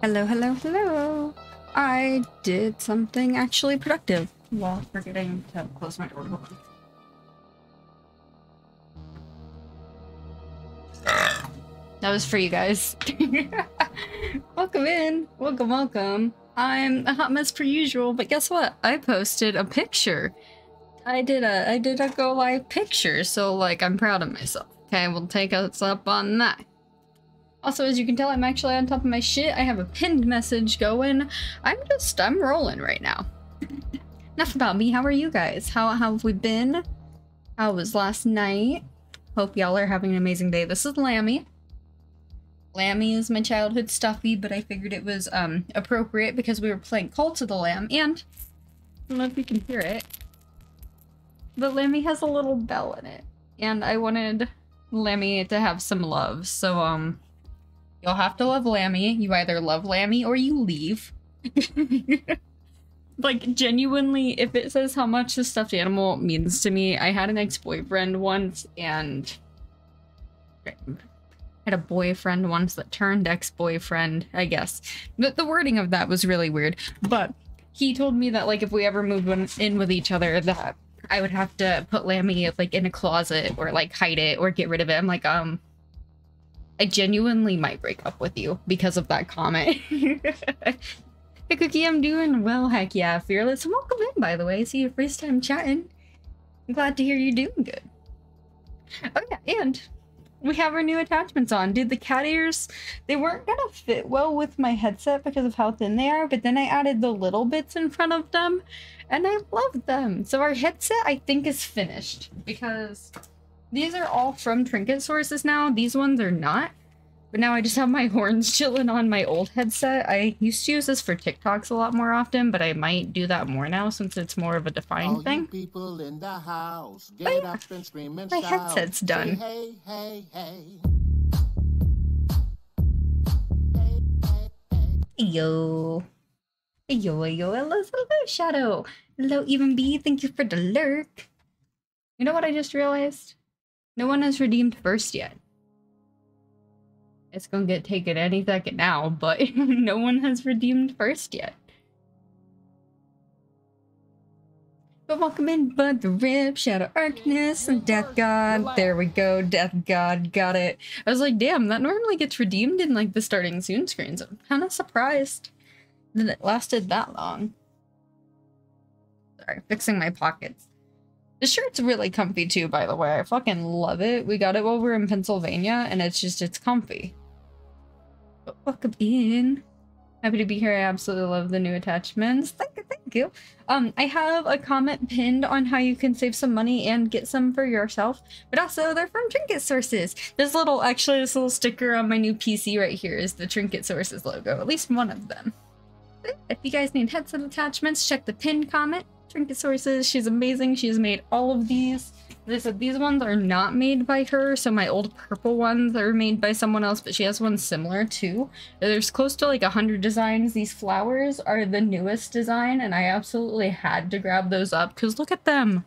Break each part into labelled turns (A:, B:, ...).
A: Hello, hello, hello. I did something actually productive while forgetting to close my door. Hold on. That was for you guys. Welcome in. Welcome, welcome. I'm a hot mess per usual, but guess what? I posted a picture. I did a go live picture, so like I'm proud of myself. Okay, we'll take us up on that. Also, as you can tell, I'm actually on top of my shit. I have a pinned message going. I'm rolling right now. Enough about me. How are you guys? How have we been? How was last night? Hope y'all are having an amazing day. This is Lammy. Lammy is my childhood stuffy, but I figured it was appropriate because we were playing Cult of the Lamb, and I don't know if you can hear it, but Lammy has a little bell in it, and I wanted Lammy to have some love, so you'll have to love Lammy. You either love Lammy or you leave. Like, genuinely, if it says how much the stuffed animal means to me, I had an ex-boyfriend once, and I had a boyfriend once that turned ex-boyfriend, I guess. The wording of that was really weird, but he told me that, like, if we ever moved in with each other, that I would have to put Lammy, like, in a closet, or, like, hide it, or get rid of it. I'm like, I genuinely might break up with you because of that comment. Hey Cookie, I'm doing well, heck yeah, Fearless. Welcome in, by the way. See your first time chatting. I'm glad to hear you're doing good. Oh yeah, and we have our new attachments on. Dude, the cat ears, they weren't gonna fit well with my headset because of how thin they are, but then I added the little bits in front of them, and I love them. So our headset, I think, is finished, because these are all from Trinket sources now. These ones are not. But now I just have my horns chilling on my old headset. I used to use this for TikToks a lot more often, but I might do that more now since it's more of a defined thing.
B: People in the house, get up and scream and
A: my headset's done.
B: Say, hey, hey, hey.
A: Yo. Yo, yo, hello, Shadow. Hello, Even B, thank you for the lurk. You know what I just realized? No one has redeemed first yet. It's gonna get taken any second now, but no one has redeemed first yet. But welcome in, Bud the Rip, Shadow Arcness, and Death God. There we go, Death God, got it. I was like, damn, that normally gets redeemed in like the starting soon screens. I'm kind of surprised that it lasted that long. Sorry, fixing my pockets. The shirt's really comfy too, by the way. I fucking love it. We got it while we were in Pennsylvania, and it's comfy. But welcome in. Happy to be here. I absolutely love the new attachments. Thank you. I have a comment pinned on how you can save some money and get some for yourself, but also they're from Trinket Sources. This little sticker on my new PC right here is the Trinket Sources logo, at least one of them. If you guys need headset attachments, check the pinned comment. Trinket Sources, she's amazing. She's made all of these. They said these ones are not made by her, so my old purple ones are made by someone else, but she has one similar too. There's close to like 100 designs. These flowers are the newest design, and I absolutely had to grab those up because look at them.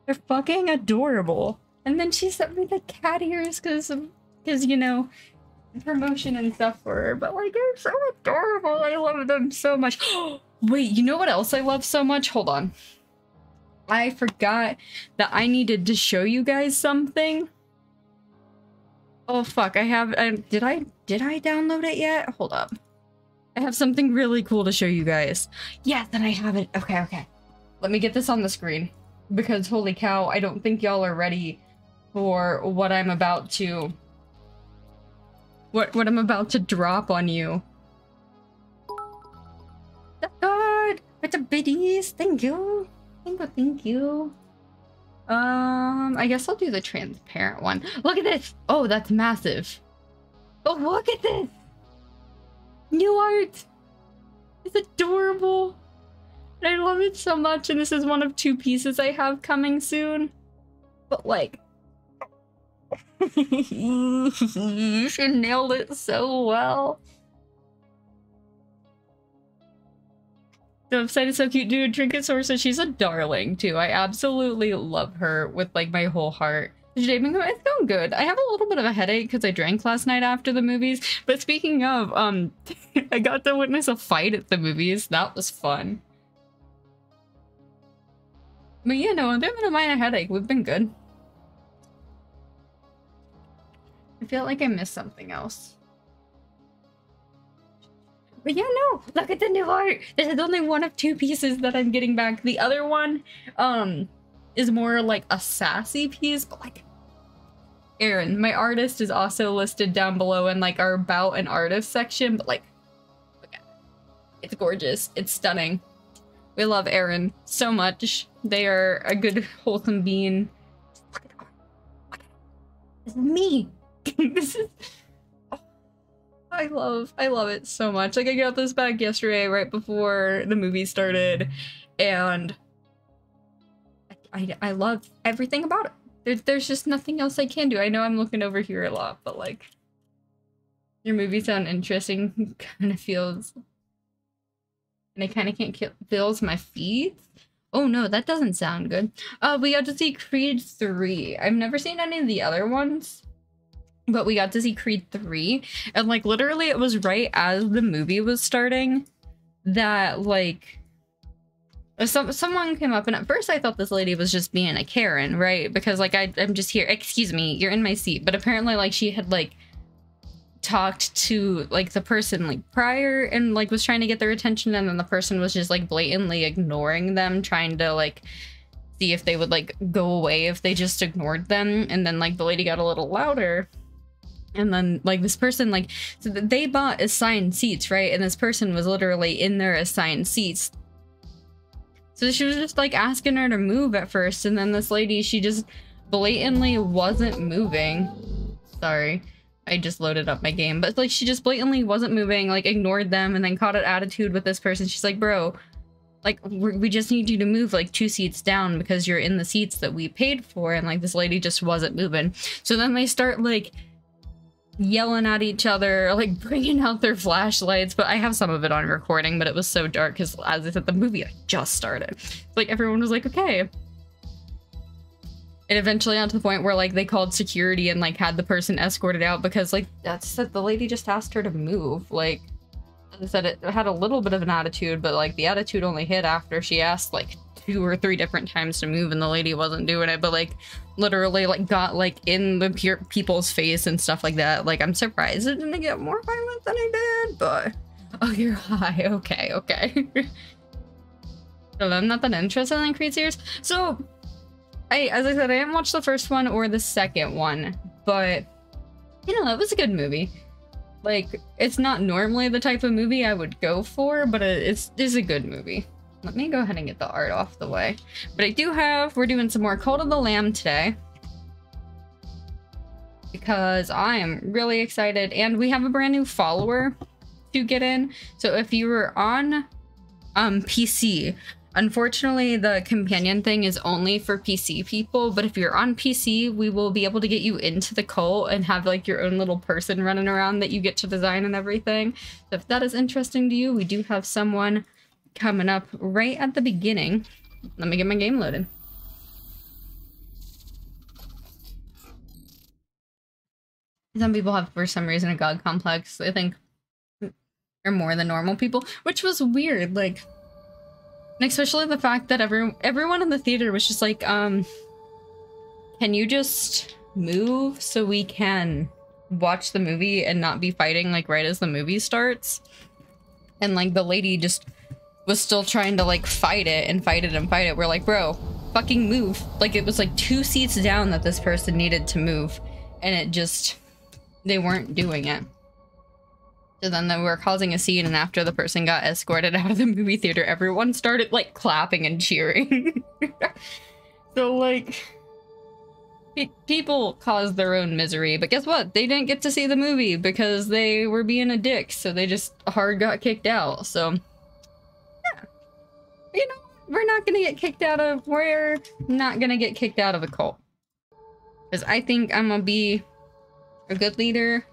A: They're fucking adorable. And then she sent me the cat ears because you know, promotion and stuff for her, but like they're so adorable. I love them so much. Wait, you know what else I love so much? Hold on. I forgot that I needed to show you guys something. Oh fuck, did I download it yet? Hold up. I have something really cool to show you guys. Yes, and I have it. Okay. Let me get this on the screen, because holy cow, I don't think y'all are ready for what I'm about to what I'm about to drop on you. God, with the biddies, thank you. Thank you. I guess I'll do the transparent one. Look at this! Oh, that's massive. Oh, look at this! New art! It's adorable! And I love it so much, and this is one of 2 pieces I have coming soon. But like... she nailed it so well. The website is so cute, dude. Trinket Sorceress, she's a darling too. I absolutely love her with like my whole heart. It's going good. I have a little bit of a headache because I drank last night after the movies. But speaking of, I got to witness a fight at the movies. That was fun. But yeah, no, I'm having a minor headache. We've been good. I feel like I missed something else. But yeah, no, look at the new art. This is only one of 2 pieces that I'm getting back. The other one, is more like a sassy piece, but like, Aaron, my artist, is also listed down below in like our about an artist section, but like, look at it. It's gorgeous. It's stunning. We love Aaron so much. They are a good, wholesome being. Look at the art. Look at it. This is me. This is... I love it so much. Like, I got this back yesterday right before the movie started, and I love everything about it. There's just nothing else I can do. I know I'm looking over here a lot, but like, your movies sound interesting. Kind of feels, and I kind of can't feels my feet. Oh no, that doesn't sound good. We got to see Creed 3. I've never seen any of the other ones, but we got to see Creed 3, and like literally it was right as the movie was starting that like someone came up, and at first I thought this lady was just being a Karen, right? Because like I'm just here, excuse me, you're in my seat. But apparently like she had like talked to like the person like prior and like was trying to get their attention, and then the person was just like blatantly ignoring them, trying to like see if they would like go away if they just ignored them. And then like the lady got a little louder, and then like this person like, so they bought assigned seats, right? And this person was literally in their assigned seats. So she was just like asking her to move at first, and then this lady, she just blatantly wasn't moving. Sorry, I just loaded up my game, but like she just blatantly wasn't moving, like ignored them, and then caught an attitude with this person. She's like, bro, like we just need you to move like 2 seats down because you're in the seats that we paid for. And like this lady just wasn't moving. So then they start like yelling at each other, like bringing out their flashlights. But I have some of it on recording, but it was so dark because, as I said, the movie just started. Like everyone was like, okay. It eventually got to the point where like they called security and like had the person escorted out because like that's the lady just asked her to move. Like, as I said, it had a little bit of an attitude, but like the attitude only hit after she asked like 2 or 3 different times to move, and the lady wasn't doing it. But like literally like got like in the people's face and stuff like that. Like, I'm surprised it didn't get more violent than it did, but oh, you're high. Okay, okay. So I'm not that interested in Creed series. So as I said, I haven't watched the first one or the second one, but you know, it was a good movie. Like, it's not normally the type of movie I would go for, but it's a good movie. Let me go ahead and get the art off the way. But I do have, we're doing some more Cult of the Lamb today, because I am really excited, and we have a brand new follower to get in. So if you were on PC, unfortunately the companion thing is only for PC people, but if you're on PC, we will be able to get you into the cult and have like your own little person running around that you get to design and everything. So if that is interesting to you, we do have someone coming up right at the beginning. Let me get my game loaded. Some people have, for some reason, a god complex. I think are more than normal people, which was weird. Like, and especially the fact that everyone in the theater was just like, can you just move so we can watch the movie and not be fighting like right as the movie starts? And like the lady just was still trying to like fight it and fight it and fight it. We're like, bro, fucking move. Like, it was like 2 seats down that this person needed to move, and it just, they weren't doing it. So then they were causing a scene, and after the person got escorted out of the movie theater, everyone started like clapping and cheering. So like, people caused their own misery, but guess what? They didn't get to see the movie because they were being a dick, so they just hard got kicked out. So yeah, you know, we're not gonna get kicked out of the cult, because I think I'm gonna be a good leader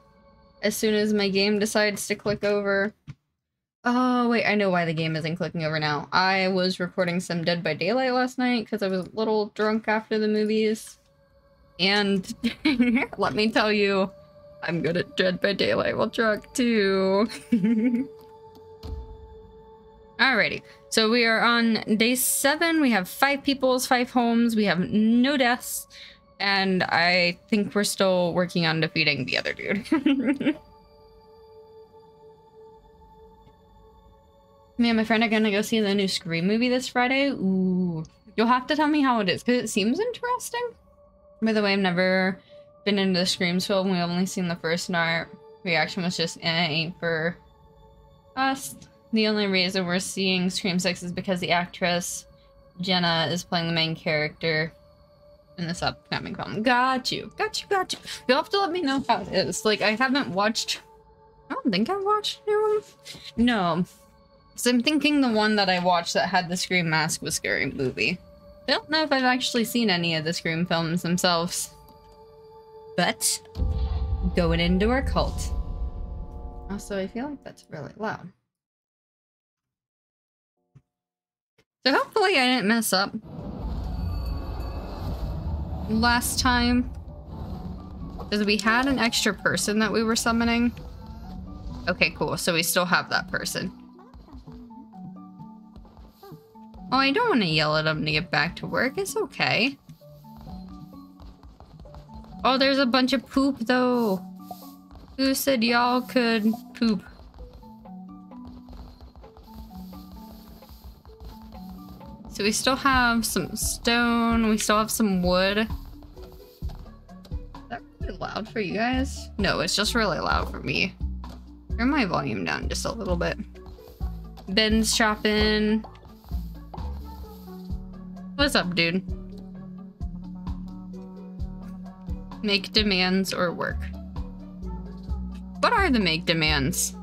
A: as soon as my game decides to click over. Oh wait, I know why the game isn't clicking over now. I was recording some Dead by Daylight last night because I was a little drunk after the movies. And let me tell you, I'm good at Dead by Daylight while drunk too. Alrighty, so we are on day 7. We have 5 peoples, 5 homes. We have no deaths. And I think we're still working on defeating the other dude. Me and my friend are gonna go see the new Scream movie this Friday. Ooh. You'll have to tell me how it is, because it seems interesting. By the way, I've never been into the Screams film. We've only seen the first, and our reaction was just, it ain't for us. The only reason we're seeing Scream 6 is because the actress, Jenna, is playing the main character in this upcoming film. Got you. You'll have to let me know how it is. Like, I haven't watched... I don't think I've watched new one. No. So I'm thinking the one that I watched that had the Scream mask was Scary Movie. I don't know if I've actually seen any of the Scream films themselves. But, going into our cult. Also, I feel like that's really loud. So hopefully I didn't mess up last time. Because we had an extra person that we were summoning. Okay, cool. So we still have that person. Oh, I don't want to yell at him to get back to work. It's okay. Oh, there's a bunch of poop, though. Who said y'all could poop? So we still have some stone. We still have some wood. Is that really loud for you guys? No, it's just really loud for me. Turn my volume down just a little bit. Ben's shopping. What's up, dude? Make demands or work. What are the make demands?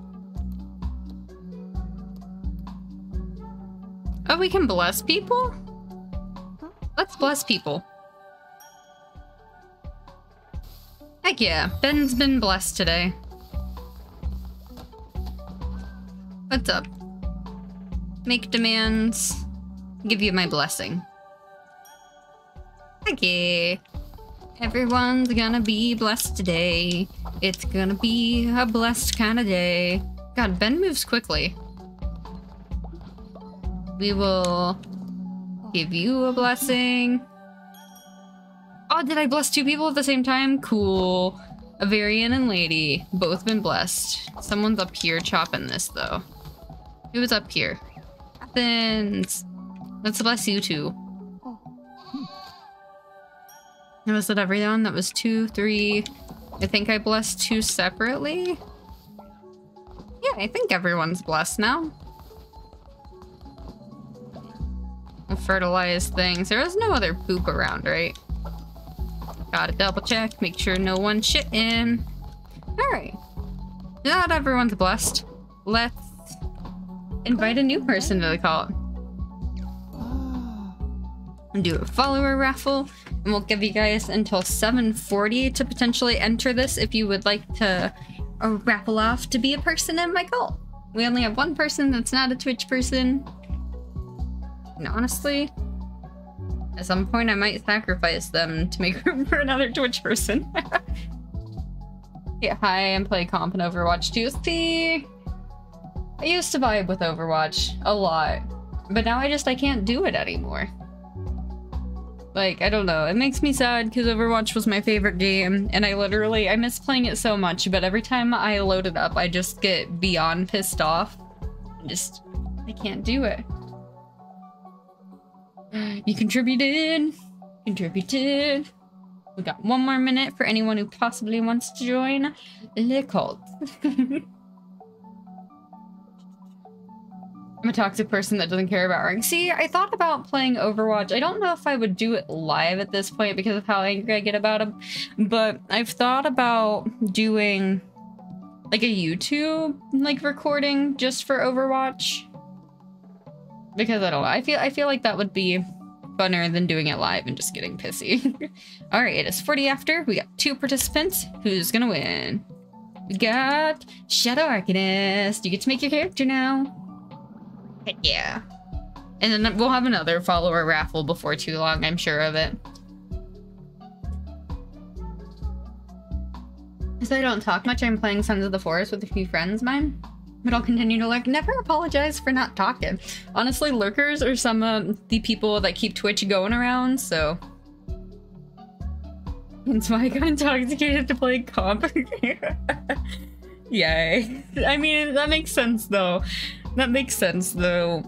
A: Oh, we can bless people? Let's bless people. Heck yeah, Ben's been blessed today. What's up? Make demands. Give you my blessing. Heck yeah. Everyone's gonna be blessed today. It's gonna be a blessed kind of day. God, Ben moves quickly. We will give you a blessing. Oh, did I bless 2 people at the same time? Cool. A Varian and Lady. Both been blessed. Someone's up here chopping this, though. Who was up here? Athens. Let's bless you too. Was it everyone? That was 2, 3. I think I blessed 2 separately. Yeah, I think everyone's blessed now. We'll fertilize things. There was no other poop around, right? Gotta double check, make sure no one's shitting. Alright. Now that everyone's blessed, let's invite a new person to the cult. And do a follower raffle, and we'll give you guys until 7:40 to potentially enter this if you would like to raffle off to be a person in my cult. We only have 1 person that's not a Twitch person. And honestly, at some point I might sacrifice them to make room for another Twitch person. Yeah, hi, and play comp and Overwatch 2. See, I used to vibe with Overwatch a lot, but now I can't do it anymore. Like, I don't know, it makes me sad because Overwatch was my favorite game, and I miss playing it so much, but every time I load it up, I just get beyond pissed off. I can't do it. You contributed. We got 1 more minute for anyone who possibly wants to join the cult. I'm a toxic person that doesn't care about rank. See, I thought about playing Overwatch. I don't know if I would do it live at this point because of how angry I get about him, but I've thought about doing like a YouTube recording just for Overwatch. Because I don't know, I feel like that would be funner than doing it live and just getting pissy. Alright, it is 40 after. We got 2 participants. Who's gonna win? We got Shadow Arcanist. You get to make your character now. Heck yeah. And then we'll have another follower raffle before too long, I'm sure of it. So I don't talk much. I'm playing Sons of the Forest with a few friends of mine. But I'll continue to lurk. Never apologize for not talking. Honestly, lurkers are some of the people that keep Twitch going around, so... That's why I got intoxicated to play comp. Yay. I mean, that makes sense, though. That makes sense, though.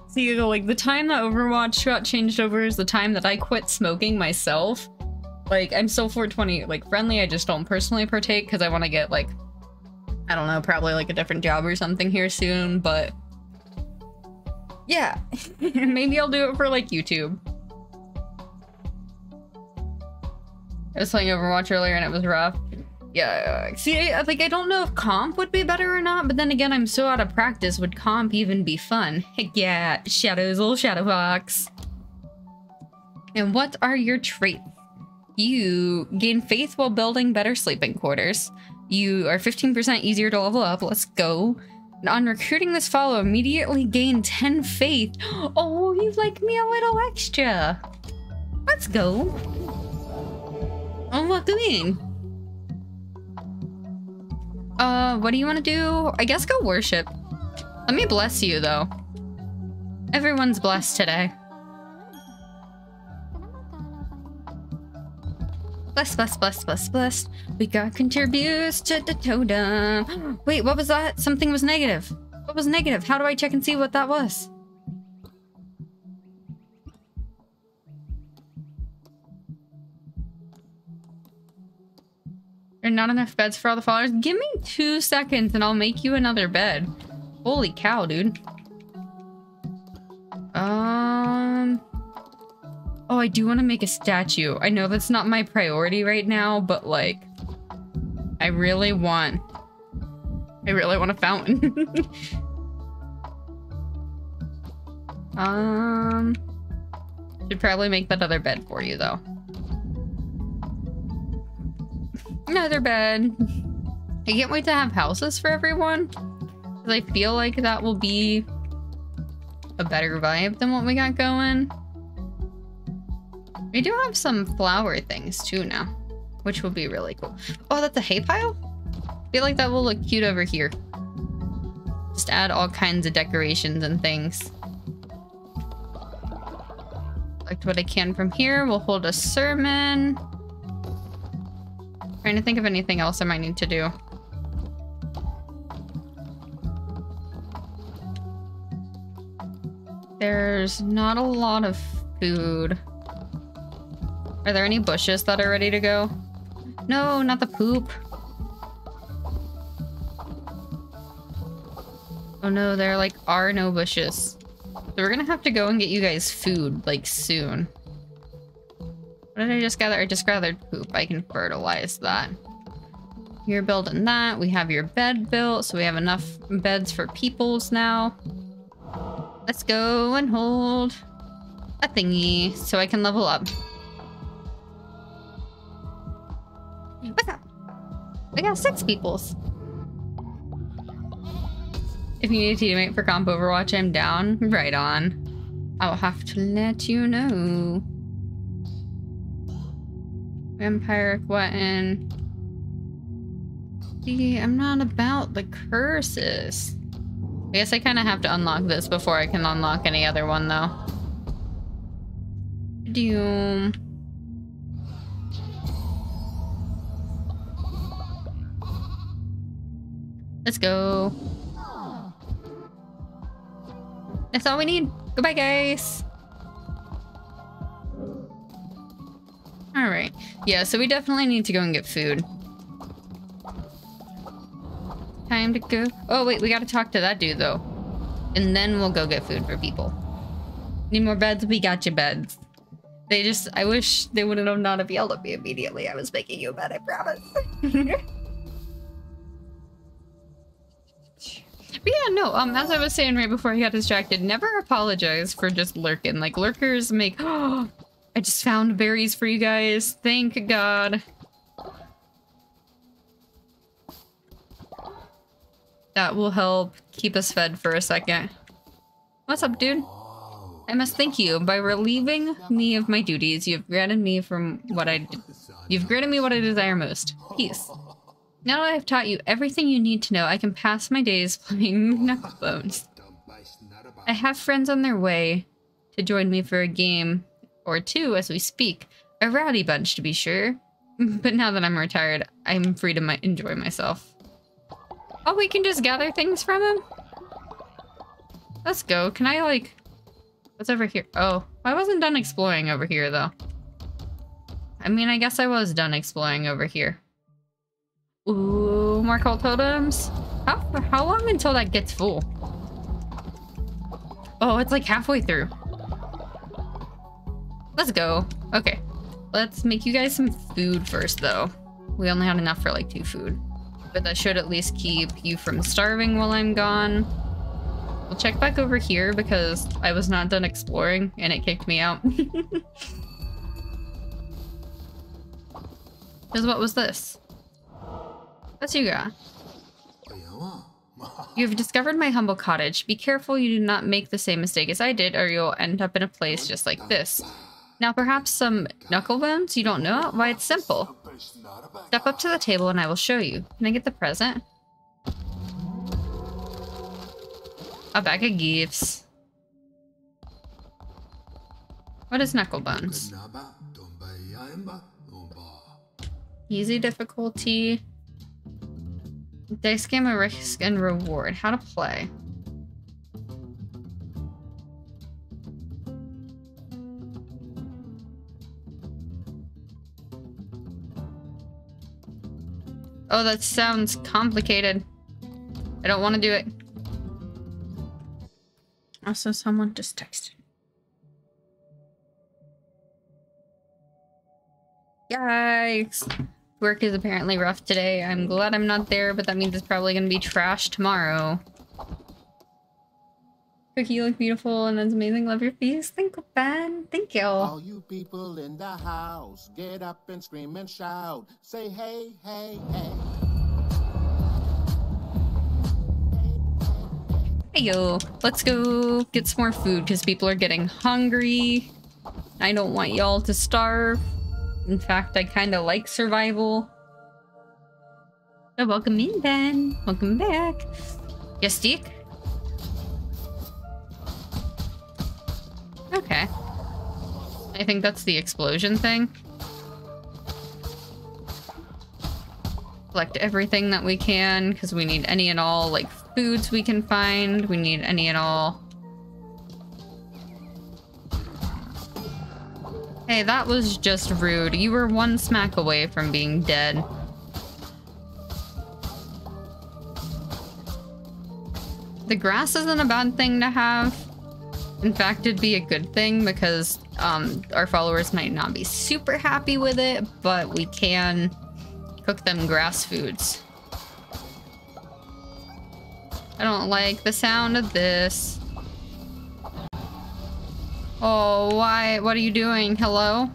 A: See, like, the time that Overwatch got changed over is the time that I quit smoking myself. Like, I'm still 420, like, friendly. I just don't personally partake because I want to get, like, I don't know, probably, like, a different job or something here soon, but... Yeah. Maybe I'll do it for, like, YouTube. I was playing Overwatch earlier and it was rough. Yeah, see, like, I don't know if comp would be better or not, but then again, I'm so out of practice. Would comp even be fun? Heck yeah, Shadows, little Shadow Fox. And what are your traits? You gain faith while building better sleeping quarters. You are 15% easier to level up. Let's go. And on recruiting this follow, immediately gain 10 faith. Oh, you like me a little extra. Let's go. Oh, welcome in. What do you want to do? I guess go worship. Let me bless you, though. Everyone's blessed today. Bless, bless, bless, bless, bless. We got contributes to the totem. Wait, what was that? Something was negative. What was negative? How do I check and see what that was? There are not enough beds for all the followers. Give me 2 seconds and I'll make you another bed. Holy cow, dude. Oh, I do want to make a statue. I know that's not my priority right now, but like, I really want a fountain. Should probably make that other bed for you though. Another bed. I can't wait to have houses for everyone, because I feel like that will be a better vibe than what we got going. We do have some flower things too now, which will be really cool. Oh, that's a hay pile? I feel like that will look cute over here. Just add all kinds of decorations and things. Collect what I can from here. We'll hold a sermon. Trying to think of anything else I might need to do. There's not a lot of food. Are there any bushes that are ready to go? No, not the poop. Oh no, there like are no bushes. So we're gonna have to go and get you guys food like soon. What did I just gather? I just gathered poop. I can fertilize that. You're building that. We have your bed built, so we have enough beds for peoples now. Let's go and hold a thingy so I can level up. What's up? We got 6 peoples. If you need a teammate for comp Overwatch, I'm down. Right on. I'll have to let you know. Vampire Quentin. See, I'm not about the curses. I guess I kind of have to unlock this before I can unlock any other one, though. Doom. Let's go. That's all we need. Goodbye, guys. All right. Yeah, so we definitely need to go and get food. Time to go. Oh, wait, we gotta talk to that dude, though. And then we'll go get food for people. Need more beds? We got you beds. They just, I wish they would have not have yelled at me immediately. I was making you a bed, I promise. But yeah, no, as I was saying right before I got distracted, never apologize for just lurking. Like, lurkers make... Oh, I just found berries for you guys. Thank God. That will help keep us fed for a second. What's up, dude? I must thank you. By relieving me of my duties, you've granted me what I desire most. Peace. Now that I've taught you everything you need to know, I can pass my days playing Knucklebones. I have friends on their way to join me for a game or two as we speak. A rowdy bunch, to be sure. But now that I'm retired, I'm free to enjoy myself. Oh, we can just gather things from him? Let's go. Can I, like... What's over here? Oh, I wasn't done exploring over here, though. I mean, I guess I was done exploring over here. Ooh, more cult totems? How long until that gets full? Oh, it's like halfway through. Let's go. Okay. Let's make you guys some food first, though. We only had enough for, like, 2 food. But that should at least keep you from starving while I'm gone. We'll check back over here because I was not done exploring and it kicked me out. Because what was this? What's you got? You've discovered my humble cottage. Be careful you do not make the same mistake as I did, or you'll end up in a place just like this. Now perhaps some knucklebones you don't know? Why, it's simple. Step up to the table and I will show you. Can I get the present? A bag of gifts. What is knucklebones? Easy difficulty. Dice game, a risk and reward. How to play. Oh, that sounds complicated. I don't want to do it. Also, someone just texted. Yikes. Work is apparently rough today. I'm glad I'm not there, but that means it's probably going to be trash tomorrow. Cookie, you look beautiful and that's amazing. Love your face. Thank you, Ben. Thank you.
B: All you people in the house, get up and scream and shout. Say hey, hey, hey.
A: Hey, yo. Let's go get some more food because people are getting hungry. I don't want y'all to starve. In fact, I kind of like survival. So welcome in, Ben. Welcome back. Yes, Deke? Okay. I think that's the explosion thing. Collect everything that we can, because we need any and all, like, foods we can find. We need any and all. Hey, that was just rude. You were one smack away from being dead. The grass isn't a bad thing to have. In fact, it'd be a good thing because our followers might not be super happy with it, but we can cook them grass foods. I don't like the sound of this. Oh, why? What are you doing? Hello?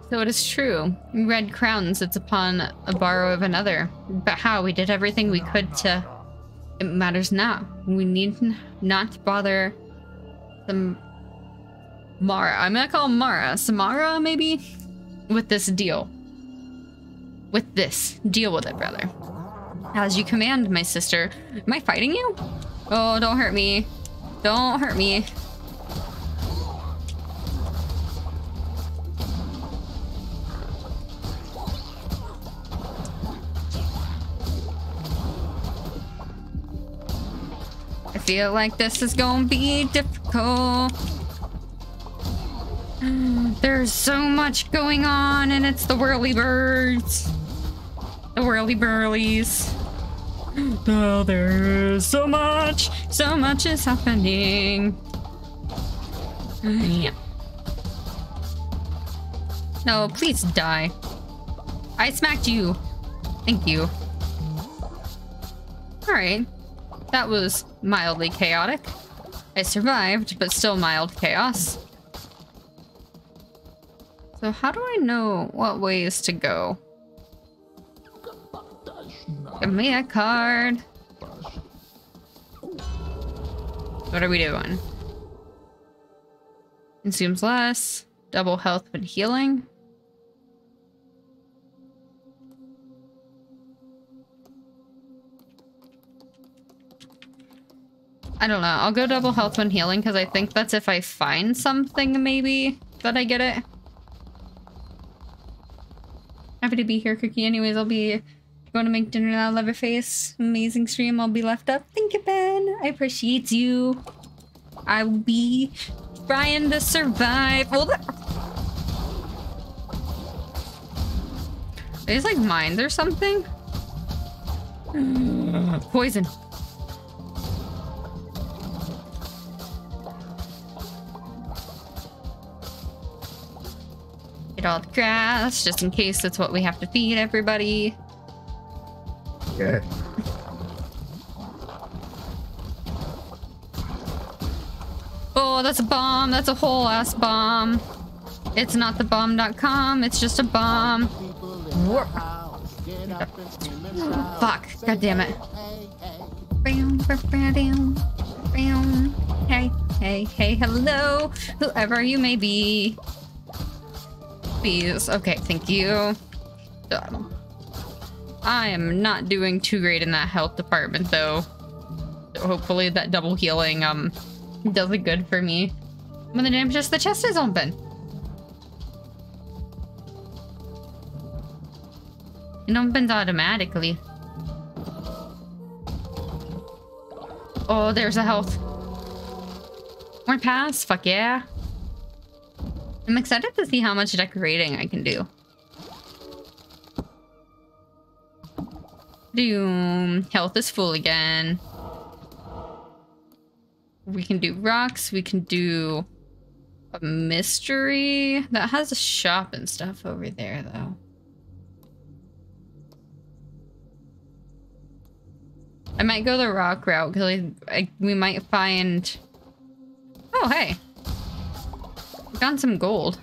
A: So it is true. Red crown sits upon a borrow of another. But how? We did everything we could to... It matters not. We need not bother Samara. I'm gonna call him Mara. Samara, maybe? With this deal. With this. Deal with it, brother. As you command, my sister. Am I fighting you? Oh, don't hurt me. Don't hurt me. I feel like this is gonna be difficult. There's so much going on, and it's the whirly birds. The whirly burlies. Oh, there's so much is happening. Yeah. No, please die. I smacked you. Thank you. Alright. That was mildly chaotic. I survived, but still mild chaos. So how do I know what ways to go? Give me a card. What are we doing? Consumes less. Double health but healing. I don't know. I'll go double health when healing because I think that's if I find something maybe that I get it. Happy to be here, Cookie. Anyways, I'll be going to make dinner now. Leatherface. Amazing stream. I'll be left up. Thank you, Ben. I appreciate you. I will be trying to survive. Well, are these like mines or something? Poison. Get all the grass, just in case that's what we have to feed everybody.
C: Yeah.
A: Oh, that's a bomb. That's a whole ass bomb. It's not the bomb.com. It's just a bomb. Fuck. God damn it. Hey, hey, hey, hello. Whoever you may be. Please. Okay, thank you. Done. I am not doing too great in that health department, though. So hopefully that double healing, does it good for me. When the damn the chest is open. It opens automatically. Oh, there's a health. More pass? Fuck yeah. I'm excited to see how much decorating I can do. Doom. Health is full again. We can do rocks. We can do a mystery. That has a shop and stuff over there, though. I might go the rock route because we might find... Oh, hey. We found some gold.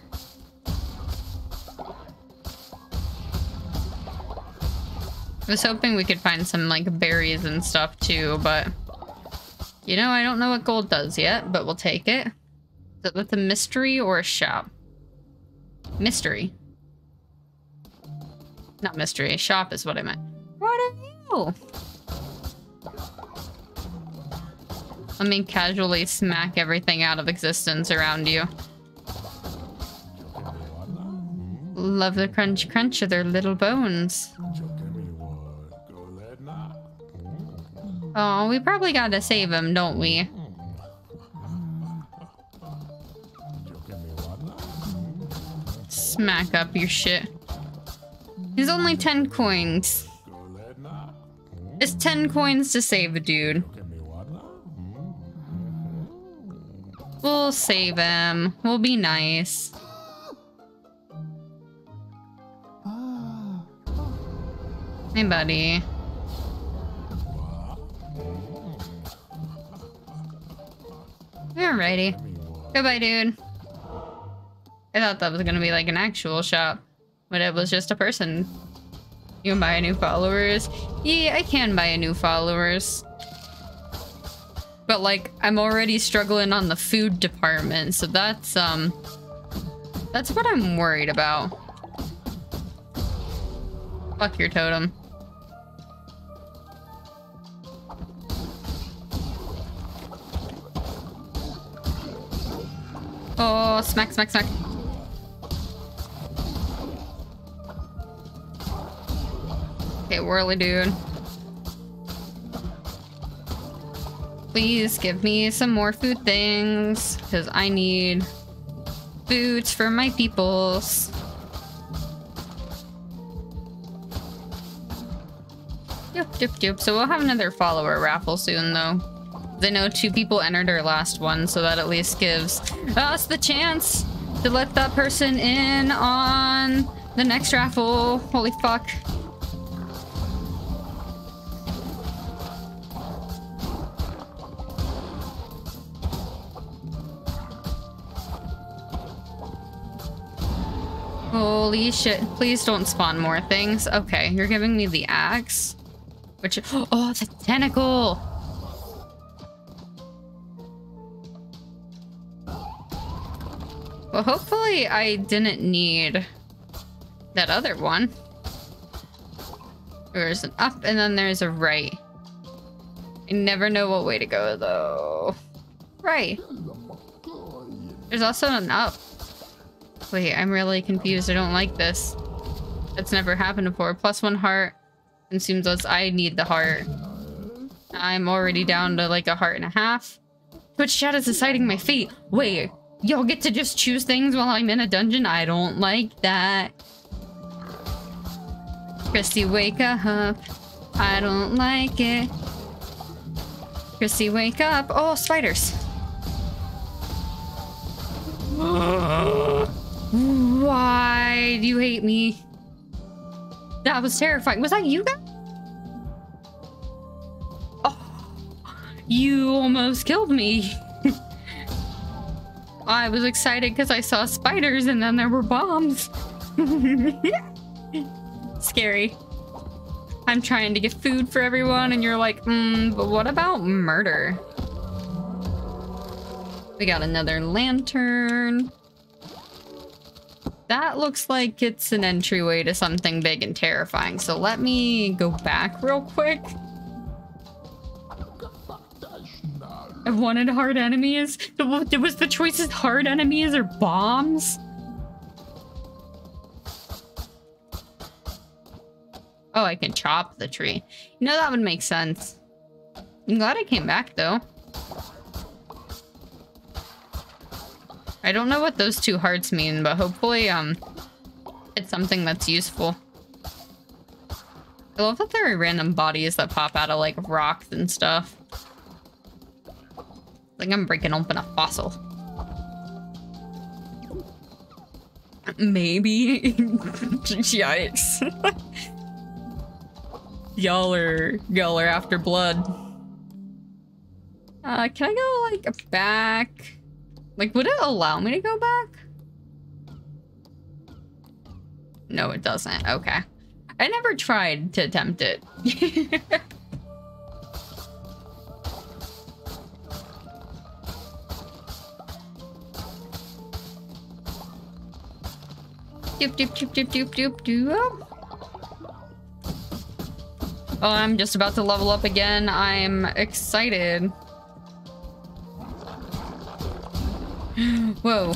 A: I was hoping we could find some, like, berries and stuff, too, but... You know, I don't know what gold does yet, but we'll take it. Is it with a mystery or a shop? Mystery. Not mystery. Shop is what I meant. What are you? Let me casually smack everything out of existence around you. Love the crunch crunch of their little bones. Oh, we probably gotta save him, don't we? Smack up your shit. He's only 10 coins. It's 10 coins to save a dude. We'll save him. We'll be nice. Hey, buddy. Alrighty. Goodbye, dude. I thought that was gonna be like an actual shop, but it was just a person. You can buy new followers. Yeah, I can buy a new followers. But like, I'm already struggling on the food department, so that's what I'm worried about. Fuck your totem. Oh, smack, smack, smack. Okay, whirly dude. Please give me some more food things, because I need foods for my peoples. Doop, doop, doop. So we'll have another follower raffle soon, though. I know 2 people entered our last one, so that at least gives us the chance to let that person in on the next raffle. Holy fuck. Holy shit. Please don't spawn more things. Okay, you're giving me the axe. Which... Oh, the tentacle! Well, hopefully I didn't need that other one. There's an up and then there's a right. I never know what way to go, though. Right. There's also an up. Wait, I'm really confused. I don't like this. That's never happened before. +1 heart. Consumes less. I need the heart. I'm already down to like 1.5 hearts. Twitch chat is deciding my fate. Wait, y'all get to just choose things while I'm in a dungeon? I don't like that. Christy, wake up. I don't like it. Christy, wake up. Oh, spiders. Why do you hate me? That was terrifying. Was that you guys? Oh, you almost killed me. I was excited because I saw spiders and then there were bombs. Scary. I'm trying to get food for everyone and you're like, but what about murder? We got another lantern. That looks like it's an entryway to something big and terrifying. So let me go back real quick. I wanted hard enemies. Was the choices hard enemies or bombs? Oh, I can chop the tree. You know, that would make sense. I'm glad I came back, though. I don't know what those 2 hearts mean, but hopefully, it's something that's useful. I love that there are random bodies that pop out of, like, rocks and stuff. Like I'm breaking open a fossil. Maybe. Yikes. Y'all are after blood. Can I go, like, back? Like, would it allow me to go back? No, it doesn't. Okay. I never tried to attempt it. Doop, doop, doop, doop, doop, doop, doop. Oh, I'm just about to level up again. I'm excited. Whoa.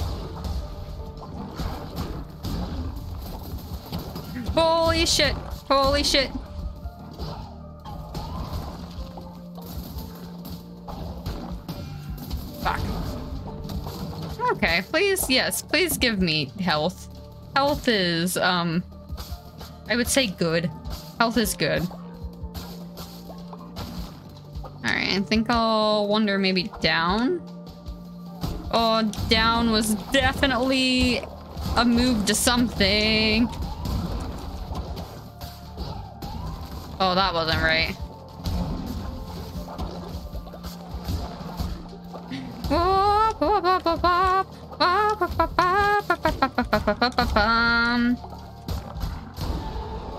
A: Holy shit. Holy shit. Fuck. Okay, please, yes, please give me health. Health is, I would say good. Health is good. Alright, I think I'll wander maybe down. Oh, down was definitely a move to something. Oh, that wasn't right.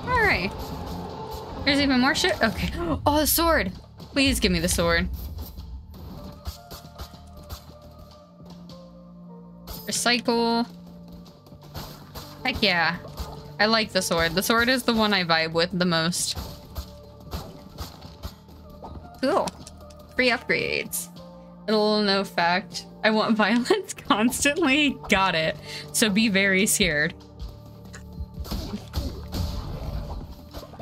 A: Alright. There's even more shit? Okay. Oh, the sword! Please give me the sword. Recycle. Heck yeah. I like the sword. The sword is the one I vibe with the most. Cool. Free upgrades. Little no fact. I want violence constantly. Got it. So be very scared.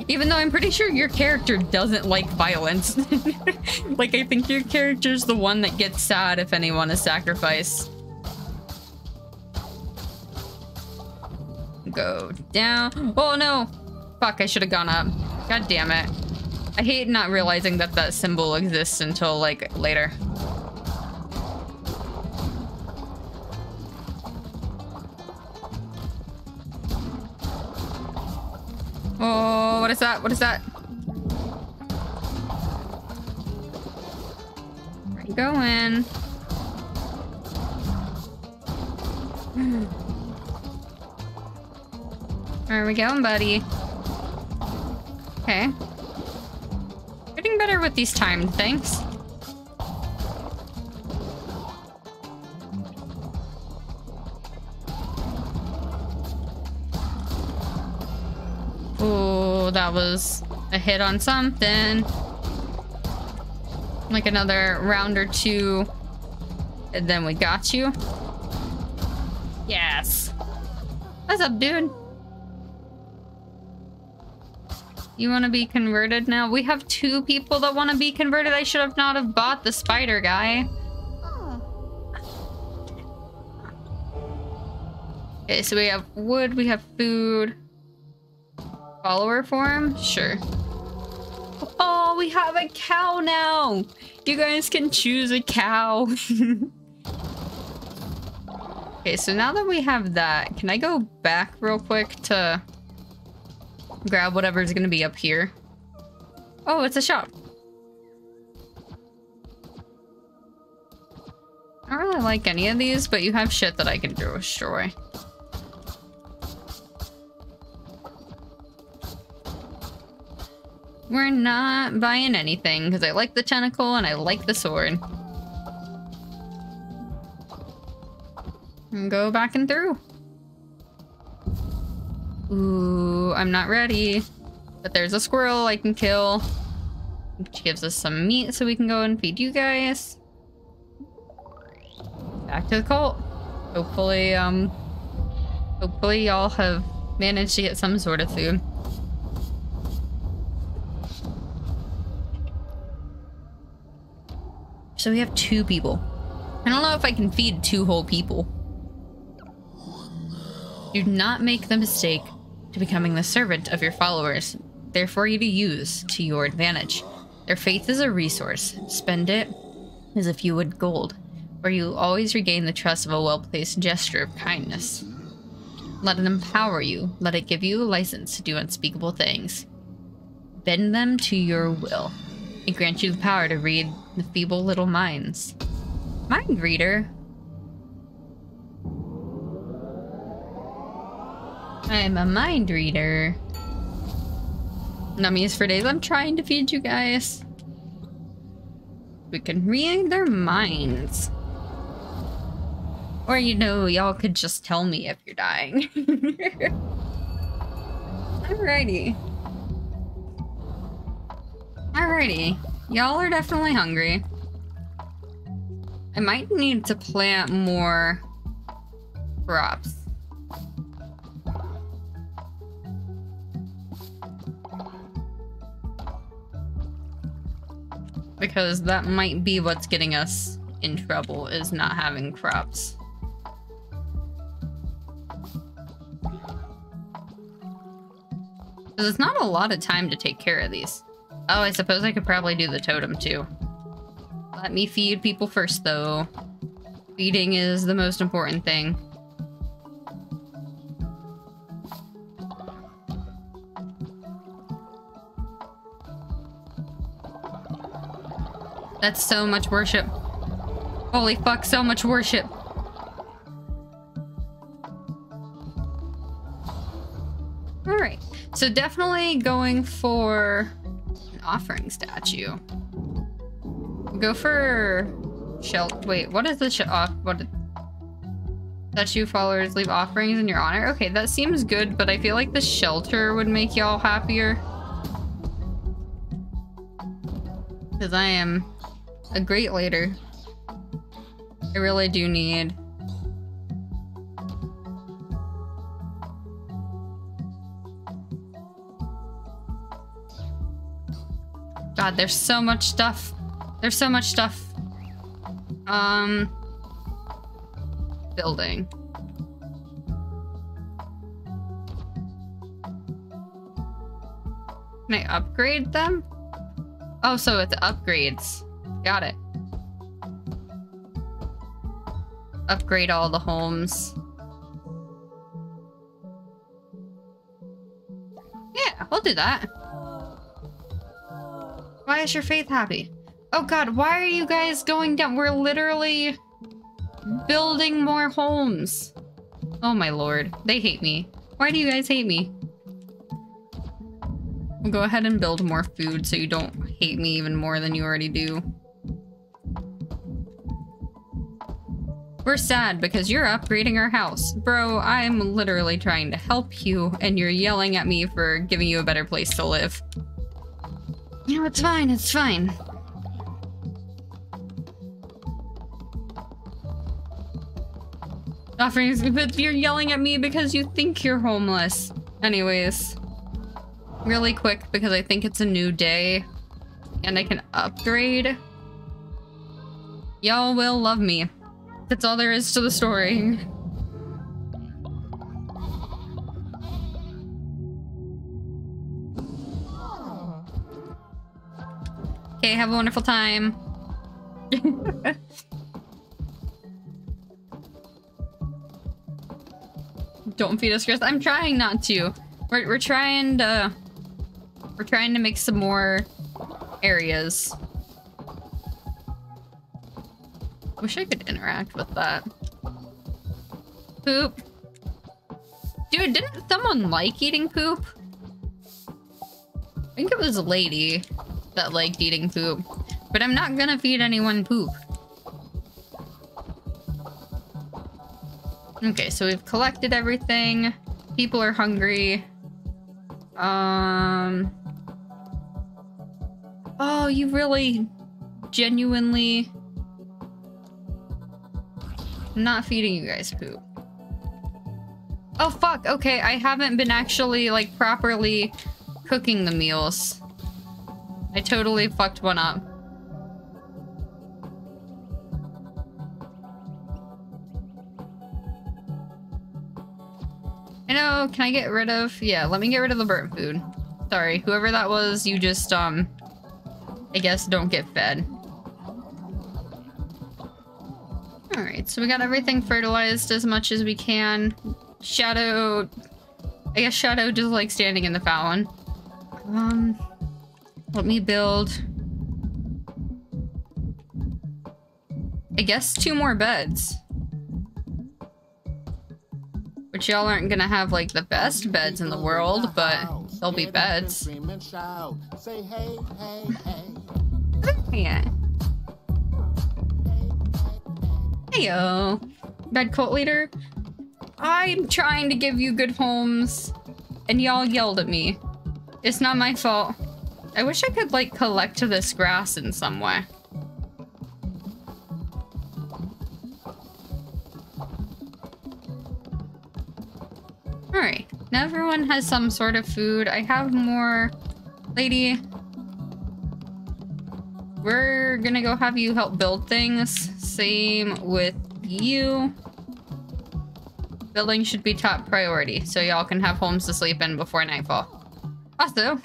A: Even though I'm pretty sure your character doesn't like violence. Like, I think your character's the one that gets sad if anyone is sacrificed. Go down. Oh no! Fuck, I should have gone up. God damn it. I hate not realizing that that symbol exists until, like, later. Oh, what is that? What is that? Where are you going? Where are we going, buddy? Okay. Getting better with these timed things. Oh, that was a hit on something. Like another round or two, and then we got you. Yes. What's up, dude? You want to be converted now? We have 2 people that want to be converted. I should have not have bought the spider guy. Okay, so we have wood, we have food. Follower form? Sure. Oh, we have a cow now! You guys can choose a cow. Okay, so now that we have that, can I go back real quick to grab whatever's gonna be up here? Oh, it's a shop. I don't really like any of these, but you have shit that I can destroy. We're not buying anything because I like the tentacle and I like the sword. And go back and through. Ooh, I'm not ready. But there's a squirrel I can kill. Which gives us some meat so we can go and feed you guys. Back to the cult. Hopefully, hopefully y'all have managed to get some sort of food. So we have 2 people. I don't know if I can feed 2 whole people. Do not make the mistake to becoming the servant of your followers, therefore you to use to your advantage. Their faith is a resource. Spend it as if you would gold, or you always regain the trust of a well-placed gesture of kindness. Let it empower you. Let it give you a license to do unspeakable things. Bend them to your will. It grants you the power to read the feeble little minds. Mind reader? I'm a mind reader. Nummies for days. I'm trying to feed you guys. We can read their minds. Or, you know, y'all could just tell me if you're dying. Alrighty. Alrighty. Y'all are definitely hungry. I might need to plant more crops. Because that might be what's getting us in trouble, is not having crops. Because it's not a lot of time to take care of these. Oh, I suppose I could probably do the totem too. Let me feed people first though. Feeding is the most important thing. That's so much worship. Holy fuck, so much worship. Alright, so definitely going for an offering statue. Go for wait, what is the statue followers leave offerings in your honor? Okay, that seems good, but I feel like the shelter would make y'all happier. Because I am a great leader. I really do need God, there's so much stuff. There's so much stuff. Building. Can I upgrade them? Oh, so it's upgrades. Got it. Upgrade all the homes. Yeah, we'll do that. Why is your faith happy? Oh god, why are you guys going down? We're literally building more homes. Oh my lord, they hate me. Why do you guys hate me? We'll go ahead and build more food so you don't hate me even more than you already do. We're sad because you're upgrading our house. Bro, I'm literally trying to help you and you're yelling at me for giving you a better place to live. No, it's fine, it's fine. Offerings, but you're yelling at me because you think you're homeless. Anyways, really quick because I think it's a new day and I can upgrade. Y'all will love me. That's all there is to the story. Okay, have a wonderful time. Don't feed us, Chris. I'm trying not to. We're trying to make some more areas. Wish I could interact with that. Poop. Dude, didn't someone like eating poop? I think it was a lady that liked eating poop. But I'm not gonna feed anyone poop. Okay, so we've collected everything. People are hungry. Oh, you really genuinely... I'm not feeding you guys poop. Oh, fuck. Okay, I haven't been actually, like, properly cooking the meals. I totally fucked one up. I know, can I get rid of... Yeah, let me get rid of the burnt food. Sorry, whoever that was, you just, I guess don't get fed. Alright, so we got everything fertilized as much as we can. Shadow... I guess Shadow just like standing in the fountain. Let me build... I guess 2 more beds. Which y'all aren't gonna have like the best beds in the world, but they'll be beds. Yeah. Heyo. Bad cult leader. I'm trying to give you good homes, and y'all yelled at me. It's not my fault. I wish I could like collect this grass in some way. Alright, now everyone has some sort of food. I have more. Lady, we're gonna go have you help build things. Same with you. Building should be top priority, so y'all can have homes to sleep in before nightfall. Also,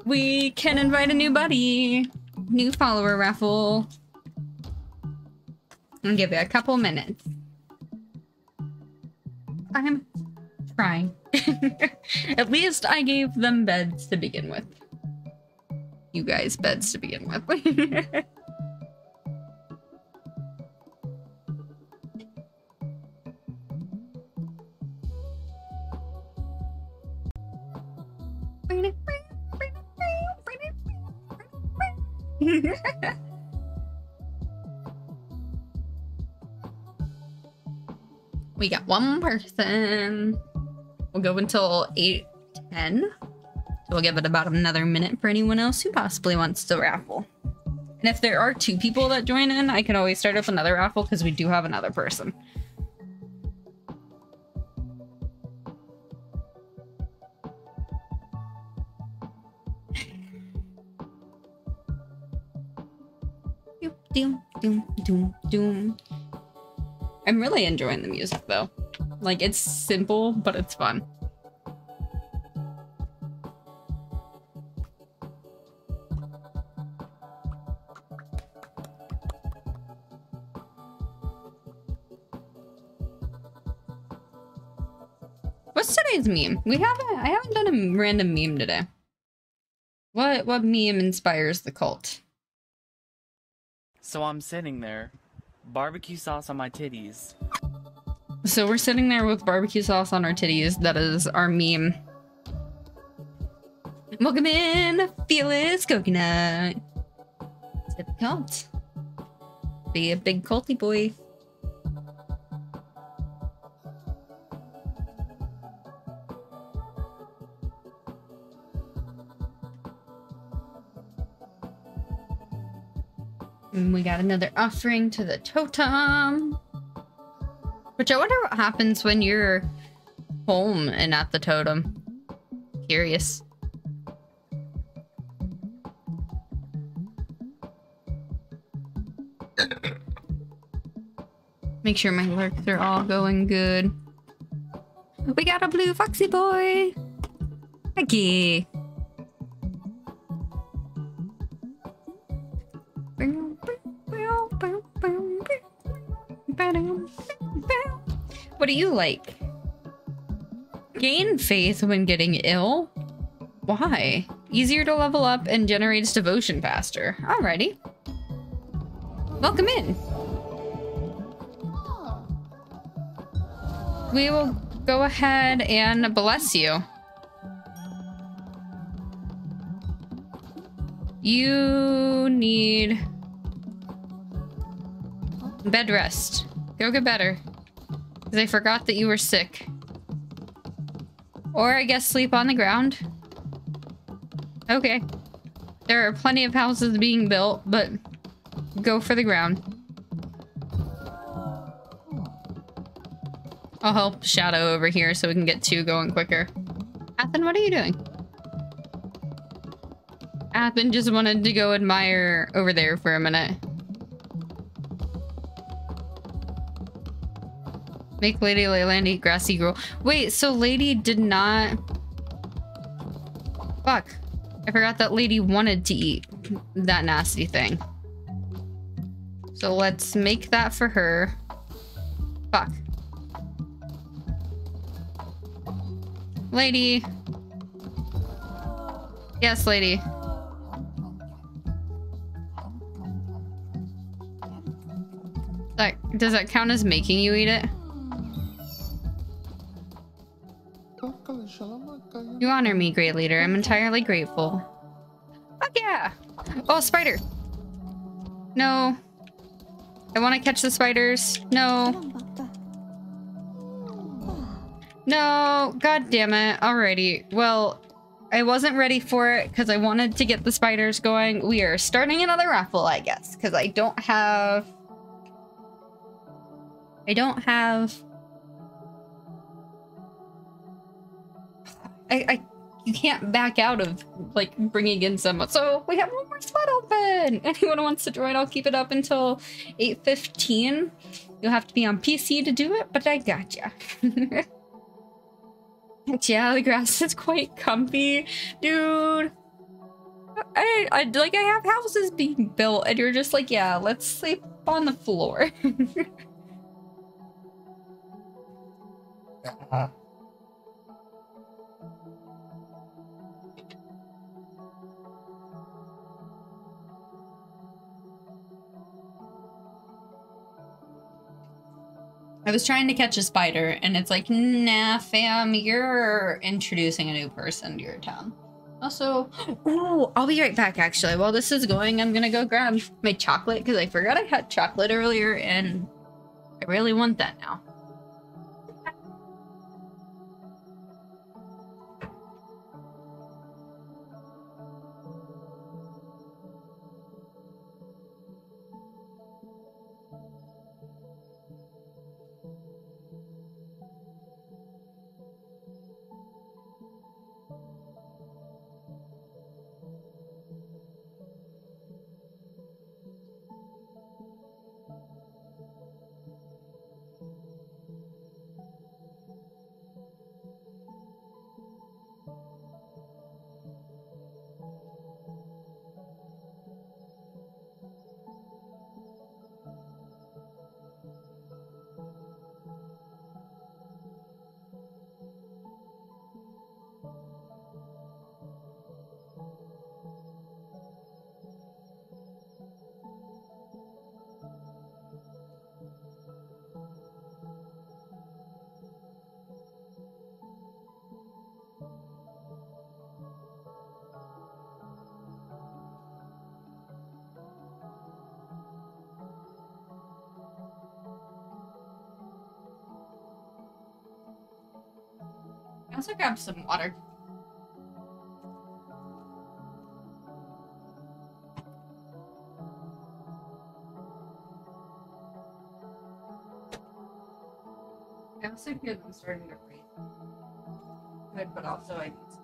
A: we can invite a new buddy. New follower raffle. I'll give you a couple minutes. I'm trying. At least I gave them beds to begin with. You guys beds to begin with. We got 1 person. We'll go until 8:10. So we'll give it about another minute for anyone else who possibly wants to raffle. And if there are 2 people that join in, I can always start up another raffle because we do have another person. Doom, doom, doom, doom. I'm really enjoying the music though. Like, it's simple, but it's fun. What's today's meme? I haven't done a random meme today. What meme inspires the cult?
D: So I'm sitting there, barbecue sauce on my titties.
A: So we're sitting there with barbecue sauce on our titties. That is our meme. Welcome in, Fearless Coconut. It's a cult. Be a big culty boy. And we got another offering to the totem. Which I wonder what happens when you're home and at the totem. Curious. Make sure my lurks are all going good. We got a blue foxy boy! Okay. What do you like? Gain faith when getting ill? Why? Easier to level up and generates devotion faster. Alrighty. Welcome in. We will go ahead and bless you. You need bed rest. Go get better. Because I forgot that you were sick. Or I guess sleep on the ground. Okay. There are plenty of houses being built, but go for the ground. I'll help Shadow over here so we can get 2 going quicker. Athen, what are you doing? Athen just wanted to go admire over there for a minute. Make Lady Leyland eat grassy gruel. Wait, so Lady did not... Fuck. I forgot that Lady wanted to eat that nasty thing. So let's make that for her. Fuck. Lady. Yes, Lady. Does that count as making you eat it? You honor me, great leader. I'm entirely grateful. Fuck yeah! Oh, spider! No. I want to catch the spiders. No. No. God damn it. Alrighty. Well, I wasn't ready for it because I wanted to get the spiders going. We are starting another raffle, I guess, because I don't have... you can't back out of, like, bringing in someone. So we have one more spot open. Anyone who wants to join, I'll keep it up until 8:15. You'll have to be on PC to do it, but I gotcha. Yeah, the grass is quite comfy. Dude. I have houses being built and you're just like, yeah, let's sleep on the floor. I was trying to catch a spider, and it's like, nah, fam, you're introducing a new person to your town. Also, ooh, I'll be right back, actually. While this is going, I'm gonna go grab my chocolate, because I forgot I had chocolate earlier, and I really want that now. I also grabbed some water. I also hear them starting to race. Good, but also I need some.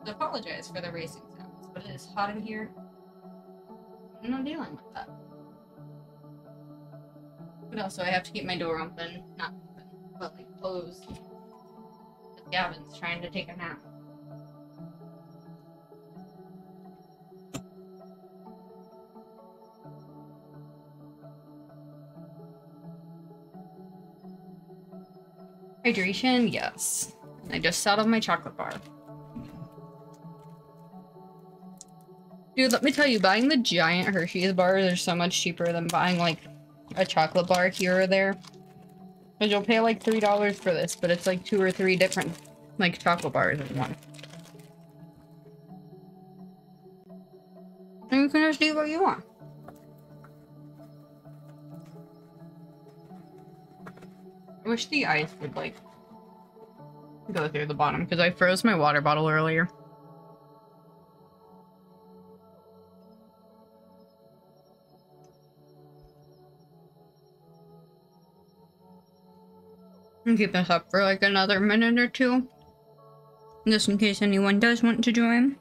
A: I apologize for the racing sounds, but it is hot in here. I'm not dealing with that. But also I have to keep my door open, not open, but like closed. Because Gavin's trying to take a nap. Hydration, yes. I just sat on my chocolate bar. Dude, let me tell you, buying the giant Hershey's bars are so much cheaper than buying, like, a chocolate bar here or there. Because you'll pay, like, $3 for this, but it's, like, 2 or 3 different, like, chocolate bars in one. And you can just do what you want. I wish the ice would, like, go through the bottom, because I froze my water bottle earlier. And keep this up for, like, another minute or two. Just in case anyone does want to join.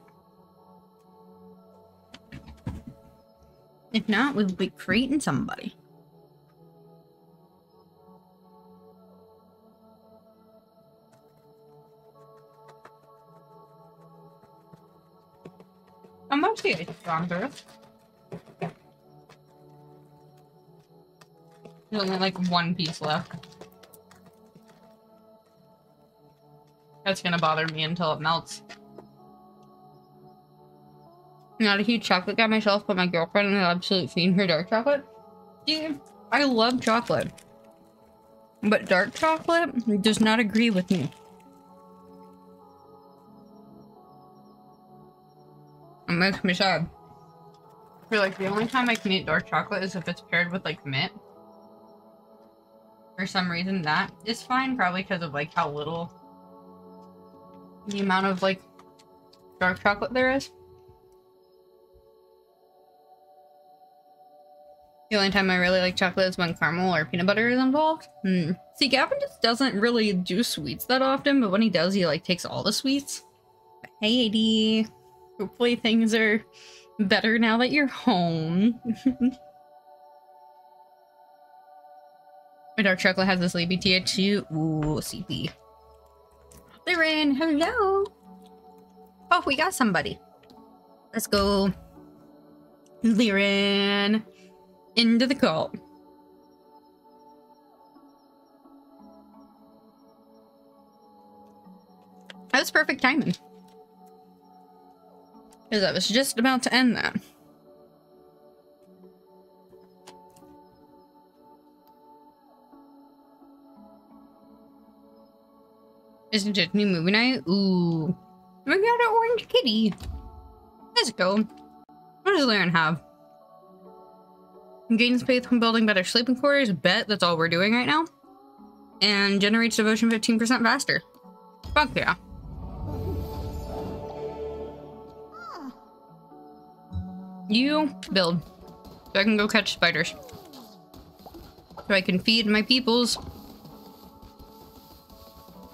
A: If not, we'll be creating somebody. How much the ice has gone through? There's only like one piece left. That's gonna bother me until it melts. Not a huge chocolate guy myself, but my girlfriend is an absolute fiend for dark chocolate. See, I love chocolate. But dark chocolate does not agree with me. It makes me sad. I feel like the only time I can eat dark chocolate is if it's paired with like mint. For some reason that is fine, probably because of like how little the amount of like dark chocolate there is. The only time I really like chocolate is when caramel or peanut butter is involved. See, Gavin just doesn't really do sweets that often, but when he does, he like takes all the sweets. Hey, AD. Hopefully things are better now that you're home. My dark chocolate has a sleepy tea too. Ooh, sleepy. Lyrin, hello. Oh, we got somebody. Let's go. Lyrin. Into the cult. That was perfect timing. Because I was just about to end that. Isn't it new movie night? Ooh. We got an orange kitty. Let's go. What does Lyrin have? Gains faith when building better sleeping quarters. Bet that's all we're doing right now. And generates devotion 15% faster. Fuck yeah. You build. So I can go catch spiders. So I can feed my peoples.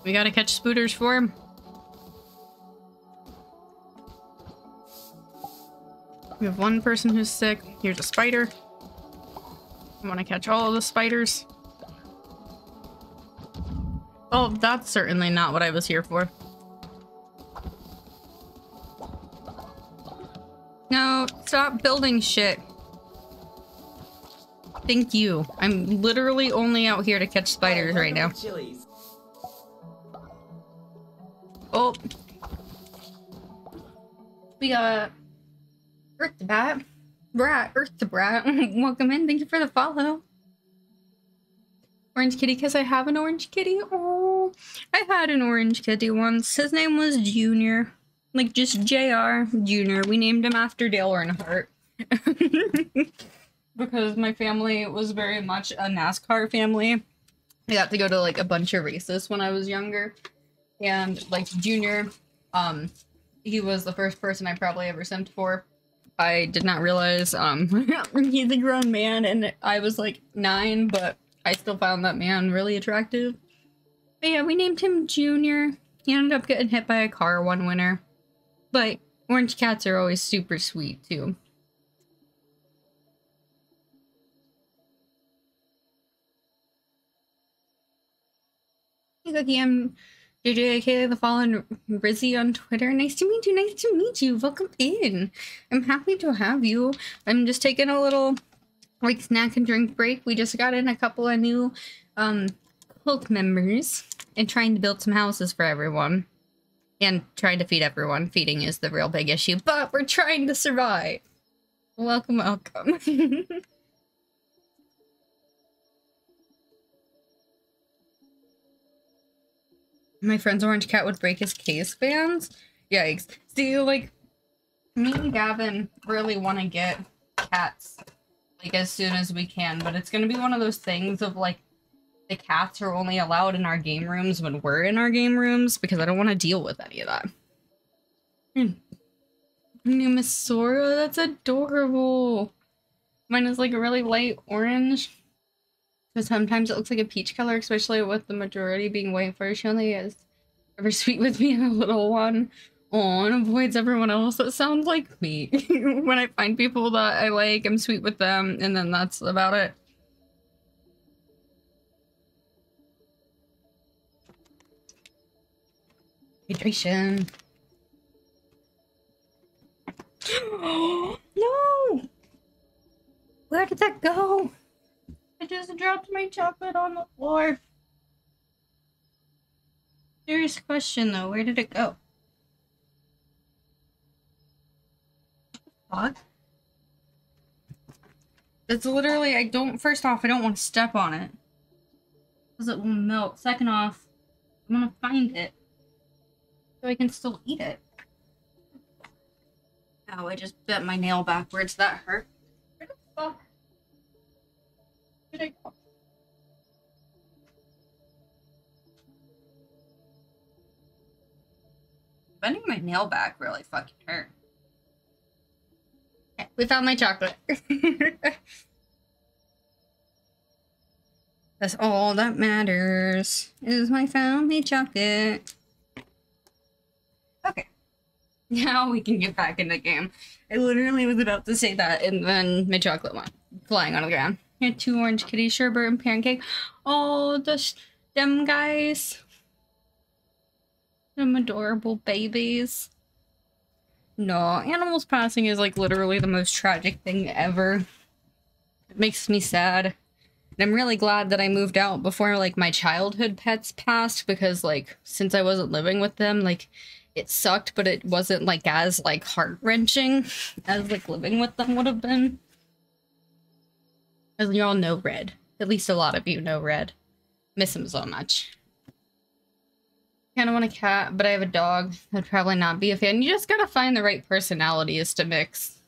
A: We gotta catch spooters for him. We have one person who's sick. Here's a spider. I want to catch all of the spiders. Oh, that's certainly not what I was here for. No, stop building shit. Thank you. I'm literally only out here to catch spiders right now. Oh. We got Earth the Bat. Earth the Brat. Welcome in. Thank you for the follow. Orange kitty, because I have an orange kitty. Oh, I had an orange kitty once. His name was Junior. Like, just JR Junior. We named him after Dale Earnhardt. Because my family was very much a NASCAR family. I got to go to, like, a bunch of races when I was younger. And, like, Junior, he was the first person I probably ever simped for. I did not realize, he's a grown man, and I was, like, 9, but I still found that man really attractive. But yeah, we named him Junior. He ended up getting hit by a car one winter. But orange cats are always super sweet, too. Hey, Cookie, I'm JJK, the Fallen Rizzy on Twitter. Nice to meet you, nice to meet you. Welcome in. I'm happy to have you. I'm just taking a little, like, snack and drink break. We just got in a couple of new, cult members and trying to build some houses for everyone. And trying to feed everyone. Feeding is the real big issue, but we're trying to survive. Welcome, welcome. My friend's orange cat would break his case fans. Yikes. See, like, me and Gavin really want to get cats, like, as soon as we can, but it's gonna be one of those things of, like, the cats are only allowed in our game rooms when we're in our game rooms, because I don't want to deal with any of that. New Miss Sora, that's adorable. Mine is, like, a really light orange. But sometimes it looks like a peach color, especially with the majority being white fur. She only is ever sweet with me and a little one. Oh, and avoids everyone else. That sounds like me. When I find people that I like, I'm sweet with them, and then that's about it. Hydration. No! Where did that go? I just dropped my chocolate on the floor. Serious question though, where did it go? Fuck. That's literally, first off, I don't want to step on it. Because it will melt. Second off, I want to find it. So I can still eat it. Ow, I just bent my nail backwards. That hurt. Where the fuck did I go? Bending my nail back really fucking hurt. Okay, we found my chocolate. That's all that matters, is I found my chocolate. Okay. Now we can get back in the game. I literally was about to say that, and then my chocolate went flying on the ground. I had 2 orange kitty, sherbet, and pancake. Oh, them guys. Them adorable babies. No, animals passing is like literally the most tragic thing ever. It makes me sad. And I'm really glad that I moved out before like my childhood pets passed, because like since I wasn't living with them, like it sucked, but it wasn't like as like heart-wrenching as like living with them would have been. As you all know Red. At least a lot of you know Red. Miss him so much. Kinda want a cat, but I have a dog. I'd probably not be a fan. You just gotta find the right personalities to mix.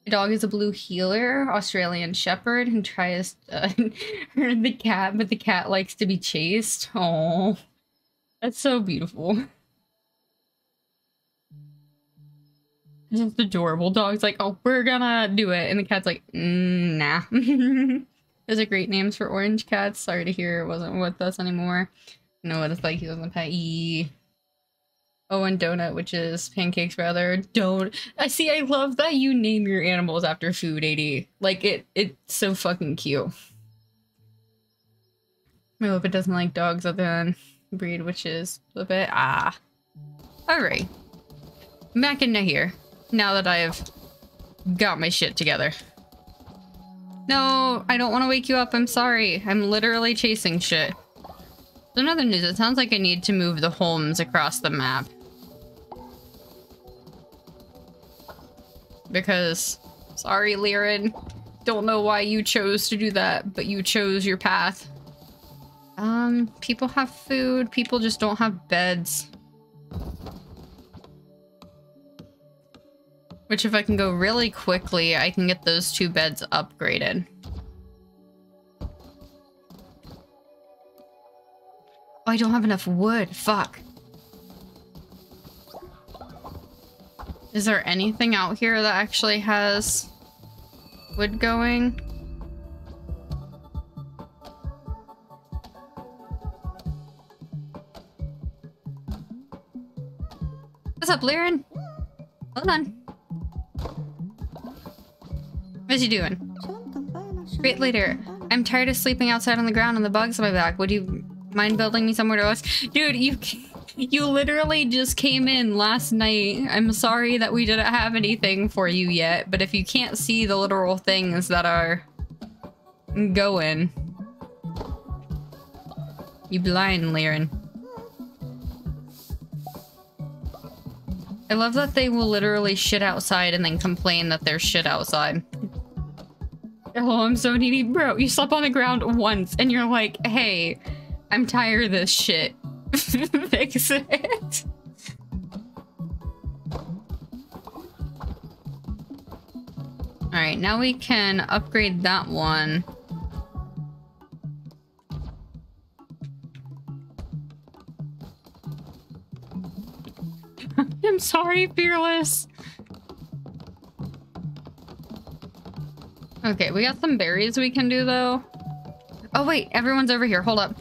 A: My dog is a blue healer, Australian Shepherd, and tries to herd the cat, but the cat likes to be chased. Oh, that's so beautiful. Just adorable. Dog's like, oh, we're gonna do it, and the cat's like, nah. Those are great names for orange cats. Sorry to hear it wasn't with us anymore. You know what it's like, he doesn't pet E. Oh, and Donut, which is pancakes rather. I see, I love that you name your animals after food, AD. Like, it's so fucking cute. I hope it doesn't like dogs other than breed, which is a bit, Alright. Back into here. Now that I've got my shit together. No, I don't want to wake you up. I'm sorry. I'm literally chasing shit. So in other news, it sounds like I need to move the homes across the map. Because, sorry, Liren. Don't know why you chose to do that, but you chose your path. People have food. People just don't have beds. Which, if I can go really quickly, I can get those 2 beds upgraded. Oh, I don't have enough wood. Fuck. Is there anything out here that actually has wood going. What's up, Liren? Hold on. What's you doing? Great leader. I'm tired of sleeping outside on the ground and the bugs on my back. Would you mind building me somewhere to rest? Dude, you literally just came in last night. I'm sorry that we didn't have anything for you yet, but if you can't see the literal things that are going, you blind, Liren. I love that they will literally shit outside and then complain that there's shit outside. Oh, I'm so needy. Bro, you slept on the ground once and you're like, hey, I'm tired of this shit. Fix it. Alright, now we can upgrade that one. I'm sorry, Fearless. Okay, we got some berries we can do, though. Oh, wait, everyone's over here. Hold up.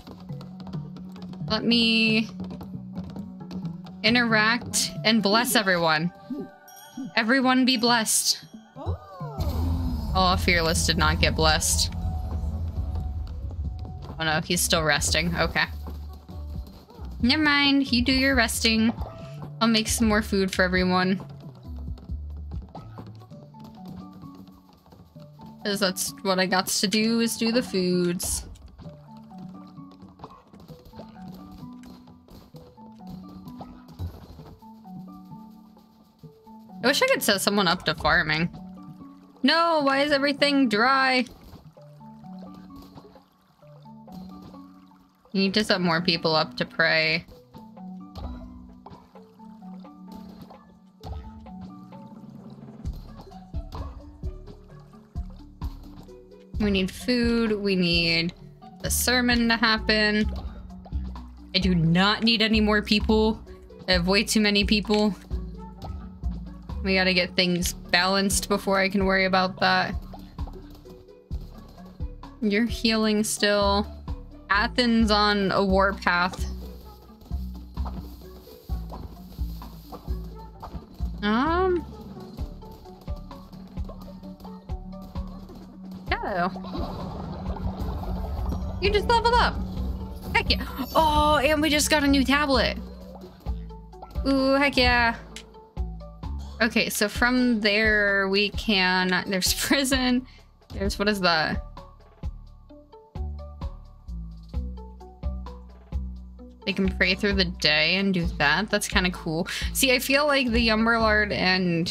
A: Let me interact and bless everyone. Everyone be blessed. Oh, Fearless did not get blessed. Oh, no, he's still resting. Okay. Never mind. You do your resting. I'll make some more food for everyone. Because that's what I got to do, is do the foods. I wish I could set someone up to farming. No, why is everything dry? You need to set more people up to pray. We need food, we need the sermon to happen. I do not need any more people. I have way too many people. We gotta get things balanced before I can worry about that. You're healing still. Athens on a warpath. Hello. You just leveled up. Heck yeah. Oh, and we just got a new tablet. Ooh, heck yeah. Okay, so from there we can... There's prison. There's... What is that? They can pray through the day and do that. That's kind of cool. See, I feel like the Umberlard and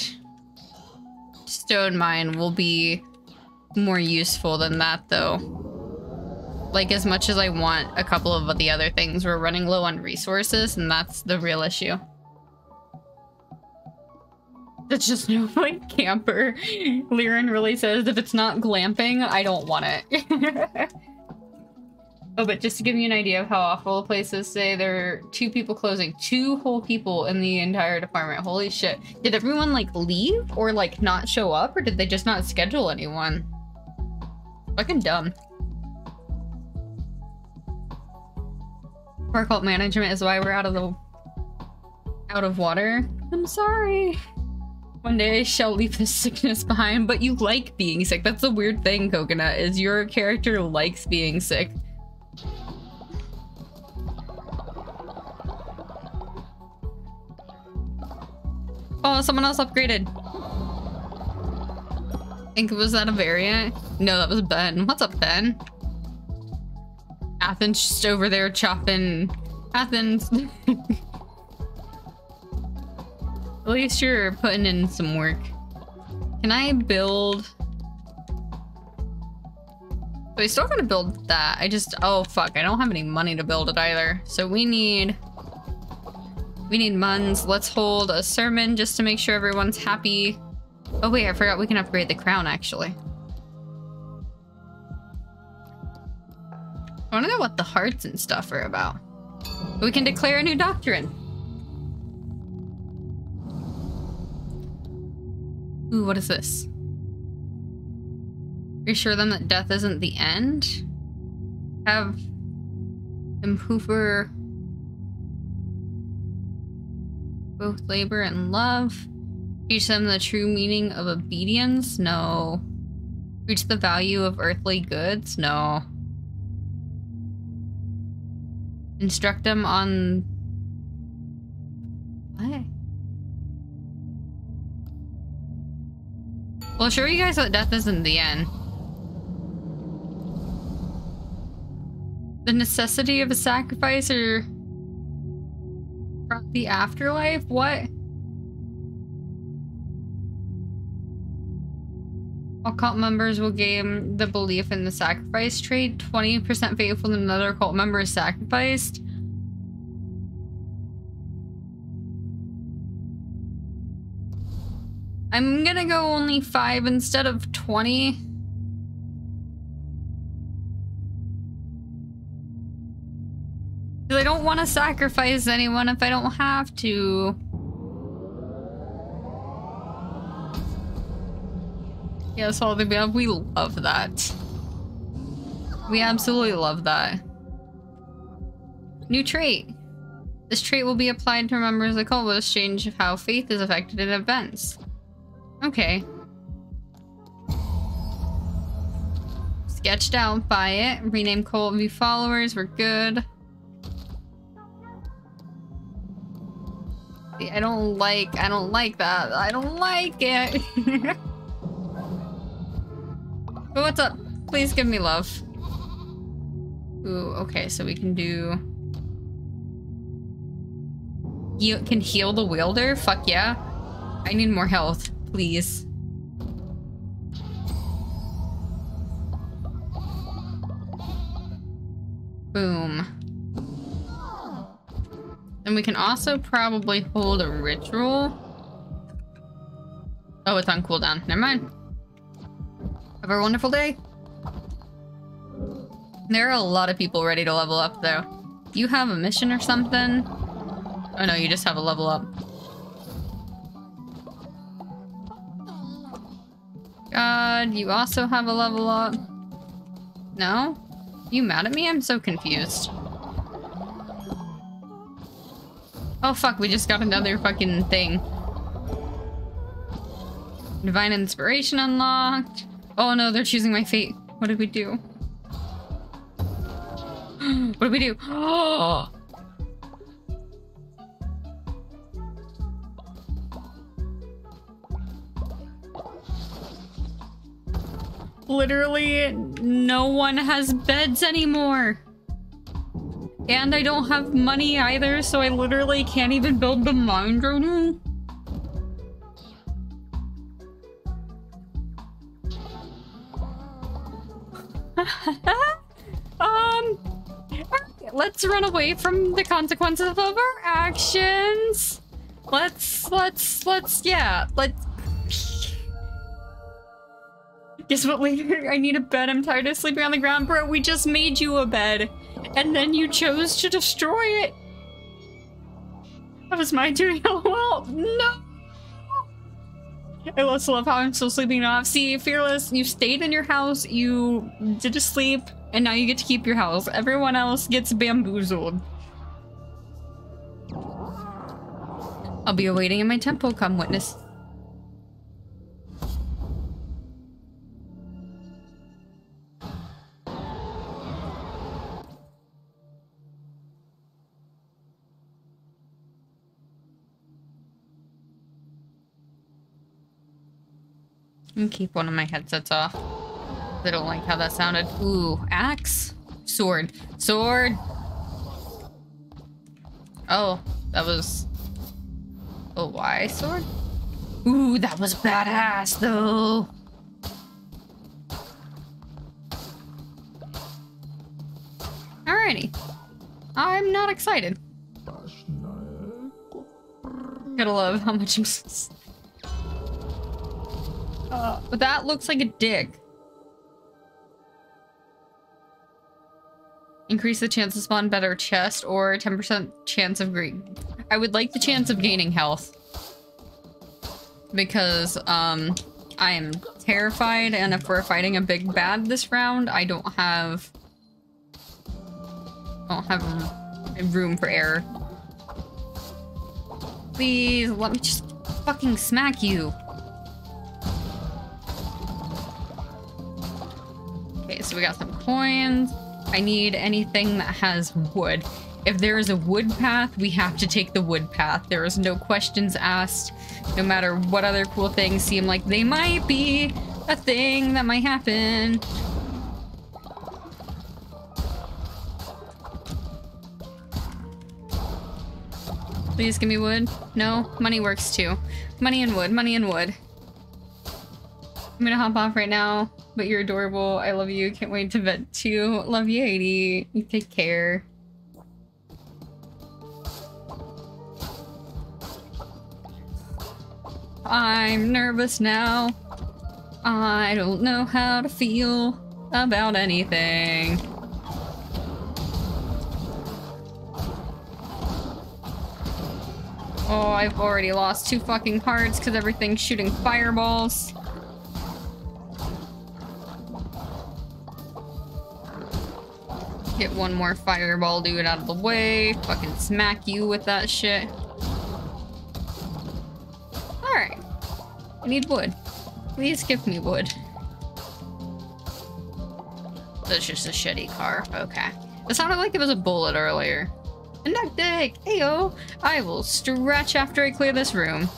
A: Stone Mine will be more useful than that, though. Like, as much as I want a couple of the other things, we're running low on resources, and that's the real issue. That's just no like camper. Liren really says if it's not glamping, I don't want it. Oh, but just to give you an idea of how awful the place is today, there are 2 people closing. 2 whole people in the entire department. Holy shit. Did everyone like leave or like not show up, or did they just not schedule anyone? Fucking dumb. Poor cult management is why we're out of water. I'm sorry. One day I shall leave this sickness behind, but you like being sick. That's the weird thing, Coconut, is your character likes being sick. Oh, someone else upgraded. I think, was that a variant? No, that was Ben. What's up, Ben? Athens just over there chopping... Athens. At least you're putting in some work. Can I build... So I still gotta build that. I just... Oh, fuck. I don't have any money to build it either. So we need muns. Let's hold a sermon just to make sure everyone's happy. Oh wait, I forgot we can upgrade the crown, actually. I wanna know what the hearts and stuff are about. We can declare a new doctrine. Ooh, what is this? Reassure them that death isn't the end. Have him hoover both labor and love. Teach them the true meaning of obedience? No. Reach the value of earthly goods? No. Instruct them on... What? Well, show you guys that death isn't the end. The necessity of a sacrifice or... from the afterlife? What? All cult members will gain the belief in the sacrifice trait. 20% faithful to another cult member is sacrificed. I'm gonna go only 5 instead of 20. Because I don't want to sacrifice anyone if I don't have to. Yes, all the above. We love that. We absolutely love that. New trait. This trait will be applied to members of the cult with exchange of how faith is affected in events. Okay. Sketched out by it. Rename cult view followers. We're good. I don't like that. I don't like it. But what's up? Please give me love. Ooh, okay, so we can do... You can heal the wielder? Fuck yeah. I need more health, please. Boom. And we can also probably hold a ritual. Oh, it's on cooldown. Never mind. Have a wonderful day. There are a lot of people ready to level up, though. You have a mission or something? Oh no, you just have a level up. God, you also have a level up. No? You mad at me? I'm so confused. Oh fuck, we just got another fucking thing. Divine Inspiration unlocked. Oh no, they're choosing my fate. What did we do? What did we do? Oh! Literally, no one has beds anymore. And I don't have money either, so I literally can't even build the mine right now. Let's run away from the consequences of our actions. Yeah, Guess what, later? I need a bed. I'm tired of sleeping on the ground. Bro, we just made you a bed. And then you chose to destroy it. That was my doing. LOL. No! I also love how I'm still sleeping off. See, Fearless, you stayed in your house, you did a sleep, and now you get to keep your house. Everyone else gets bamboozled. I'll be awaiting in my temple. Come witness. I'm gonna keep one of my headsets off. I don't like how that sounded. Ooh, axe? Sword. Sword! Oh, that was... a Y sword? Ooh, that was badass, though! Alrighty. I'm not excited. Gotta love how much I'm... but that looks like a dick. Increase the chance to spawn better chest or 10% chance of I would like the chance of gaining health. Because, I am terrified, and if we're fighting a big bad this round, I don't have room for error. Please, let me just fucking smack you. Okay, so we got some coins. I need anything that has wood. If there is a wood path, we have to take the wood path. There is no questions asked, no matter what other cool things seem like they might be a thing that might happen. Please give me wood. No, money works too. Money and wood, money and wood. I'm gonna hop off right now, but you're adorable. I love you. Can't wait to vet too. Love you, 80. You take care. I'm nervous now. I don't know how to feel about anything. Oh, I've already lost 2 fucking hearts because everything's shooting fireballs. Get one more fireball dude out of the way. Fucking smack you with that shit. Alright. I need wood. Please give me wood. That's just a shitty car. Okay. It sounded like it was a bullet earlier. Inductic! Ayo! I will stretch after I clear this room.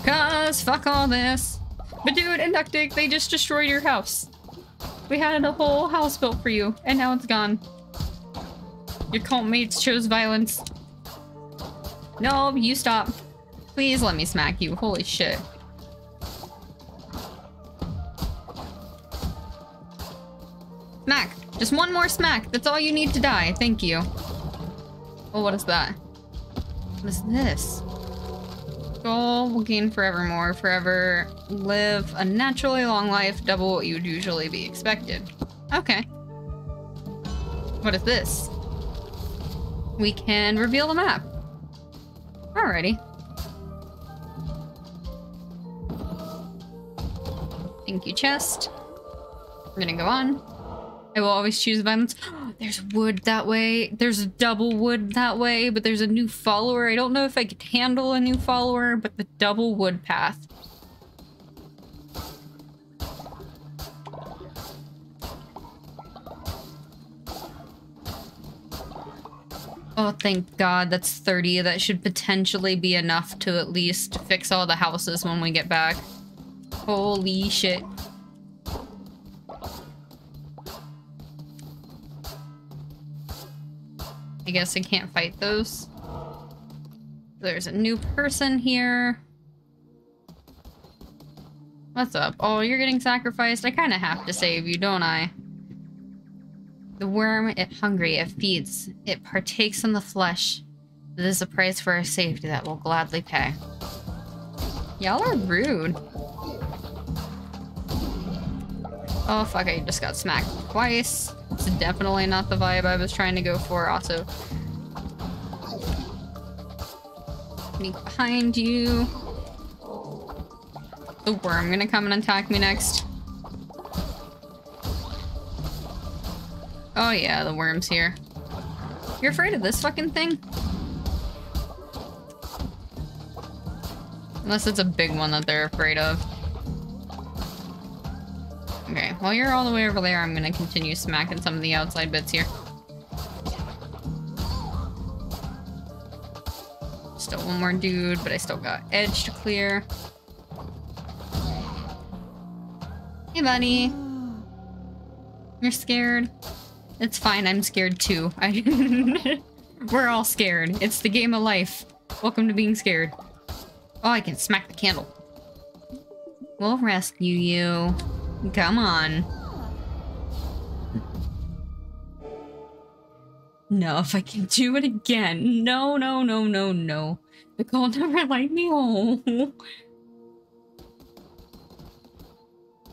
A: Cause fuck all this. But dude, Inductic, they just destroyed your house. We had a whole house built for you, and now it's gone. Your cult mates chose violence. No, you stop. Please let me smack you. Holy shit. Smack. Just one more smack. That's all you need to die. Thank you. Oh, what is that? What is this? Goal will gain forevermore. Forever live a naturally long life. Double what you would usually be expected. Okay. What is this? We can reveal the map. Alrighty. Thank you, chest. We're gonna go on. I will always choose violence. There's wood that way. There's double wood that way, but there's a new follower. I don't know if I could handle a new follower, but the double wood path. Oh, thank God, that's 30. That should potentially be enough to at least fix all the houses when we get back. Holy shit. I guess I can't fight those. There's a new person here. What's up? Oh, you're getting sacrificed? I kind of have to save you, don't I? The worm, it hungry, it feeds. It partakes in the flesh. This is a price for our safety that we'll gladly pay. Y'all are rude. Oh fuck, I just got smacked twice. It's definitely not the vibe I was trying to go for. Also, sneak behind you. The worm gonna come and attack me next. Oh yeah, the worm's here. You're afraid of this fucking thing? Unless it's a big one that they're afraid of. Okay, while you're all the way over there, I'm gonna continue smacking some of the outside bits here. Still one more dude, but I still got edge to clear. Hey, buddy. You're scared? It's fine, I'm scared too. We're all scared. It's the game of life. Welcome to being scared. Oh, I can smack the candle. We'll rescue you. Come on. No, if I can do it again. No, no, no, no, no. The call never let me home.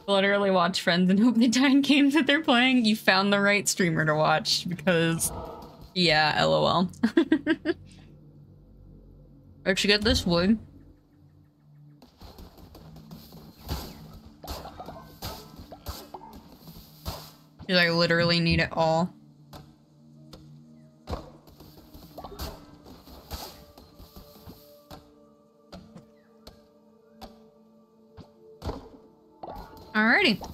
A: Literally watch friends and hope they die in games that they're playing. You found the right streamer to watch because, yeah, LOL. Where'd you get this wood? Because I literally need it all. Alrighty.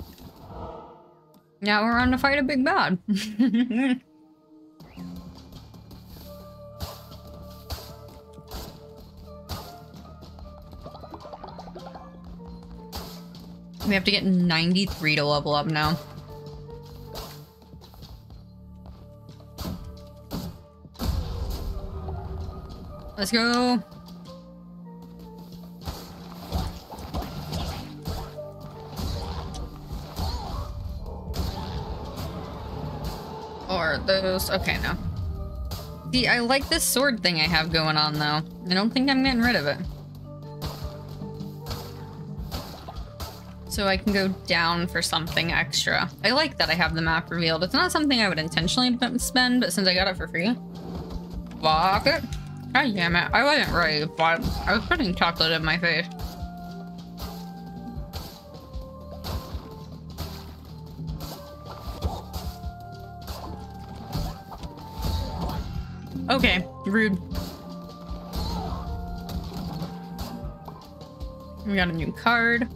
A: Now we're on to fight a big bad. We have to get 93 to level up now. Let's go. Or those. Okay, no. See, I like this sword thing I have going on, though. I don't think I'm getting rid of it. So I can go down for something extra. I like that I have the map revealed. It's not something I would intentionally spend, but since I got it for free. Fuck it. God damn it. I wasn't ready, but I was putting chocolate in my face. Okay, rude. We got a new card.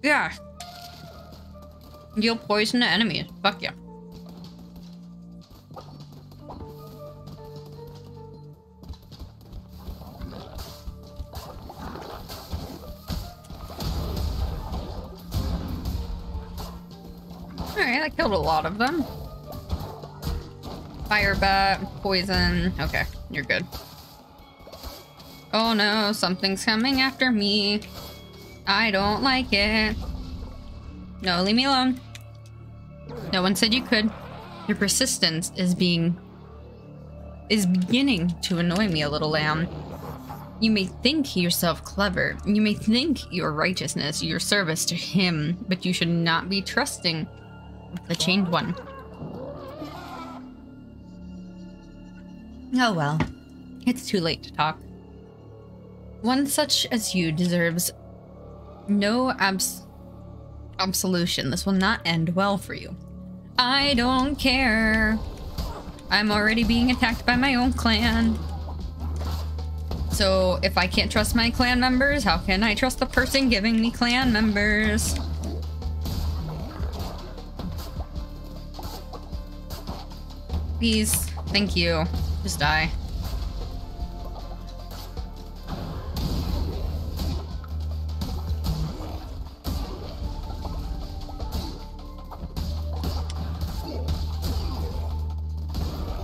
A: Yeah. Deal poison to enemies. Fuck yeah. Alright, that killed a lot of them. Fire bat, poison. Okay, you're good. Oh no, something's coming after me. I don't like it. No, leave me alone. No one said you could. Your persistence is beginning to annoy me a little, lamb. You may think yourself clever. You may think your righteousness, your service to him, but you should not be trusting the chained one. Oh well. It's too late to talk. One such as you deserves no absolution. This will not end well for you. I don't care. I'm already being attacked by my own clan. So if I can't trust my clan members, how can I trust the person giving me clan members? Please, thank you. Just die.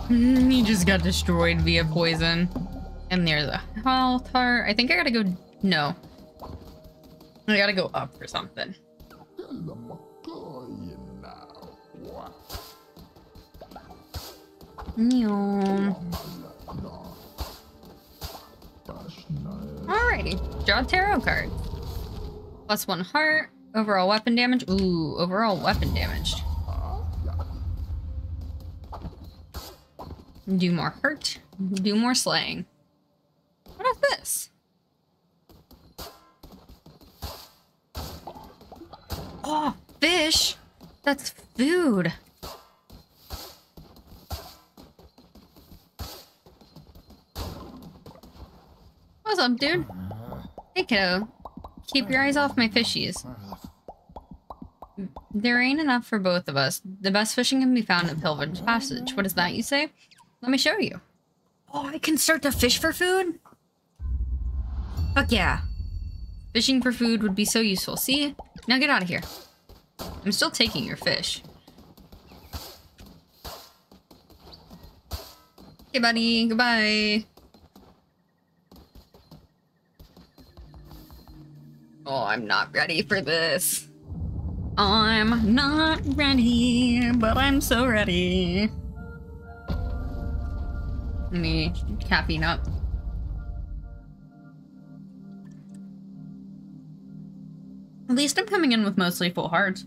A: He just got destroyed via poison. And there's a health heart. I think I gotta go... No. I gotta go up for something. Alrighty. Draw a tarot card. +1 heart. Overall weapon damage. Ooh, overall weapon damaged. Do more hurt. Do more slaying. What is this? Oh, fish! That's food! What's up, dude? Hey, kiddo. Keep your eyes off my fishies. There ain't enough for both of us. The best fishing can be found at Pilgrim's Passage. What is that you say? Let me show you. Oh, I can start to fish for food? Fuck yeah. Fishing for food would be so useful. See? Now get out of here. I'm still taking your fish. Okay, buddy. Goodbye. Oh, I'm not ready for this. I'm not ready, but I'm so ready. Let me caffeine up. At least I'm coming in with mostly full hearts.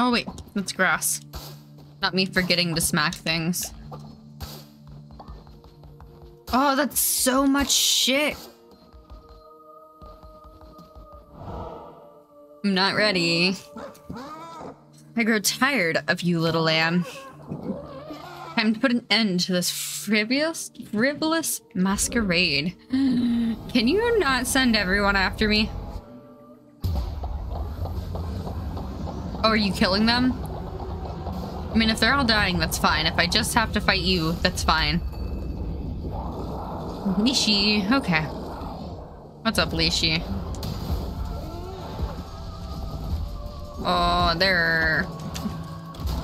A: Oh wait, that's grass. Not me forgetting to smack things. Oh, that's so much shit. I'm not ready. I grow tired of you, little lamb. Time to put an end to this frivolous masquerade. Can you not send everyone after me? Oh, are you killing them? I mean, if they're all dying, that's fine. If I just have to fight you, that's fine. Lishi, okay. What's up, Lishi? Oh, there are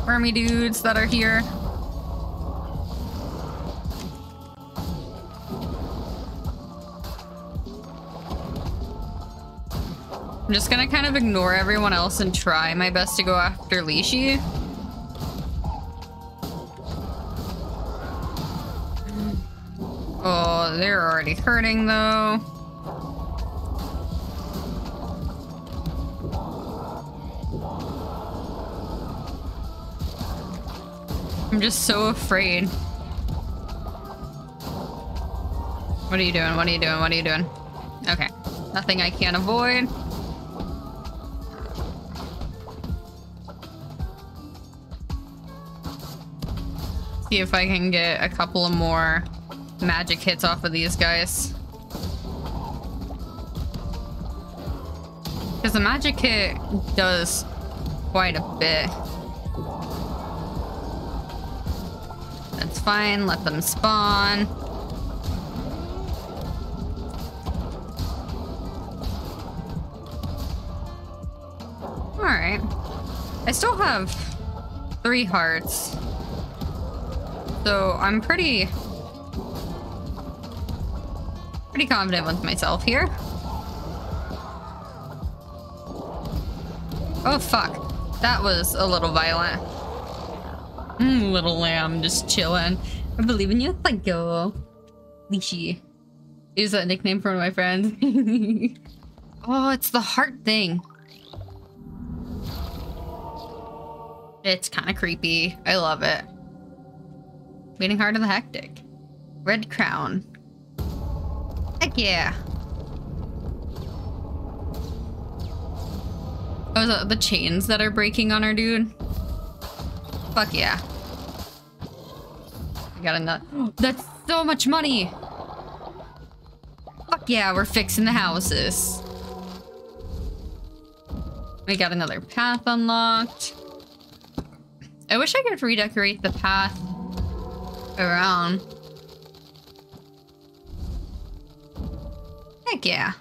A: wormy dudes that are here. I'm just gonna kind of ignore everyone else and try my best to go after Lishi. Oh, they're already hurting though. I'm just so afraid. What are you doing? What are you doing? What are you doing? Okay. Nothing I can't avoid. See if I can get a couple of more magic hits off of these guys. Because the magic hit does quite a bit. That's fine, let them spawn. Alright. I still have 3 hearts. So I'm pretty confident with myself here. Oh fuck. That was a little violent. Little lamb just chilling. I believe in you. Thank you. Lishi. Use that nickname for one of my friends. Oh, it's the heart thing. It's kind of creepy. I love it. Beating Heart of the Hectic. Red crown. Heck yeah. Oh, is that the chains that are breaking on our dude? Fuck yeah. I got a nut. That's so much money. Fuck yeah, we're fixing the houses. We got another path unlocked. I wish I could redecorate the path around. Heck yeah.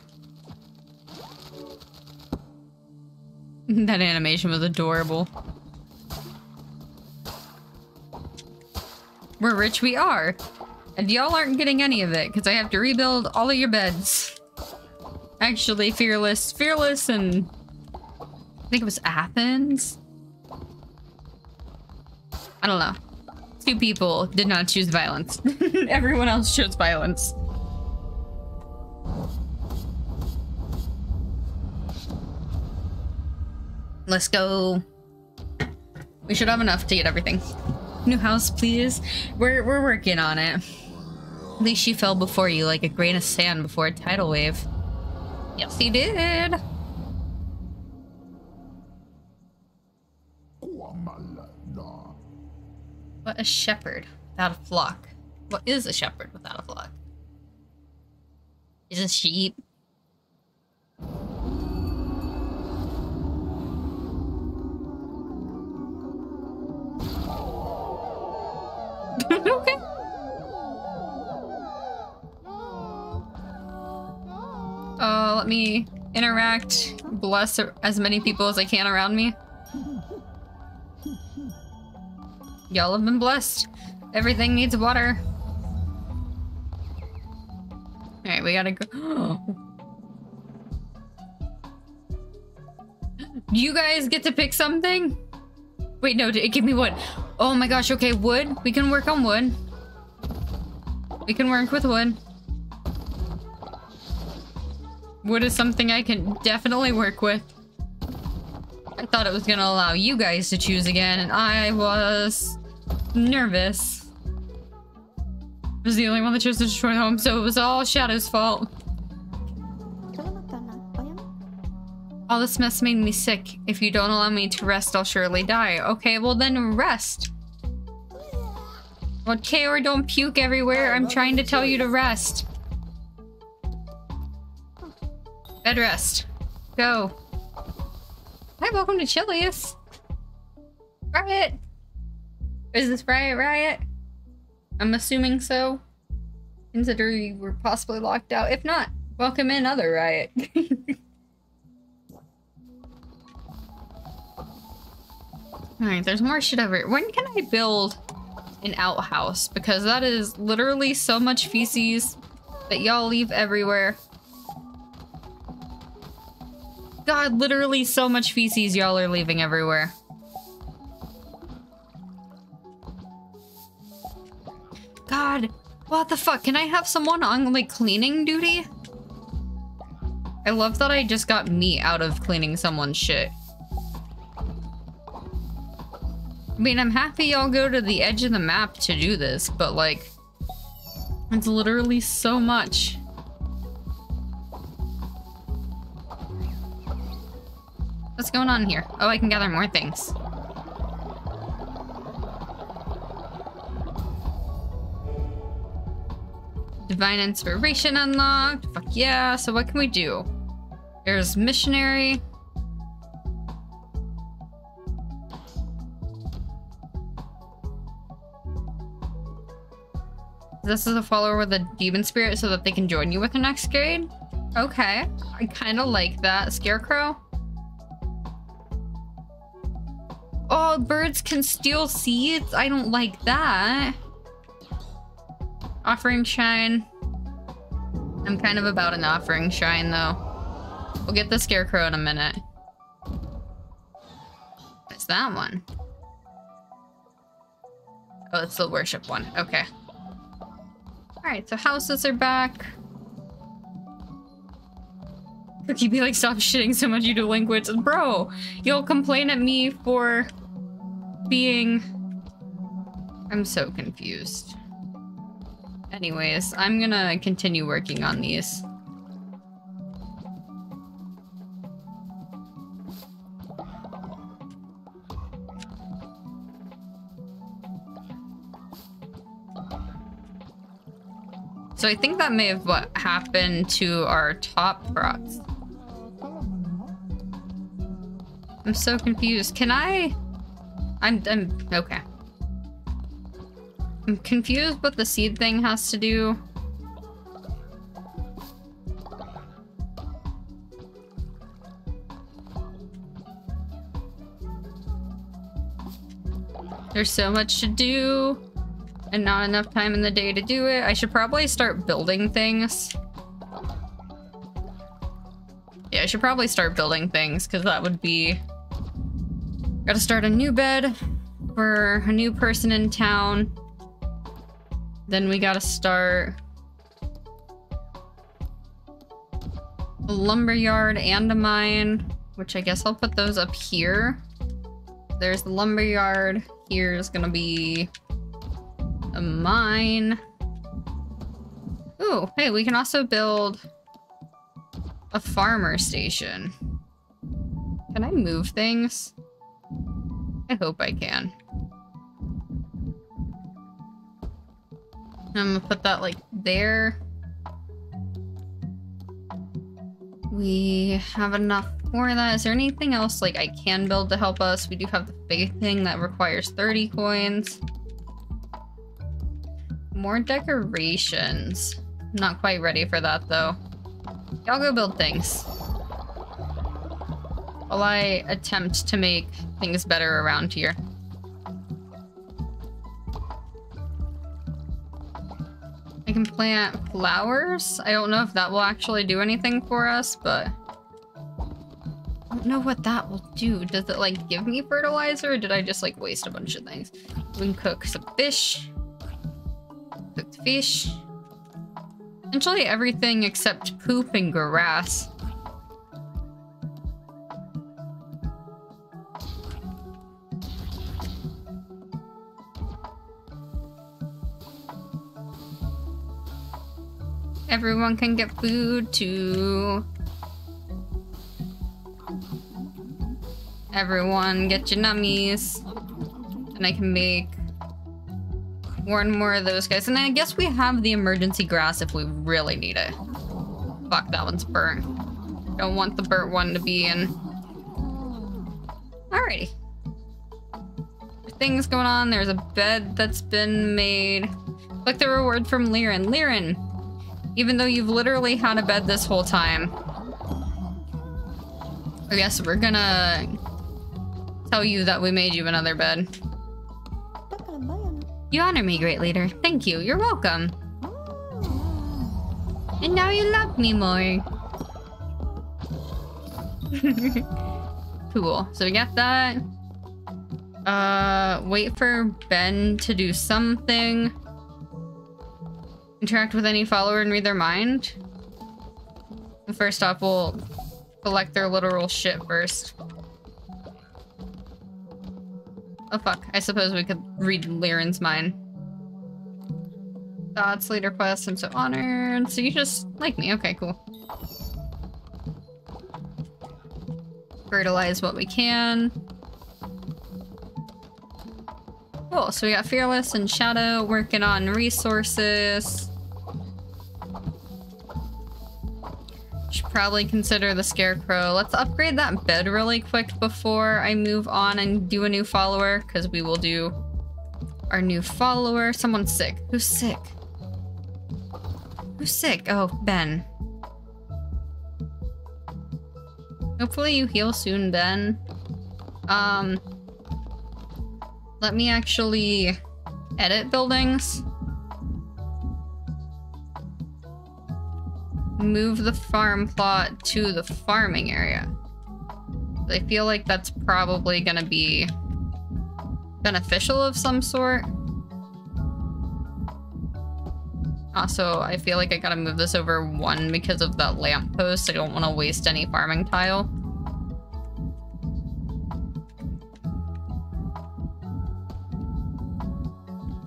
A: That animation was adorable. We're rich, we are. And y'all aren't getting any of it because I have to rebuild all of your beds. Actually, Fearless and I think it was Athens. I don't know. 2 people did not choose violence. Everyone else chose violence. Let's go. We should have enough to get everything. New house, please. We're working on it. At least she fell before you like a grain of sand before a tidal wave. Yes, he did. What a shepherd without a flock. What is a shepherd without a flock? Is a sheep. Okay. Let me interact, bless as many people as I can around me. Y'all have been blessed. Everything needs water. Alright, we gotta go. You guys get to pick something? Wait, no, give me wood. Oh my gosh, okay, wood. We can work on wood. We can work with wood. Wood is something I can definitely work with. I thought it was gonna allow you guys to choose again, and I was nervous. I was the only one that chose to destroy the home, so it was all Shadow's fault. All this mess made me sick. If you don't allow me to rest, I'll surely die. Okay, well then rest. Okay, or don't puke everywhere. I'm trying to tell you to rest. Bed rest. Go. Hi, welcome to Chili's. Riot. Is this Riot? I'm assuming so. Consider you were possibly locked out. If not, welcome in other Riot. Alright, there's more shit over here. When can I build an outhouse? Because that is literally so much feces that y'all leave everywhere. God, literally so much feces y'all are leaving everywhere. God, what the fuck? Can I have someone on, like, cleaning duty? I love that I just got meat out of cleaning someone's shit. I mean, I'm happy y'all go to the edge of the map to do this, but, like, it's literally so much. What's going on here? Oh, I can gather more things. Divine Inspiration unlocked. Fuck yeah. So what can we do? There's Missionary. This is a follower with a demon spirit so that they can join you with the next grade? Okay. I kind of like that. Scarecrow? Oh, birds can steal seeds? I don't like that. Offering Shrine. I'm kind of about an Offering Shrine, though. We'll get the Scarecrow in a minute. What's that one? Oh, it's the worship one. Okay. Alright, so houses are back. Cookie be like, stop shitting so much, you delinquents. Bro, you'll complain at me for being... I'm so confused. Anyways, I'm gonna continue working on these. So I think that may have what happened to our top procs. I'm so confused. Can I? I'm okay. I'm confused what the seed thing has to do. There's so much to do. And not enough time in the day to do it. I should probably start building things. Yeah, I should probably start building things, because that would be... Gotta start a new bed for a new person in town. Then we gotta start a lumberyard and a mine, which I guess I'll put those up here. There's the lumberyard. Here's gonna be a mine. Ooh, hey, we can also build a farmer station. Can I move things? I hope I can. I'm gonna put that like there. We have enough for that. Is there anything else like I can build to help us? We do have the faith thing that requires 30 coins. More decorations. Not quite ready for that though. Y'all go build things. While I attempt to make things better around here. I can plant flowers. I don't know if that will actually do anything for us, but I don't know what that will do. Does it like give me fertilizer, or did I just like waste a bunch of things? We can cook some fish. Cooked fish. Essentially everything except poop and grass. Everyone can get food too. Everyone get your nummies. And I can make more and more of those guys. And I guess we have the emergency grass if we really need it. Fuck, that one's burnt. Don't want the burnt one to be in. Alrighty. Things going on. There's a bed that's been made. Look, the reward from Liren. Liren, even though you've literally had a bed this whole time, I guess we're gonna tell you that we made you another bed. You honor me, great leader. Thank you. You're welcome. And now you love me more. Cool. So we got that. Wait for Ben to do something. Interact with any follower and read their mind. First off, we'll collect their literal shit first. Oh fuck, I suppose we could read Liren's mind. Thoughts, leader quest, I'm so honored. So you just like me, okay, cool. Fertilize what we can. Cool, so we got Fearless and Shadow working on resources. Should probably consider the Scarecrow. Let's upgrade that bed really quick before I move on and do a new follower, because we will do our new follower. Someone's sick. Who's sick? Who's sick? Oh, Ben. Hopefully you heal soon, Ben. Let me actually edit buildings. Move the farm plot to the farming area. I feel like that's probably gonna be beneficial of some sort. Also, I feel like I gotta move this over one because of that lamppost. I don't want to waste any farming tile.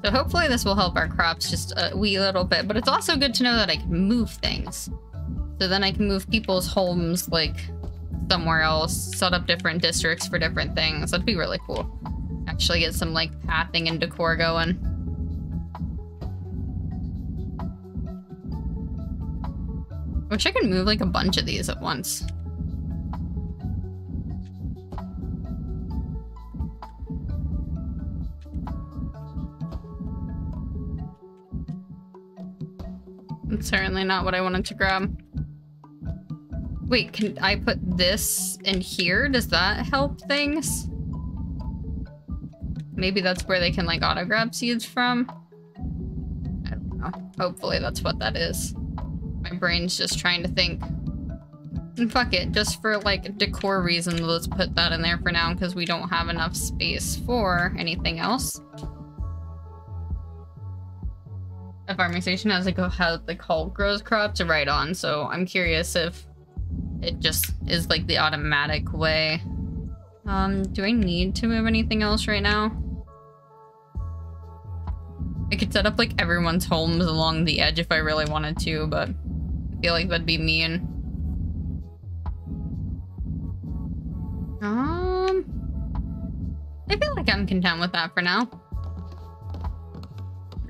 A: So hopefully this will help our crops just a wee little bit, but it's also good to know that I can move things. So then I can move people's homes, like, somewhere else, set up different districts for different things. That'd be really cool. Actually get some, like, pathing and decor going. Wish I could move, like, a bunch of these at once. It's certainly not what I wanted to grab. Wait, can I put this in here? Does that help things? Maybe that's where they can, like, auto-grab seeds from? I don't know. Hopefully that's what that is. My brain's just trying to think. And fuck it, just for, like, decor reasons, let's put that in there for now, because we don't have enough space for anything else. A farming station has like how the cult grows crops right on, so I'm curious if it just is like the automatic way. Do I need to move anything else right now? I could set up like everyone's homes along the edge if I really wanted to, but I feel like that'd be mean. I feel like I'm content with that for now.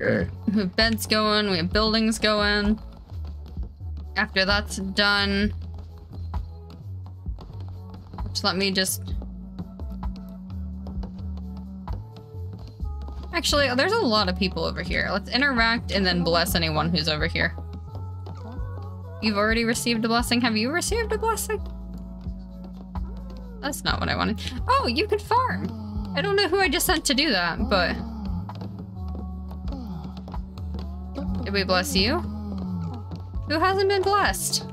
C: Okay.
A: We have beds going, we have buildings going. After that's done, just let me just... Actually, there's a lot of people over here. Let's interact and then bless anyone who's over here. You've already received a blessing. Have you received a blessing? That's not what I wanted. Oh, you can farm. I don't know who I just sent to do that, but... Did we bless you? Who hasn't been blessed?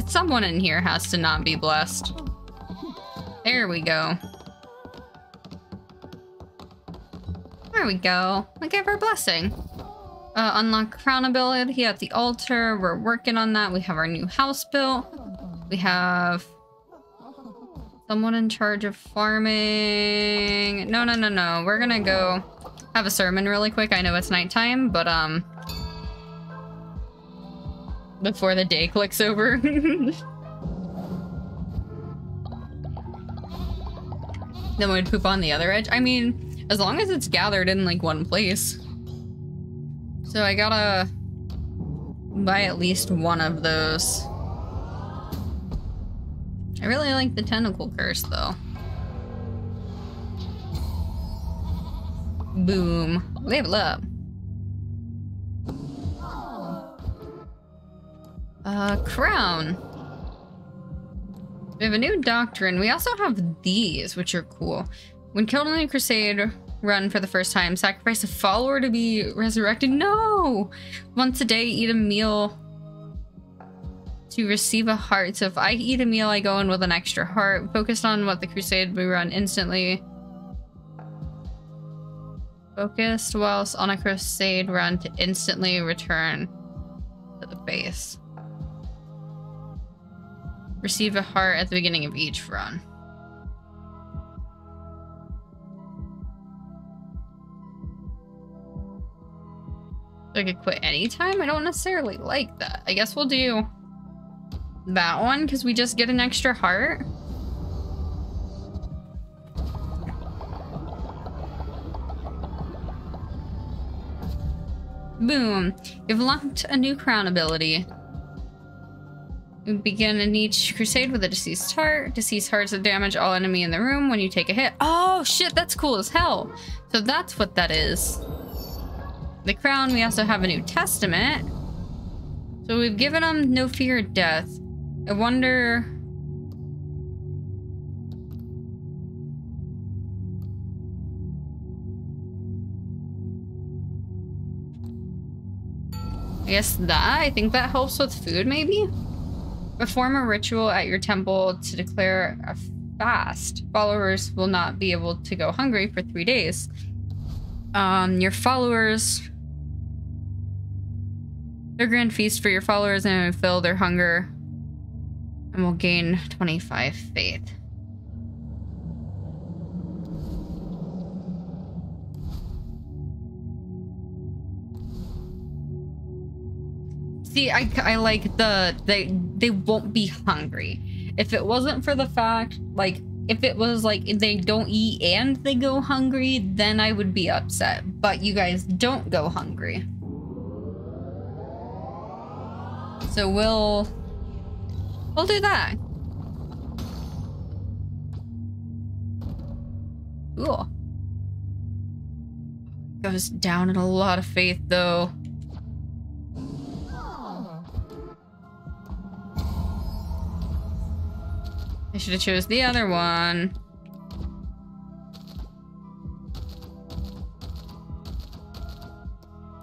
A: Someone in here has to not be blessed. There we go. There we go. I gave her a blessing. Unlock crown ability at the altar. We're working on that. We have our new house built. We have someone in charge of farming. No. We're gonna go have a sermon really quick. I know it's nighttime, but before the day clicks over. Then we'd poop on the other edge. I mean, as long as it's gathered in like one place. So I gotta buy at least one of those. I really like the tentacle curse though. Boom. Level up. Crown. We have a new doctrine. We also have these, which are cool. When killed in a crusade run for the first time, sacrifice a follower to be resurrected. No! Once a day, eat a meal to receive a heart. So if I eat a meal, I go in with an extra heart. Focused on what the crusade we run instantly. Focused whilst on a crusade run to instantly return to the base. Receive a heart at the beginning of each run. So I could quit anytime? I don't necessarily like that. I guess we'll do that one because we just get an extra heart. Boom. You've unlocked a new crown ability. We begin in each crusade with a deceased heart. Deceased hearts will damage all enemy in the room when you take a hit. Oh shit, that's cool as hell. So that's what that is. The crown, we also have a new testament. So we've given them no fear of death. I wonder... I think that helps with food, maybe? Perform a ritual at your temple to declare a fast. Followers will not be able to go hungry for 3 days. Your followers... Their grand feast for your followers and fill their hunger. And will gain 25 faith. See, I like they won't be hungry. If it wasn't for the fact, like, if it was like they don't eat and they go hungry, then I would be upset. But you guys don't go hungry. So we'll do that. Cool. Goes down in a lot of faith though. I should have chose the other one.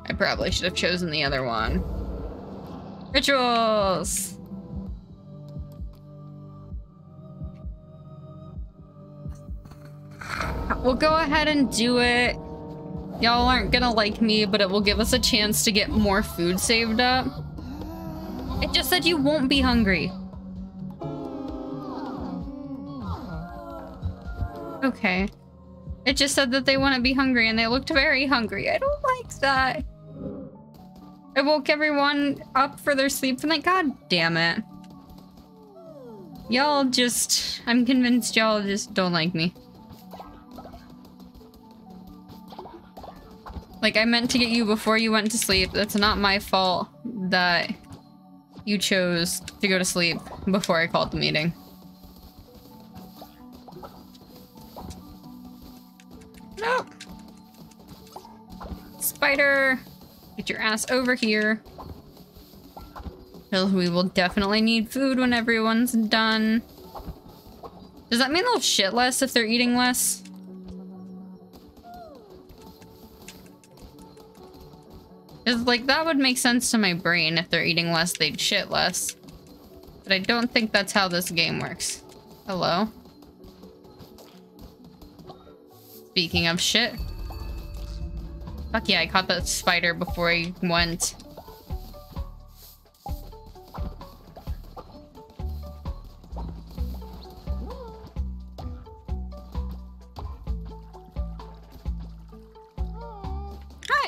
A: I probably should have chosen the other one. Rituals! We'll go ahead and do it. Y'all aren't gonna like me, but it will give us a chance to get more food saved up. It just said you won't be hungry. Okay. It just said that they wouldn't be hungry and they looked very hungry. I don't like that. I woke everyone up for their sleep and like, god damn it. Y'all just... I'm convinced y'all just don't like me. Like, I meant to get you before you went to sleep. That's not my fault that you chose to go to sleep before I called the meeting. Nope. Spider, get your ass over here. We will definitely need food when everyone's done. Does that mean they'll shit less if they're eating less? Because, like, that would make sense to my brain. If they're eating less, they'd shit less. But I don't think that's how this game works. Hello? Speaking of shit. Fuck yeah, I caught that spider before I went.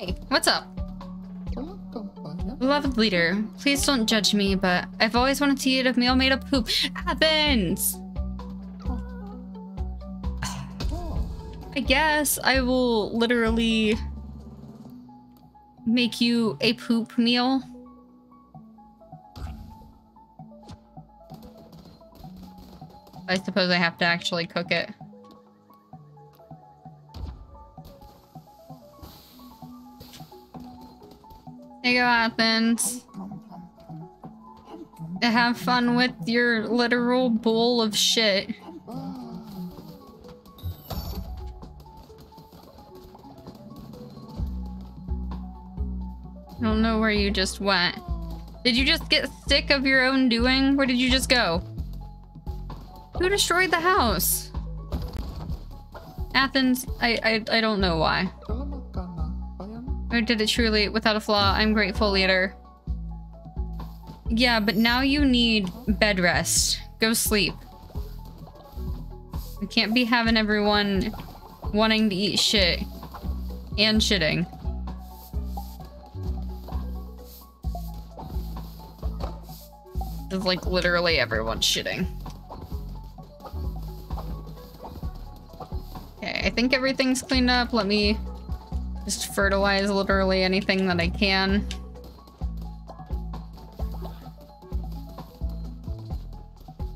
A: Hey, what's up? Beloved leader, please don't judge me, but I've always wanted to eat a meal made of poop. Athens! I guess I will literally make you a poop meal. I suppose I have to actually cook it. There you go, Athens. Have fun with your literal bowl of shit. I don't know where you just went. Did you just get sick of your own doing? Where did you just go? Who destroyed the house? Athens, I don't know why. Or did it truly, without a flaw? I'm grateful, leader. Yeah, but now you need bed rest. Go sleep. We can't be having everyone wanting to eat shit. And shitting. It's like literally everyone's shitting. Okay, I think everything's cleaned up. Let me just fertilize literally anything that I can.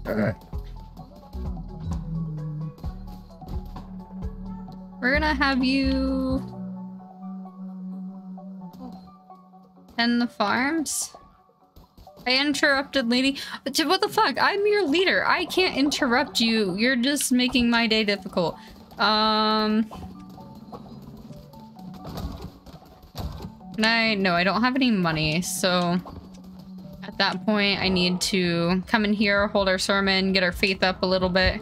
C: Okay.
A: We're gonna have you tend the farms. I interrupted, lady. What the fuck? I'm your leader. I can't interrupt you. You're just making my day difficult. No, I don't have any money, so at that point I need to come in here, hold our sermon, get our faith up a little bit.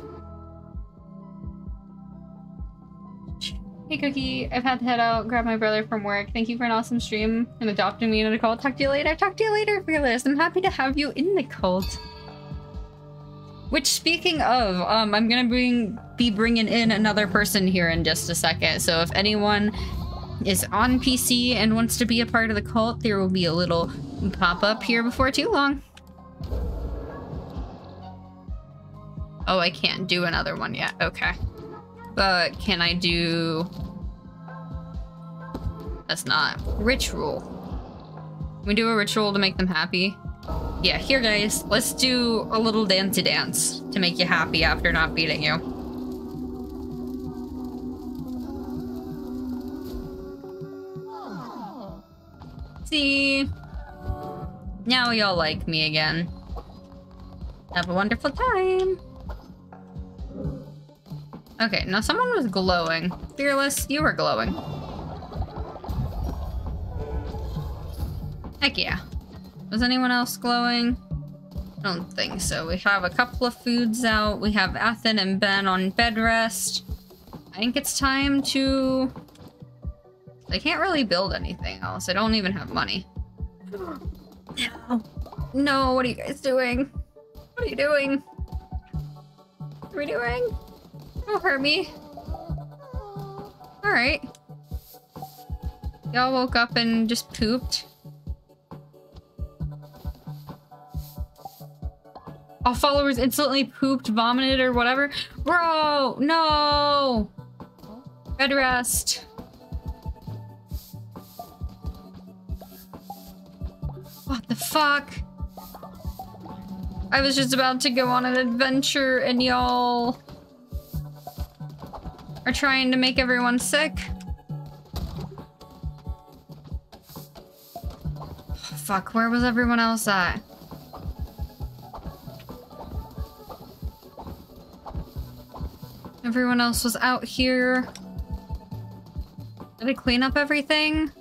A: Hey Cookie, I've had to head out, grab my brother from work. Thank you for an awesome stream and adopting me into the cult. Talk to you later. Talk to you later, Fearless. I'm happy to have you in the cult. Which, speaking of, I'm gonna be bringing in another person here in just a second. So if anyone is on PC and wants to be a part of the cult, there will be a little pop-up here before too long. Oh, I can't do another one yet. Okay. But can I do... That's not... Ritual. Can we do a ritual to make them happy? Yeah, here guys, let's do a little dancey dance to make you happy after not beating you. See? Now y'all like me again. Have a wonderful time. Okay, now someone was glowing. Fearless, you were glowing. Heck yeah. Was anyone else glowing? I don't think so. We have a couple of foods out. We have Athen and Ben on bed rest. I think it's time to... I can't really build anything else. I don't even have money. No. No, what are you guys doing? What are you doing? What are we doing? Don't hurt me. Alright. Y'all woke up and just pooped. All followers instantly pooped, vomited, or whatever. Bro, no! Bed rest. What the fuck? I was just about to go on an adventure and y'all are trying to make everyone sick. Fuck, where was everyone else at? Everyone else was out here. Did I clean up everything?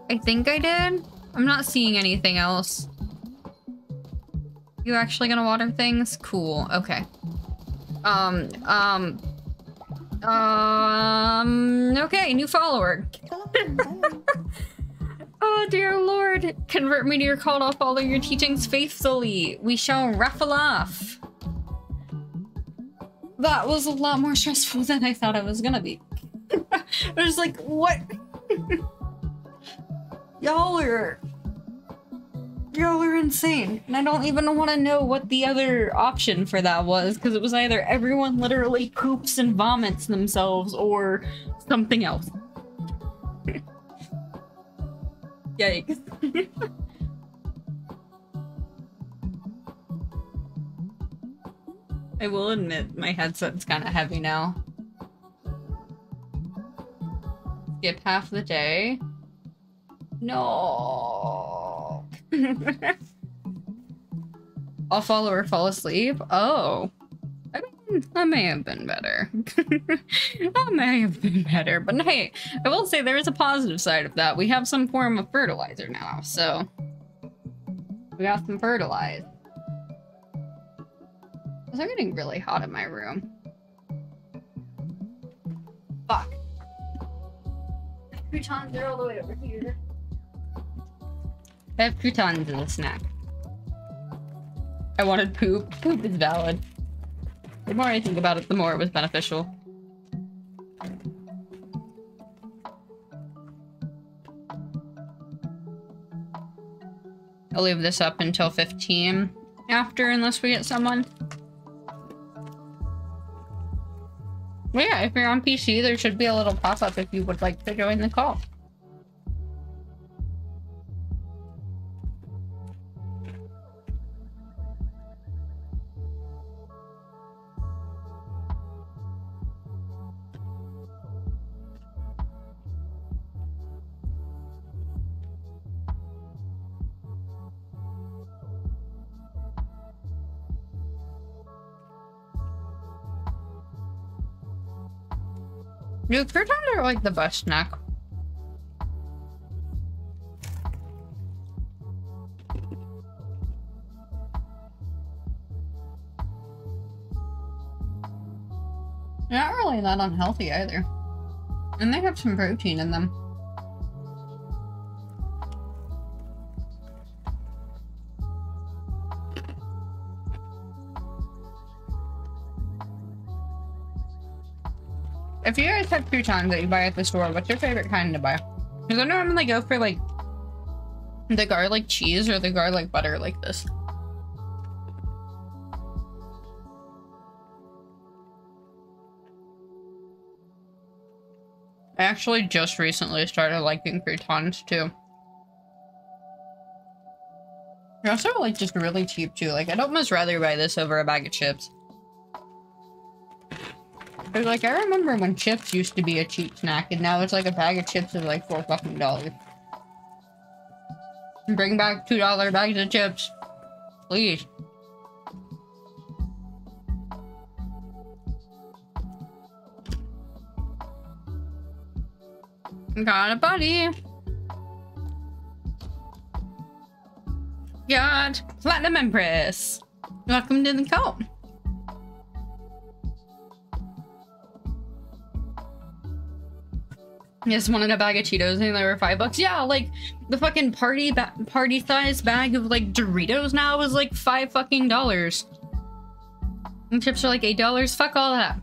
A: I think I did. I'm not seeing anything else. You actually gonna water things? Cool, okay. Okay, new follower. Oh dear lord, convert me to your cult, I'll follow your teachings faithfully. We shall raffle off. That was a lot more stressful than I thought it was gonna be. I was like, what? Y'all are insane. And I don't even want to know what the other option for that was, because it was either everyone literally poops and vomits themselves or something else. Yikes. I will admit my headset's kind of heavy now. Skip half the day. No. I'll follow or fall asleep. Oh. I mean, that may have been better. That may have been better. But hey, I will say there is a positive side of that. We have some form of fertilizer now, so we got some fertilizer. It's getting really hot in my room. Fuck. Croutons are all the way over here. I have croutons as a snack. I wanted poop. Poop is valid. The more I think about it, the more it was beneficial. I'll leave this up until 15 after, unless we get someone. Well, yeah, if you're on PC, there should be a little pop-up if you would like to join the call. Dude, croutons are like the best snack. They're not really that unhealthy either. And they have some protein in them. If you guys have croutons that you buy at the store, what's your favorite kind to buy? Because I normally go for like the garlic cheese or the garlic butter like this. I actually just recently started liking croutons too. They're also like just really cheap too. Like I'd almost rather buy this over a bag of chips. Cause like I remember when chips used to be a cheap snack and now it's like a bag of chips is like $4 fucking. Bring back $2 bags of chips. Please. Got a buddy. Got Platinum Empress. Welcome to the call. Just wanted a bag of Cheetos and they were $5. Yeah, like the fucking party size bag of like Doritos now is like $5 fucking. And chips are like $8. Fuck all that.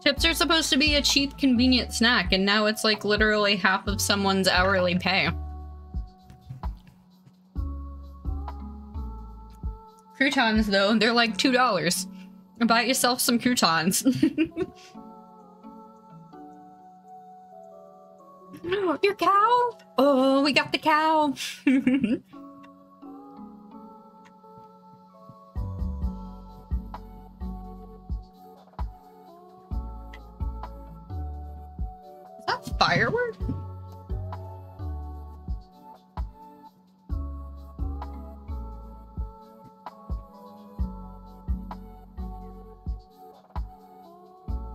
A: Chips are supposed to be a cheap, convenient snack, and now it's like literally half of someone's hourly pay. Croutons though, they're like $2. Buy yourself some croutons. Your cow? Oh, we got the cow. Is that firework?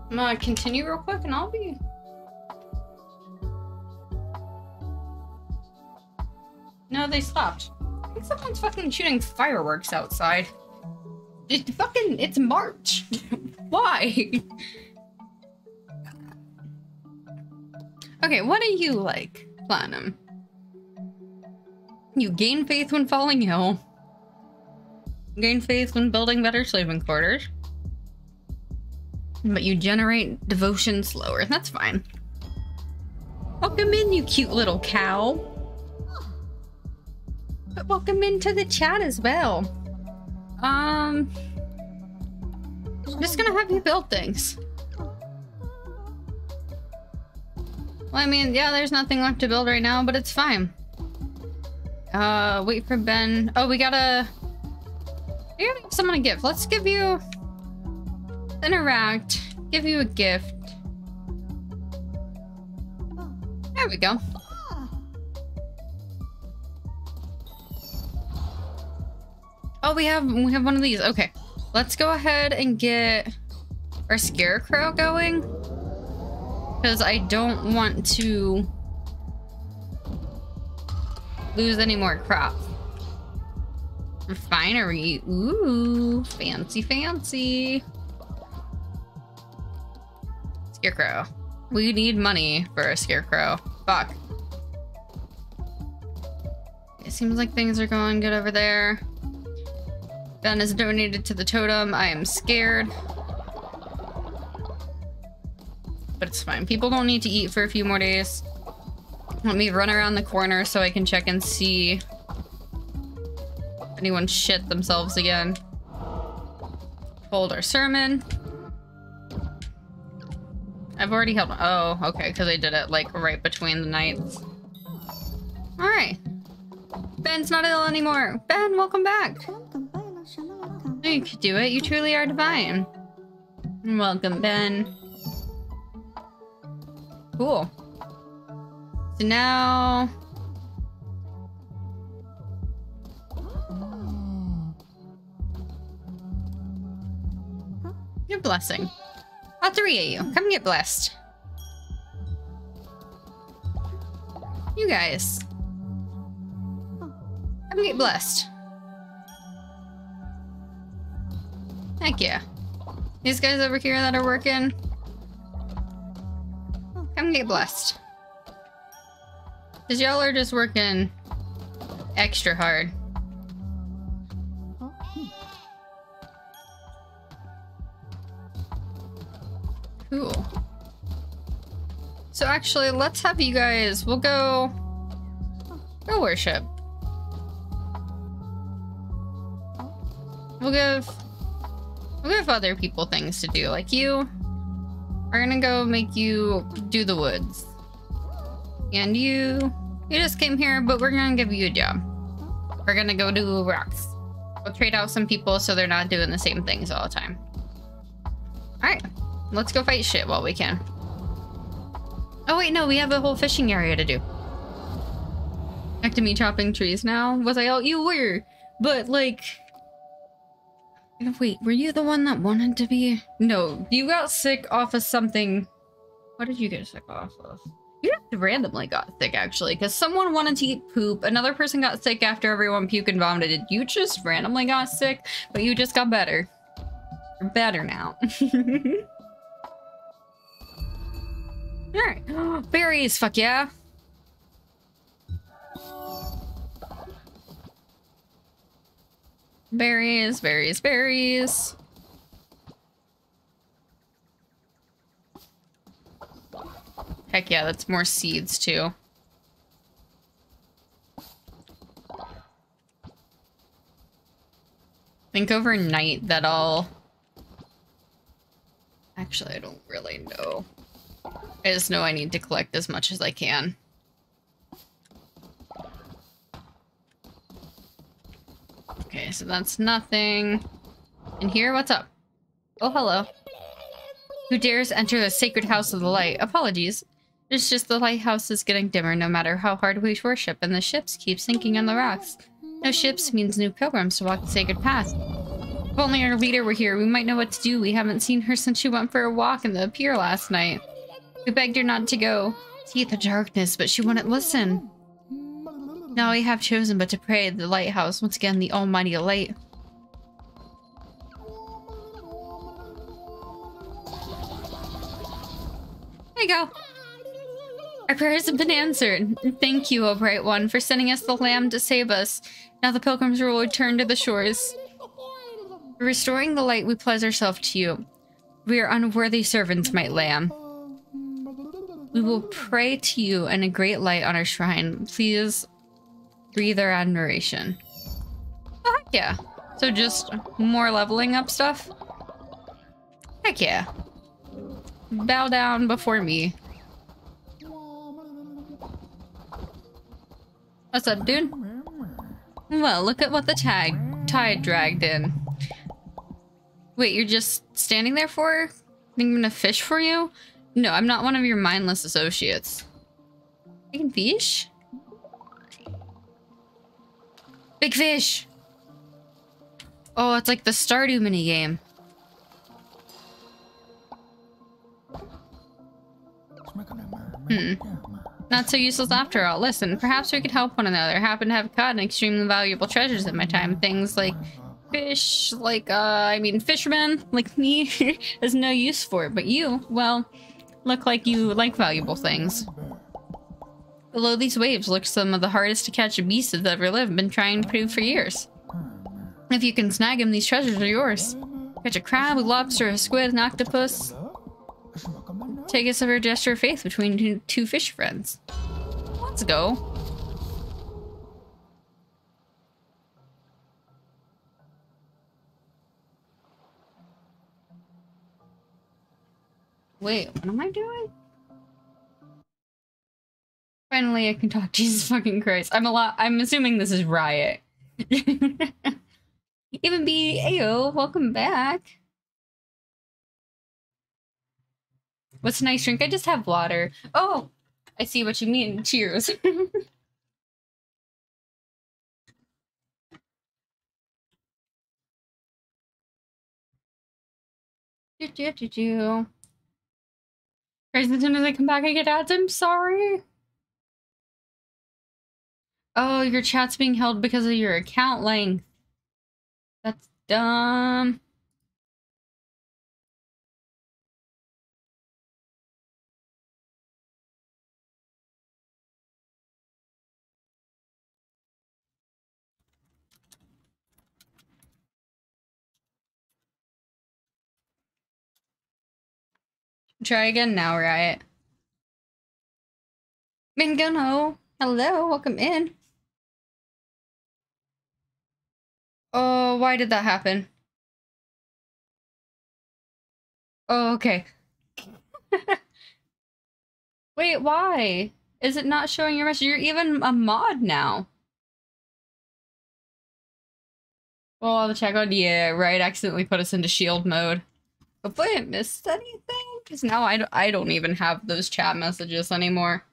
A: I'm gonna continue real quick and I'll be... No, they stopped. I think someone's fucking shooting fireworks outside. It's March. Why? Okay, what do you like, Platinum? You gain faith when falling ill. Gain faith when building better sleeping quarters. But you generate devotion slower. That's fine. Welcome in, you cute little cow. But welcome into the chat as well. I'm just gonna have you build things. Well, I mean, yeah, there's nothing left to build right now, but it's fine. Wait for Ben. Oh, we gotta give someone a gift. Let's give you... Interact. Give you a gift. There we go. Oh, we have one of these. Okay. Let's go ahead and get our scarecrow going. Because I don't want to lose any more crops. Refinery. Ooh, fancy, fancy. Scarecrow. We need money for a scarecrow. Fuck. It seems like things are going good over there. Ben is donated to the totem. I am scared. But it's fine. People don't need to eat for a few more days. Let me run around the corner so I can check and see if anyone shit themselves again. Hold our sermon. I've already held. Oh, okay, because I did it like right between the nights. All right. Ben's not ill anymore. Ben, welcome back. You could do it. You truly are divine. Welcome, Ben. Cool. So now... Your blessing. All three of you. Come get blessed. You guys. Come get blessed. Heck yeah. These guys over here that are working. Come get blessed. Because y'all are just working extra hard. Cool. So actually, let's have you guys, we'll go worship. We'll give other people things to do. Like you are gonna go make you do the woods. And you just came here, but we're gonna give you a job. We're gonna go do rocks. We'll trade out some people so they're not doing the same things all the time. Alright. Let's go fight shit while we can. Oh wait, no, we have a whole fishing area to do. Back to me chopping trees now. Was I all you were? But like... Wait, were you the one that wanted to be? No, you got sick off of something. What did you get sick off of? You just randomly got sick actually, because someone wanted to eat poop. Another person got sick after everyone puked and vomited. You just randomly got sick, but you just got better. You're better now. Alright. Berries, fuck yeah. Berries, berries, berries. Heck yeah, that's more seeds too. I think overnight that I'll... Actually, I don't really know. I just know I need to collect as much as I can. Okay, so that's nothing. In here, what's up? Oh, hello. Who dares enter the sacred house of the light? Apologies. It's just the lighthouse is getting dimmer no matter how hard we worship, and the ships keep sinking on the rocks. No ships means new pilgrims to walk the sacred path. If only our leader were here, we might know what to do. We haven't seen her since she went for a walk in the pier last night. We begged her not to go see the darkness, but she wouldn't listen. Now we have chosen but to pray at the lighthouse, once again the almighty light. There you go. Our prayers have been answered. Thank you, O Bright One, for sending us the lamb to save us. Now the pilgrims will return to the shores. For restoring the light, we pledge ourselves to you. We are unworthy servants, might lamb. We will pray to you in a great light on our shrine. Please breathe our admiration. Oh, heck yeah. So just more leveling up stuff? Heck yeah. Bow down before me. What's up, dude? Well, look at what the tide dragged in. Wait, you're just standing there for? Think I'm gonna fish for you? No, I'm not one of your mindless associates. You can fish? Big fish! Oh, it's like the Stardew minigame. Not so useless after all. Listen, perhaps we could help one another. I happen to have caught extremely valuable treasures in my time. Things like fish, like, fishermen like me has no use for it. But you, well, look like you like valuable things. Below these waves look some of the hardest to catch beasts that ever lived. Been trying to prove for years. If you can snag them, these treasures are yours. Catch a crab, a lobster, a squid, an octopus. Take us of our gesture of faith between two fish friends. Let's go. Wait, what am I doing? Finally, I can talk. Jesus fucking Christ. I'm assuming this is Riot. Even be Ayo, welcome back. What's a nice drink? I just have water. Oh, I see what you mean. Cheers. Guys, as soon as I come back, I get ads. I'm sorry. Oh, your chat's being held because of your account length. That's dumb. Try again now, Riot. Mingono. Hello, welcome in. Oh, why did that happen? Oh, okay. Wait, why? Is it not showing your message? You're even a mod now. Well, I'll check on. Yeah, right. Accidentally put us into shield mode. Hopefully I missed anything, because now I don't even have those chat messages anymore.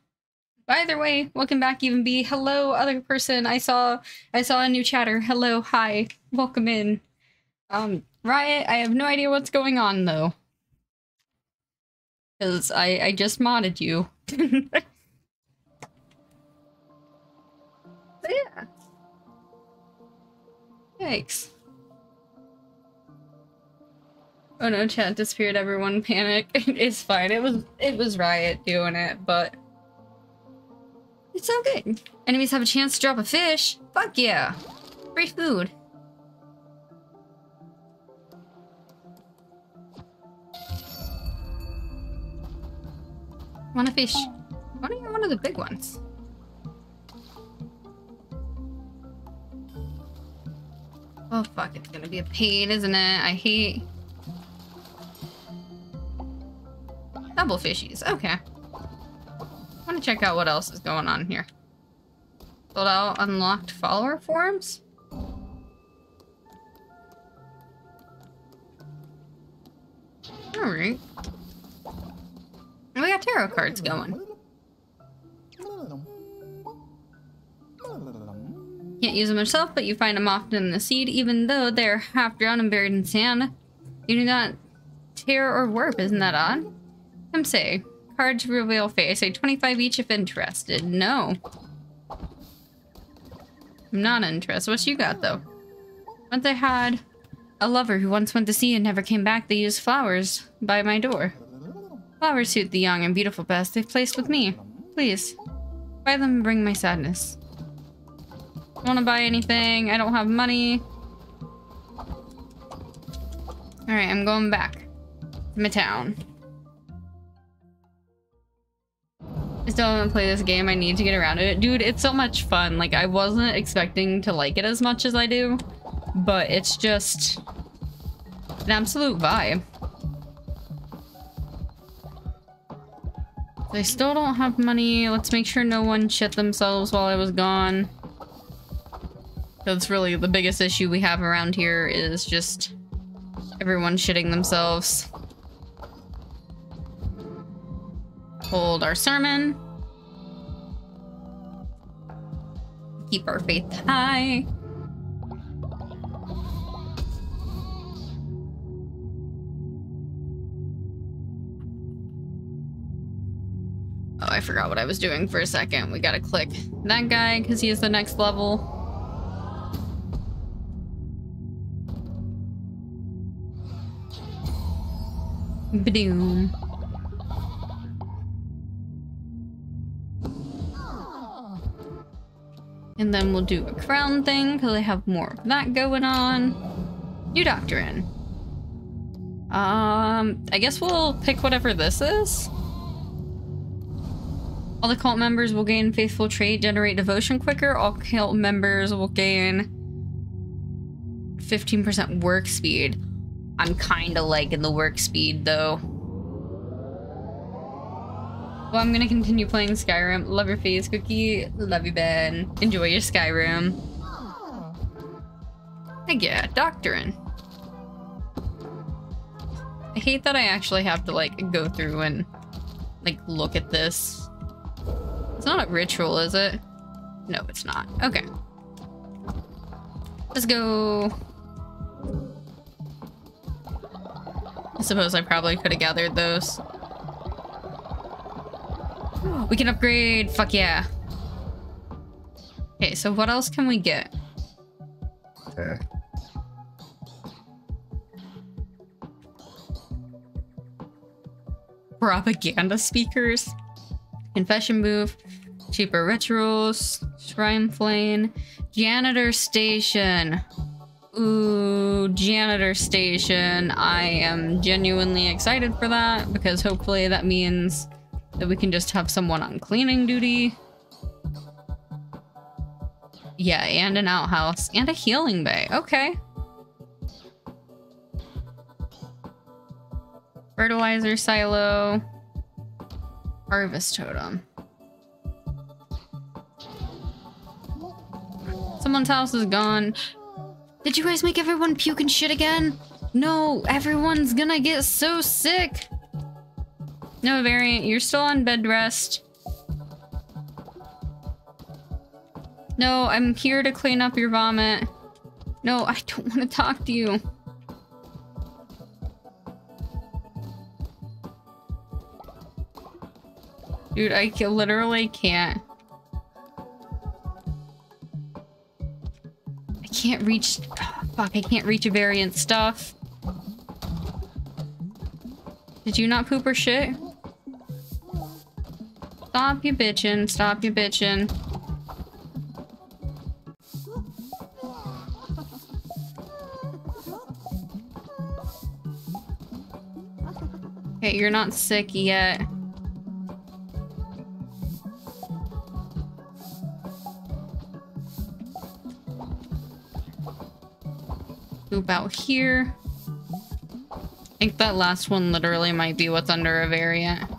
A: But either way, welcome back, Even B. Hello, other person. I saw a new chatter. Hello, hi, welcome in. Riot, I have no idea what's going on though, because I just modded you. But yeah. Yikes. Oh no, chat disappeared, everyone panic. It's fine. It was Riot doing it, but it's okay. Enemies have a chance to drop a fish. Fuck yeah. Free food. Want a fish? Why don't you get one of the big ones? Oh fuck, it's gonna be a pain, isn't it? I hate double fishies. Okay. I want to check out what else is going on here. Sold out unlocked follower forums? Alright. We got tarot cards going. Can't use them yourself, but you find them often in the seed, even though they're half drowned and buried in sand. You do not tear or warp, isn't that odd? Come say. Cards reveal fate. I say 25 each if interested. No. I'm not interested. What you got, though? Once I had a lover who once went to sea and never came back. They used flowers by my door. Flowers suit the young and beautiful best. They've placed with me. Please. Buy them and bring my sadness. Want to buy anything? I don't have money. Alright, I'm going back to my town. I still haven't played this game. I need to get around to it. Dude, it's so much fun. Like, I wasn't expecting to like it as much as I do, but it's just an absolute vibe. I still don't have money. Let's make sure no one shit themselves while I was gone. That's really the biggest issue we have around here, is just everyone shitting themselves. Hold our sermon. Keep our faith high. Oh, I forgot what I was doing for a second. We gotta click that guy because he is the next level. Badoom. And then we'll do a crown thing because I have more of that going on. New doctrine. I guess we'll pick whatever this is. All the cult members will gain faithful trait, generate devotion quicker. All cult members will gain 15% work speed. I'm kind of liking the work speed though. Well, I'm gonna continue playing Skyrim. Love your face, Cookie. Love you, Ben. Enjoy your Skyrim. Heck yeah, Doctrine. I hate that I actually have to, like, go through and, like, look at this. It's not a ritual, is it? No, it's not. Okay. Let's go. I suppose I probably could have gathered those. We can upgrade. Fuck yeah. Okay, so what else can we get?
C: Okay.
A: Propaganda speakers. Confession booth. Cheaper rituals. Shrine flame. Janitor station. Ooh, janitor station. I am genuinely excited for that because hopefully that means that we can just have someone on cleaning duty. Yeah, and an outhouse. And a healing bay. Okay. Fertilizer silo. Harvest totem. Someone's house is gone. Did you guys make everyone puke and shit again? No, everyone's gonna get so sick. No, Variant, you're still on bed rest. No, I'm here to clean up your vomit. No, I don't want to talk to you. Dude, I literally can't. I can't reach... Oh, fuck, I can't reach a Variant stuff. Did you not poop or shit? Stop you bitchin', stop you bitchin'. Okay, you're not sick yet. Poop out here. I think that last one literally might be what's under a Variant.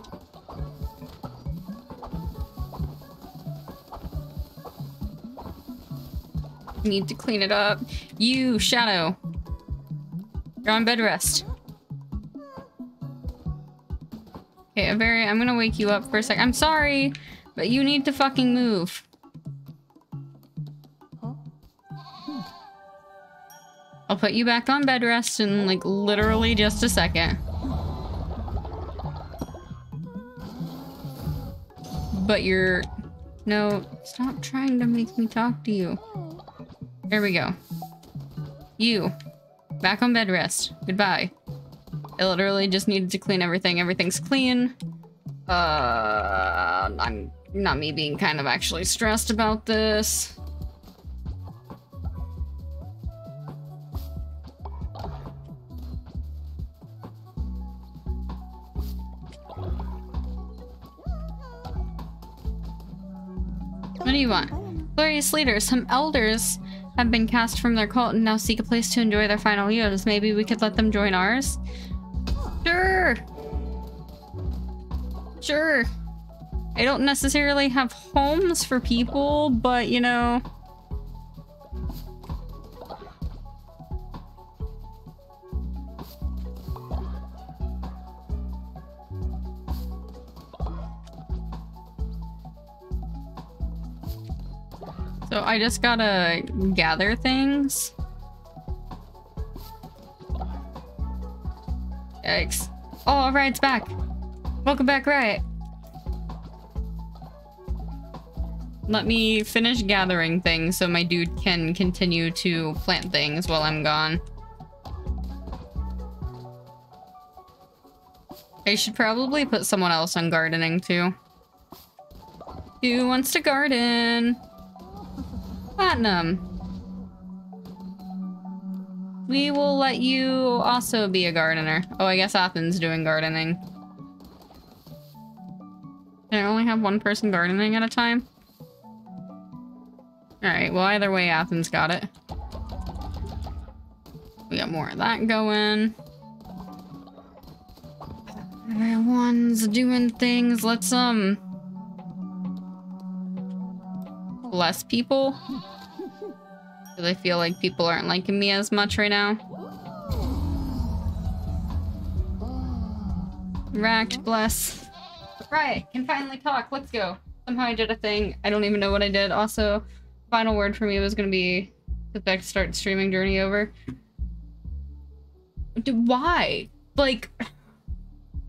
A: Need to clean it up. You, Shadow. You're on bed rest. Okay, I'm gonna wake you up for a sec. I'm sorry, but you need to fucking move. I'll put you back on bed rest in, like, literally just a second. But you're... No, stop trying to make me talk to you. There we go. You. Back on bed rest. Goodbye. I literally just needed to clean everything. Everything's clean. I'm not me being kind of actually stressed about this. What do you want? Glorious leader, some elders have been cast from their cult and now seek a place to enjoy their final years. Maybe we could let them join ours? Sure! Sure. I don't necessarily have homes for people, but you know... So I just gotta gather things. Yikes. Oh, Riot's back. Welcome back, Riot. Let me finish gathering things so my dude can continue to plant things while I'm gone. I should probably put someone else on gardening too. Who wants to garden? Platinum. We will let you also be a gardener. Oh, I guess Athens doing gardening. Can I only have one person gardening at a time? Alright, well either way Athens got it. We got more of that going. Everyone's doing things. Let's less people. Because I feel like people aren't liking me as much right now. Racked, bless. Right, can finally talk. Let's go. Somehow I did a thing. I don't even know what I did. Also, final word for me was gonna be to start streaming Journey over. Why? Like,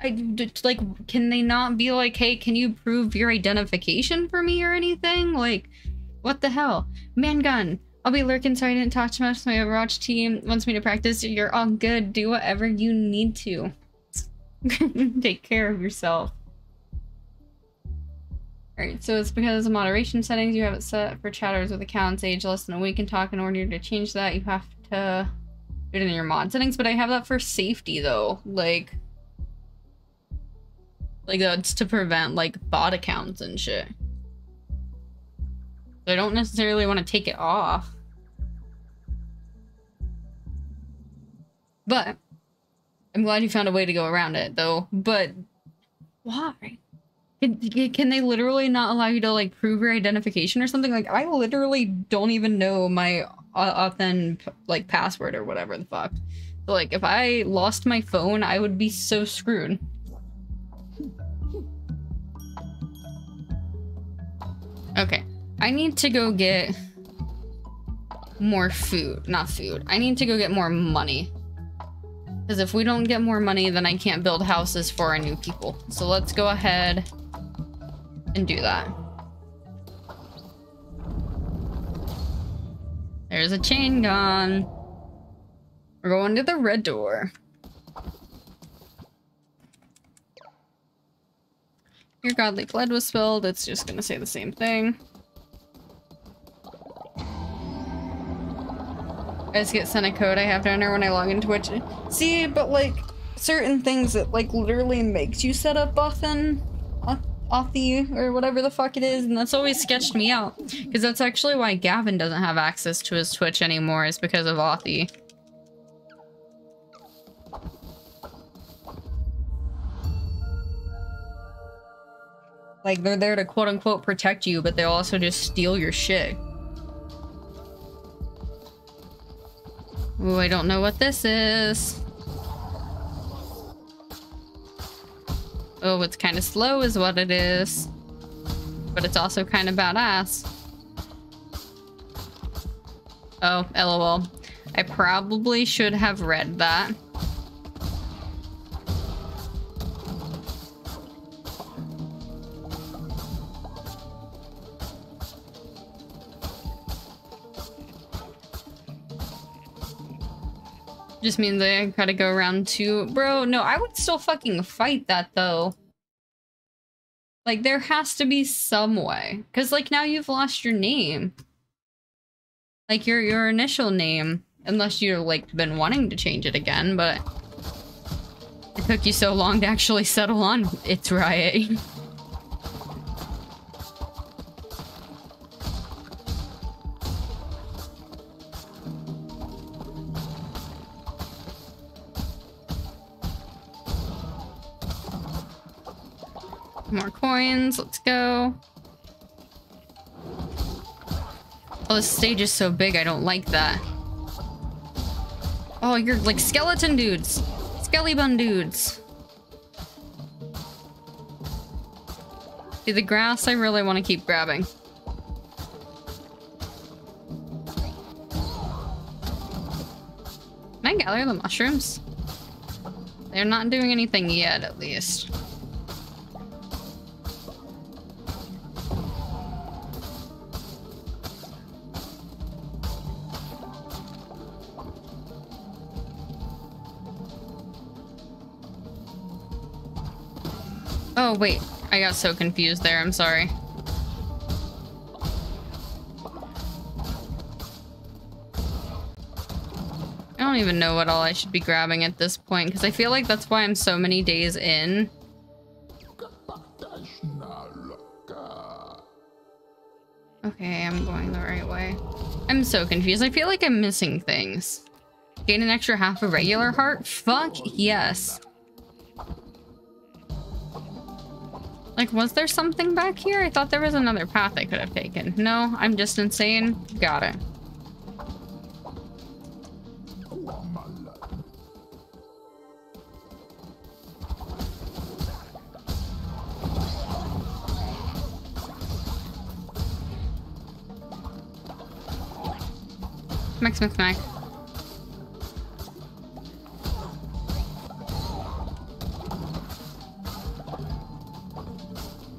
A: can they not be like, hey, can you prove your identification for me or anything? Like, what the hell? Mangun, I'll be lurking, sorry I didn't talk too much. My Overwatch team wants me to practice. You're all good. Do whatever you need to. Take care of yourself. Alright, so it's because of moderation settings. You have it set for chatters with accounts age less than a week and talk. In order to change that, you have to do it in your mod settings. But I have that for safety, though. Like that's to prevent, like, bot accounts and shit. So I don't necessarily want to take it off. But I'm glad you found a way to go around it, though. But why? Can they literally not allow you to, like, prove your identification or something? Like, I literally don't even know my like, password or whatever the fuck. So, like, if I lost my phone, I would be so screwed. Okay, I need to go get more food. Not food. I need to go get more money. Because if we don't get more money, then I can't build houses for our new people. So let's go ahead and do that. There's a chain gun. We're going to the red door. Your godly blood was spilled. It's just gonna say the same thing. I just get sent a code I have to enter when I log into Twitch. See, but like certain things that like literally makes you set up Authy or whatever the fuck it is, and that's always sketched me out. Because that's actually why Gavin doesn't have access to his Twitch anymore, is because of Authy. Like, they're there to quote-unquote protect you, but they'll also just steal your shit. Ooh, I don't know what this is. Oh, it's kind of slow is what it is. But it's also kind of badass. Oh, LOL. I probably should have read that. Just means I gotta go around to... Bro, no, I would still fucking fight that, though. Like, there has to be some way. Because, like, now you've lost your name. Like, your initial name. Unless you've, like, been wanting to change it again, but... It took you so long to actually settle on It's Riot. More coins. Let's go. Oh, this stage is so big. I don't like that. Oh, you're like skeleton dudes. Skelly bun dudes. See, the grass I really want to keep grabbing. Can I gather the mushrooms? They're not doing anything yet, at least. Oh, wait. I got so confused there. I'm sorry. I don't even know what all I should be grabbing at this point, because I feel like that's why I'm so many days in. Okay, I'm going the right way. I'm so confused. I feel like I'm missing things. Gain an extra half a regular heart? Fuck yes. Like, was there something back here? I thought there was another path I could have taken. No, I'm just insane. Got it. Smack, smack, smack.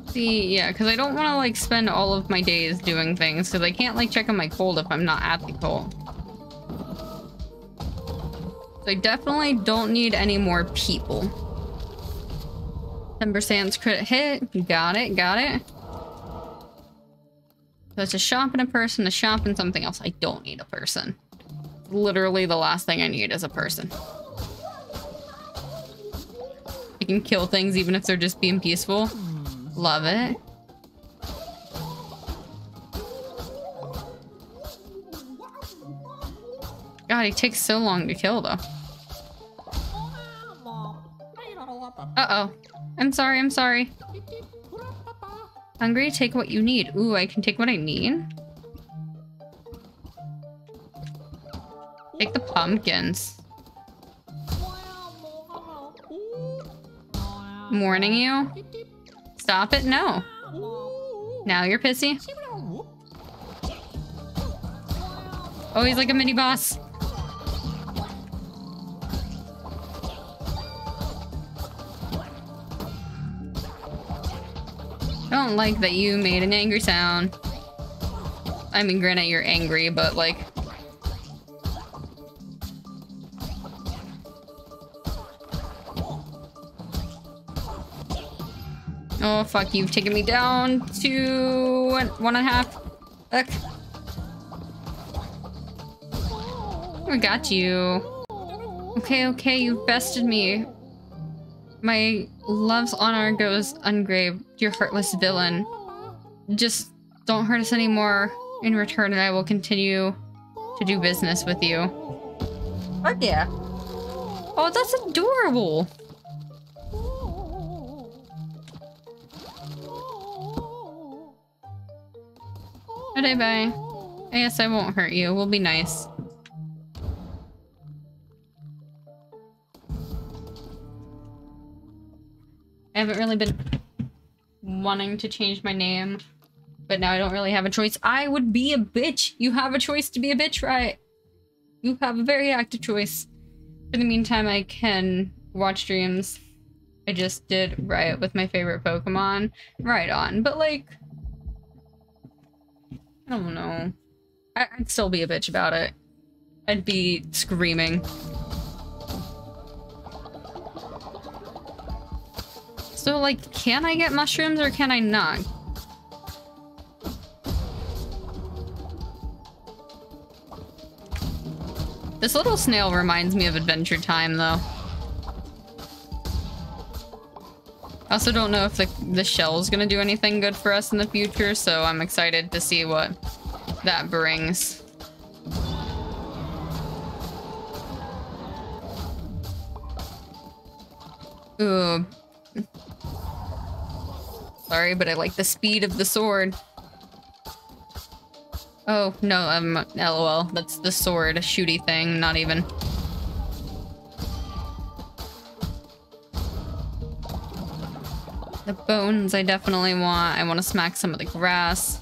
A: See, yeah, because I don't want to, like, spend all of my days doing things, because I can't, like, check on my cold if I'm not at the cold. So I definitely don't need any more people. 10% crit hit. Got it, got it. So it's a shop and a person, a shop and something else. I don't need a person. Literally the last thing I need is a person. I can kill things even if they're just being peaceful. Love it. God, he takes so long to kill, though. Uh-oh. I'm sorry, I'm sorry. Hungry? Take what you need. Ooh, I can take what I need? Take the pumpkins. Warning you? Stop it? No. Now you're pissy? Oh, he's like a mini boss. I don't like that you made an angry sound. I mean, granted, you're angry, but like... Oh, fuck, you've taken me down to 1.5. Look. I got you. Okay, okay, you bested me. My love's honor goes ungraved, you heartless villain. Just don't hurt us anymore. In return, and I will continue to do business with you. Fuck yeah. Oh, that's adorable. Bye bye. I guess I won't hurt you. We'll be nice. I haven't really been wanting to change my name, but now I don't really have a choice. I would be a bitch. You have a choice to be a bitch, right? You have a very active choice. For the meantime, I can watch streams. I just did Riot with my favorite Pokemon. Right on. But like... I don't know. I'd still be a bitch about it. I'd be screaming. So, like, can I get mushrooms or can I not? This little snail reminds me of Adventure Time, though. I also don't know if the shell's gonna do anything good for us in the future, so I'm excited to see what that brings. Ooh. Sorry, but I like the speed of the sword. Oh, no, LOL. That's the sword shooty thing, not even. The bones I definitely want. I want to smack some of the grass.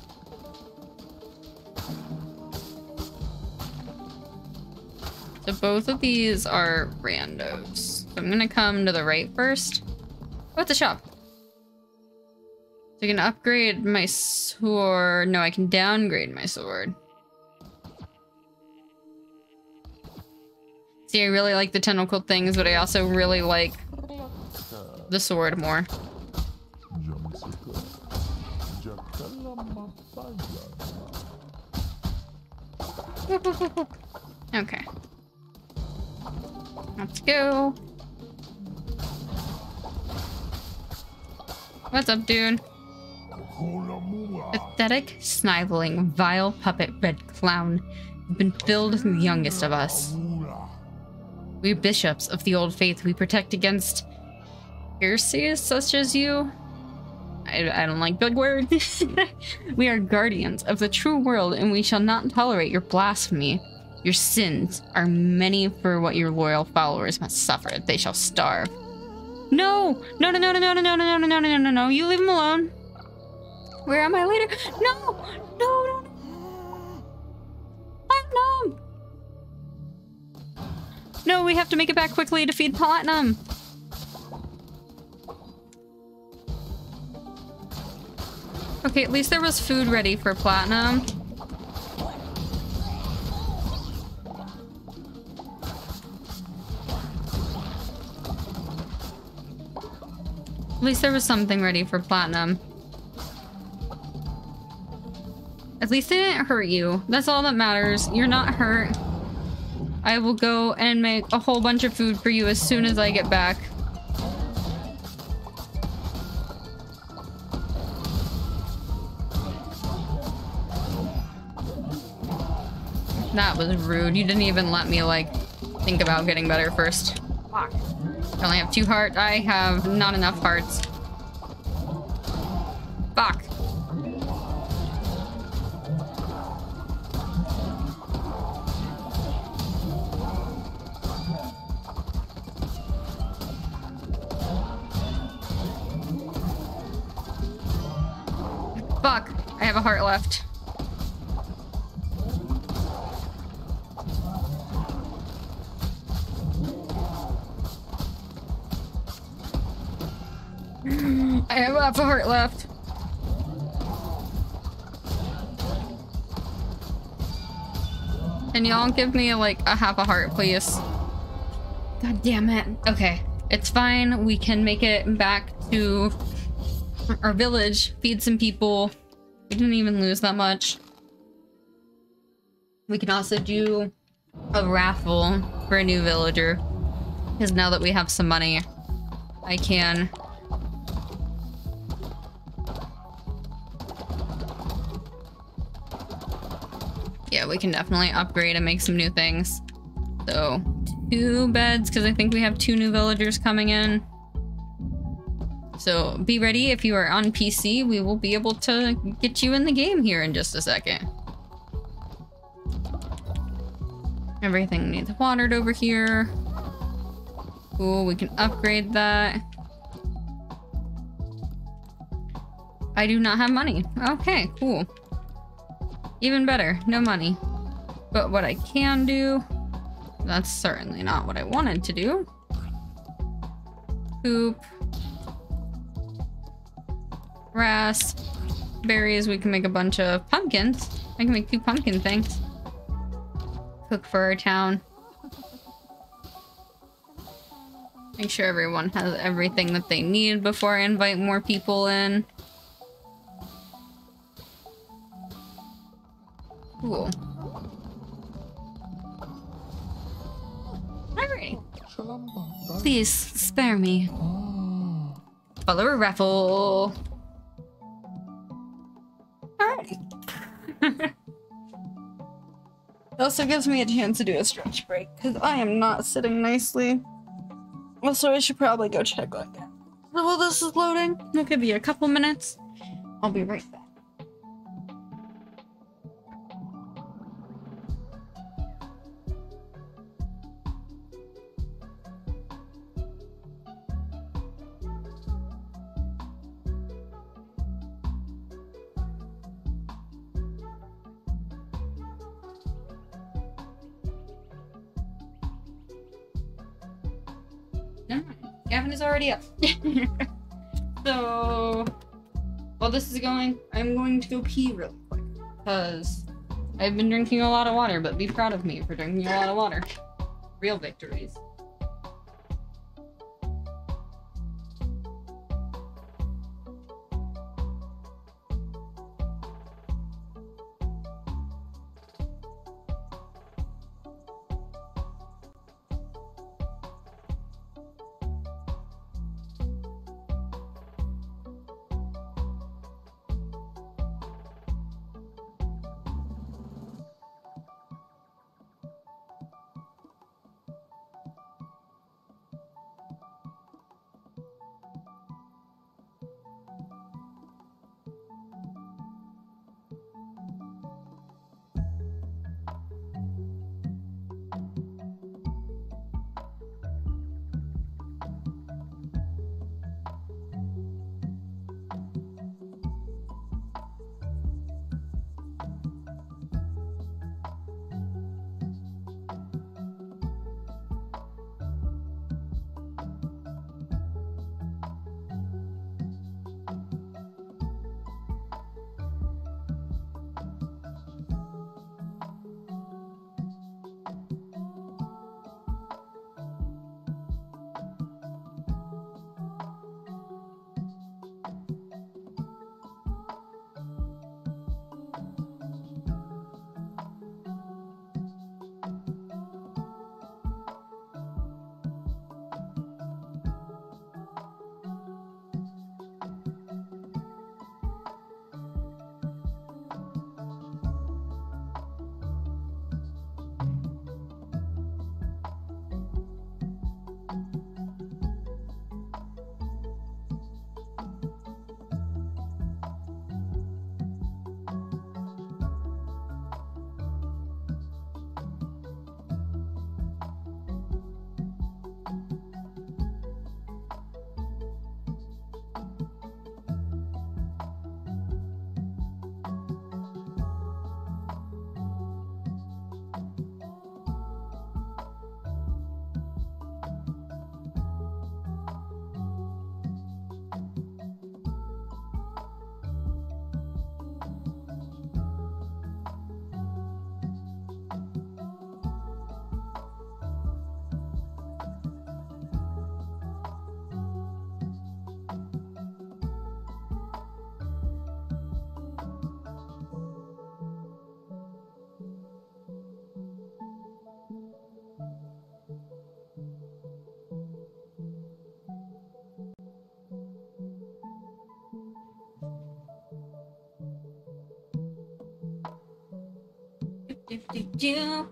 A: So both of these are randos. So I'm gonna come to the right first. Oh, it's a shop. So I can upgrade my sword. No, I can downgrade my sword. See, I really like the tentacle things, but I also really like the sword more. Okay. Let's go. What's up, dude? Pathetic, sniveling, vile puppet red clown. You've been filled with the youngest of us. We bishops of the old faith, we protect against heresies such as you. I don't like big words. We are guardians of the true world, and we shall not tolerate your blasphemy. Your sins are many for what your loyal followers must suffer. They shall starve. No! No, no, no, no, no, no, no, no, no, no, no, no, no. You leave him alone. Where am I later? No! No, no, no. Platinum! No, we have to make it back quickly to feed Platinum. Okay, at least there was food ready for Platinum. At least there was something ready for Platinum. At least it didn't hurt you. That's all that matters. You're not hurt. I will go and make a whole bunch of food for you as soon as I get back. That was rude. You didn't even let me, like, think about getting better first. Fuck. I only have 2 hearts. I have not enough hearts. Fuck. Fuck. I have a heart left. I have half a heart left. Can y'all give me like a half a heart, please? God damn it. Okay, it's fine. We can make it back to our village, feed some people. We didn't even lose that much. We can also do a raffle for a new villager. Because now that we have some money, I can... Yeah, we can definitely upgrade and make some new things. So, 2 beds, because I think we have 2 new villagers coming in. So, be ready if you are on PC. We will be able to get you in the game here in just a second. Everything needs watered over here. Cool, we can upgrade that. I do not have money. Okay, cool. Even better, no money. But what I can do, that's certainly not what I wanted to do. Poop. Grass. Berries, we can make a bunch of pumpkins. I can make 2 pumpkin things. Cook for our town. Make sure everyone has everything that they need before I invite more people in. Cool. Alright. Please, spare me. Follower raffle. Alright. It also gives me a chance to do a stretch break, because I am not sitting nicely. Also, I should probably go check on While this is loading, it'll give you a couple minutes. I'll be right back. Never mind. Gavin is already up. So, while this is going, I'm going to go pee real quick. Because I've been drinking a lot of water, but be proud of me for drinking a lot of water. Real victories.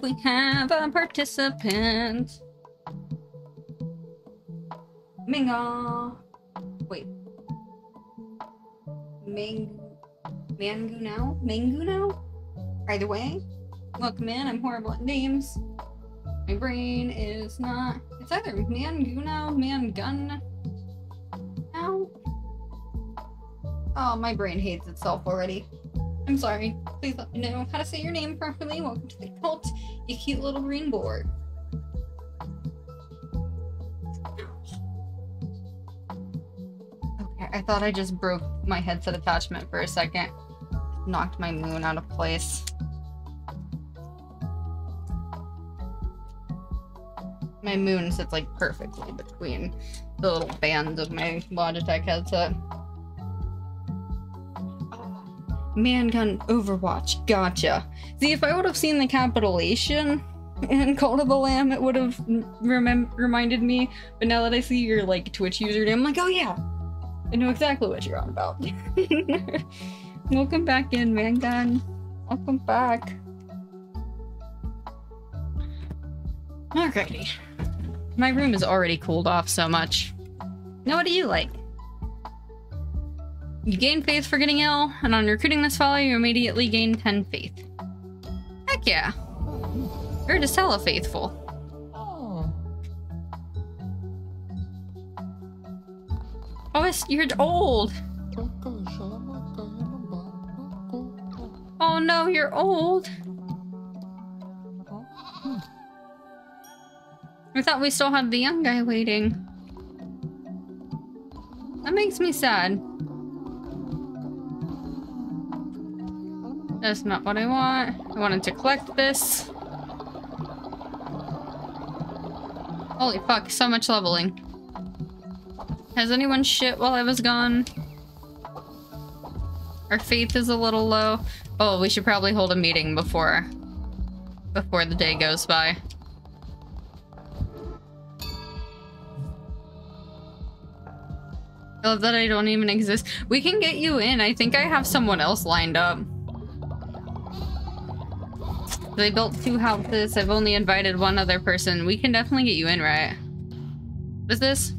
A: We have a participant. Mingo. Wait. Mangu now? Mangu now? Either way. Look, man, I'm horrible at names. My brain is not. It's either Mangu now, Mangun now. Oh, my brain hates itself already. I'm sorry. Please let me know how to say your name properly. Welcome to the cult, you cute little green boar. Okay, I thought I just broke my headset attachment for a second. Knocked my moon out of place. My moon sits like perfectly between the little bands of my Logitech headset. Mangun Overwatch, gotcha. See, if I would have seen the capitulation in Cult of the Lamb, it would have reminded me. But now that I see your like Twitch username, I'm like, oh yeah, I know exactly what you're on about. Welcome back in, Mangun. Welcome back. Alrighty. My room is already cooled off so much. Now, what do you like? You gain faith for getting ill, and on recruiting this follower, you immediately gain 10 faith. Heck yeah. You're just hella faithful. Oh, you're old. Oh no, you're old. I thought we still had the young guy waiting. That makes me sad. That's not what I want. I wanted to collect this. Holy fuck, so much leveling. Has anyone shit while I was gone? Our faith is a little low. Oh, we should probably hold a meeting before the day goes by. I love that I don't even exist. We can get you in. I think I have someone else lined up. They built 2 houses. I've only invited 1 other person. We can definitely get you in, right? What is this?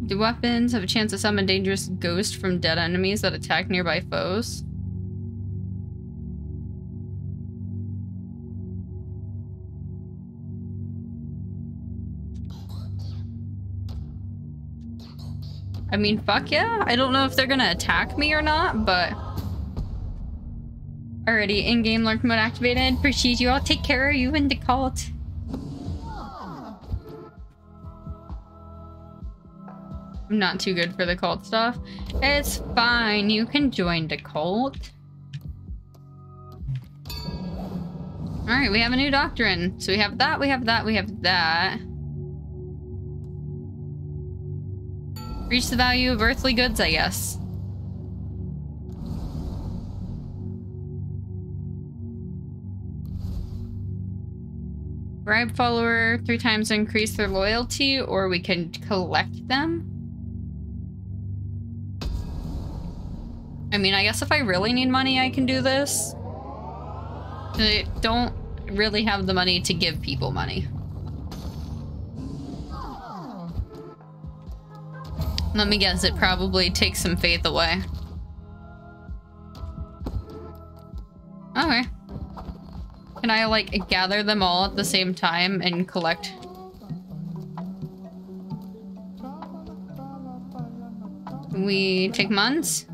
A: Do weapons have a chance to summon dangerous ghosts from dead enemies that attack nearby foes? I mean, fuck yeah. I don't know if they're gonna attack me or not, but... Already, in-game lurk mode activated. Appreciate you. I'll take care of you in the cult. I'm not too good for the cult stuff. It's fine. You can join the cult. Alright, we have a new doctrine. So we have that, we have that, we have that. Reach the value of earthly goods, I guess. Bribe follower 3 times to increase their loyalty, or we can collect them. I mean, I guess if I really need money, I can do this. I don't really have the money to give people money. Let me guess, it probably takes some faith away. Okay. Can I, like, gather them all at the same time and collect? Can we take months?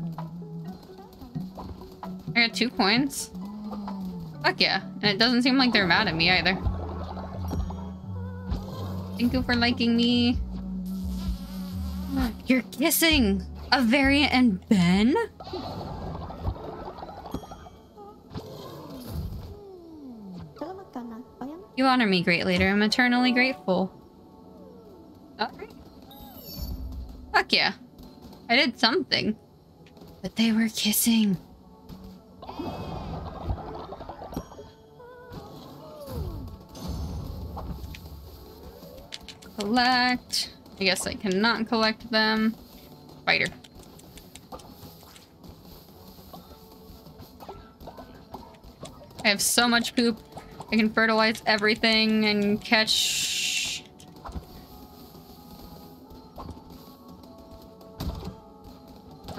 A: I got 2 coins. Fuck yeah. And it doesn't seem like they're mad at me either. Thank you for liking me. You're kissing a variant and Ben? You honor me, great leader. I'm eternally grateful. Alright. Fuck yeah. I did something. But they were kissing. Collect. I guess I cannot collect them. Spider. I have so much poop. I can fertilize everything and catch...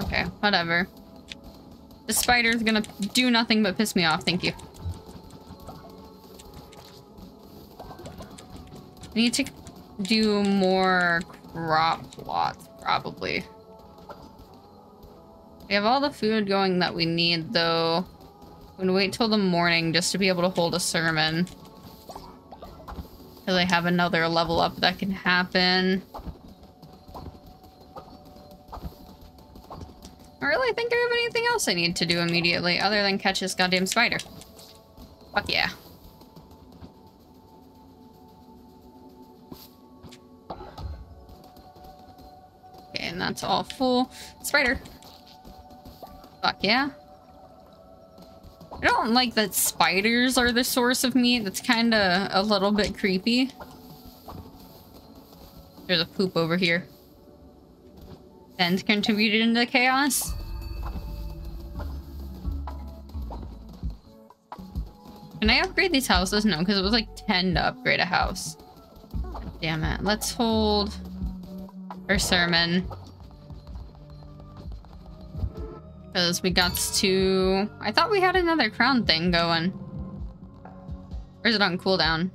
A: Okay, whatever. The spider's gonna do nothing but piss me off, thank you. I need to do more crop plots, probably. We have all the food going that we need, though. I'm gonna wait till the morning just to be able to hold a sermon. Because I have another level up that can happen. I really think I have anything else I need to do immediately other than catch this goddamn spider. Fuck yeah. Okay, and that's all full. Spider. Fuck yeah. I don't like that spiders are the source of meat. That's kind of a little bit creepy. There's a poop over here. Ben's contributed into the chaos. Can I upgrade these houses? No, because it was like 10 to upgrade a house. God damn it. Let's hold our sermon. Because we got to... I thought we had another crown thing going. Or is it on cooldown?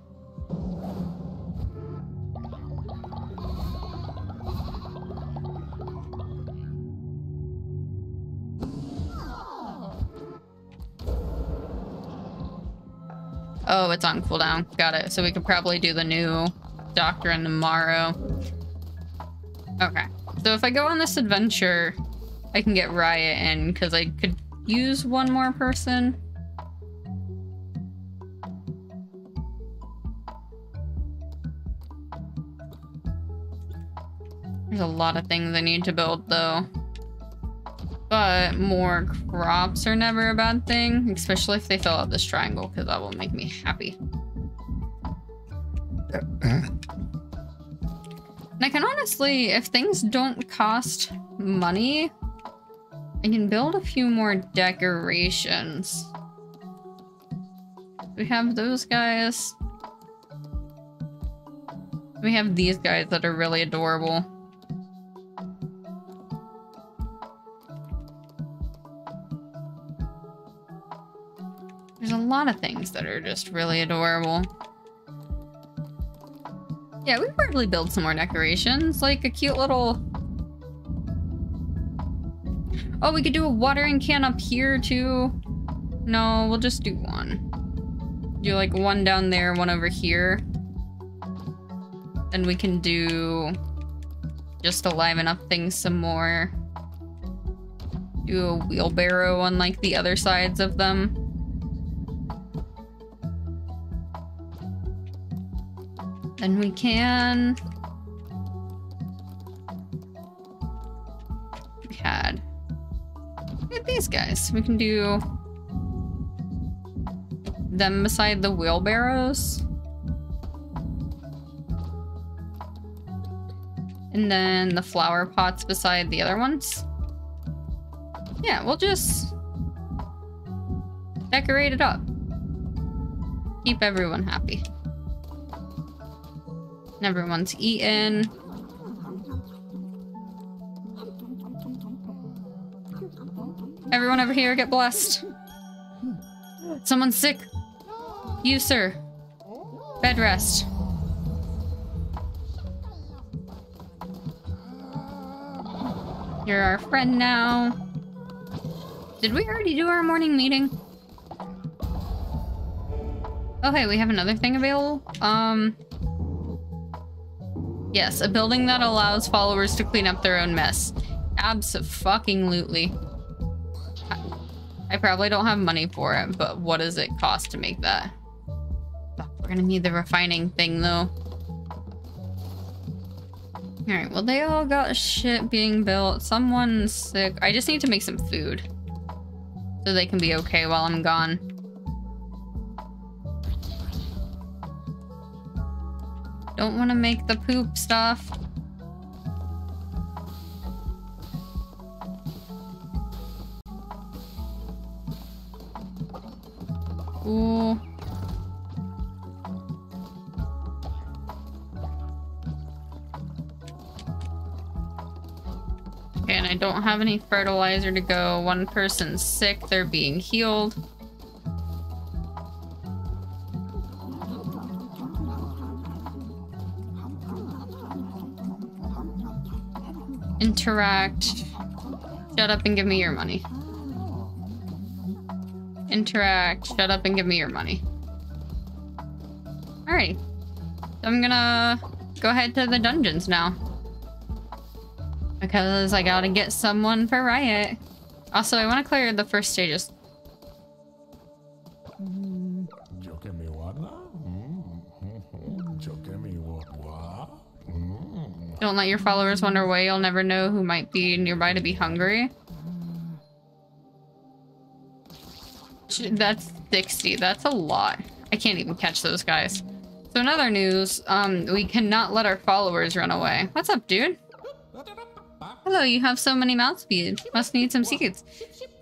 A: Oh, it's on cooldown. Got it. So we could probably do the new doctrine tomorrow. Okay. So if I go on this adventure, I can get Riot in, because I could use one more person. There's a lot of things I need to build, though. But more crops are never a bad thing, especially if they fill out this triangle, because that will make me happy. And I can honestly, if things don't cost money, I can build a few more decorations. We have those guys. We have these guys that are really adorable. There's a lot of things that are just really adorable. Yeah, we could probably build some more decorations, like a cute little... Oh, we could do a watering can up here, too. No, we'll just do one. Do, like, one down there, one over here. Then we can do... just to liven up things some more. Do a wheelbarrow on, like, the other sides of them. Then we can... We had... Look at these guys. We can do... them beside the wheelbarrows. And then the flower pots beside the other ones. Yeah, we'll just... decorate it up. Keep everyone happy. And everyone's eaten. Everyone over here get blessed. Someone's sick. You, sir. Bed rest. You're our friend now. Did we already do our morning meeting? Oh, hey, we have another thing available. Yes, a building that allows followers to clean up their own mess. Abso-fucking-lutely. I probably don't have money for it, but what does it cost to make that? Fuck, we're gonna need the refining thing, though. Alright, well, they all got shit being built. Someone's sick. I just need to make some food. So they can be okay while I'm gone. Don't want to make the poop stuff. Ooh. Okay, and I don't have any fertilizer to go. One person's sick, they're being healed. Interact. Shut up and give me your money. Interact. Shut up and give me your money. Alright. So I'm gonna go ahead to the dungeons now. Because I gotta get someone for Riot. Also, I want to clear the first stages. Don't let your followers wander away. You'll never know who might be nearby to be hungry. That's 60. That's a lot. I can't even catch those guys. So in other news, we cannot let our followers run away. What's up, dude? Hello, you have so many mouths to feed. Must need some seeds.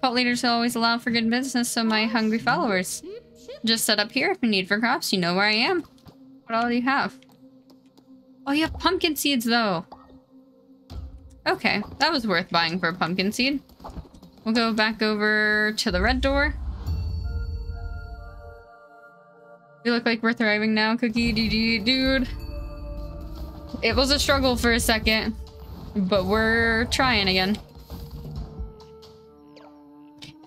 A: Cult leaders always allow for good business, so my hungry followers. Just set up here if you need for crops. You know where I am. What all do you have? Oh, you have pumpkin seeds, though. Okay, that was worth buying for a pumpkin seed. We'll go back over to the red door. You look like we're thriving now, Cookie. GG, dude. It was a struggle for a second, but we're trying again.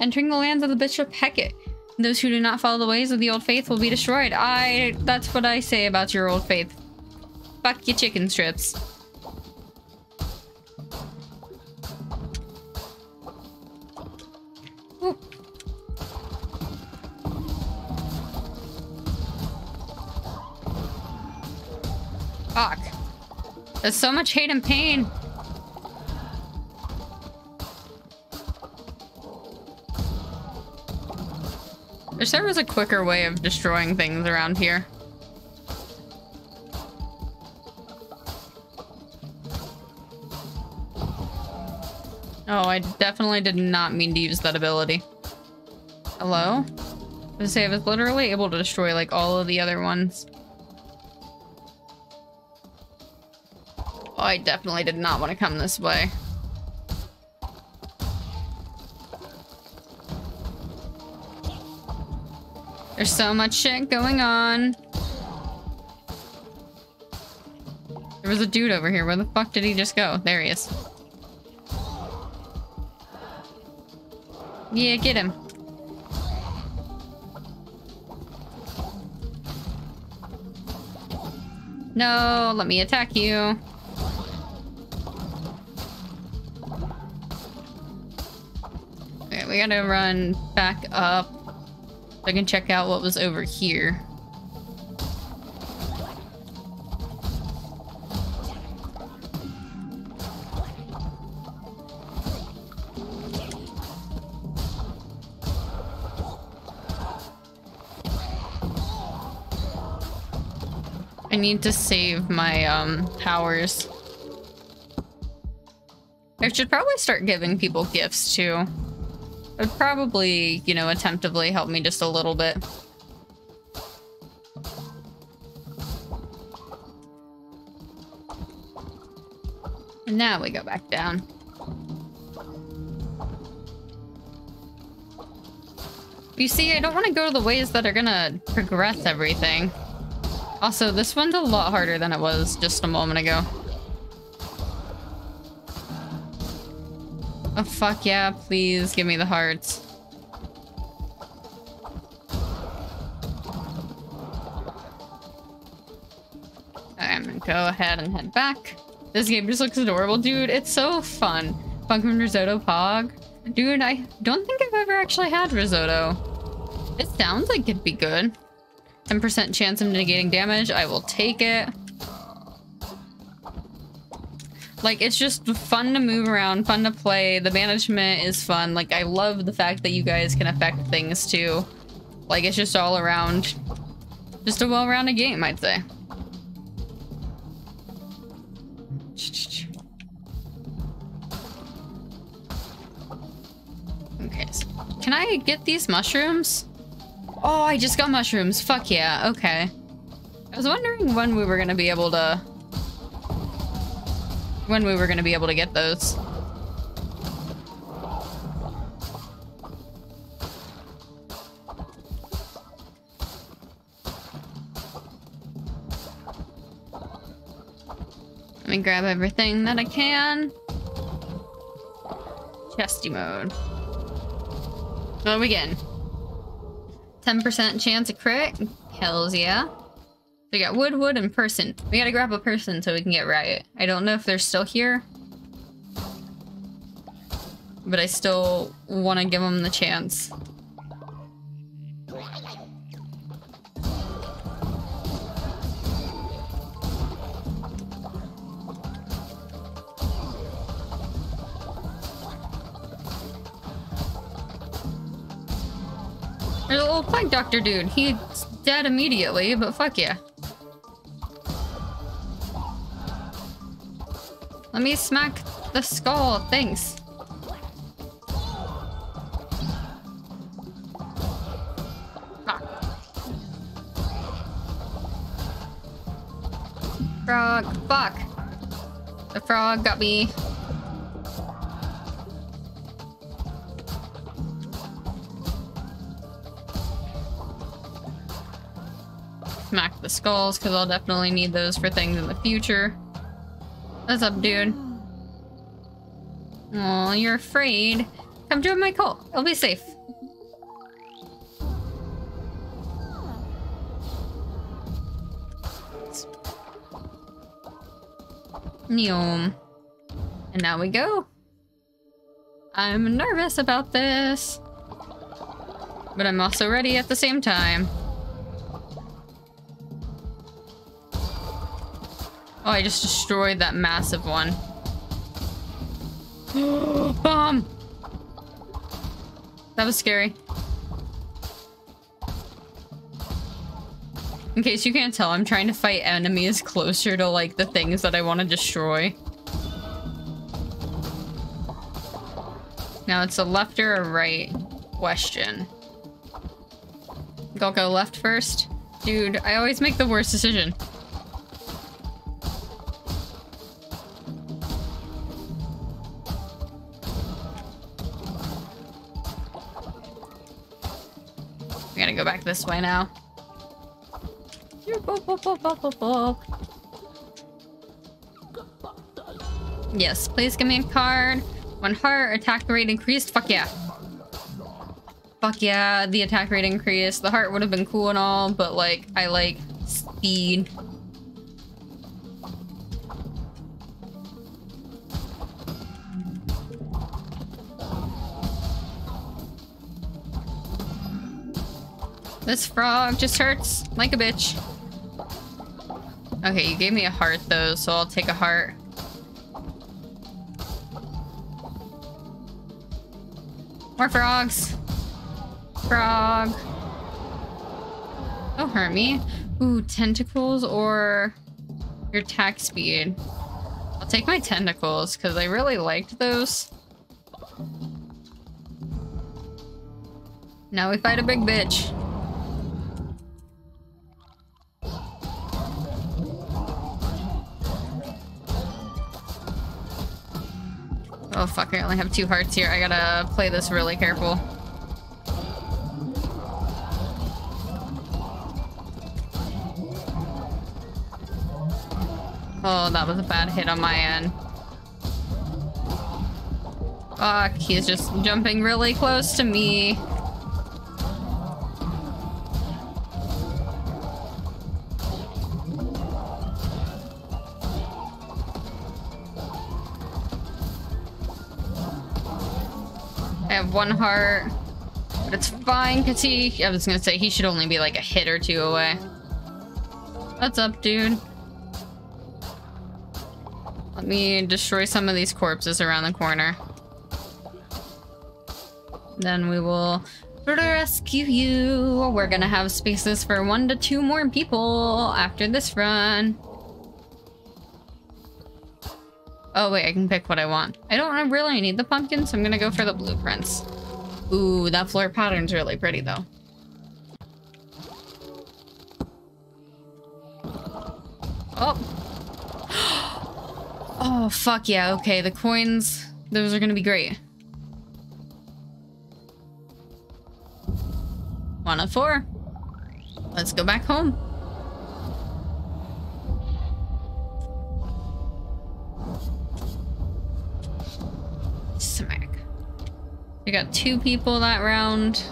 A: Entering the lands of the Bishop Hecate. Those who do not follow the ways of the old faith will be destroyed. That's what I say about your old faith. Fuck your chicken strips. Ooh. Fuck. There's so much hate and pain. Wish there was a quicker way of destroying things around here. Oh, I definitely did not mean to use that ability. Hello? I was say I was literally able to destroy like all of the other ones. Oh, I definitely did not want to come this way. There's so much shit going on. There was a dude over here. Where the fuck did he just go? There he is. Yeah, get him. No, let me attack you. Okay, we gotta run back up. I can check out what was over here. I need to save my powers. I should probably start giving people gifts too. It would probably, you know, attemptively help me just a little bit. And now we go back down. You see, I don't want to go to the ways that are gonna progress everything. Also, this one's a lot harder than it was just a moment ago. Oh, fuck yeah, please give me the hearts. I'm gonna go ahead and head back. This game just looks adorable, dude. It's so fun. Pumpkin risotto pog. Dude, I don't think I've ever actually had risotto. It sounds like it'd be good. 10% chance of negating damage. I will take it. Like, it's just fun to move around, fun to play. The management is fun. Like, I love the fact that you guys can affect things too. Like, it's just all around. Just a well-rounded game, I'd say. Okay, so can I get these mushrooms? Oh, I just got mushrooms. Fuck yeah, okay. I was wondering when we were gonna be able to... get those. Let me grab everything that I can. Chesty mode. What are we getting? 10% chance of crit? Hells yeah. We got wood, and person. We gotta grab a person so we can get Riot. I don't know if they're still here. But I still want to give them the chance. There's a little plague doctor dude. He's dead immediately, but fuck yeah. Let me smack the skull. Thanks. Fuck. Frog. Fuck. The frog got me. smack the skulls, because I'll definitely need those for things in the future. What's up, dude? Oh, you're afraid. Come join my cult. I'll be safe. Neom. And now we go. I'm nervous about this. But I'm also ready at the same time. Oh, I just destroyed that massive one. Bomb! That was scary. In case you can't tell, I'm trying to fight enemies closer to, like, the things that I want to destroy. Now it's a left or a right question. I'll go left first. Dude, I always make the worst decision. I gotta go back this way now. Yes, please give me a card. 1 heart, attack rate increased. Fuck yeah. Fuck yeah, the attack rate increased. The heart would have been cool and all, but like, I like speed. This frog just hurts like a bitch. Okay, you gave me a heart though, so I'll take a heart. More frogs. Frog. Don't hurt me. Ooh, tentacles or your attack speed. I'll take my tentacles because I really liked those. Now we fight a big bitch. Oh fuck, I only have 2 hearts here. I gotta play this really careful. Oh, that was a bad hit on my end. Fuck, he's just jumping really close to me. I have 1 heart, but it's fine because I was gonna say he should only be like a hit or 2 away. What's up, dude? Let me destroy some of these corpses around the corner. Then we will rescue you. We're gonna have spaces for 1 to 2 more people after this run. Oh wait, I can pick what I want. I don't really need the pumpkin, so I'm gonna go for the blueprints. Ooh, that floor pattern's really pretty though. Oh. Oh, fuck yeah. Okay, the coins, those are gonna be great. 1 of 4. Let's go back home. Smack. We got 2 people that round.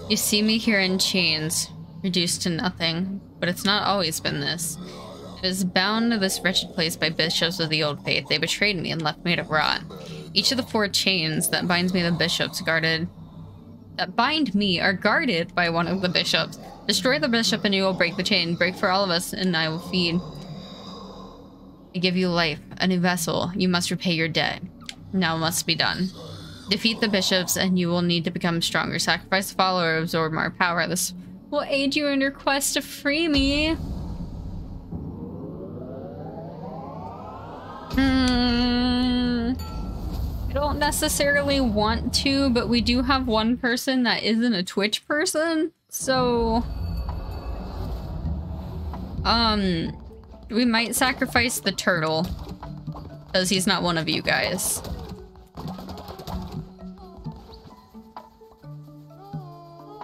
A: You see me here in chains, reduced to nothing, but it's not always been this. It is bound to this wretched place by bishops of the old faith. They betrayed me and left me to rot. Each of the 4 chains that binds me to the bishops bind me are guarded by one of the bishops. Destroy the bishop and you will break the chain. Break for all of us and I will feed. I give you life, a new vessel. You must repay your debt. Now it must be done. Defeat the bishops and you will need to become stronger. Sacrifice the follower, absorb more power. This will aid you in your quest to free me. I don't necessarily want to, but we do have 1 person that isn't a Twitch person, so we might sacrifice the turtle because he's not one of you guys.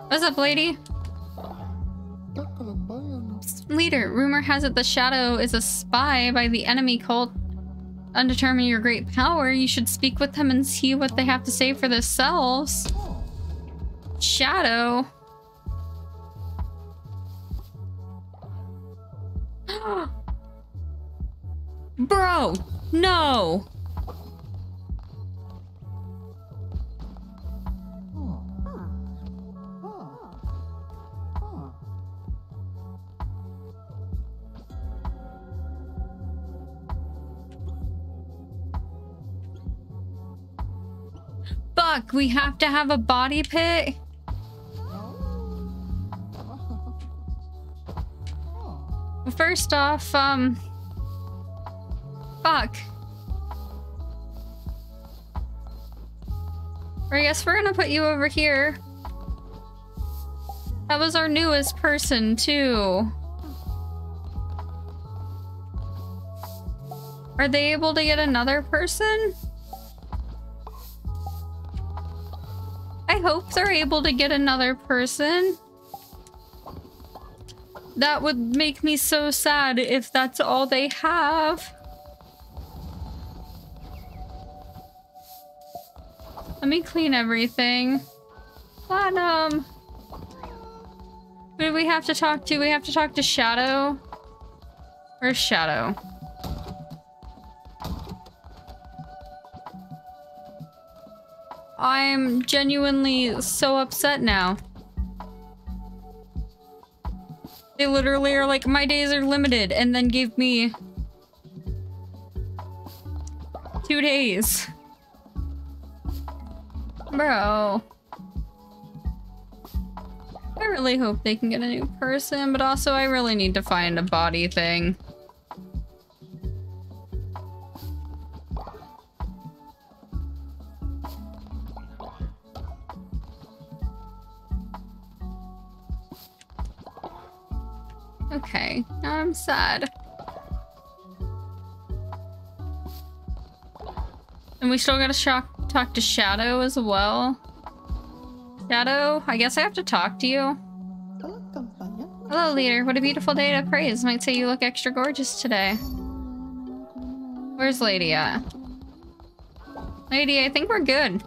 A: What's up, lady? Leader, rumor has it the Shadow is a spy by the enemy cult. Undetermined your great power, you should speak with them and see what they have to say for themselves. Shadow? Bro, no! Fuck, we have to have a body pit? Well, first off, fuck. Or I guess we're gonna put you over here. That was our newest person, too. Are they able to get another person? I hope they're able to get another person. That would make me so sad if that's all they have. Let me clean everything. Platinum. Who do we have to talk to? We have to talk to Shadow. Where's Shadow? I'm genuinely so upset now. They literally are like, my days are limited, and then gave me 2 days. Bro. I really hope they can get a new person, but also I really need to find a body thing. Okay, now I'm sad. And we still gotta talk to Shadow as well. Shadow, I guess I have to talk to you. Hello, leader. What a beautiful day to praise. Might say you look extra gorgeous today. Where's Lady at? Lady, I think we're good.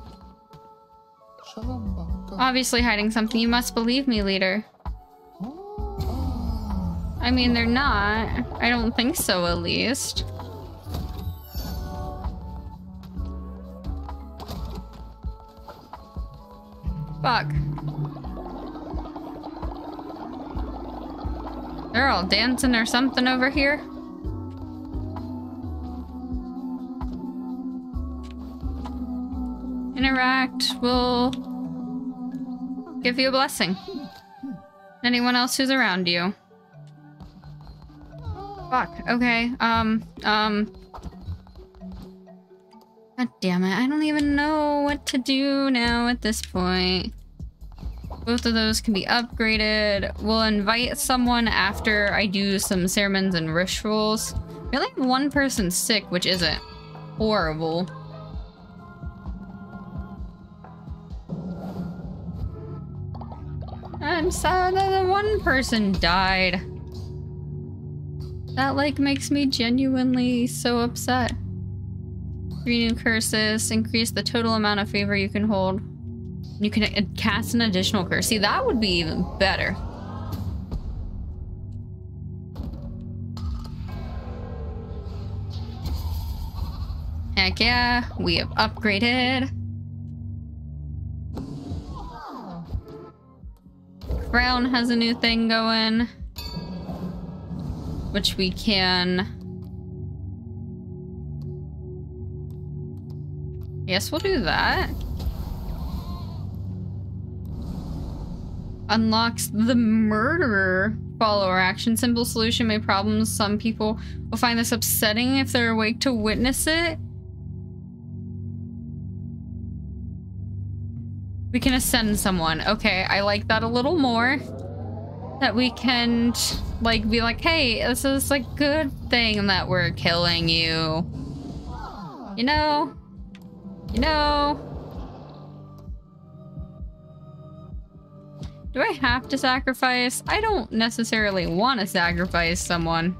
A: Obviously hiding something. You must believe me, leader. I mean, they're not. I don't think so, at least. Fuck. They're all dancing or something over here. Interact will give you a blessing. Anyone else who's around you. Fuck, okay, God damn it, I don't even know what to do now at this point. Both of those can be upgraded. We'll invite someone after I do some sermons and rituals. We only have one person sick, which isn't horrible. I'm sad that the one person died. That, like, makes me genuinely so upset. 3 new curses. Increase the total amount of favor you can hold. You can cast an additional curse. See, that would be even better. Heck yeah, we have upgraded. Crown has a new thing going. Which we can... Yes, we'll do that. Unlocks the murderer follower action. Simple solution may problems. Some people will find this upsetting if they're awake to witness it. We can ascend someone. Okay, I like that a little more. That we can, like, be like, hey, this is a good thing that we're killing you. You know? You know? Do I have to sacrifice? I don't necessarily want to sacrifice someone.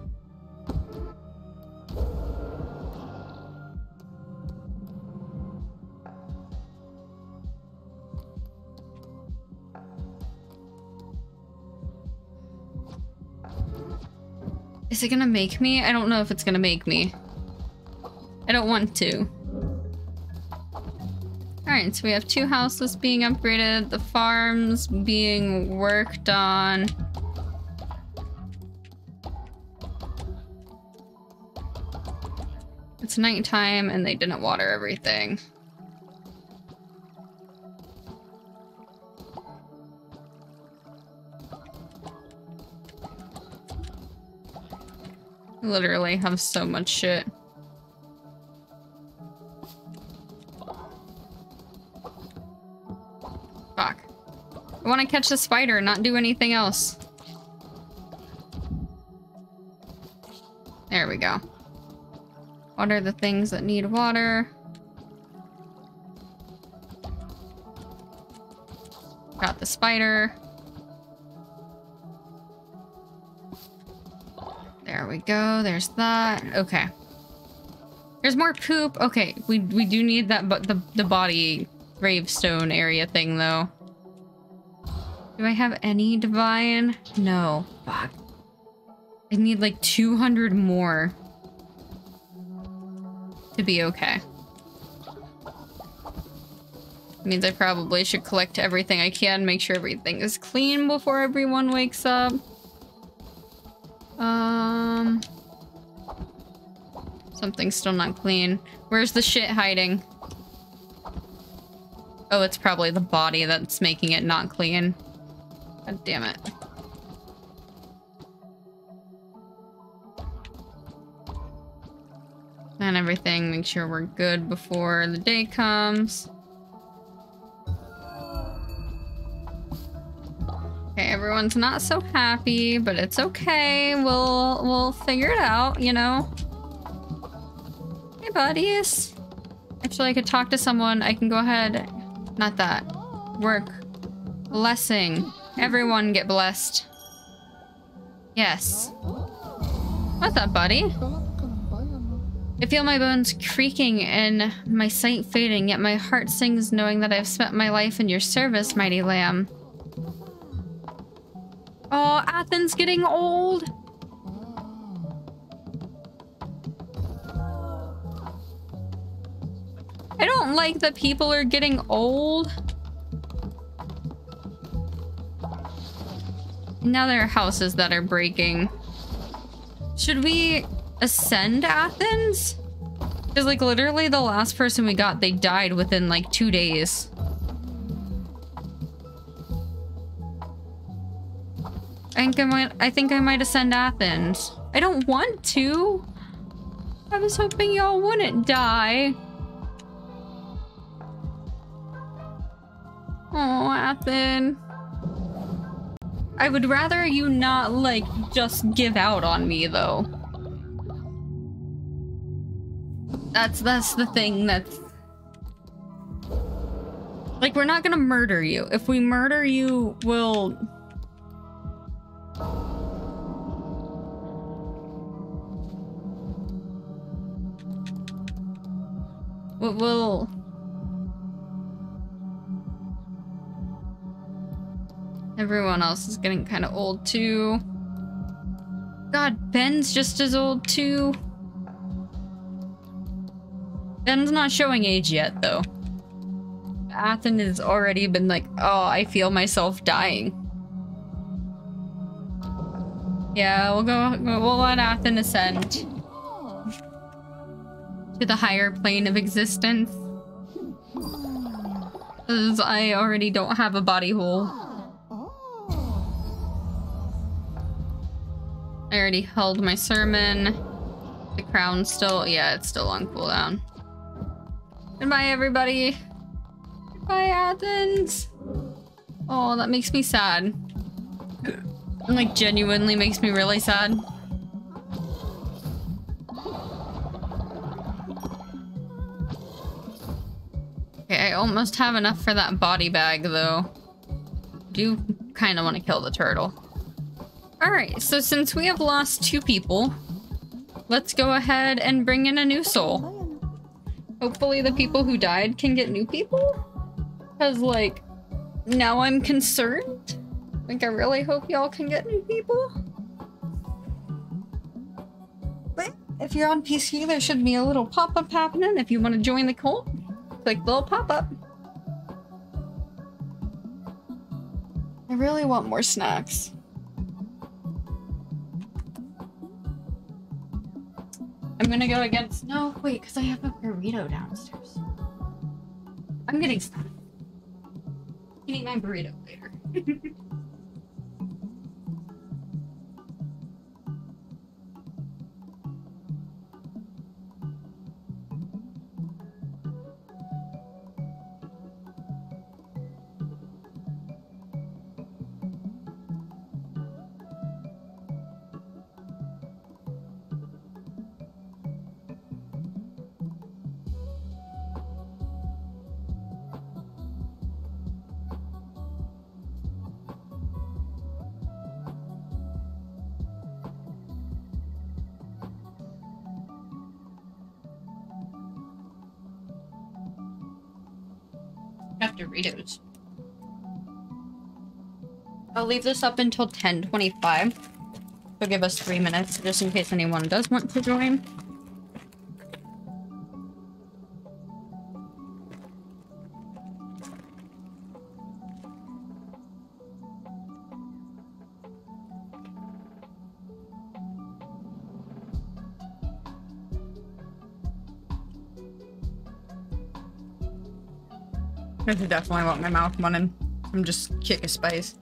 A: Is it gonna make me? I don't know if it's gonna make me. I don't want to. Alright, so we have 2 houses being upgraded, the farms being worked on. It's nighttime and they didn't water everything. I literally have so much shit. Fuck. I want to catch the spider, not do anything else. There we go. Water the things that need water. Got the spider. There we go. There's that. Okay. There's more poop. Okay, we do need that, but the body gravestone area thing though. Do I have any divine? No. Fuck. I need like 200 more to be okay. Means I probably should collect everything I can, make sure everything is clean before everyone wakes up. Something's still not clean. Where's the shit hiding? Oh, it's probably the body that's making it not clean. God damn it. And everything, make sure we're good before the day comes. Okay, everyone's not so happy, but it's okay. We'll figure it out, you know? Hey, buddies. Actually, I could talk to someone. I can go ahead. Not that. Work. Blessing. Everyone get blessed. Yes. What's up, buddy? I feel my bones creaking and my sight fading, yet my heart sings knowing that I've spent my life in your service, mighty lamb. Oh, Athens getting old. I don't like that people are getting old. Now there are houses that are breaking. Should we ascend Athens? Because like literally the last person we got, they died within like 2 days. I think I might ascend Athens. I don't want to. I was hoping y'all wouldn't die. Oh, Athens. I would rather you not, like, just give out on me, though. That's the thing that's... Like, we're not gonna murder you. If we murder you, we'll... We'll... Everyone else is getting kind of old too. God, Ben's just as old too. Ben's not showing age yet though. Athen has already been like, oh, I feel myself dying. Yeah, we'll let Athen ascend to the higher plane of existence. Because I already don't have a body hole. I already held my sermon. The crown's still, yeah, it's still on cooldown. Goodbye, everybody. Goodbye, Athens. Oh, that makes me sad. Like, genuinely makes me really sad. Okay, I almost have enough for that body bag, though. Do kind of want to kill the turtle. Alright, so since we have lost 2 people, let's go ahead and bring in a new soul. Hopefully the people who died can get new people? Because, like, now I'm concerned. Like, I really hope y'all can get new people. But if you're on PC, there should be a little pop-up happening. If you want to join the cult, click the little pop-up. I really want more snacks. I'm gonna go against... No, wait, because I have a burrito downstairs. I'm getting stuff. Eating my burrito later. Doritos. I'll leave this up until 10:25. So give us 3 minutes just in case anyone does want to join. This is definitely what my mouth wanted. I'm just kick a spice.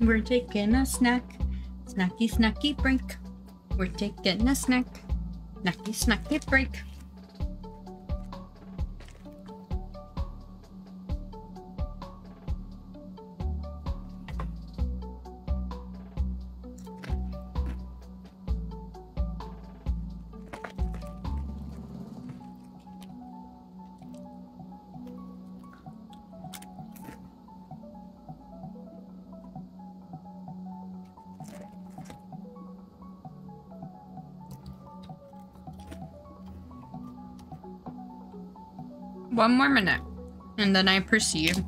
A: We're taking a snack, snacky, snacky break. We're taking a snack, snacky, snacky break. One more minute, and then I proceed.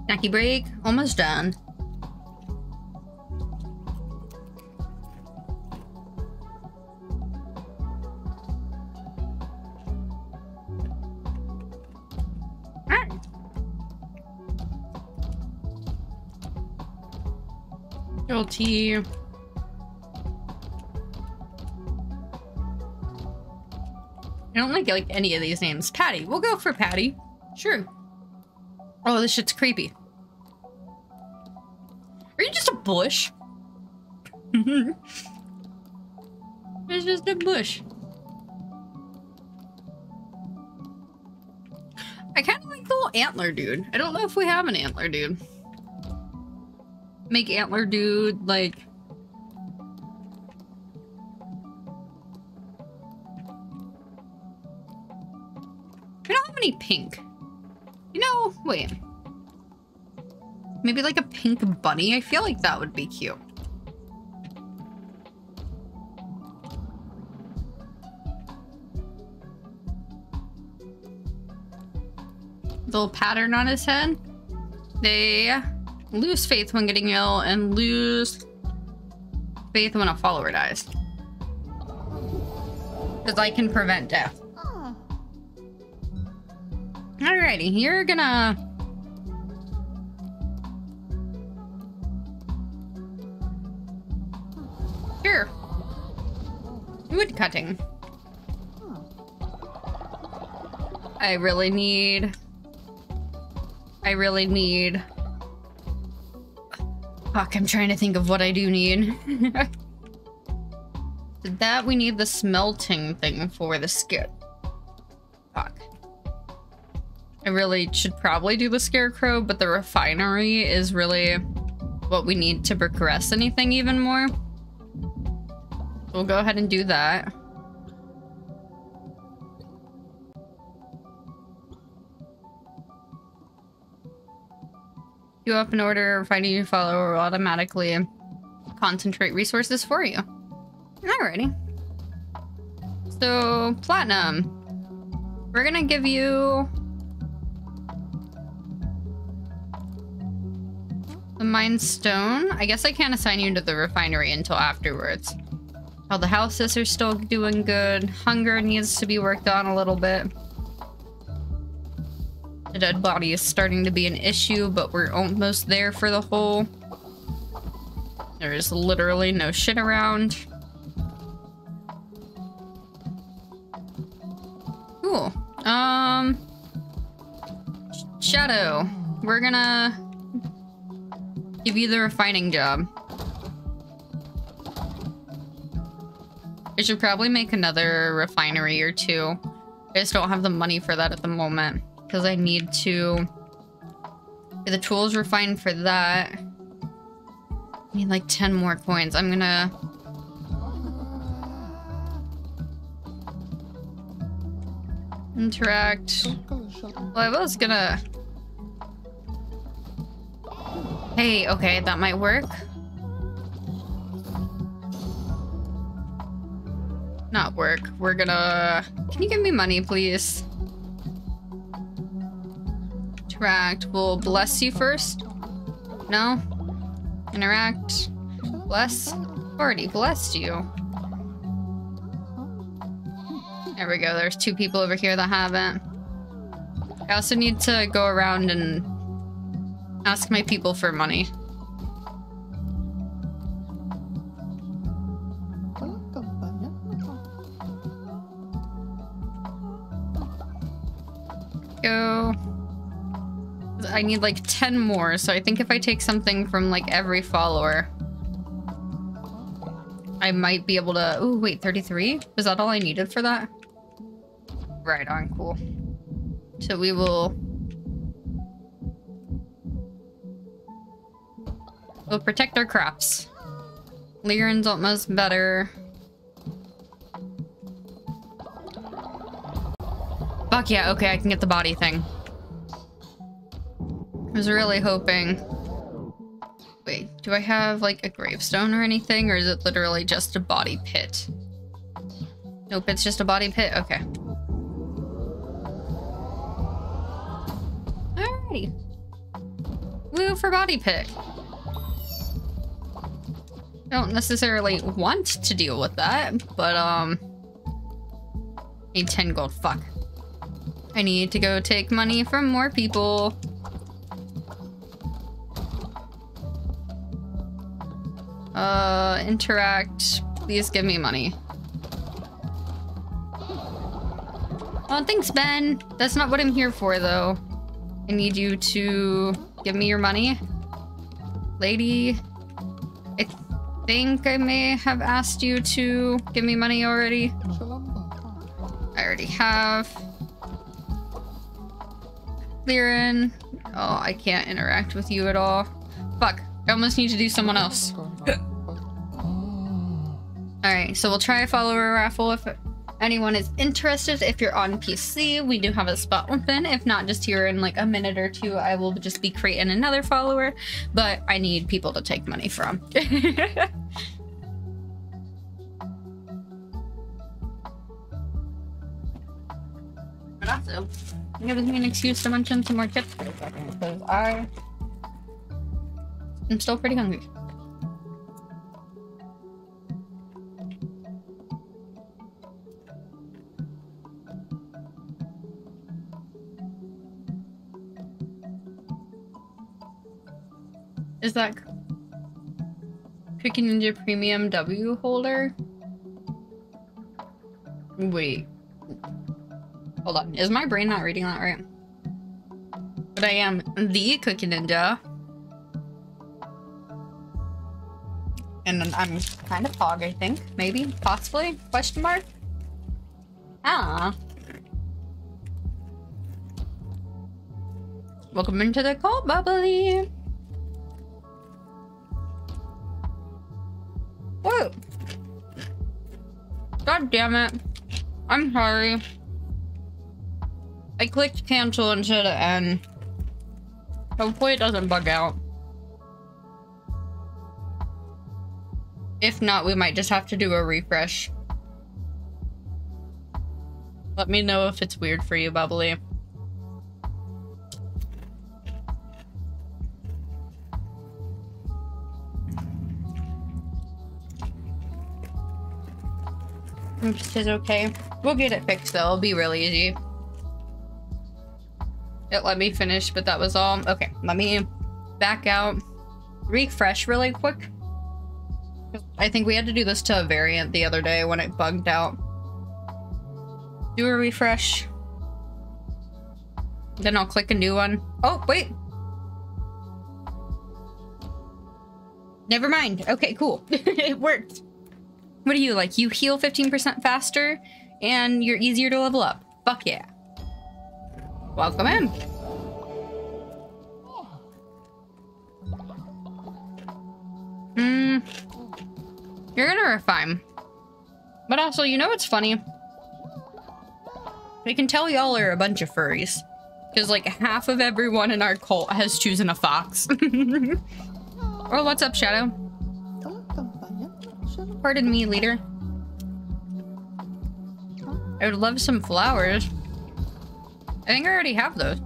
A: Snacky break, almost done. Little tea. I don't like any of these names. Patty. We'll go for Patty. Sure. Oh, this shit's creepy. Are you just a bush? It's just a bush. I kind of like the little antler dude. I don't know if we have an antler dude. Make antler dude, like... I don't have any pink. You know, wait. Maybe like a pink bunny? I feel like that would be cute. little pattern on his head. They lose faith when getting ill and lose faith when a follower dies. Because I can prevent death. Alrighty, you're gonna... Sure. Wood cutting. I really need... Fuck, I'm trying to think of what I do need. That we need the smelting thing for the skit. Fuck. I really should probably do the scarecrow, but the refinery is really what we need to progress anything even more. We'll go ahead and do that. You up in order, finding your follower will automatically concentrate resources for you. Alrighty. So, platinum. We're gonna give you the mine stone. I guess I can't assign you to the refinery until afterwards. Oh, the houses are still doing good. Hunger needs to be worked on a little bit. The dead body is starting to be an issue, but we're almost there for the whole. There is literally no shit around. Cool. Shadow. We're gonna give you the refining job. I should probably make another refinery or two. I just don't have the money for that at the moment. Because I need to get the tools refined for that. I need like 10 more coins. I'm gonna... interact. Well, I was gonna... Hey, okay, that might work. Not work. We're gonna... Can you give me money, please? Interact. We'll bless you first. No? Interact. Bless. Already blessed you. There we go. There's 2 people over here that haven't. I also need to go around and ask my people for money. Go. I need like 10 more, so I think if I take something from like every follower, I might be able to... Oh, wait, 33? Was that all I needed for that? Right on, cool. So we will... We'll protect our crops. Liren's almost better. Fuck yeah, okay, I can get the body thing. I was really hoping... Wait, do I have like a gravestone or anything, or is it literally just a body pit? Nope, it's just a body pit? Okay. Alrighty. Woo for body pit. Don't necessarily want to deal with that, but need 10 gold, fuck. I need to go take money from more people. Interact. Please give me money. Oh, thanks, Ben. That's not what I'm here for, though. I need you to give me your money. Lady, I think I may have asked you to give me money already. I already have. Liren. Oh, I can't interact with you at all. Fuck. I almost need to do someone else. Alright, so we'll try a follower raffle if anyone is interested. If you're on PC, we do have a spot open. If not, just here in like a minute or two, I will just be creating another follower. But I need people to take money from. But also, gives me an excuse to mention some more chips for a second, because I am still pretty hungry. Is that Cookie Ninja Premium W holder? Wait. Hold on. Is my brain not reading that right? But I am the Cookie Ninja. And I'm kind of Pog, I think. Maybe. Possibly? Question mark? Ah. Welcome into the cult, Bubbly. Whoa. God damn it. I'm sorry. I clicked cancel instead of end. Hopefully it doesn't bug out. If not, we might just have to do a refresh. Let me know if it's weird for you, Bubbly. Which is okay. We'll get it fixed though. It'll be really easy. It let me finish, but that was all. Okay, let me back out. Refresh really quick. I think we had to do this to a variant the other day when it bugged out. Do a refresh. Then I'll click a new one. Oh, wait. Never mind. Okay, cool. It worked. What do you like? You heal 15% faster and you're easier to level up. Fuck yeah. Welcome in. You're gonna refine. But also, you know what's funny? I can tell y'all are a bunch of furries. Because like half of everyone in our cult has chosen a fox. Oh, what's up, Shadow? Pardon me, leader. I would love some flowers. I think I already have those.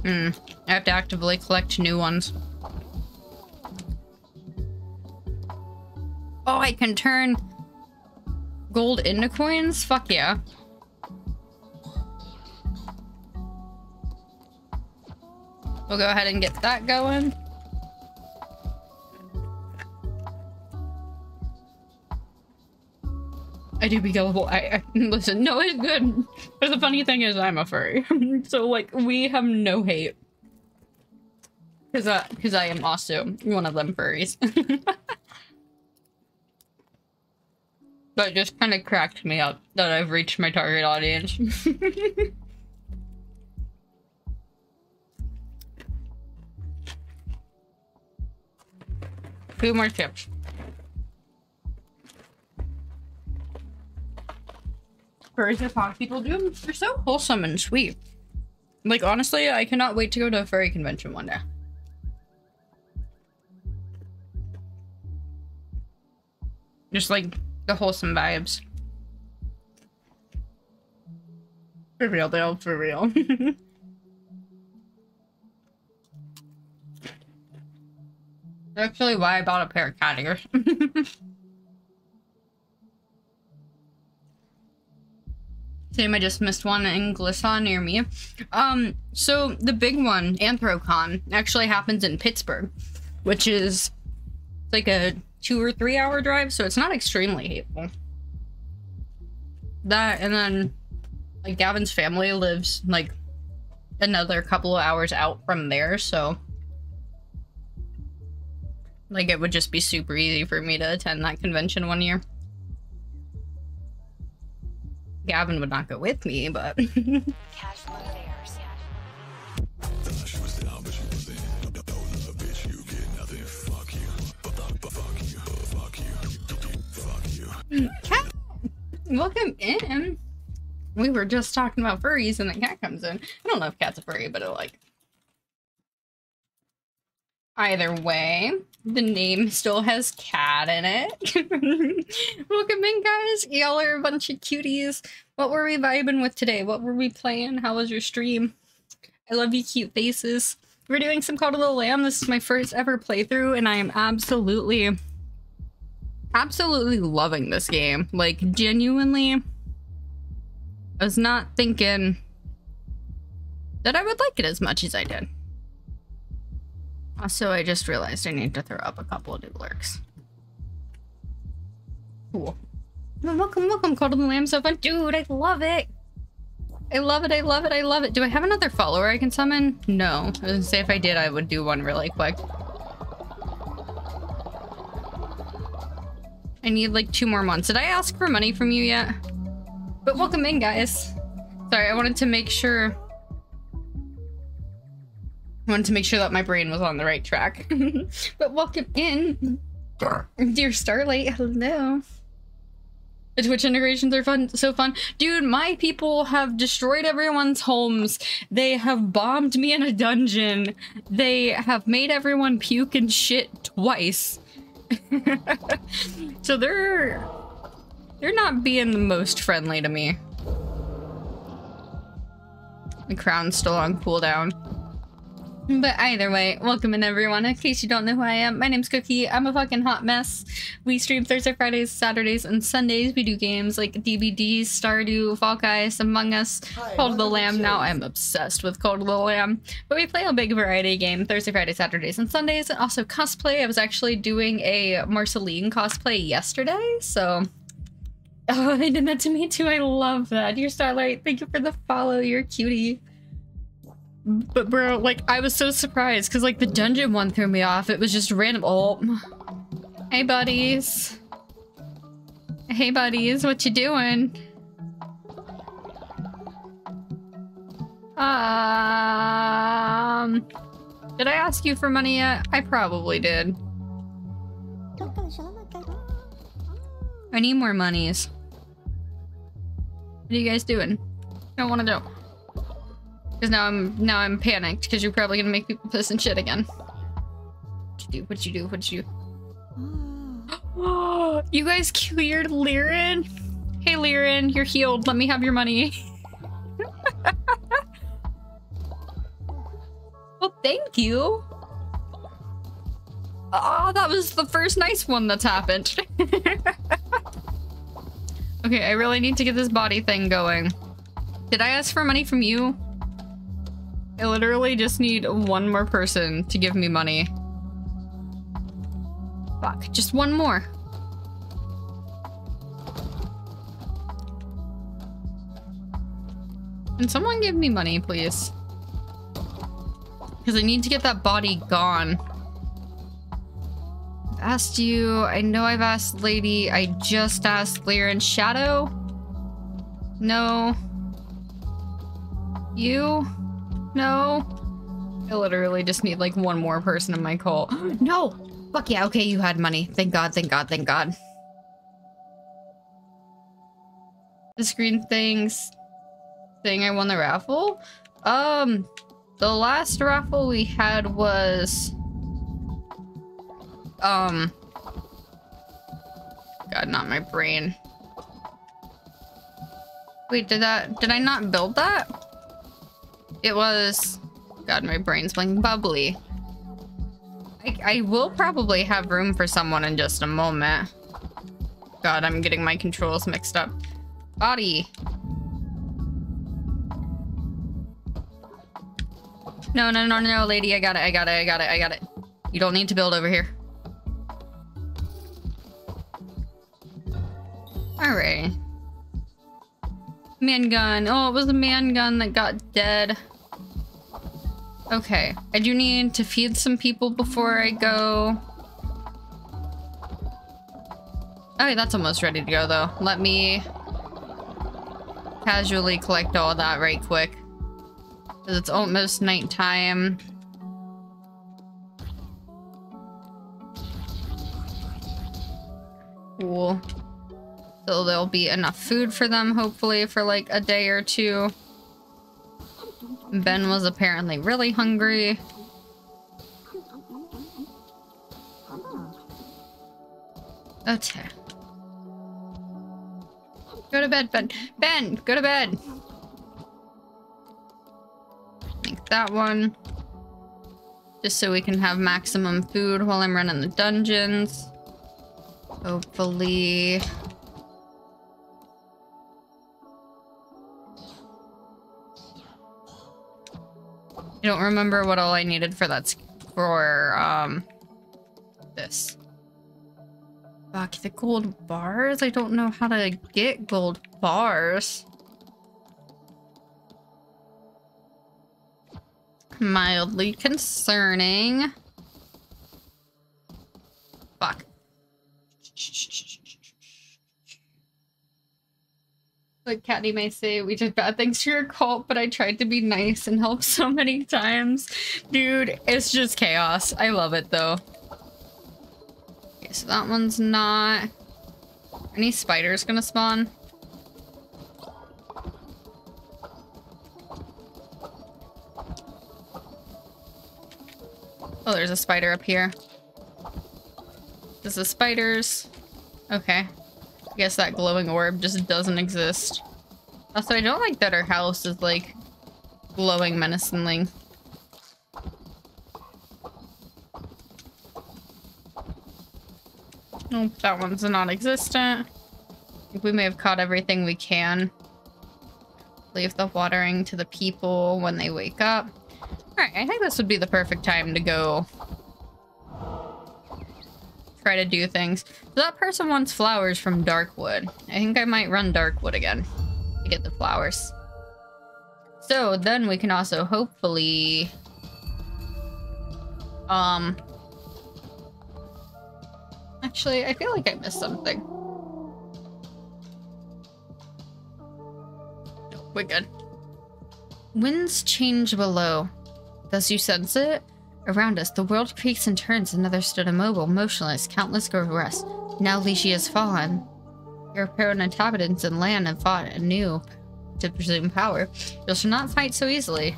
A: I have to actively collect new ones. Oh, I can turn gold into coins? Fuck yeah. We'll go ahead and get that going. I do be gullible. I listen, no, it's good. But the funny thing is I'm a furry. So like we have no hate. Cause I am also one of them furries. But it just kind of cracked me up that I've reached my target audience. Two more chips. Furries are fun. People do. They're so wholesome and sweet. Like, honestly, I cannot wait to go to a furry convention one day. Just like the wholesome vibes. For real, though. For real. That's actually why I bought a pair of cat ears. Same, I just missed one in Glisson near me. So the big one, Anthrocon, actually happens in Pittsburgh, which is like a 2 or 3 hour drive, so it's not extremely hateful. That, and then, like, Gavin's family lives, like, another couple of hours out from there, so like, it would just be super easy for me to attend that convention one year. Gavin would not go with me, but...
E: Casual affairs.
F: She was down, but she was in. Bitch, you get nothing. Fuck you. Fuck you. Fuck you.
A: Cat! Welcome in. We were just talking about furries and the cat comes in. I don't know if cat's a furry, but it like... Either way, the name still has cat in it. Welcome in, guys. Y'all are a bunch of cuties. What were we vibing with today? What were we playing? How was your stream? I love you, cute faces. We're doing some Call of the Lamb. This is my first ever playthrough, and I am absolutely loving this game. Like, genuinely, I was not thinking that I would like it as much as I did. Also, I just realized I need to throw up a couple of new lurks. Cool. Welcome, welcome, Call of the Lamb. So fun. Dude, I love it. I love it, I love it, I love it. Do I have another follower I can summon? No. I was gonna say if I did, I would do one really quick. I need like 2 more months. Did I ask for money from you yet? But welcome in, guys. Sorry, I wanted to make sure that my brain was on the right track. But welcome in, dear Starlight. Hello. The Twitch integrations are fun, so fun. Dude, my people have destroyed everyone's homes. They have bombed me in a dungeon. They have made everyone puke and shit twice. So they're not being the most friendly to me. The crown's still on cooldown. But either way, welcome in, everyone. In case you don't know who I am, my name's Cookie. I'm a fucking hot mess. We stream Thursday, Fridays, Saturdays, and Sundays. We do games like DBDs, Stardew, Fall Guys, Among Us, Call of the Lamb. Now I'm obsessed with Call of the Lamb. But we play a big variety of games Thursday, Fridays, Saturdays, and Sundays. And also cosplay. I was actually doing a Marceline cosplay yesterday, so... Oh, they did that to me too. I love that. You're Starlight. Thank you for the follow. You're a cutie. But bro, like, I was so surprised because like the dungeon one threw me off. It was just random. Oh, hey buddies. Hey buddies, what you doing? Did I ask you for money yet? I probably did. I need more monies. What are you guys doing? I don't want to know. Because now I'm panicked because you're probably gonna make people piss and shit again. What'd you do? What'd you do? What'd you do? Oh, you guys cleared Liren? Hey Liren, you're healed. Let me have your money. Well, thank you. Oh, that was the first nice one that's happened. Okay, I really need to get this body thing going. Did I ask for money from you? I literally just need one more person to give me money. Fuck, just one more. Can someone give me money, please? Because I need to get that body gone. I've asked you. I know I've asked Lady. I just asked Liren. Shadow? No. You? No. I literally just need like one more person in my cult. No! Fuck yeah, okay, you had money. Thank God, thank God, thank God. The screen thing I won the raffle? The last raffle we had was... God, not my brain. Wait, did I not build that? It was... God, my brain's blanking. Bubbly. I will probably have room for someone in just a moment. God, I'm getting my controls mixed up. Body. No, no, no, no, lady. I got it. You don't need to build over here. Alright. Man gun. Oh, it was the man gun that got dead. Okay. I do need to feed some people before I go. Okay, that's almost ready to go, though. Let me casually collect all that right quick. Because it's almost nighttime. Cool. So there'll be enough food for them, hopefully, for like a day or two. Ben was apparently really hungry. Okay. Go to bed, Ben. Ben, go to bed. Make that one. Just so we can have maximum food while I'm running the dungeons. Hopefully. I don't remember what all I needed for that for this. Fuck, the gold bars? I don't know how to get gold bars. Mildly concerning. Fuck. Like Caddy may say, we did bad things to your cult, but I tried to be nice and help so many times. Dude, it's just chaos. I love it though. Okay, so that one's not... Any spiders gonna spawn? Oh, there's a spider up here. This is spiders. Okay. I guess that glowing orb just doesn't exist. Also, I don't like that our house is, like, glowing menacingly. Nope, that one's non-existent. I think we may have caught everything we can. Leave the watering to the people when they wake up. Alright, I think this would be the perfect time to go try to do things. So that person wants flowers from Darkwood. I think I might run Darkwood again to get the flowers. So then we can also hopefully actually, I feel like I missed something. No, we're good. Winds change below. Thus you sense it? Around us, the world creaks and turns. Another stood immobile, motionless. Countless go to rest. Now Lishi has fallen. Your apparent inhabitants and land have fought anew to presume power. You shall not fight so easily.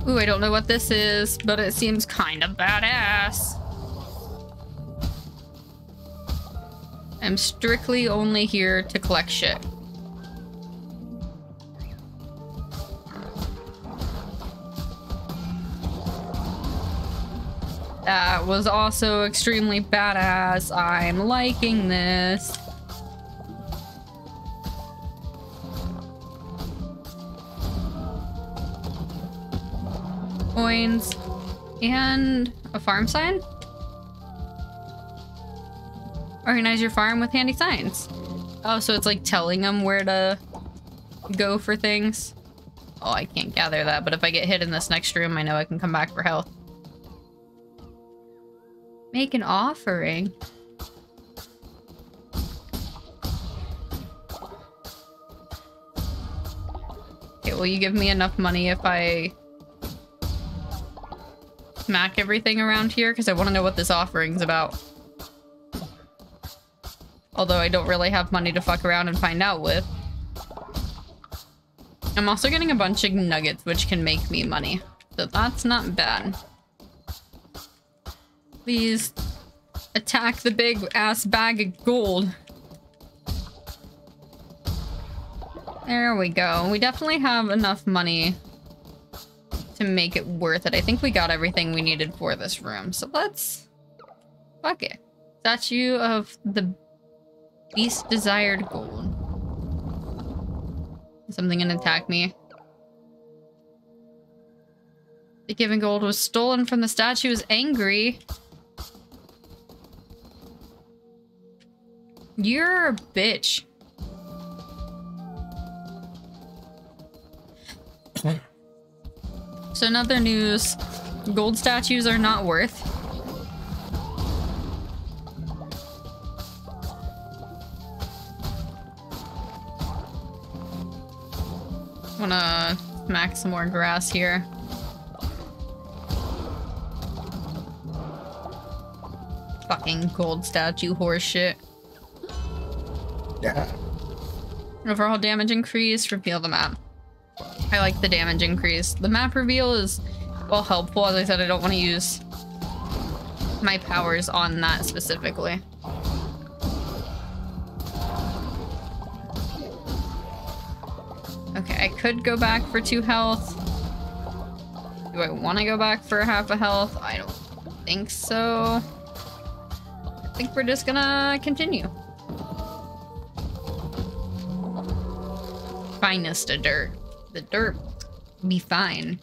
A: Ooh, I don't know what this is, but it seems kind of badass. I'm strictly only here to collect shit. That was also extremely badass. I'm liking this. Coins and a farm sign. Organize your farm with handy signs. Oh, so it's like telling them where to go for things. Oh, I can't gather that, but if I get hit in this next room, I know I can come back for health. Make an offering. Okay, will you give me enough money if I smack everything around here? Because I want to know what this offering's about. Although I don't really have money to fuck around and find out with. I'm also getting a bunch of nuggets, which can make me money. So that's not bad. Please attack the big ass bag of gold. There we go. We definitely have enough money to make it worth it. I think we got everything we needed for this room. So let's... Fuck it. Statue of the Beast Desired Gold. Is something gonna attack me? The given gold was stolen from the statue is angry. You're a bitch. So another news, gold statues are not worth. Wanna smack some more grass here. Fucking gold statue horse shit.
C: Yeah.
A: Overall damage increase, reveal the map. I like the damage increase. The map reveal is well, helpful. As I said, I don't want to use my powers on that specifically. Okay, I could go back for 2 health. Do I want to go back for half a health? I don't think so. I think we're just gonna continue. Finest of dirt. The dirt be fine.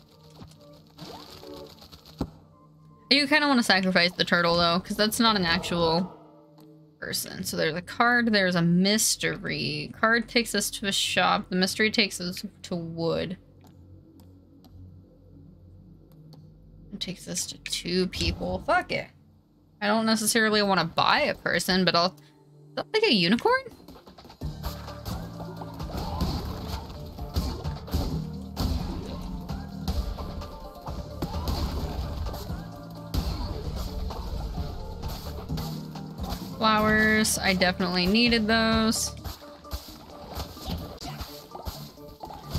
A: I do kind of want to sacrifice the turtle though, because that's not an actual person. So there's a card, there's a mystery. Card takes us to a shop. The mystery takes us to wood. It takes us to 2 people. Fuck it. I don't necessarily want to buy a person, but I'll... Is that like a unicorn? Flowers. I definitely needed those.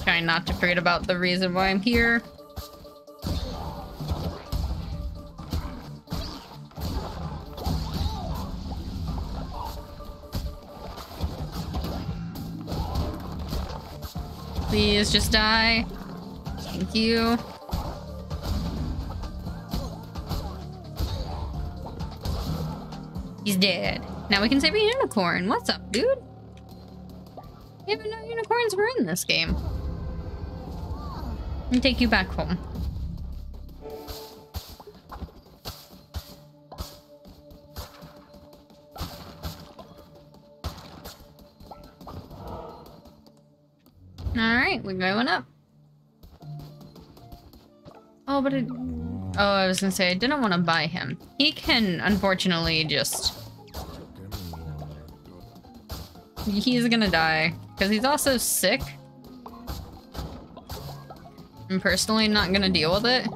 A: Trying not to forget about the reason why I'm here. Please just die. Thank you. He's dead. Now we can save a unicorn. What's up, dude? We even know unicorns were in this game. Let me take you back home. Alright, we're going up. Oh, but it... Oh, I was gonna say, I didn't want to buy him. He can, unfortunately, just... He's gonna die. Because he's also sick. I'm personally not gonna deal with it.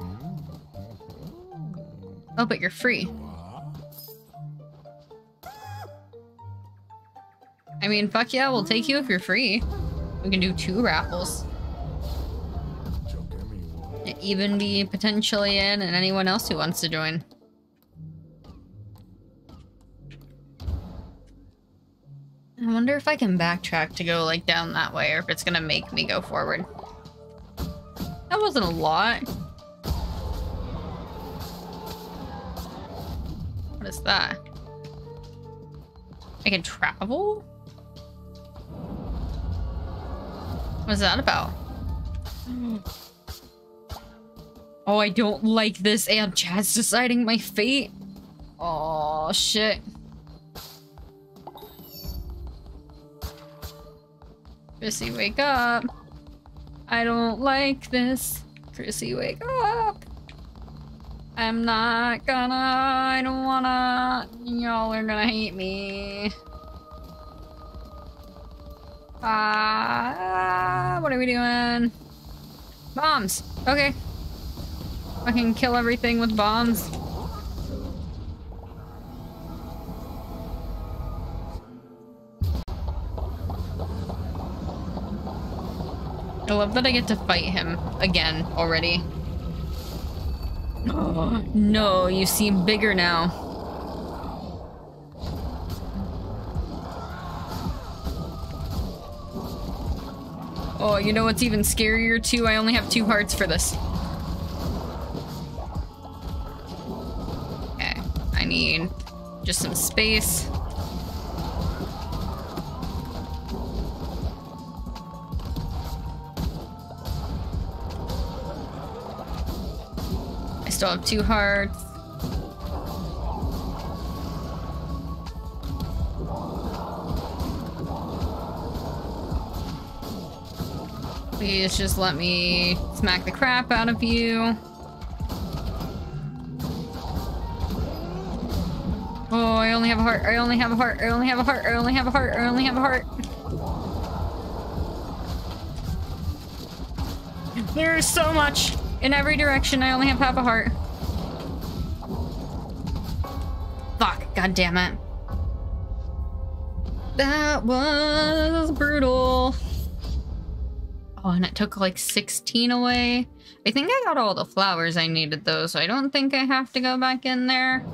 A: Oh, but you're free. I mean, fuck yeah, we'll take you if you're free. We can do 2 raffles. Even be potentially in and anyone else who wants to join. I wonder if I can backtrack to go like down that way or if it's gonna make me go forward. That wasn't a lot. What is that? I can travel? What is that about? Oh, I don't like this, and Chad's deciding my fate. Oh, shit. Chrissy, wake up. I don't like this. Chrissy, wake up. I'm not gonna, I don't wanna, y'all are gonna hate me. What are we doing? Bombs. Okay. I can kill everything with bombs. I love that I get to fight him again already. Oh, no, you seem bigger now. Oh, you know what's even scarier too? I only have 2 hearts for this. Okay, I need just some space. I still have 2 hearts. Please just let me smack the crap out of you. Oh, I only have a heart. I only have a heart. I only have a heart. I only have a heart. I only have a heart. There's so much in every direction. I only have half a heart. Fuck. God damn it. That was brutal. Oh, and it took like 16 away. I think I got all the flowers I needed though, so I don't think I have to go back in there.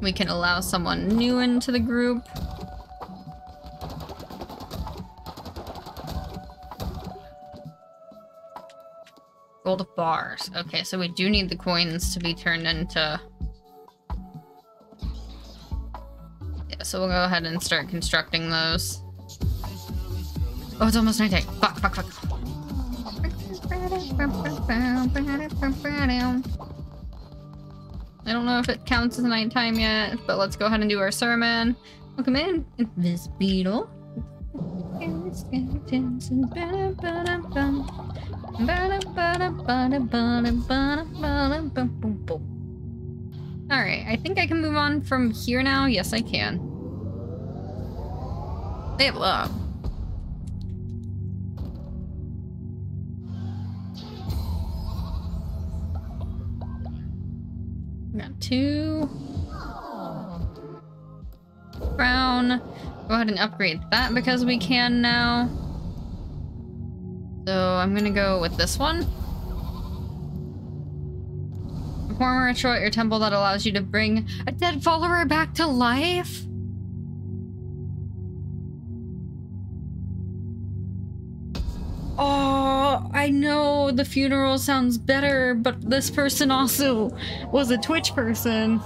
A: We can allow someone new into the group. Gold bars. Okay, so we do need the coins to be turned into... Yeah, so we'll go ahead and start constructing those. Oh, it's almost nighttime. Fuck, fuck, fuck. I don't know if it counts as nighttime yet, but let's go ahead and do our sermon. Welcome in, this beetle. Alright, I think I can move on from here now. Yes, I can. They have love. Got 2. Crown. Go ahead and upgrade that because we can now. So I'm gonna go with this one. Perform a ritual at your temple that allows you to bring a dead follower back to life. Oh, I know the funeral sounds better, but this person also was a Twitch person.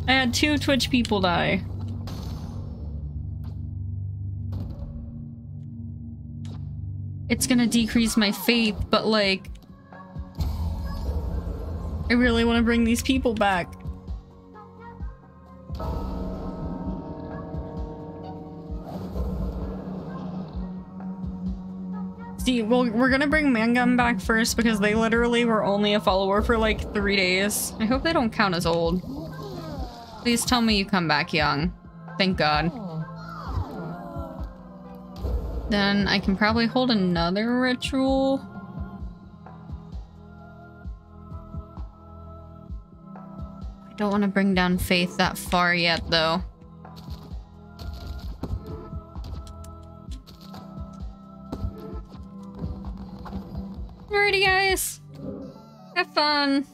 A: I had 2 Twitch people die. It's gonna decrease my faith, but like... I really want to bring these people back. See, well, we're gonna bring Mangum back first because they literally were only a follower for like 3 days. I hope they don't count as old. Please tell me you come back young. Thank God. Then I can probably hold another ritual. I don't want to bring down faith that far yet, though. Alrighty, guys. Have fun.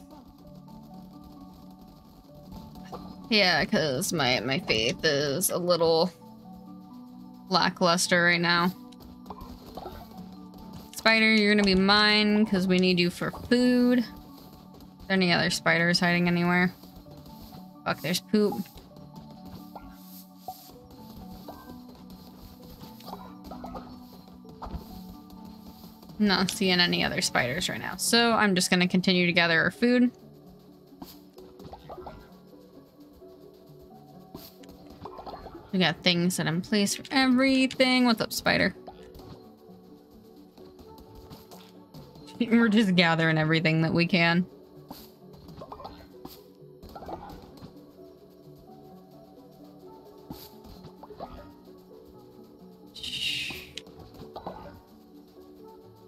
A: Yeah, because my faith is a little lackluster right now. Spider, you're gonna be mine because we need you for food. Are there any other spiders hiding anywhere? Fuck, there's poop. Not seeing any other spiders right now. So I'm just gonna continue to gather our food. We got things set in place for everything. What's up, spider? We're just gathering everything that we can.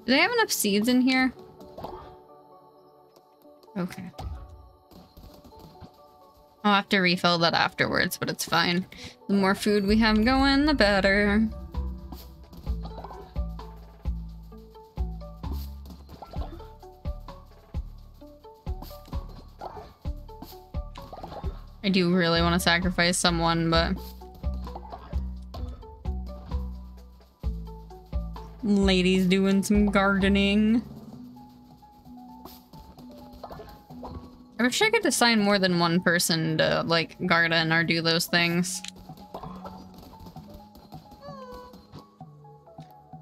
A: Do they have enough seeds in here? Okay. I'll have to refill that afterwards, but it's fine. The more food we have going, the better. I do really want to sacrifice someone, but... Lady's doing some gardening. I wish I could assign more than one person to, like, garden or do those things.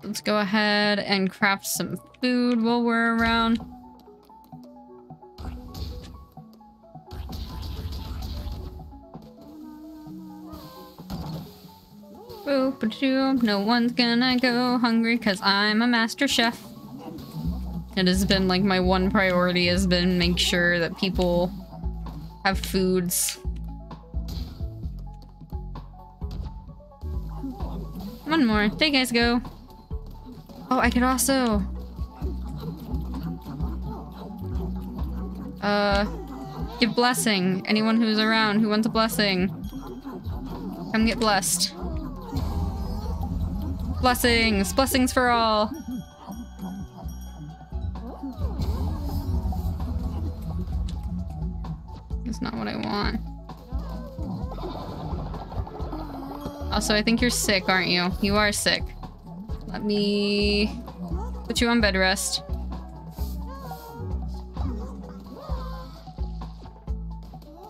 A: Let's go ahead and craft some food while we're around. Boop-a-doop, no one's gonna go hungry because I'm a master chef. It has been like my one priority has been make sure that people have foods. One more. There you guys go. Oh, I could also... give blessing. Anyone who's around who wants a blessing. Come get blessed. Blessings! Blessings for all! That's not what I want. Also, I think you're sick, aren't you? You are sick. Let me put you on bed rest.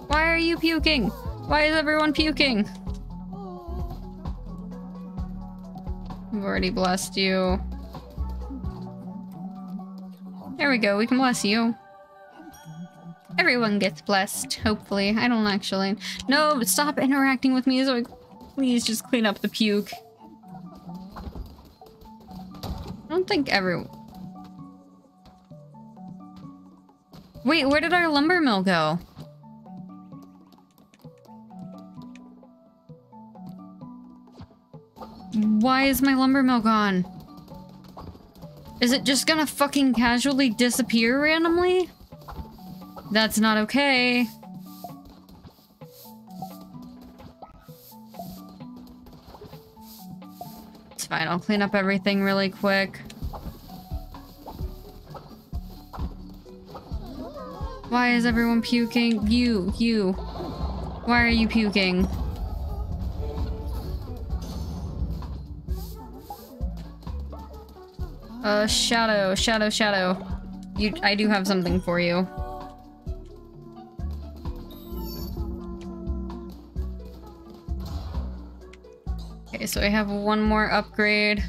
A: Why are you puking? Why is everyone puking? I've already blessed you. There we go, we can bless you. Everyone gets blessed, hopefully. I don't actually. No, stop interacting with me, so please just clean up the puke. I don't think everyone... Wait, where did our lumber mill go? Why is my lumber mill gone? Is it just gonna fucking casually disappear randomly? That's not okay. It's fine, I'll clean up everything really quick. Why is everyone puking? You. Why are you puking? Shadow. I do have something for you. Okay, so I have one more upgrade.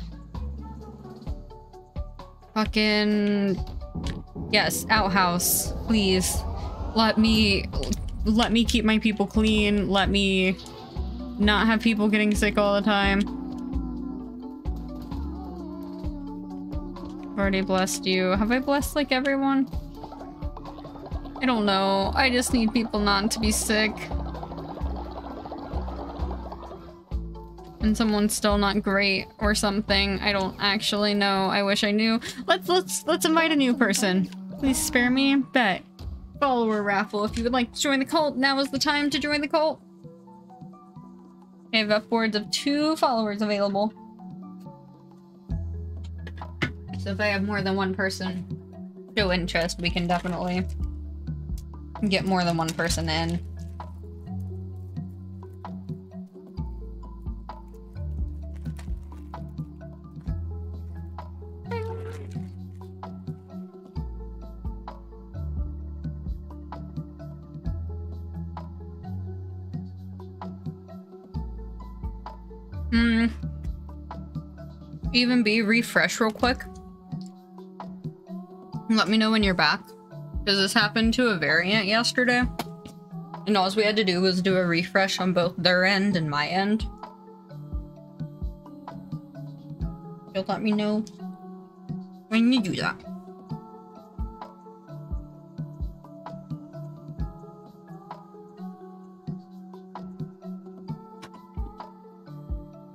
A: Fucking... Yes, outhouse. Please. Let me keep my people clean. Let me not have people getting sick all the time. I've already blessed you. Have I blessed, like, everyone? I don't know. I just need people not to be sick. And someone's still not great or something. I don't actually know. I wish I knew. Let's invite a new person. Please spare me. Bet. Follower raffle. If you would like to join the cult, now is the time to join the cult. I have upwards of 2 followers available. So if I have more than one person show interest, we can definitely get more than one person in. Even B, refresh real quick. Let me know when you're back. Because this happened to a variant yesterday. And all we had to do was do a refresh on both their end and my end. You'll let me know when you do that.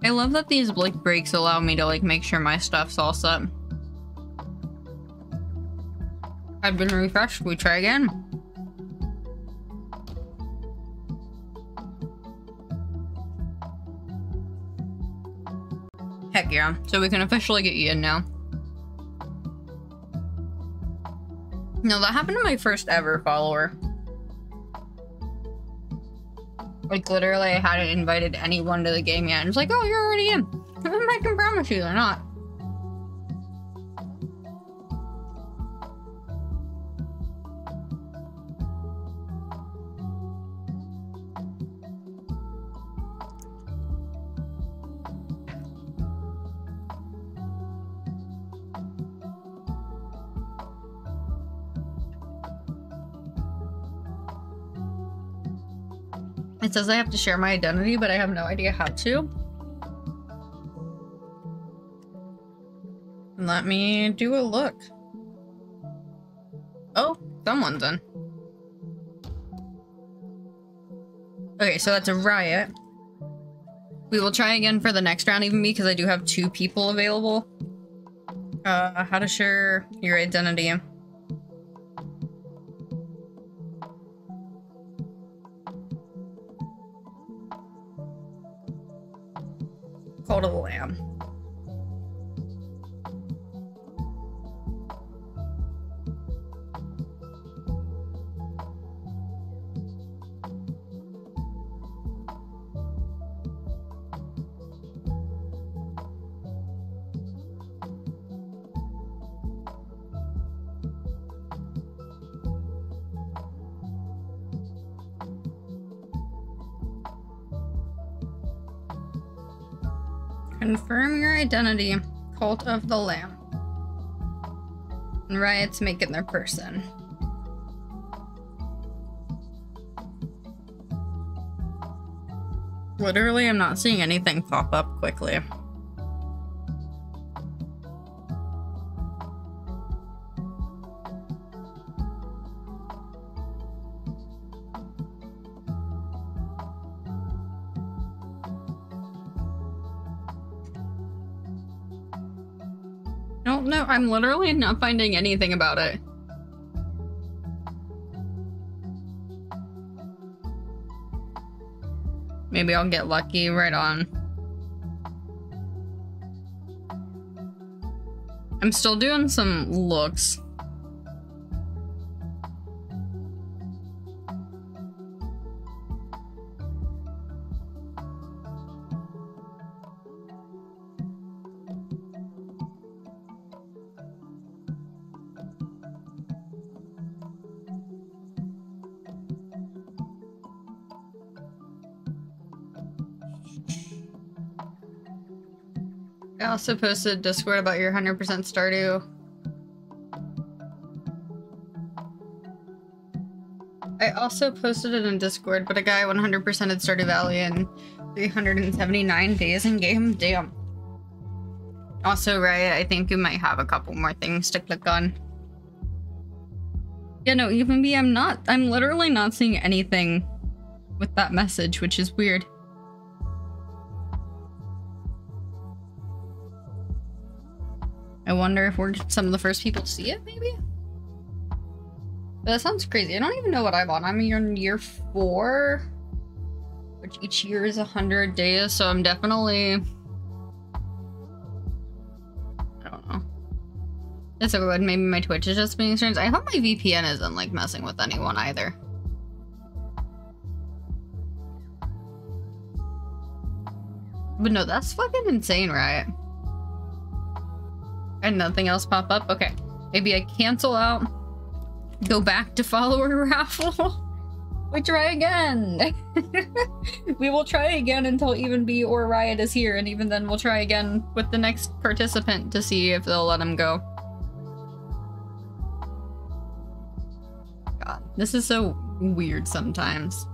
A: I love that these like breaks allow me to like make sure my stuff's all set. I've been refreshed. We try again. Heck yeah. So we can officially get you in now. No, that happened to my first ever follower. Like, literally, I hadn't invited anyone to the game yet. And it's like, oh, you're already in. I can promise you they're not. It says I have to share my identity, but I have no idea how to. Let me do a look. Oh, someone's in. Okay, so that's a riot. We will try again for the next round, even because I do have 2 people available. How to share your identity. Call to the lamb. Confirm your identity. Cult of the Lamb. And Riot's making their person. Literally, I'm not seeing anything pop up quickly. No, I'm literally not finding anything about it. Maybe I'll get lucky right on. I'm still doing some looks. I also posted Discord about your 100% Stardew. I also posted it in Discord, but a guy 100%ed Stardew Valley in 379 days in game. Damn. Also, Riot, I think you might have a couple more things to click on. Yeah, no, even me, I'm literally not seeing anything with that message, which is weird. I wonder if we're some of the first people to see it, maybe? But that sounds crazy. I don't even know what I'm on. I'm in year 4, which each year is 100 days, so I'm definitely... I don't know. It's so good. Maybe my Twitch is just being strange. I hope my VPN isn't, like, messing with anyone either. But no, that's fucking insane, right? And nothing else pop up? Okay. Maybe I cancel out, go back to follower raffle. We try again. We will try again until even B or Riot is here, and even then we'll try again with the next participant to see if they'll let him go. God, this is so weird sometimes.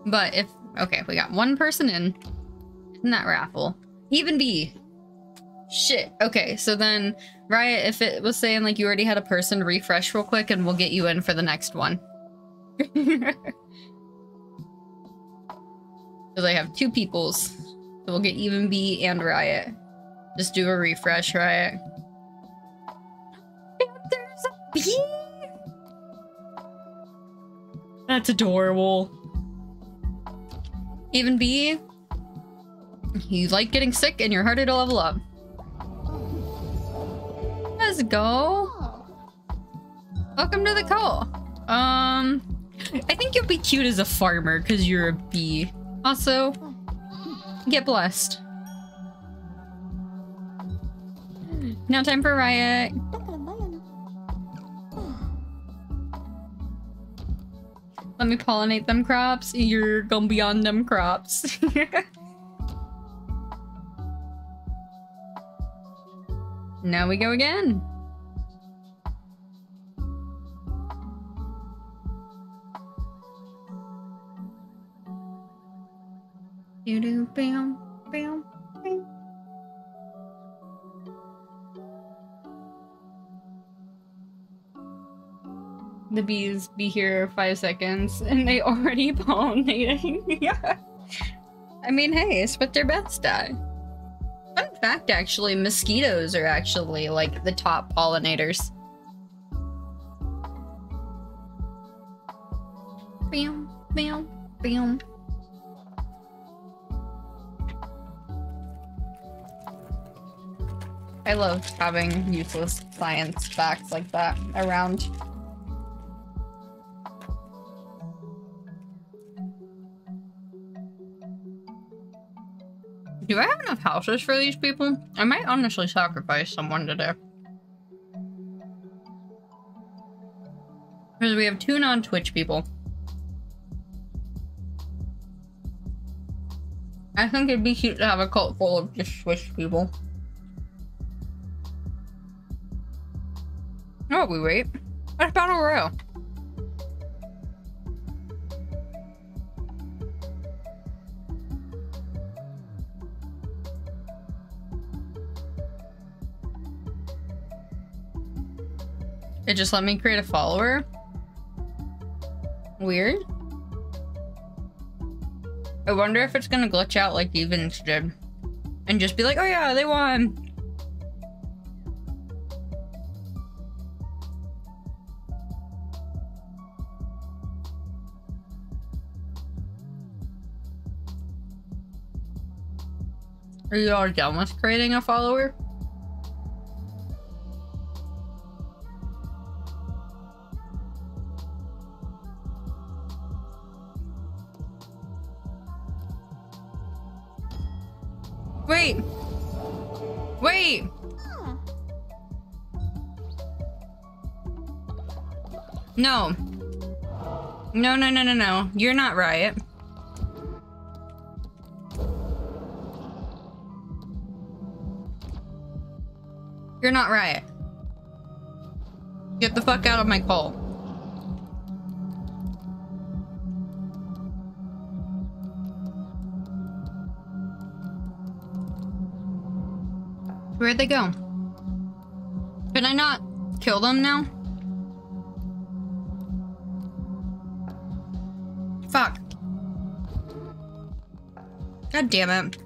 A: But if, okay, we got one person in that raffle. Even B. Shit. Okay, so then, Riot, if it was saying like you already had a person, refresh real quick and we'll get you in for the next one. Because I have 2 peoples. So we'll get even B and Riot. Just do a refresh, Riot. There's a bee! That's adorable. Even B, you like getting sick and you're harder to level up. Let's go. Welcome to the call. I think you'll be cute as a farmer because you're a bee. Also, get blessed. Now time for Riot. Let me pollinate them crops. You're gonna be on them crops. Now we go again. Do bam bam bam. The bees be here 5 seconds and they already pollinating. Yeah. I mean, hey, it's what they're best at. Fun fact, actually, mosquitoes are actually, like, the top pollinators. Bam, bam, bam. I love having useless science facts like that around. Do I have enough houses for these people? I might honestly sacrifice someone today. Because we have 2 non-Twitch people. I think it'd be cute to have a cult full of just Swiss people. Oh, we wait. That's Battle Royale. It just let me create a follower. Weird. I wonder if it's gonna glitch out like Evans did. And just be like, oh yeah, they won. Are you all done with creating a follower? Wait! Wait! No. No, no, no, no, no. You're not Riot. You're not Riot. Get the fuck out of my call. Where'd they go? Can I not kill them now? Fuck. God damn it.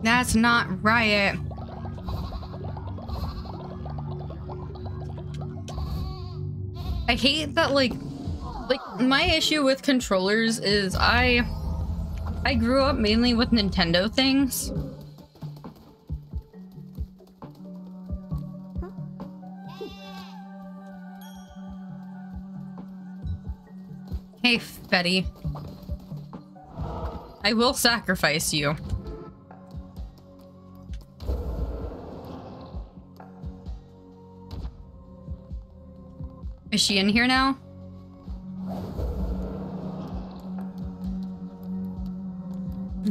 A: That's not Riot. I hate that, like my issue with controllers is I grew up mainly with Nintendo things. Hey, Fetty. I will sacrifice you. Is she in here now?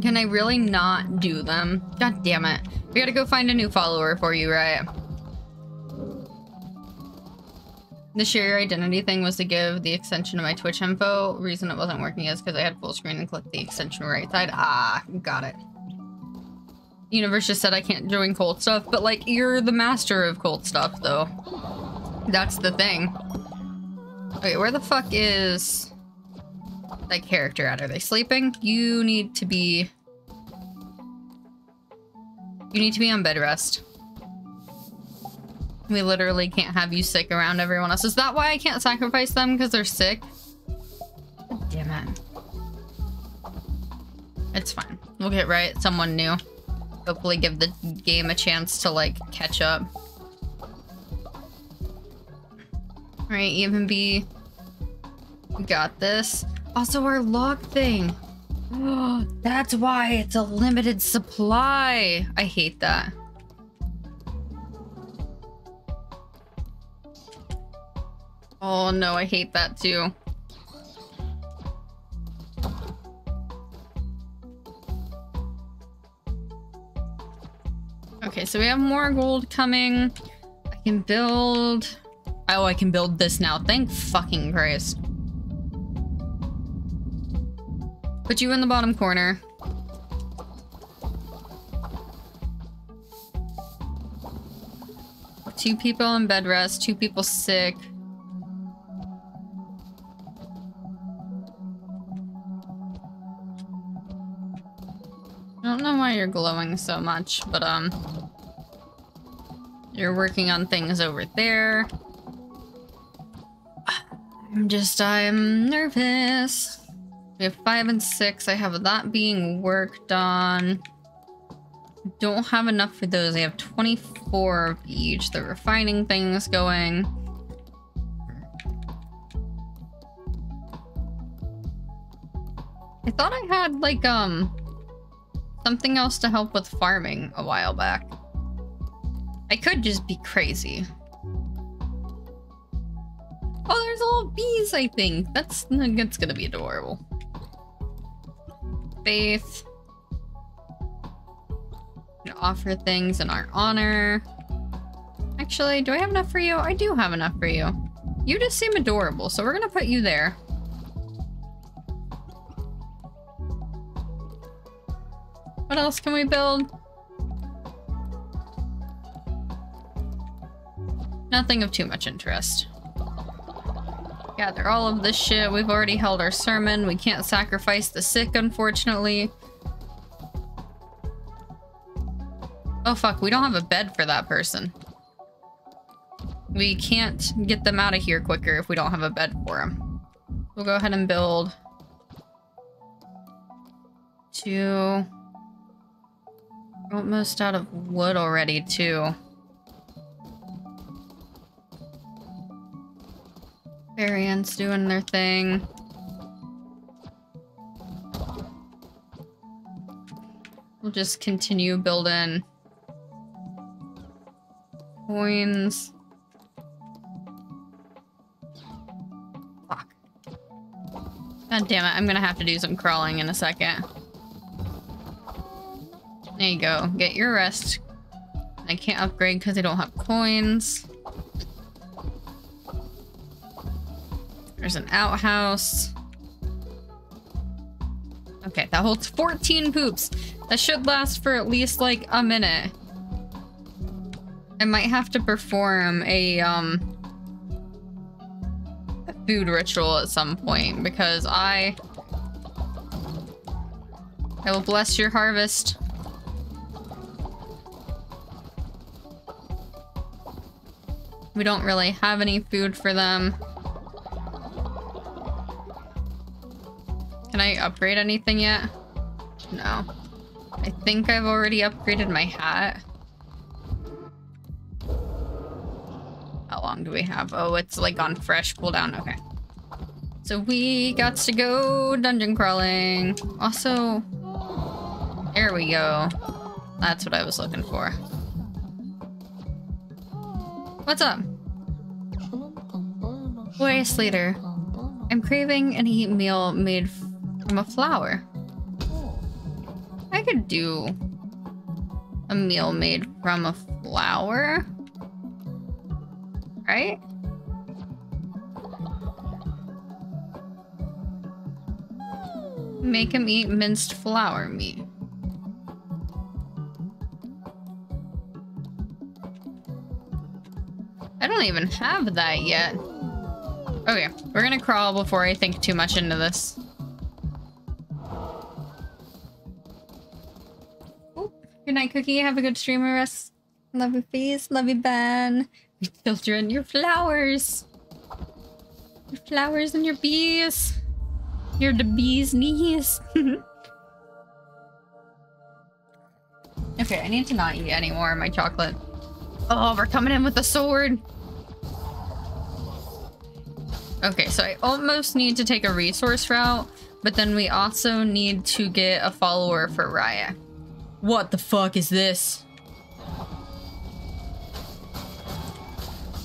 A: Can I really not do them? God damn it. We gotta go find a new follower for you, right? The share your identity thing was to give the extension to my Twitch info. Reason it wasn't working is because I had full screen and clicked the extension right side. Ah, got it. Universe just said I can't join cult stuff, but like, you're the master of cult stuff, though. That's the thing. Okay, where the fuck is that character at? Are they sleeping? You need to be on bed rest. We literally can't have you sick around everyone else. Is that why I can't sacrifice them? Because they're sick? God damn it. It's fine. We'll get right someone new. Hopefully give the game a chance to, like, catch up. Alright, even B. We got this. Also, our lock thing. Oh, that's why it's a limited supply. I hate that. Oh no, I hate that too. Okay, so we have more gold coming. I can build... Oh, I can build this now. Thank fucking Christ. Put you in the bottom corner. Two people in bed rest, 2 people sick. I don't know why you're glowing so much, but you're working on things over there. I'm nervous. We have 5 and 6. I have that being worked on. Don't have enough for those. I have 24 of each. The refining thing's going. I thought I had, like, something else to help with farming a while back. I could just be crazy. Oh, there's little bees, I think. That's gonna be adorable. faith. Gonna offer things in our honor. Actually, do I have enough for you? I do have enough for you. You just seem adorable, so we're gonna put you there. What else can we build? Nothing of too much interest. Gather all of this shit. We've already held our sermon. We can't sacrifice the sick, unfortunately. Oh fuck, we don't have a bed for that person. We can't get them out of here quicker if we don't have a bed for them. We'll go ahead and build 2. Almost out of wood already, too. Variants doing their thing. We'll just continue building coins. Fuck. God damn it, I'm gonna have to do some crawling in a second. There you go. Get your rest. I can't upgrade because I don't have coins. There's an outhouse. Okay, that holds 14 poops. That should last for at least like a minute. I might have to perform a food ritual at some point because I will bless your harvest. We don't really have any food for them. Can I upgrade anything yet? No. I think I've already upgraded my hat. How long do we have? Oh, it's like on fresh cooldown. Okay. So we got to go dungeon crawling. Also, there we go. That's what I was looking for. What's up? Voice leader. I'm craving any meal made from a flower. I could do a meal made from a flower. Right? Make him eat minced flower meat. I don't even have that yet. Okay, we're gonna crawl before I think too much into this. Ooh, good night, Cookie. Have a good streamer rest. Love you, face. Love you, Ben. Your children, your flowers. Your flowers and your bees. You're the bee's knees. Okay, I need to not eat any more of my chocolate. Oh, we're coming in with a sword. Okay, so I almost need to take a resource route, but then we also need to get a follower for Raya. What the fuck is this?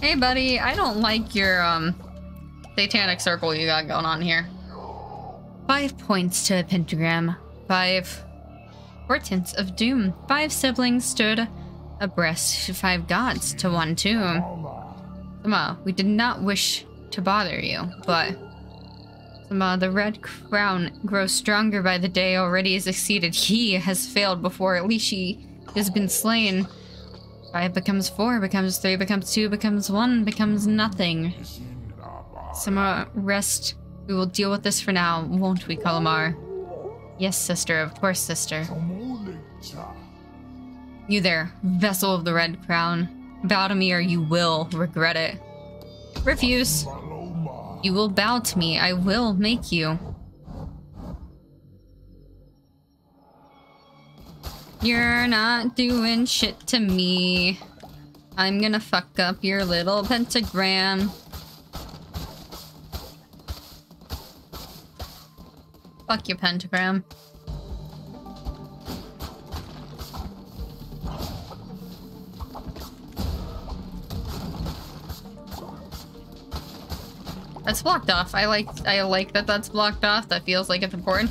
A: Hey, buddy, I don't like your, satanic circle you got going on here. 5 points to a pentagram. 5 portents of doom. 5 siblings stood abreast, 5 gods to 1 tomb. Sama, we did not wish to bother you, but Sama, the red crown grows stronger by the day. Already has exceeded. He has failed before. At least she has been slain. 5 becomes 4, becomes 3, becomes 2, becomes 1, becomes nothing. Sama, rest. We will deal with this for now, won't we, Kalamar? Yes, sister. Of course, sister. You there, vessel of the red crown. Bow to me or you will regret it. Refuse. You will bow to me. I will make you. You're not doing shit to me. I'm gonna fuck up your little pentagram. Fuck your pentagram. That's blocked off. I like that that's blocked off. That feels like it's important.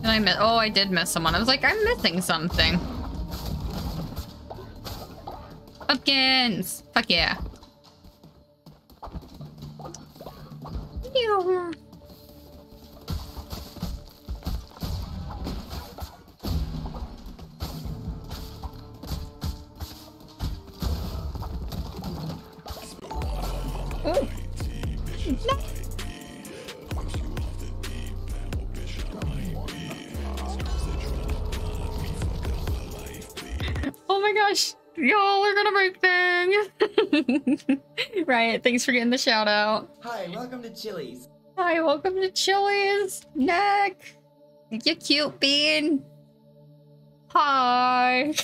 A: Did I miss? Oh, I did miss someone. I was like, I'm missing something. Pumpkins! Fuck yeah. Ew. Oh. No. Oh my gosh, y'all are gonna break thing. Right, thanks for getting the shout out.
G: Hi, welcome to Chili's.
A: Hi, welcome to Chili's. Nick, you cute bean. Hi.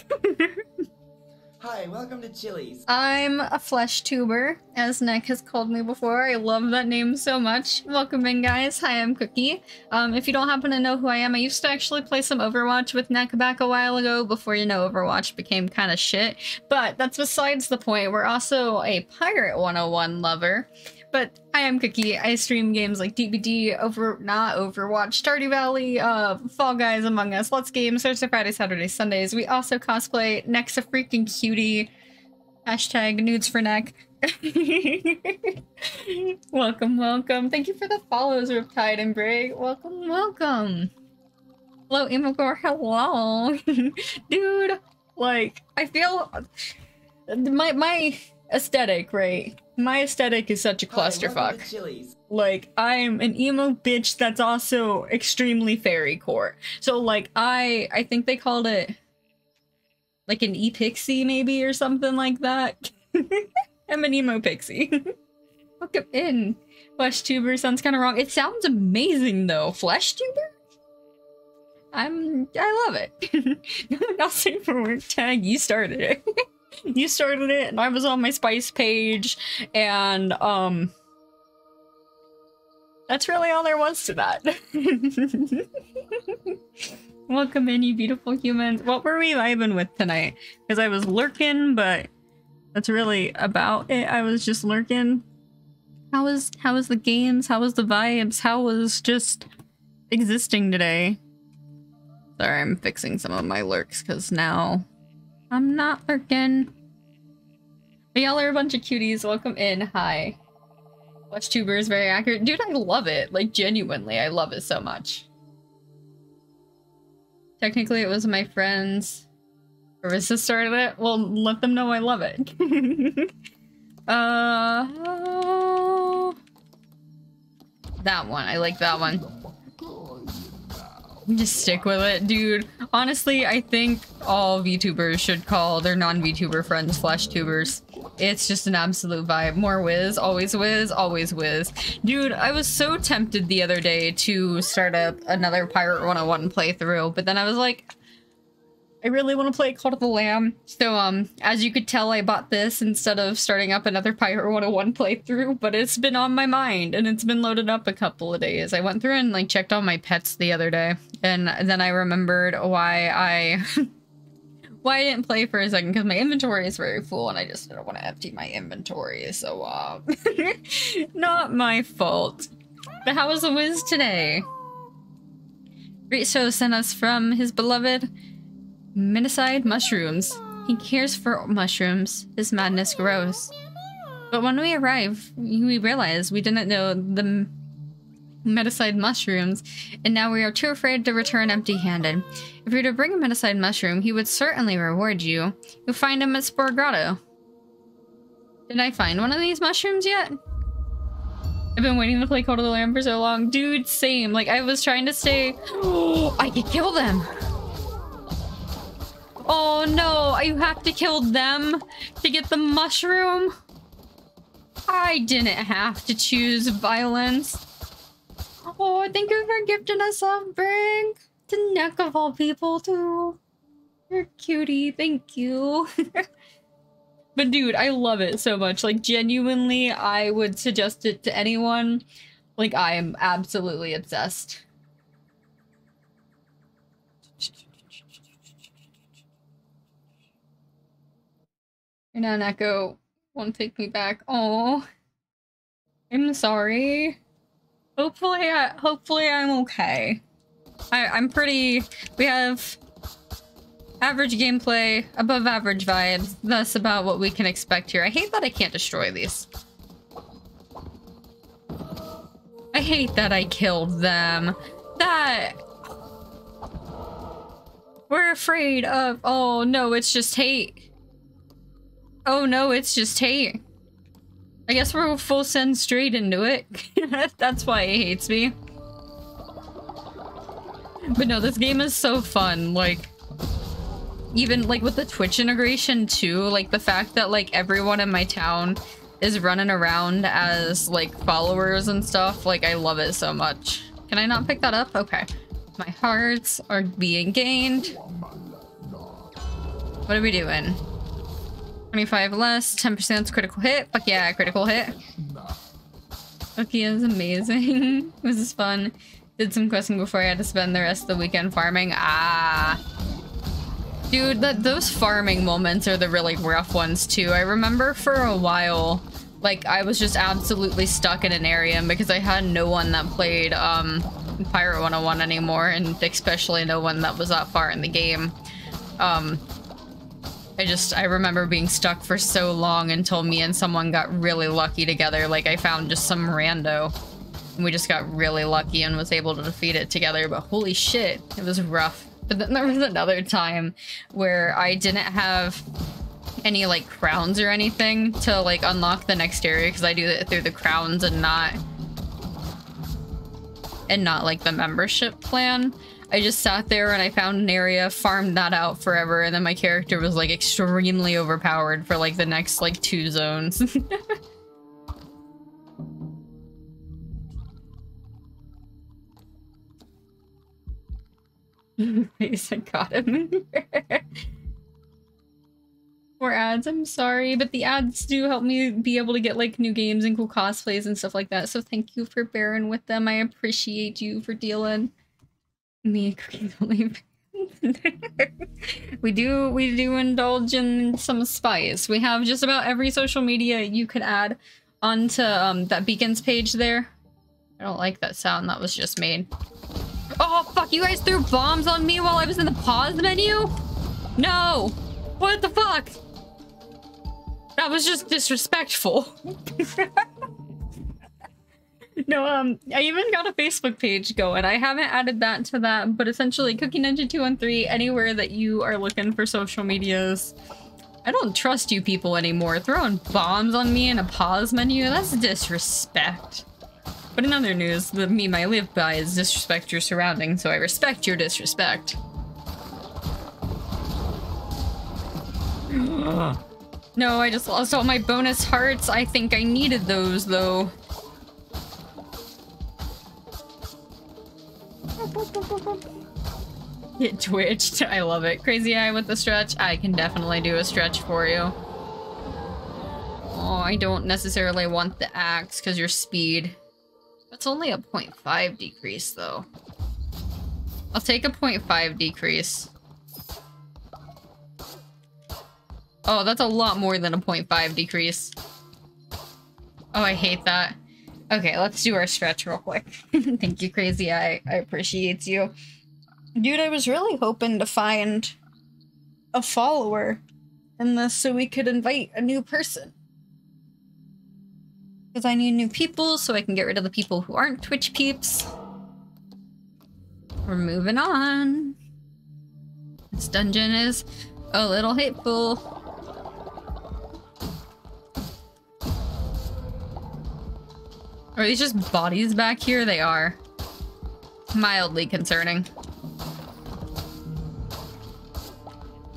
G: Hi, welcome to Chili's.
A: I'm a flesh tuber, as Nick has called me before. I love that name so much. Welcome in, guys. Hi, I'm Cookie. If you don't happen to know who I am, I used to actually play some Overwatch with Nick back a while ago, before, you know, Overwatch became kind of shit. But that's besides the point. We're also a Pirate 101 lover. But I am Cookie. I stream games like DBD, not Overwatch, Stardew Valley, Fall Guys, Among Us, Let's Games, Thursday, Friday, Saturday, Sundays. We also cosplay. Neck's a freaking cutie. Hashtag nudes for neck. Welcome, welcome. Thank you for the follows, Riptide and Brig. Welcome, welcome. Hello, Imogore. Hello. Dude, like, I feel my aesthetic, right? My aesthetic is such a clusterfuck. Like, I'm an emo bitch that's also extremely fairy core. So, like, I think they called it like an e-pixie maybe or something like that. I'm an emo pixie. Welcome in. Flesh tuber sounds kind of wrong. It sounds amazing though. Flesh tuber? I love it. Nothing for work tag. You started it. You started it, and I was on my Spice page, and that's really all there was to that. Welcome in, you beautiful humans. What were we vibing with tonight? Because I was lurking, but that's really about it. I was just lurking. How was the games? How was the vibes? How was just existing today? Sorry, I'm fixing some of my lurks because now I'm not lurking. But y'all are a bunch of cuties. Welcome in. Hi. Flesh tuber is very accurate. Dude, I love it. Like, genuinely, I love it so much. Technically, it was my friends. Carissa started it. Well, let them know I love it. That one. I like that one. Just stick with it, dude. Honestly, I think all VTubers should call their non-VTuber friends Flesh tubers. It's just an absolute vibe. More whiz, always whiz, always whiz. Dude, I was so tempted the other day to start up another Pirate 101 playthrough, but then I was like, I really want to play Cult of the Lamb. So, as you could tell, I bought this instead of starting up another Pirate 101 playthrough, but it's been on my mind, and it's been loaded up a couple of days. I went through and, like, checked on my pets the other day, and then I remembered why I didn't play for a second, because my inventory is very full, and I just don't want to empty my inventory, so, not my fault. But how was the whiz today? Great show sent us from his beloved Minicide mushrooms. He cares for mushrooms. His madness grows. But when we arrive, we realize we didn't know the Meticide mushrooms, and now we are too afraid to return empty-handed. If you were to bring a Meticide mushroom, he would certainly reward you. You'll find him at Spore Grotto. Did I find one of these mushrooms yet? I've been waiting to play Cult of the Lamb for so long. Dude, same. Like, I was trying to stay... Oh, I could kill them! Oh no, you have to kill them to get the mushroom? I didn't have to choose violence. Oh, thank you for gifting us a brig. To Neck of all people too. You're cutie, thank you. But dude, I love it so much. Like, genuinely, I would suggest it to anyone. Like, I am absolutely obsessed. You're not an echo. Won't take me back. Oh, I'm sorry. Hopefully I'm okay. I'm pretty... We have average gameplay, above average vibes. That's about what we can expect here. I hate that I can't destroy these. I hate that I killed them. That... We're afraid of... Oh, no, it's just hate. Oh, no, it's just hate. I guess we'll full send straight into it. That's why he hates me. But no, this game is so fun. Like, even like with the Twitch integration too, like the fact that like everyone in my town is running around as like followers and stuff, like I love it so much. Can I not pick that up? Okay. My hearts are being gained. What are we doing? 25 less, 10% critical hit. Fuck yeah, critical hit. Okay, is amazing. This is fun. Did some questing before I had to spend the rest of the weekend farming. Ah. Dude, those farming moments are the really rough ones too. I remember for a while, like I was just absolutely stuck in an area because I had no one that played Pirate 101 anymore, and especially no one that was that far in the game. I remember being stuck for so long until me and someone got really lucky together. Like I found just some rando and we just got really lucky and was able to defeat it together, but holy shit, it was rough. But then there was another time where I didn't have any like crowns or anything to like unlock the next area because I do it through the crowns and not like the membership plan. I just sat there and I found an area, farmed that out forever, and then my character was like extremely overpowered for like the next like 2 zones. Please, I got him. More ads, I'm sorry, but the ads do help me be able to get like new games and cool cosplays and stuff like that, so thank you for bearing with them. I appreciate you for dealing. Me occasionally. we do indulge in some spice. We have just about every social media you could add onto that beacons page there. I don't like that sound that was just made. Oh fuck, you guys threw bombs on me while I was in the pause menu? No! What the fuck? That was just disrespectful. No, I even got a Facebook page going. I haven't added that to that, but essentially Cookie Ninja 213, anywhere that you are looking for social medias. I don't trust you people anymore. Throwing bombs on me in a pause menu, that's disrespect. But in other news, the meme I live by is disrespect your surroundings, so I respect your disrespect. No, I just lost all my bonus hearts. I think I needed those, though. Get twitched. I love it. Crazy Eye with the stretch. I can definitely do a stretch for you. Oh, I don't necessarily want the axe because your speed. That's only a 0.5 decrease, though. I'll take a 0.5 decrease. Oh, that's a lot more than a 0.5 decrease. Oh, I hate that. Okay, let's do our stretch real quick. Thank you, Crazy Eye. I appreciate you. Dude, I was really hoping to find a follower in this so we could invite a new person. Because I need new people so I can get rid of the people who aren't Twitch peeps. We're moving on. This dungeon is a little hateful. Are these just bodies back here? They are. Mildly concerning.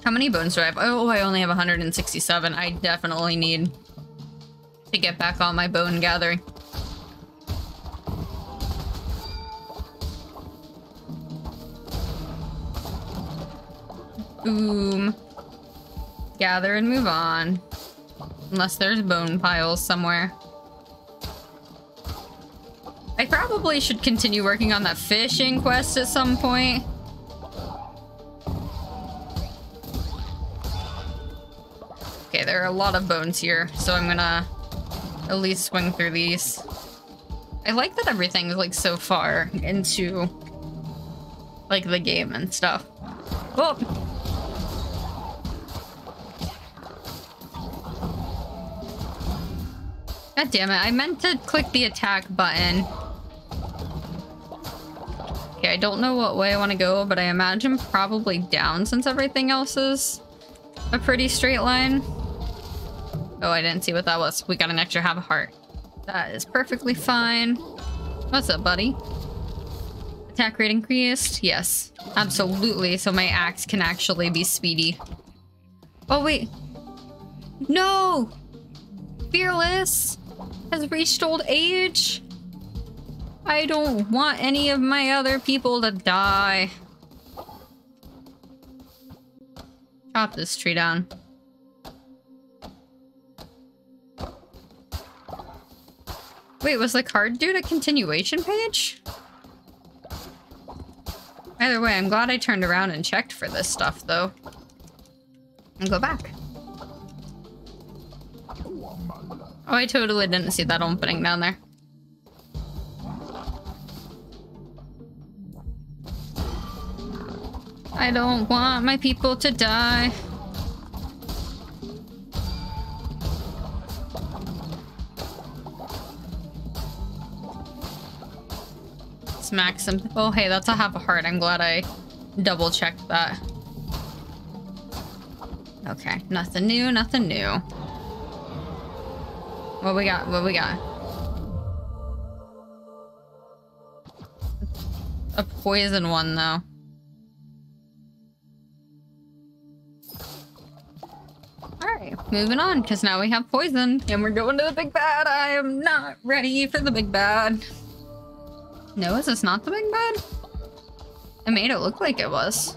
A: How many bones do I have? Oh, I only have 167. I definitely need to get back on my bone gathering. Boom. Gather and move on. Unless there's bone piles somewhere. I probably should continue working on that fishing quest at some point. Okay, there are a lot of bones here, so I'm gonna at least swing through these. I like that everything is like so far into like the game and stuff. Oh. God damn it, I meant to click the attack button. Okay, I don't know what way I want to go, but I imagine probably down since everything else is a pretty straight line. Oh, I didn't see what that was. We got an extra half a heart. That is perfectly fine. What's up, buddy? Attack rate increased? Yes, absolutely. So my axe can actually be speedy. Oh, wait. No! Fearless has reached old age. I don't want any of my other people to die. Chop this tree down. Wait, was the card dude a continuation page? Either way, I'm glad I turned around and checked for this stuff, though. And go back. Oh, I totally didn't see that opening down there. I don't want my people to die. Smack some. Oh, hey, that's a half a heart. I'm glad I double checked that. Okay, nothing new, nothing new. What we got? What we got? A poison one, though. Alright, moving on, because now we have poison, and we're going to the big bad. I am not ready for the big bad. No, is this not the big bad? I made it look like it was.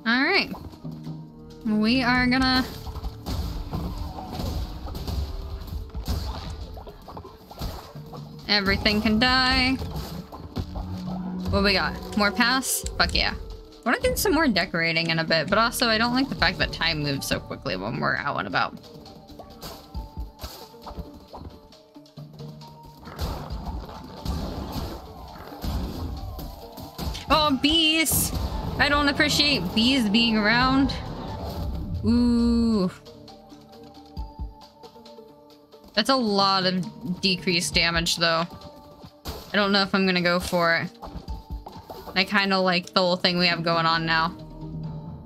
A: Alright. We are gonna... Everything can die. What we got? More pass? Fuck yeah. I want to do some more decorating in a bit, but also I don't like the fact that time moves so quickly when we're out and about. Oh, bees! I don't appreciate bees being around. Ooh. That's a lot of decreased damage, though. I don't know if I'm gonna go for it. I kind of like the whole thing we have going on now.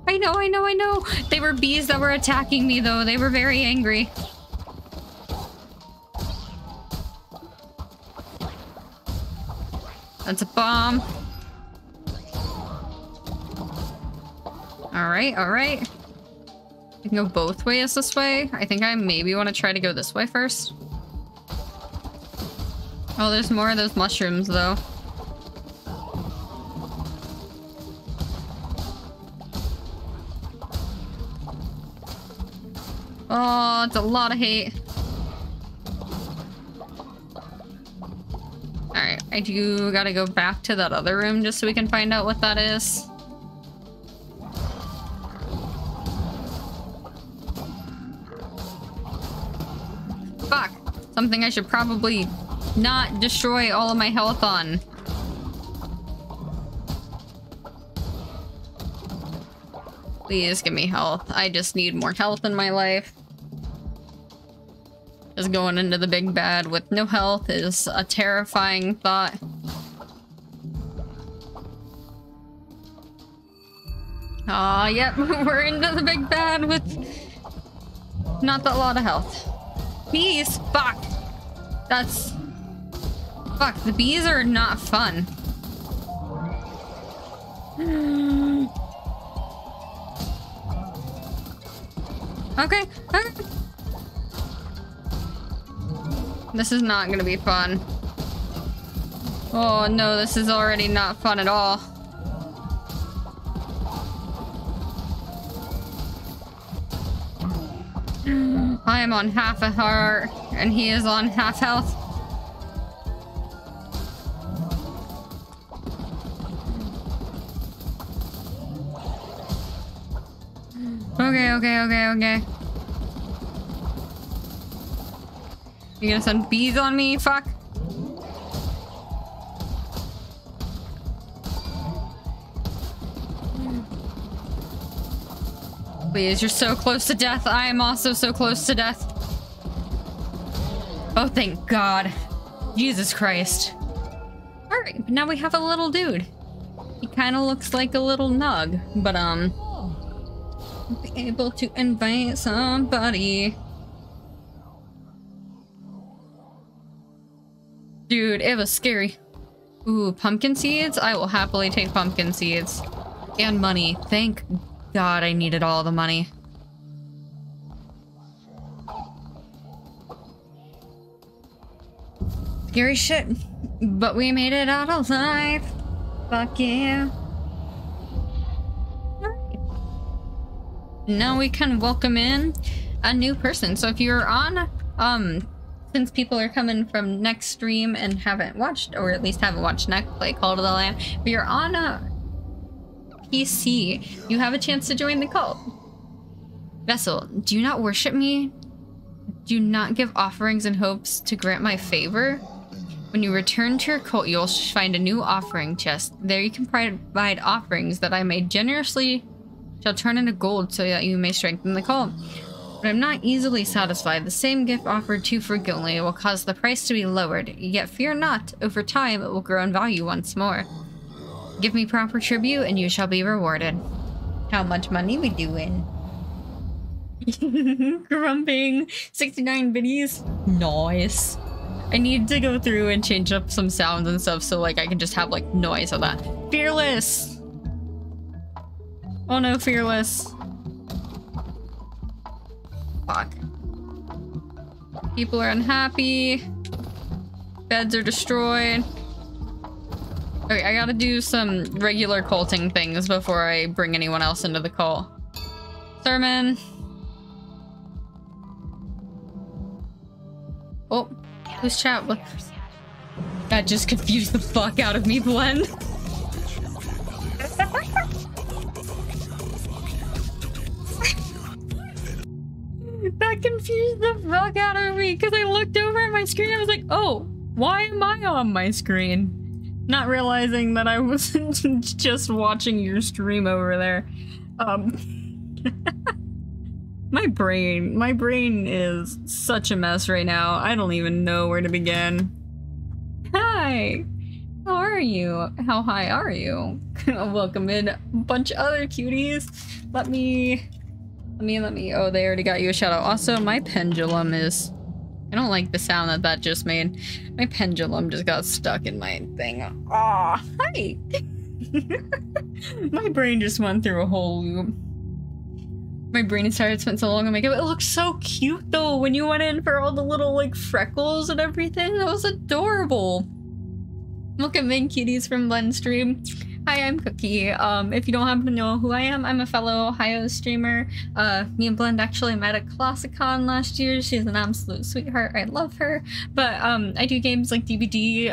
A: I know, I know, I know! They were bees that were attacking me, though. They were very angry. That's a bomb. Alright, alright. I can go both ways this way. I think I maybe want to try to go this way first. Oh, there's more of those mushrooms, though. Oh, it's a lot of hate. Alright, I do gotta go back to that other room just so we can find out what that is. Fuck. Something I should probably not destroy all of my health on. Please give me health. I just need more health in my life. Just going into the big bad with no health is a terrifying thought. Aw, yep, we're into the big bad with not that lot of health. Bees! Fuck! That's... Fuck, the bees are not fun. Okay, okay. This is not gonna be fun. Oh no, this is already not fun at all. I am on half a heart, and he is on half health. Okay, okay, okay, okay. You gonna send bees on me? Fuck. Please, you're so close to death. I am also so close to death. Oh, thank God. Jesus Christ. Alright, but now we have a little dude. He kind of looks like a little nug, but, be able to invite somebody. Dude, it was scary. Ooh, pumpkin seeds? I will happily take pumpkin seeds. And money. Thank God I needed all the money. Scary shit. But we made it out alive. Fuck yeah. Now we can welcome in a new person. So if you're on, since people are coming from next stream and haven't watched, or at least haven't watched next play Call to the Lamb, if you're on a PC, you have a chance to join the cult. Vessel, do you not worship me? Do you not give offerings in hopes to grant my favor? When you return to your cult, you'll find a new offering chest. There you can provide offerings that I may generously shall turn into gold so that you may strengthen the cult. But I'm not easily satisfied. The same gift offered too frequently will cause the price to be lowered. Yet fear not, over time it will grow in value once more. Give me proper tribute and you shall be rewarded. How much money we doing? Grumping 69 biddies. Nice. I need to go through and change up some sounds and stuff so like I can just have like noise of that. Fearless! Oh no, Fearless. Fuck. People are unhappy. Beds are destroyed. Okay, I gotta do some regular culting things before I bring anyone else into the cult. Sermon. Oh, who's chat? That just confused the fuck out of me, Blend. That confused the fuck out of me because I looked over at my screen and I was like, oh, why am I on my screen? Not realizing that I wasn't just watching your stream over there. My brain is such a mess right now. I don't even know where to begin. Hi, how are you? How high are you? Welcome in a bunch of other cuties. Let me, oh, they already got you a shout out. Also, my pendulum is, I don't like the sound that that just made. My pendulum just got stuck in my thing. Aw, hi. My brain just went through a whole loop. My brain started spent so long on makeup. It looks so cute though when you went in for all the little like freckles and everything. That was adorable. Look at main cuties from Blend Stream. Hi, I'm Cookie. If you don't happen to know who I am, I'm a fellow Ohio streamer. Me and Blend actually met at Classicon last year. She's an absolute sweetheart. I love her. But I do games like DBD.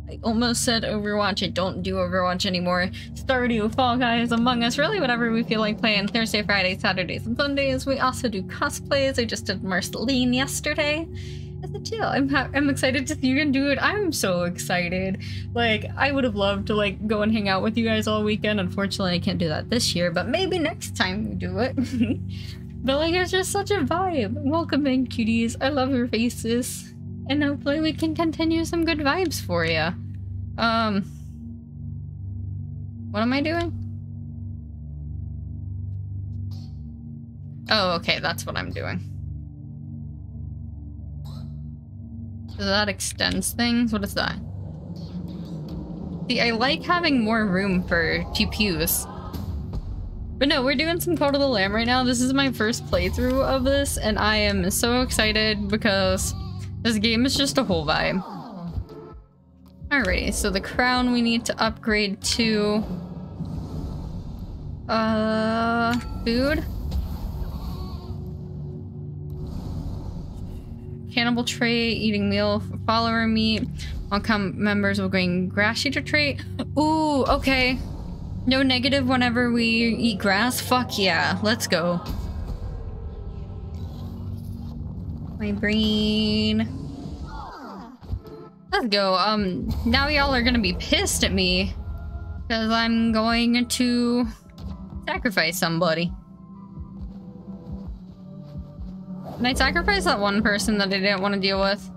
A: I almost said Overwatch. I don't do Overwatch anymore. Stardew, Fall Guys, Among Us, really whatever we feel like playing. Thursday, Friday, Saturdays, and Sundays. We also do cosplays. I just did Marceline yesterday. It's a chill. I'm excited to see you again, dude. I'm so excited. Like, I would have loved to like go and hang out with you guys all weekend. Unfortunately, I can't do that this year, but maybe next time we do it. But like, it's just such a vibe. Welcome in, cuties. I love your faces. And hopefully we can continue some good vibes for you. What am I doing? Oh, okay, that's what I'm doing. So that extends things? What is that? See, I like having more room for pews. But no, we're doing some Call to the Lamb right now. This is my first playthrough of this, and I am so excited because this game is just a whole vibe. Alrighty, so the crown we need to upgrade to... food? Cannibal trait, eating meal for follower meat. Welcome members will gain grass eater trait. Ooh, okay. No negative whenever we eat grass? Fuck yeah, let's go. My brain. Let's go. Now y'all are gonna be pissed at me because I'm going to sacrifice somebody. Can I sacrifice that one person that I didn't want to deal with?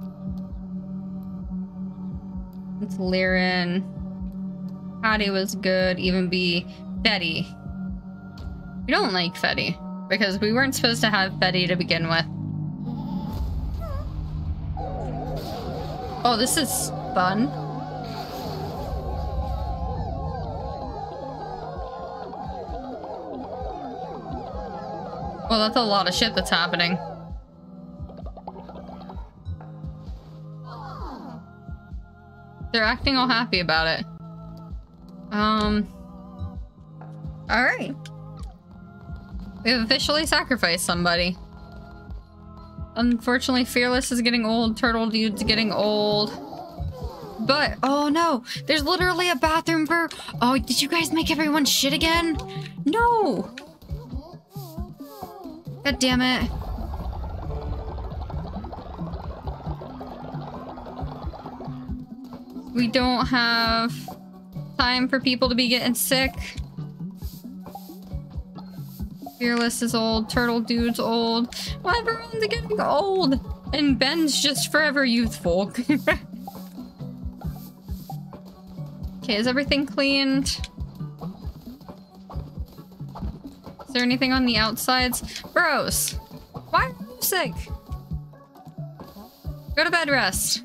A: It's Liren. Patty was good. Even be Fetty. We don't like Fetty because we weren't supposed to have Fetty to begin with. Oh, this is fun. Well, that's a lot of shit that's happening. They're acting all happy about it. Alright. We've officially sacrificed somebody. Unfortunately, Fearless is getting old, Turtle Dude's getting old. But, oh no, there's literally a bathroom for... Oh, did you guys make everyone shit again? No! God damn it. We don't have time for people to be getting sick. Fearless is old, Turtle Dude's old. Well, everyone's getting old. And Ben's just forever youthful. Okay, is everything cleaned? Is there anything on the outsides? Bros! Why are you sick? Go to bed, rest.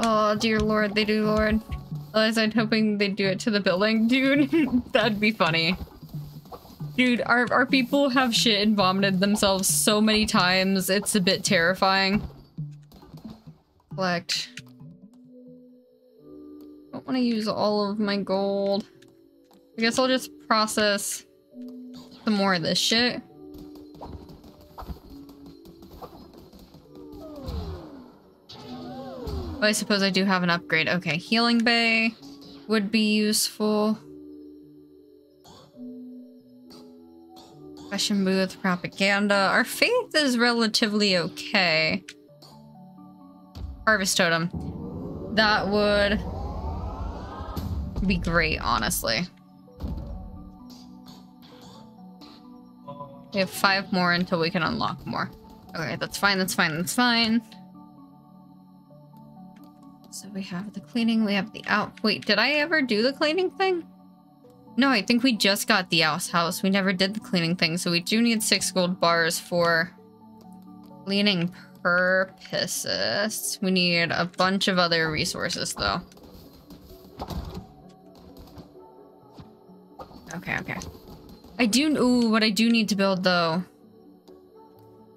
A: Oh, dear lord, they do, lord. Otherwise, I'm hoping they'd do it to the building. Dude, that'd be funny. Dude, our people have shit and vomited themselves so many times, it's a bit terrifying. Collect. Don't want to use all of my gold. I guess I'll just process some more of this shit. Oh, I suppose I do have an upgrade. Okay, Healing Bay would be useful. Question booth, propaganda. Our faith is relatively okay. Harvest totem. That would be great, honestly. We have 5 more until we can unlock more. Okay, that's fine, that's fine, that's fine. So we have the cleaning, we have the out- Wait, did I ever do the cleaning thing? No, I think we just got the house. We never did the cleaning thing, so we do need 6 gold bars for cleaning purposes. We need a bunch of other resources, though. Okay, okay. Ooh, what I do need to build, though.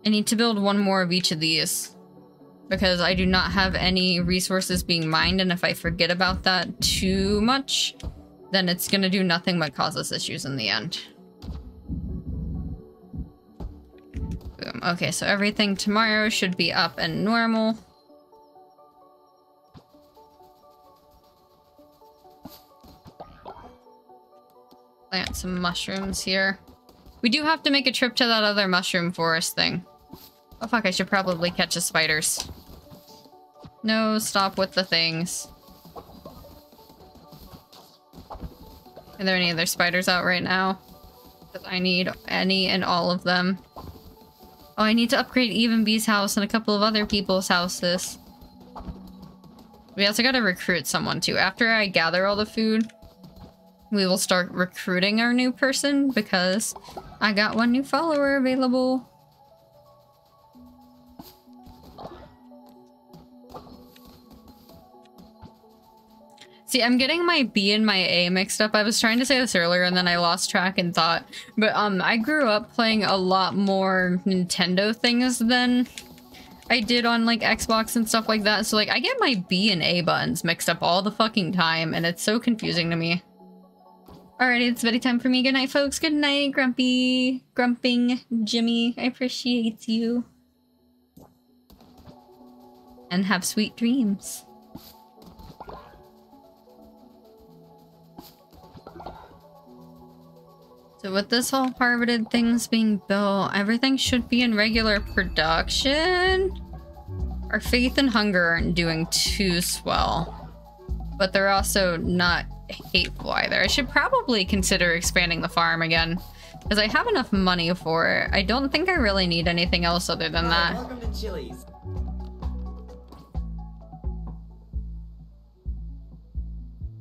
A: I need to build 1 more of each of these. Because I do not have any resources being mined, and if I forget about that too much, then it's gonna do nothing but cause us issues in the end. Boom. Okay, so everything tomorrow should be up and normal. Plant some mushrooms here. We do have to make a trip to that other mushroom forest thing. Oh fuck, I should probably catch the spiders. No, stop with the things. Are there any other spiders out right now? Because I need any and all of them. Oh, I need to upgrade Even Bee's house and a couple of other people's houses. We also gotta recruit someone too. After I gather all the food, we will start recruiting our new person because I got 1 new follower available. See, I'm getting my B and my A mixed up. I was trying to say this earlier and then I lost track and thought. But I grew up playing a lot more Nintendo things than I did on like Xbox and stuff like that. So like I get my B and A buttons mixed up all the fucking time and it's so confusing to me. Alrighty, it's bedtime for me. Good night, folks. Good night, Grumping Jimmy. I appreciate you. And have sweet dreams. So with this whole harvested things being built, everything should be in regular production. Our faith and hunger aren't doing too swell, but they're also not hateful either. I should probably consider expanding the farm again, because I have enough money for it. I don't think I really need anything else other than that.
G: Welcome to Chili's.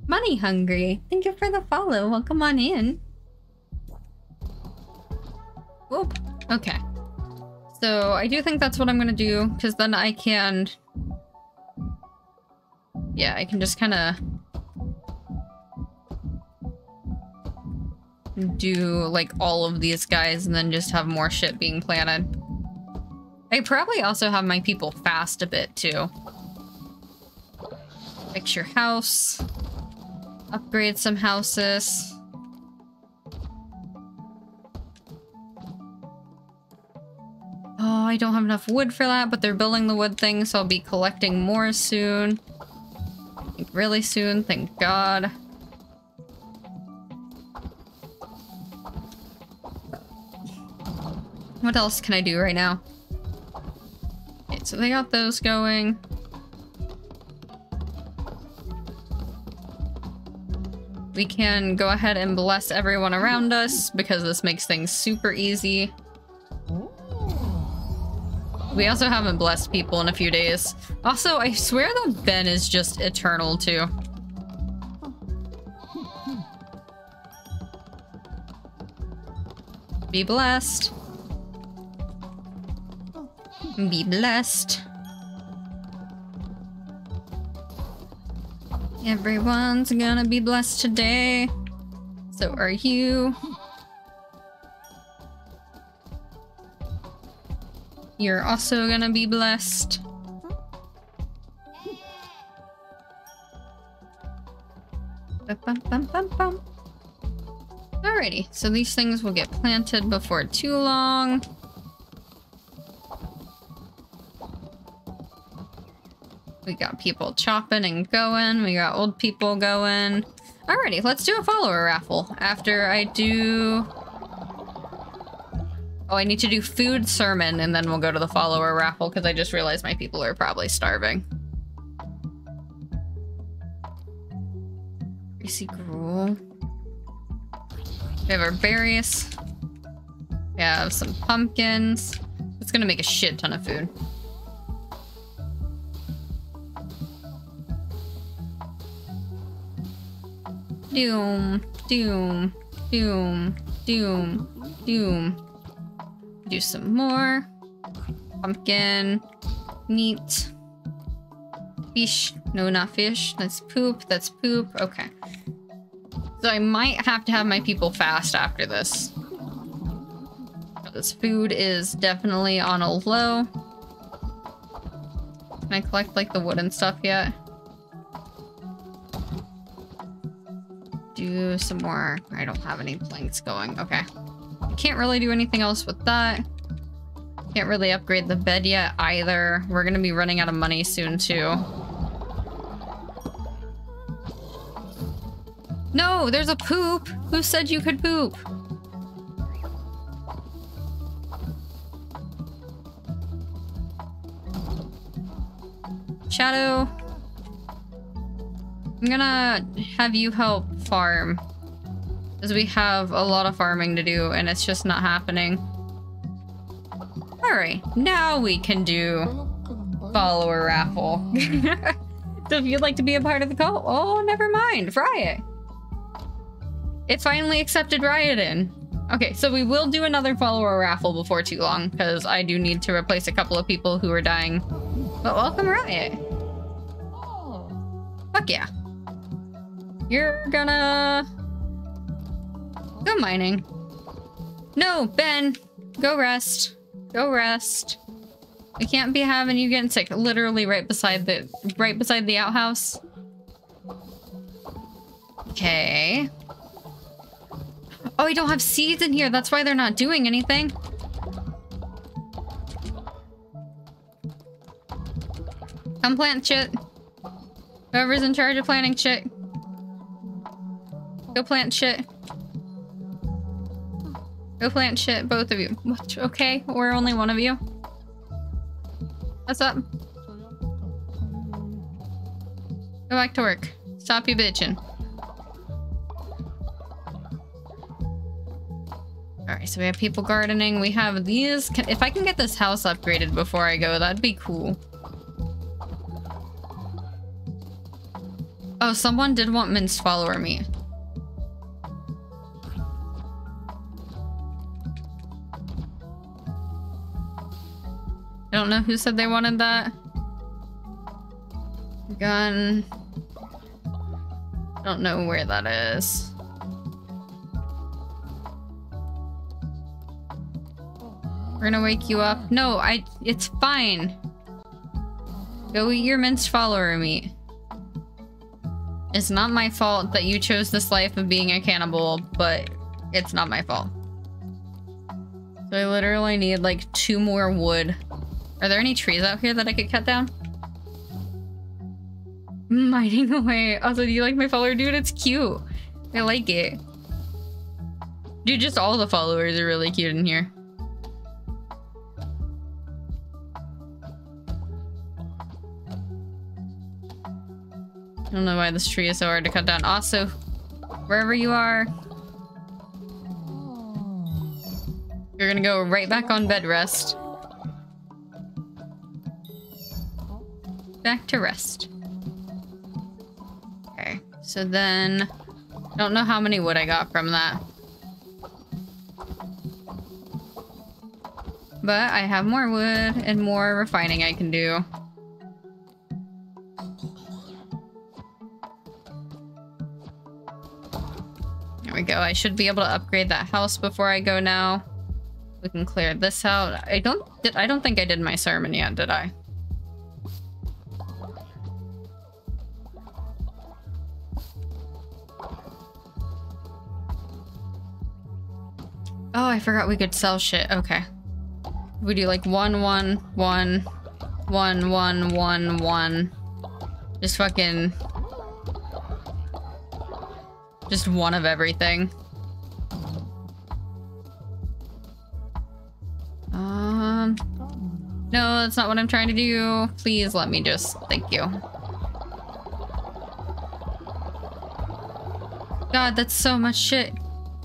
A: Money hungry. Thank you for the follow. Welcome on in. Whoop. Okay. So I do think that's what I'm gonna do, because then I can... Yeah, I can just kind of... do, like, all of these guys and then just have more shit being planted. I probably also have my people fast a bit, too. Fix your house. Upgrade some houses. Oh, I don't have enough wood for that, but they're building the wood thing, so I'll be collecting more soon. Like, really soon, thank God. What else can I do right now? Okay, so they got those going. We can go ahead and bless everyone around us, because this makes things super easy. We also haven't blessed people in a few days. Also, I swear that Ben is just eternal, too. Be blessed. Be blessed. Everyone's gonna be blessed today. So are you. You're also gonna be blessed. Bum. Alrighty, so these things will get planted before too long. We got people chopping and going. We got old people going. Alrighty, let's do a follower raffle. After I do... Oh, I need to do food sermon, and then we'll go to the follower raffle, because I just realized my people are probably starving. Greasy gruel. We have our berries. We have some pumpkins. It's gonna make a shit ton of food. Doom, doom, doom, doom, doom. Do some more. Pumpkin. Meat. Fish. No, not fish. That's poop. That's poop. Okay. So I might have to have my people fast after this. This food is definitely on a low. Can I collect, like, the wood and stuff yet? Do some more. I don't have any planks going. Okay. Can't really do anything else with that. Can't really upgrade the bed yet either. We're gonna be running out of money soon too. No, there's a poop! Who said you could poop? Shadow. I'm gonna have you help farm. Because we have a lot of farming to do and it's just not happening. Alright, now we can do follower raffle. So if you'd like to be a part of the cult, oh, never mind, Riot. It finally accepted Riot in. Okay, so we will do another follower raffle before too long, because I do need to replace a couple of people who are dying. But welcome, Riot. Fuck yeah. You're gonna... go mining. No, Ben! Go rest. Go rest. We can't be having you getting sick. Literally right beside the outhouse. Okay. Oh, I don't have seeds in here. That's why they're not doing anything. Come plant shit. Whoever's in charge of planting shit. Go plant shit. Go plant shit, both of you. What? Okay, or only one of you. What's up? Go back to work. Stop you bitching. Alright, so we have people gardening. We have these. If I can get this house upgraded before I go, that'd be cool. Oh, someone did want minced follower meat. I don't know who said they wanted that. Gun. Don't know where that is. We're gonna wake you up. No, it's fine. Go eat your minced follower meat. It's not my fault that you chose this life of being a cannibal, but it's not my fault. So I literally need like 2 more wood. Are there any trees out here that I could cut down? Mining away. Also, do you like my follower? Dude, it's cute. I like it. Dude, just all the followers are really cute in here. I don't know why this tree is so hard to cut down. Also, wherever you are, you're gonna go right back on bed rest. Back to rest. Okay, so then I don't know how many wood I got from that. But I have more wood and more refining I can do. There we go. I should be able to upgrade that house before I go now. We can clear this out. I don't think I did my sermon yet, did I? Oh, I forgot we could sell shit. Okay. We do like 1, 1, 1, 1, 1, 1, 1. Just fucking... Just one of everything. No, that's not what I'm trying to do. Please let me just... Thank you. God, that's so much shit.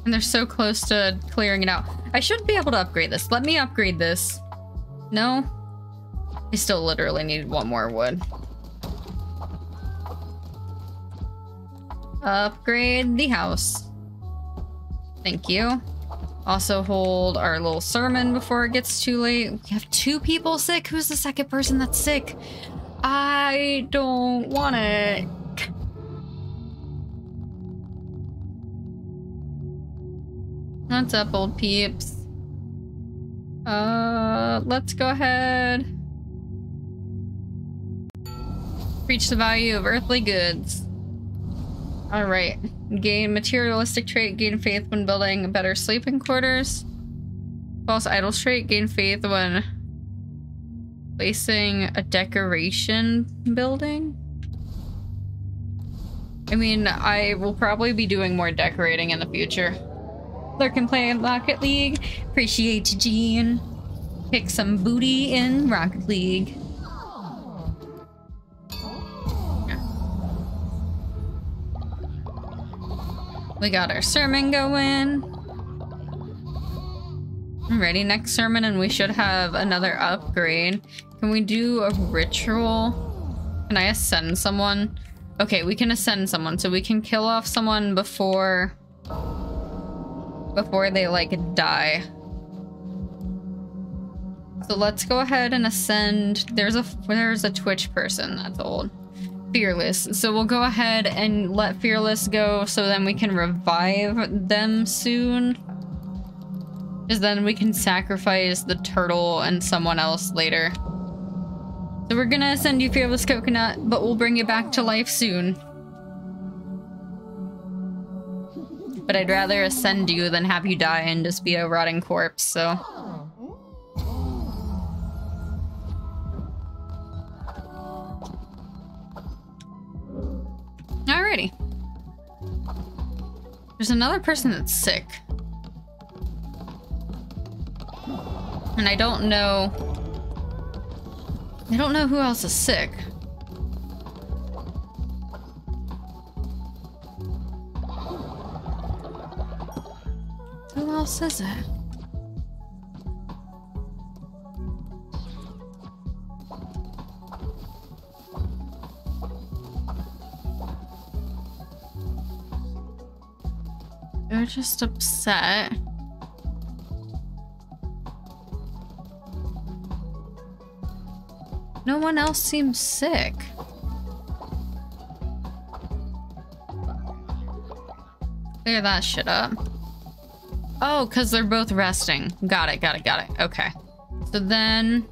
A: And they're so close to clearing it out. I should be able to upgrade this. Let me upgrade this. No? I still literally need 1 more wood. Upgrade the house. Thank you. Also hold our little sermon before it gets too late. We have 2 people sick. Who's the second person that's sick? I don't want it. What's up, old peeps? Let's go ahead. Reach the value of earthly goods. Alright. Gain materialistic trait, gain faith when building better sleeping quarters. False idol trait, gain faith when placing a decoration building. I mean, I will probably be doing more decorating in the future. Lurkin playing Rocket League. Appreciate you, Gene. Pick some booty in Rocket League. We got our sermon going. I'm ready. Next sermon, and we should have another upgrade. Can we do a ritual? Can I ascend someone? Okay, we can ascend someone, so we can kill off someone before they like die. So let's go ahead and ascend. There's a Twitch person that's old. Fearless. So we'll go ahead and let Fearless go so then we can revive them soon. Because then we can sacrifice the turtle and someone else later. So we're gonna send you Fearless Coconut, but we'll bring you back to life soon. But I'd rather ascend you than have you die and just be a rotting corpse, so... Alrighty. There's another person that's sick. And I don't know who else is sick. Who else is it? They're just upset. No one else seems sick. Clear that shit up. Oh, because they're both resting. Got it. Okay. So then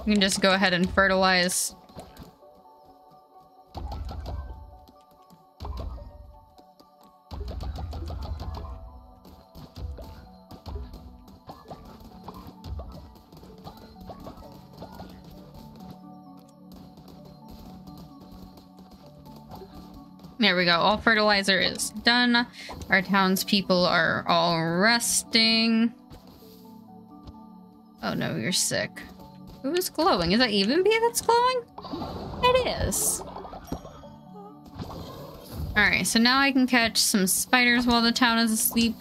A: we can just go ahead and fertilize. There we go. All fertilizer is done. Our townspeople are all resting. Oh no, you're sick. Who is glowing? Is that Evenbee that's glowing? It is. Alright, so now I can catch some spiders while the town is asleep.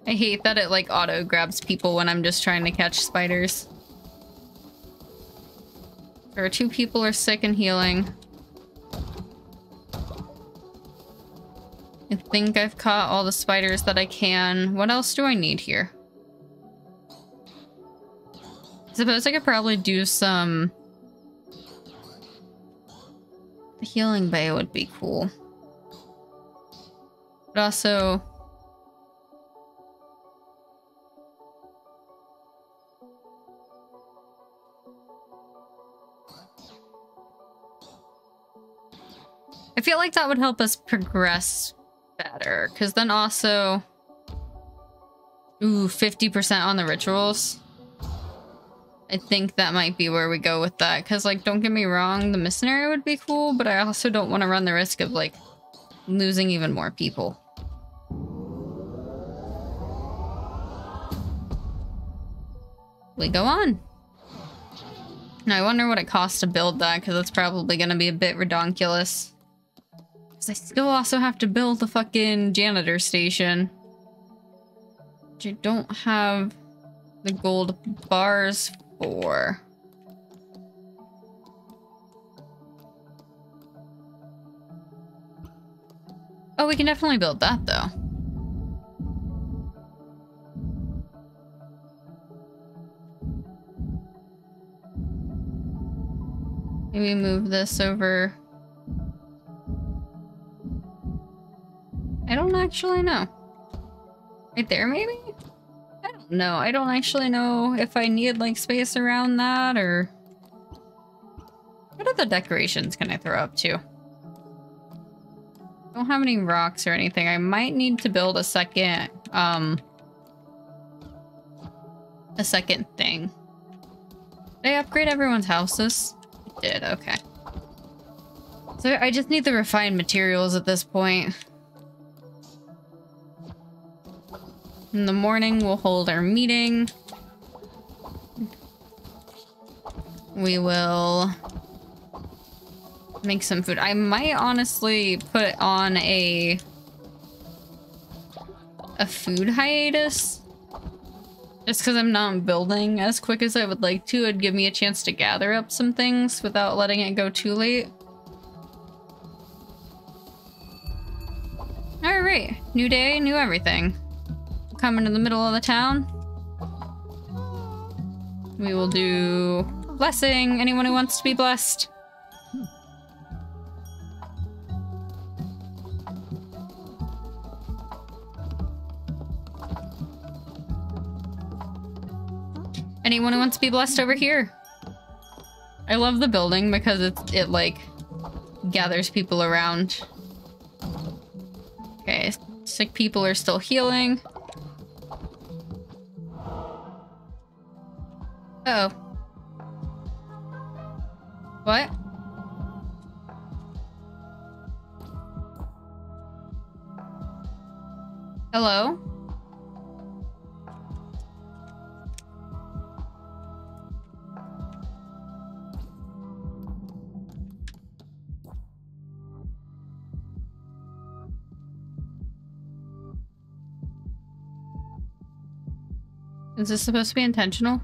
A: I hate that it like auto grabs people when I'm just trying to catch spiders. There are 2 people are sick and healing. I think I've caught all the spiders that I can. What else do I need here? I suppose I could probably do some... The healing bay would be cool. But also... I feel like that would help us progress better, because then also... Ooh, 50% on the rituals. I think that might be where we go with that, because, like, don't get me wrong, the missionary would be cool, but I also don't want to run the risk of, like, losing even more people. We go on. Now, I wonder what it costs to build that, because it's probably going to be a bit redonkulous. I still also have to build the fucking janitor station. Which I don't have the gold bars for. Oh, we can definitely build that though. Maybe move this over. I don't actually know. Right there, maybe? I don't know. I don't actually know if I need, like, space around that, or... What other decorations can I throw up, too? Don't have any rocks or anything. I might need to build a second thing. Did I upgrade everyone's houses? I did, okay. So I just need the refined materials at this point. In the morning, we'll hold our meeting. We will make some food. I might honestly put on a food hiatus. Just because I'm not building as quick as I would like to. It'd give me a chance to gather up some things without letting it go too late. Alright, new day, new everything. Come into the middle of the town. We will do blessing. Anyone who wants to be blessed. Anyone who wants to be blessed over here. I love the building because it like gathers people around. Okay, sick people are still healing. Oh. What? Hello? Is this supposed to be intentional?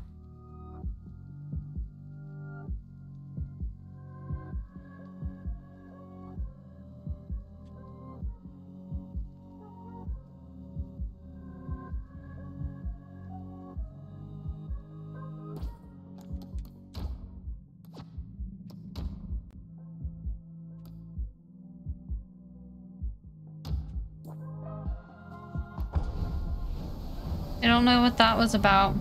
A: I don't know what that was about.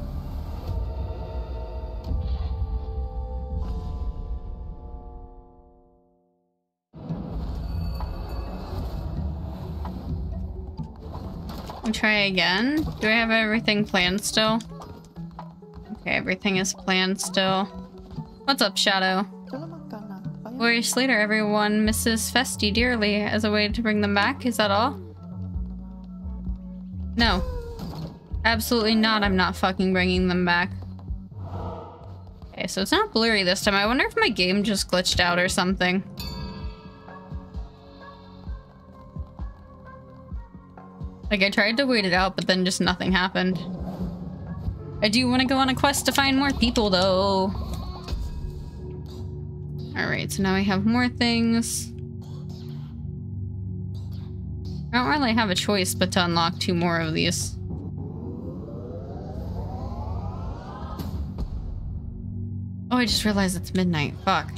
A: I'll try again. Do I have everything planned still? Okay, everything is planned still. What's up, Shadow? Glorious later, everyone misses Festi dearly. As a way to bring them back, is that all? No. Absolutely not, I'm not fucking bringing them back. Okay, so it's not blurry this time. I wonder if my game just glitched out or something. Like, I tried to wait it out, but then just nothing happened. I do want to go on a quest to find more people, though. Alright, so now we have more things. I don't really have a choice but to unlock 2 more of these. Oh, I just realized it's midnight. Fuck.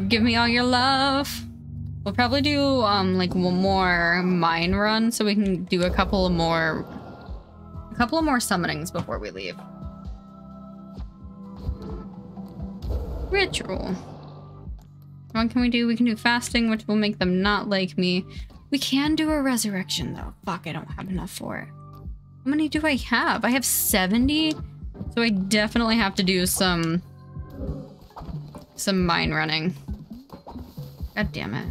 A: Give me all your love. We'll probably do, like, one more mine run so we can do a couple more summonings before we leave. Ritual. What can we do? We can do fasting, which will make them not like me. We can do a resurrection, though. Fuck, I don't have enough for it. How many do I have? I have 70? So I definitely have to do some mine running. God damn it.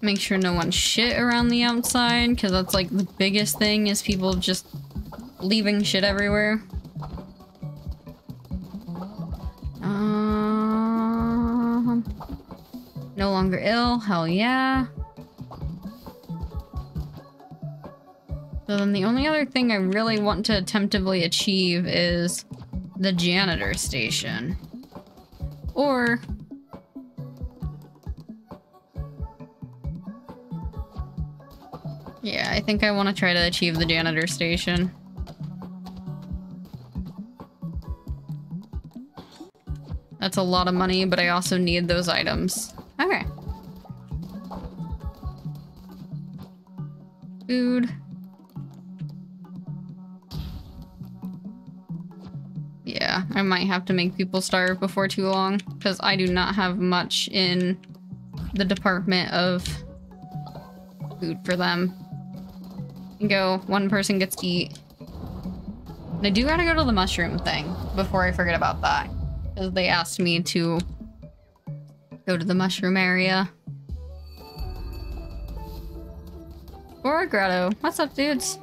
A: Make sure no one shit around the outside, because that's like the biggest thing is people just leaving shit everywhere. No longer ill, hell yeah. So then the only other thing I really want to attemptively achieve is the janitor station. Or... yeah, I think I want to try to achieve the janitor station. That's a lot of money, but I also need those items. Okay. Food. Yeah, I might have to make people starve before too long, because I do not have much in the department of food for them. Go, one person gets to eat. And I do gotta go to the mushroom thing before I forget about that. Because they asked me to go to the mushroom area. Or Grotto. What's up, dudes?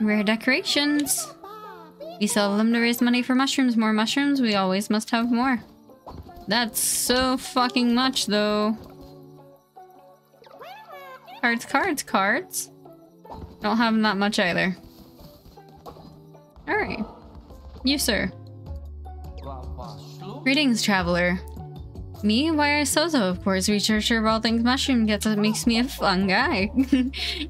A: Rare decorations. We sell them to raise money for mushrooms. More mushrooms, we always must have more. That's so fucking much, though. Cards, cards, cards. Don't have that much either. Alright. You, sir. Greetings, traveler. Me? Why, Sozo, of course. Researcher of all things mushroom makes me a fun guy.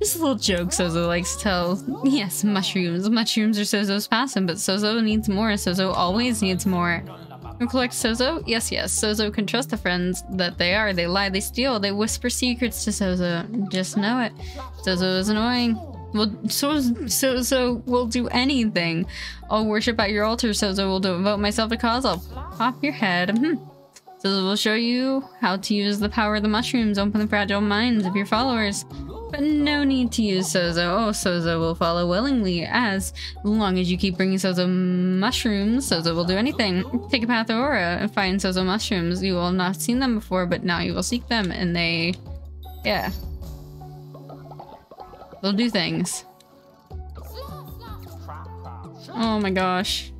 A: Just a little joke Sozo likes to tell. Yes, mushrooms. Mushrooms are Sozo's passion, but Sozo needs more. Sozo always needs more. Who collects Sozo? Yes, yes. Sozo can trust the friends that they are. They lie, they steal, they whisper secrets to Sozo. Just know it. Sozo is annoying. Well, Sozo will do anything. I'll worship at your altar, Sozo will devote myself to cause. I'll pop your head. Sozo will show you how to use the power of the mushrooms, open the fragile minds of your followers. But no need to use Sozo. Oh, Sozo will follow willingly, as long as you keep bringing Sozo mushrooms, Sozo will do anything. Take a path of aura and find Sozo mushrooms. You will have not seen them before, but now you will seek them, and they... yeah. They'll do things. Oh my gosh.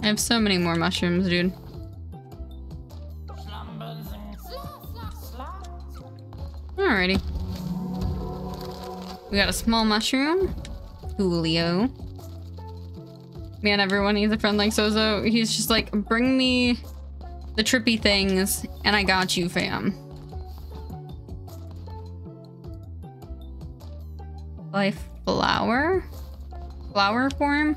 A: I have so many more mushrooms, dude. Alrighty. We got a small mushroom. Julio. Man, everyone needs a friend like Sozo. He's just like, bring me the trippy things, and I got you, fam. Life flower? Flower form?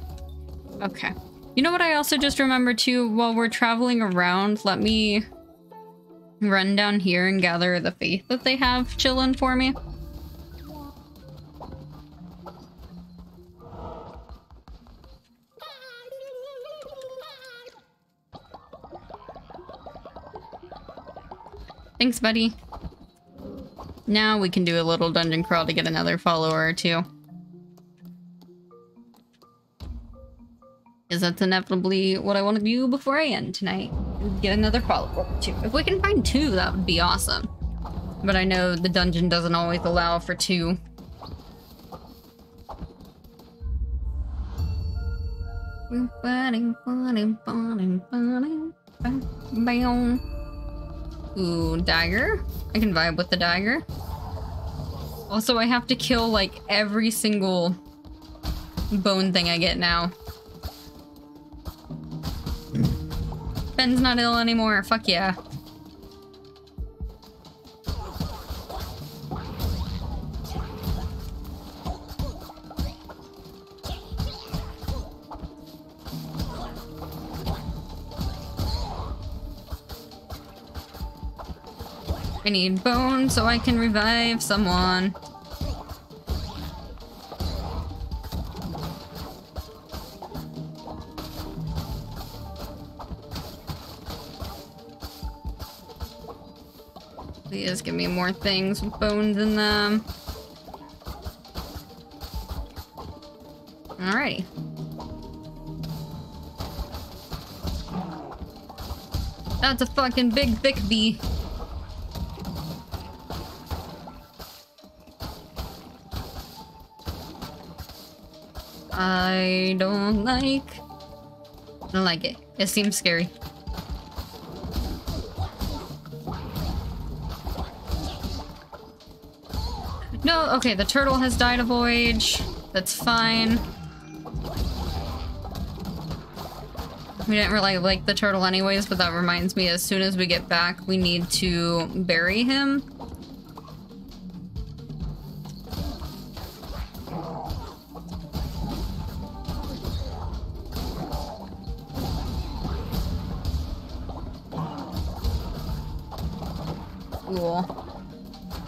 A: Okay. You know what I also just remembered too? While we're traveling around, let me run down here and gather the faith that they have chilling for me. Thanks, buddy. Now we can do a little dungeon crawl to get another follower or two. Because that's inevitably what I want to do before I end tonight. Get another follower or two. If we can find 2, that would be awesome. But I know the dungeon doesn't always allow for 2. Ooh, dagger. I can vibe with the dagger. Also, I have to kill, like, every single bone thing I get now. Ben's not ill anymore. Fuck yeah. I need bones so I can revive someone. Please give me more things with bones in them. Alrighty. That's a fucking big thick bee. I don't like it. It seems scary. No, okay, the turtle has died of old age. That's fine. We didn't really like the turtle anyways, but that reminds me, as soon as we get back, we need to bury him. Cool.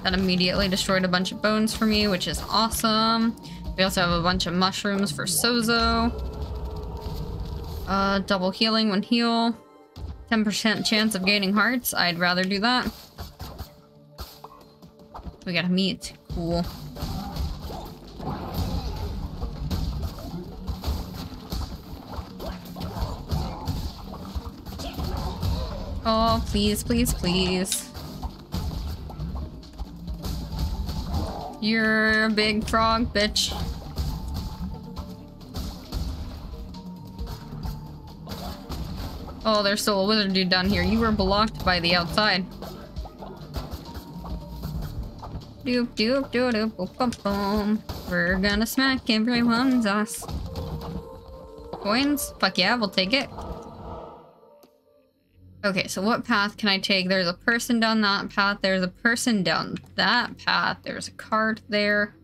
A: That immediately destroyed a bunch of bones for me, which is awesome. We also have a bunch of mushrooms for Sozo. Double healing when heal. 10% chance of gaining hearts. I'd rather do that. We got a meat. Cool. Oh, please, please, please. You're a big frog, bitch. Oh, there's still a wizard dude down here. You were blocked by the outside. Doop doop doop doop boop boop boom. We're gonna smack everyone's ass. Coins? Fuck yeah, we'll take it. Okay, so what path can I take? There's a person down that path. There's a person down that path. There's a cart there.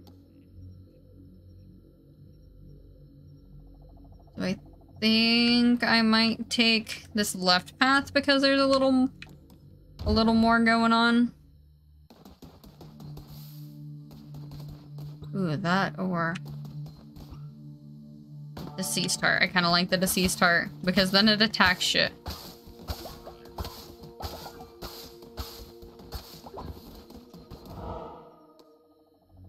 A: So I think I might take this left path because there's a little more going on. Ooh, that or... Deceased heart. I kind of like the deceased heart because then it attacks shit.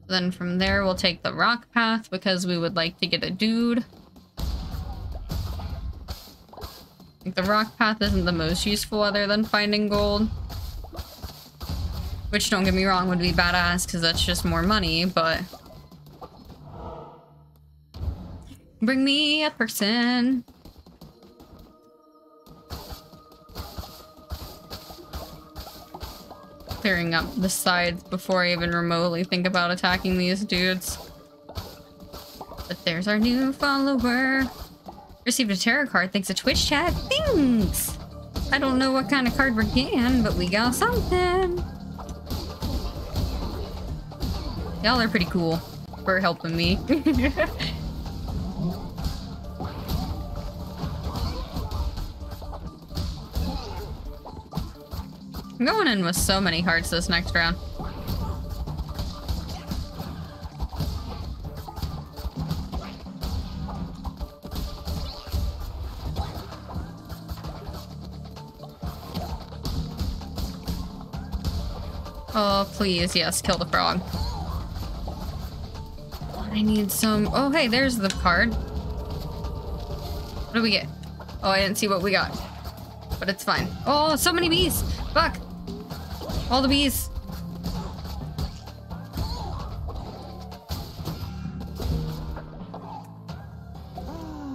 A: Then from there, we'll take the rock path because we would like to get a dude. I think the rock path isn't the most useful other than finding gold. Which, don't get me wrong, would be badass because that's just more money, but... Bring me a person. Clearing up the sides before I even remotely think about attacking these dudes. But there's our new follower. Received a tarot card thanks to Twitch chat. Thanks! I don't know what kind of card we're getting, but we got something. Y'all are pretty cool for helping me. I'm going in with so many hearts this next round. Oh, please, yes, kill the frog. I need some... Oh, hey, there's the card. What do we get? Oh, I didn't see what we got. But it's fine. Oh, so many bees! Fuck! All the bees!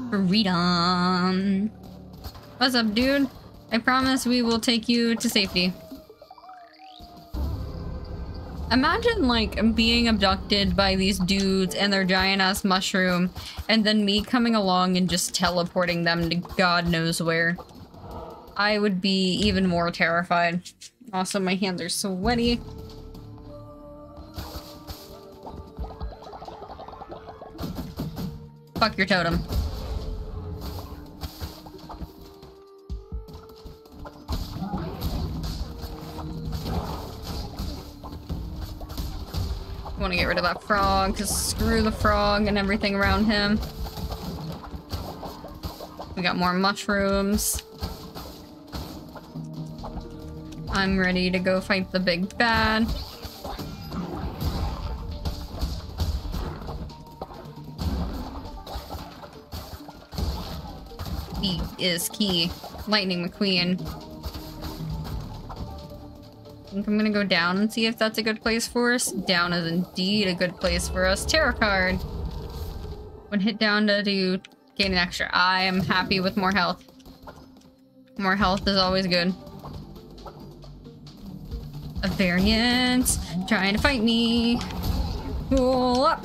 A: Freedom! What's up, dude? I promise we will take you to safety. Imagine, like, being abducted by these dudes and their giant-ass mushroom, and then me coming along and just teleporting them to God knows where. I would be even more terrified. Also, my hands are sweaty. Fuck your totem. I want to get rid of that frog, because screw the frog and everything around him. We got more mushrooms. I'm ready to go fight the big bad. He is key. Lightning McQueen. I think I'm gonna go down and see if that's a good place for us. Down is indeed a good place for us. Tarot card. When hit down to do gain an extra. I am happy with more health. More health is always good. A variant trying to fight me. Pull up.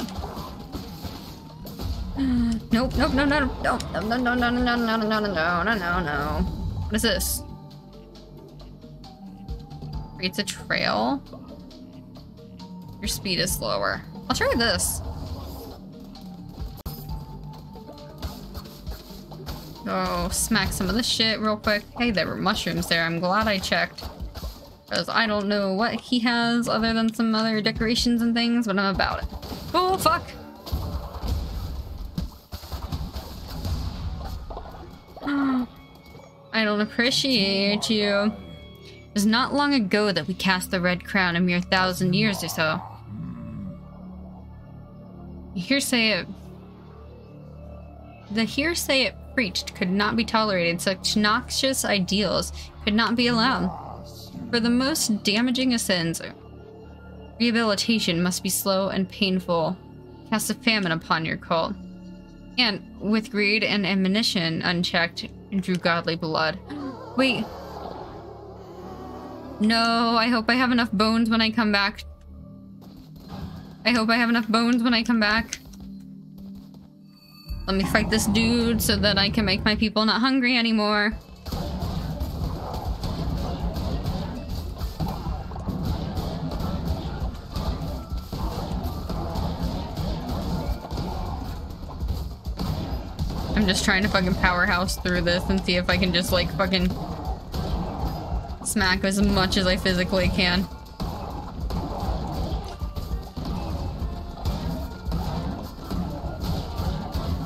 A: Nope, nope, no, no, no, no, no, no, no, no, no, no, no, no, no, no, no, no. What is this? Creates a trail. Your speed is slower. I'll try this. Go smack some of this shit real quick. Hey, there were mushrooms there. I'm glad I checked. Because I don't know what he has other than some other decorations and things, but I'm about it. Oh, fuck! I don't appreciate you. It was not long ago that we cast the Red Crown, a mere 1,000 years or so. The hearsay it preached could not be tolerated. Such noxious ideals could not be allowed. For the most damaging of sins, rehabilitation must be slow and painful. Cast a famine upon your cult. And, with greed and ammunition unchecked, drew godly blood. Wait. No, I hope I have enough bones when I come back. I hope I have enough bones when I come back. Let me fight this dude so that I can make my people not hungry anymore. I'm just trying to fucking powerhouse through this and see if I can just like fucking smack as much as I physically can.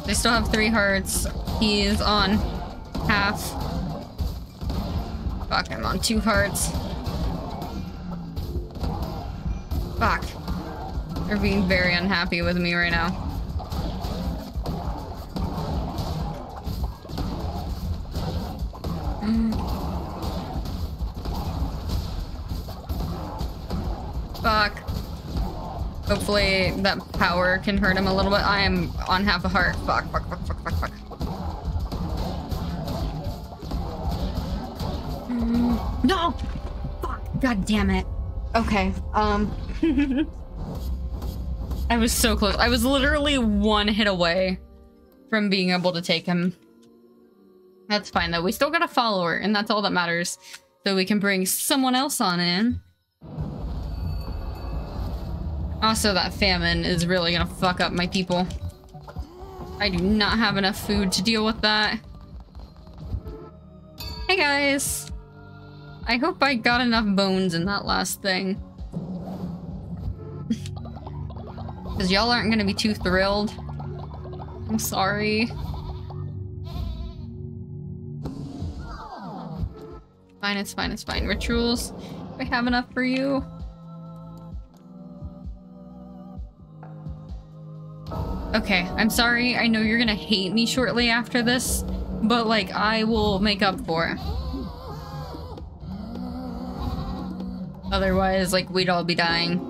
A: They still have 3 hearts. He's on half. Fuck, I'm on 2 hearts. Fuck. They're being very unhappy with me right now. Fuck. Hopefully that power can hurt him a little bit. I am on half a heart. Fuck, fuck, fuck, fuck, fuck, fuck. No! Fuck. God damn it. Okay, I was so close. I was literally 1 hit away from being able to take him. That's fine though. We still got a follower, and that's all that matters. So we can bring someone else on in. Also, that famine is really gonna fuck up my people. I do not have enough food to deal with that. Hey guys! I hope I got enough bones in that last thing. Because y'all aren't gonna be too thrilled. I'm sorry. Fine, it's fine, it's fine. Rituals, do I have enough for you? Okay, I'm sorry. I know you're gonna hate me shortly after this, but like, I will make up for it. Otherwise, like, we'd all be dying.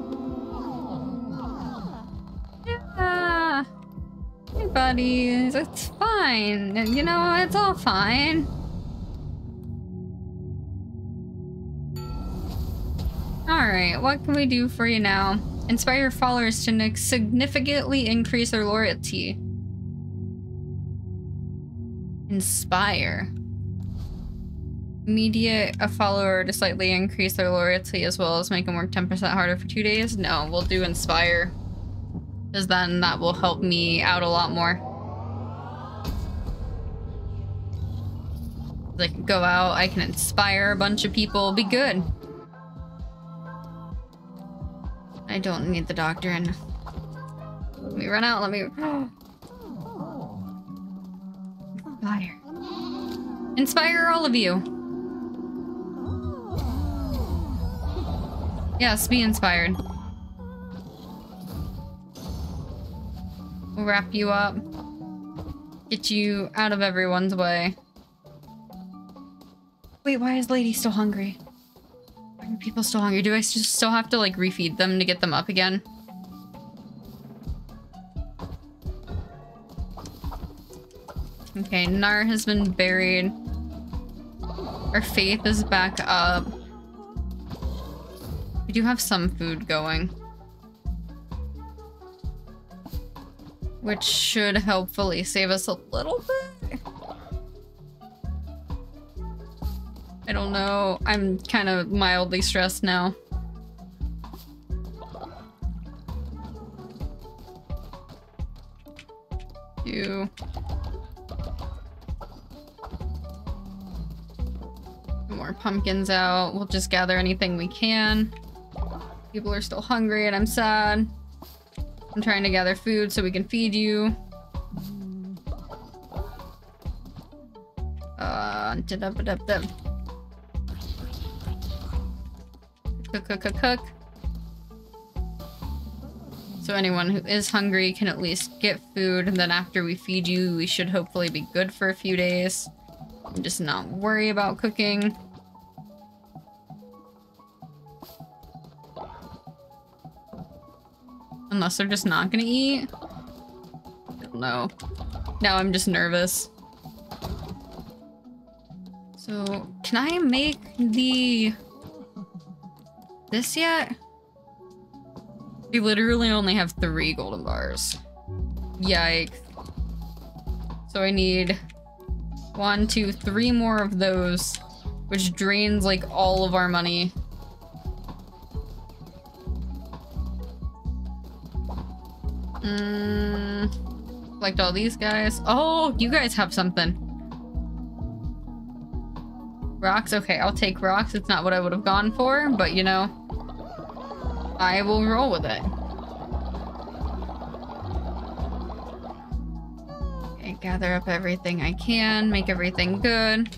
A: Yeah. Hey, buddies. It's fine. You know, it's all fine. Alright, what can we do for you now? Inspire your followers to significantly increase their loyalty. Inspire. Mediate a follower to slightly increase their loyalty as well as make them work 10% harder for 2 days? No, we'll do inspire. Because then that will help me out a lot more. I can go out, I can inspire a bunch of people, be good. I don't need the doctor in. Let me run out, let me... Inspire. Inspire all of you. Yes, be inspired. We'll wrap you up. Get you out of everyone's way. Wait, why is Lady still hungry? Why are people still hungry? Do I just still have to like refeed them to get them up again? Okay, Nar has been buried. Our faith is back up. We do have some food going. Which should hopefully save us a little bit. I don't know. I'm kind of mildly stressed now. You. More pumpkins out. We'll just gather anything we can. People are still hungry and I'm sad. I'm trying to gather food so we can feed you. Cook. So anyone who is hungry can at least get food, and then after we feed you, we should hopefully be good for a few days. And just not worry about cooking. Unless they're just not gonna eat. I don't know. Now I'm just nervous. So, can I make this yet? We literally only have 3 golden bars. Yikes. So I need 1, 2, 3 more of those, which drains like all of our money. Collect all these guys. Oh, you guys have something. Rocks? Okay, I'll take rocks. It's not what I would have gone for, but you know, I will roll with it. Okay, I gather up everything I can, make everything good.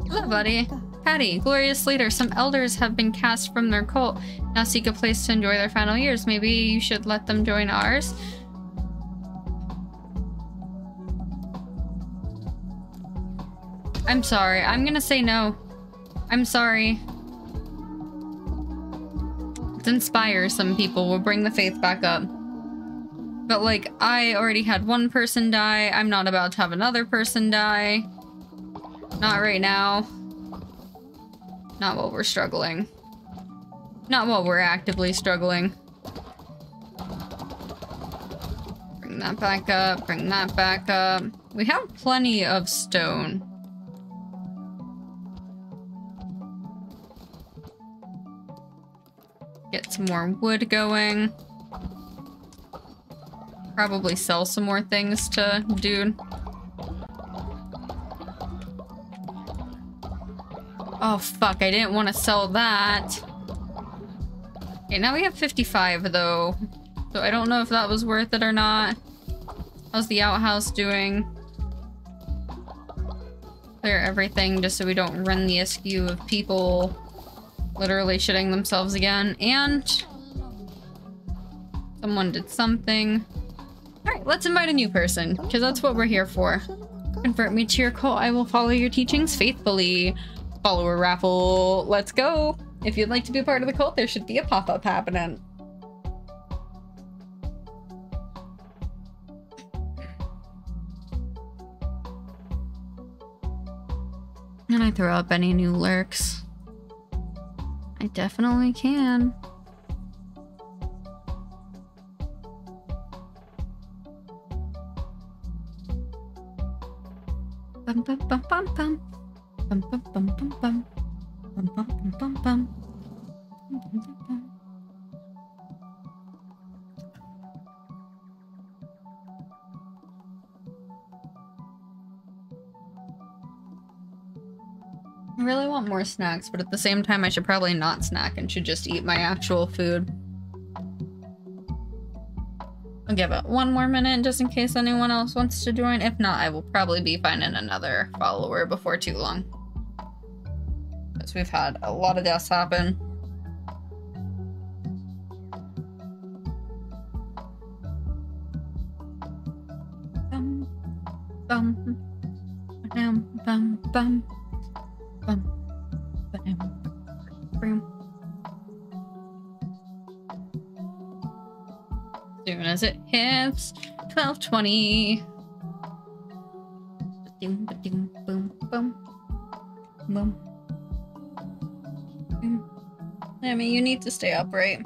A: Hello, buddy. Patty, glorious leader. Some elders have been cast from their cult. Now seek a place to enjoy their final years. Maybe you should let them join ours. I'm sorry. I'm gonna say no. I'm sorry. To inspire some people, we'll bring the faith back up. But like, I already had one person die. I'm not about to have another person die. Not right now. Not while we're struggling. Not while we're actively struggling. Bring that back up. Bring that back up. We have plenty of stone. Get some more wood going. Probably sell some more things to dude. Oh fuck, I didn't want to sell that. Okay, now we have 55 though. So I don't know if that was worth it or not. How's the outhouse doing? Clear everything just so we don't run the askew of people literally shitting themselves again. And someone did something. Alright, let's invite a new person, because that's what we're here for. Convert me to your cult. I will follow your teachings faithfully. Follower raffle. Let's go. If you'd like to be a part of the cult, there should be a pop-up happening. Can I throw up any new lurks? I definitely can. Bum bum bum bum bum. Bum bum bum bum bum. Bum bum bum bum bum. Bum bum bum bum. I really want more snacks, but at the same time I should probably not snack and should just eat my actual food. I'll give it one more minute just in case anyone else wants to join. If not, I will probably be finding another follower before too long. Because we've had a lot of deaths happen. Bum, bum, bum, bum, bum. Soon as it hits 12:20. Boom, boom, boom, boom, boom. I mean, you need to stay upright.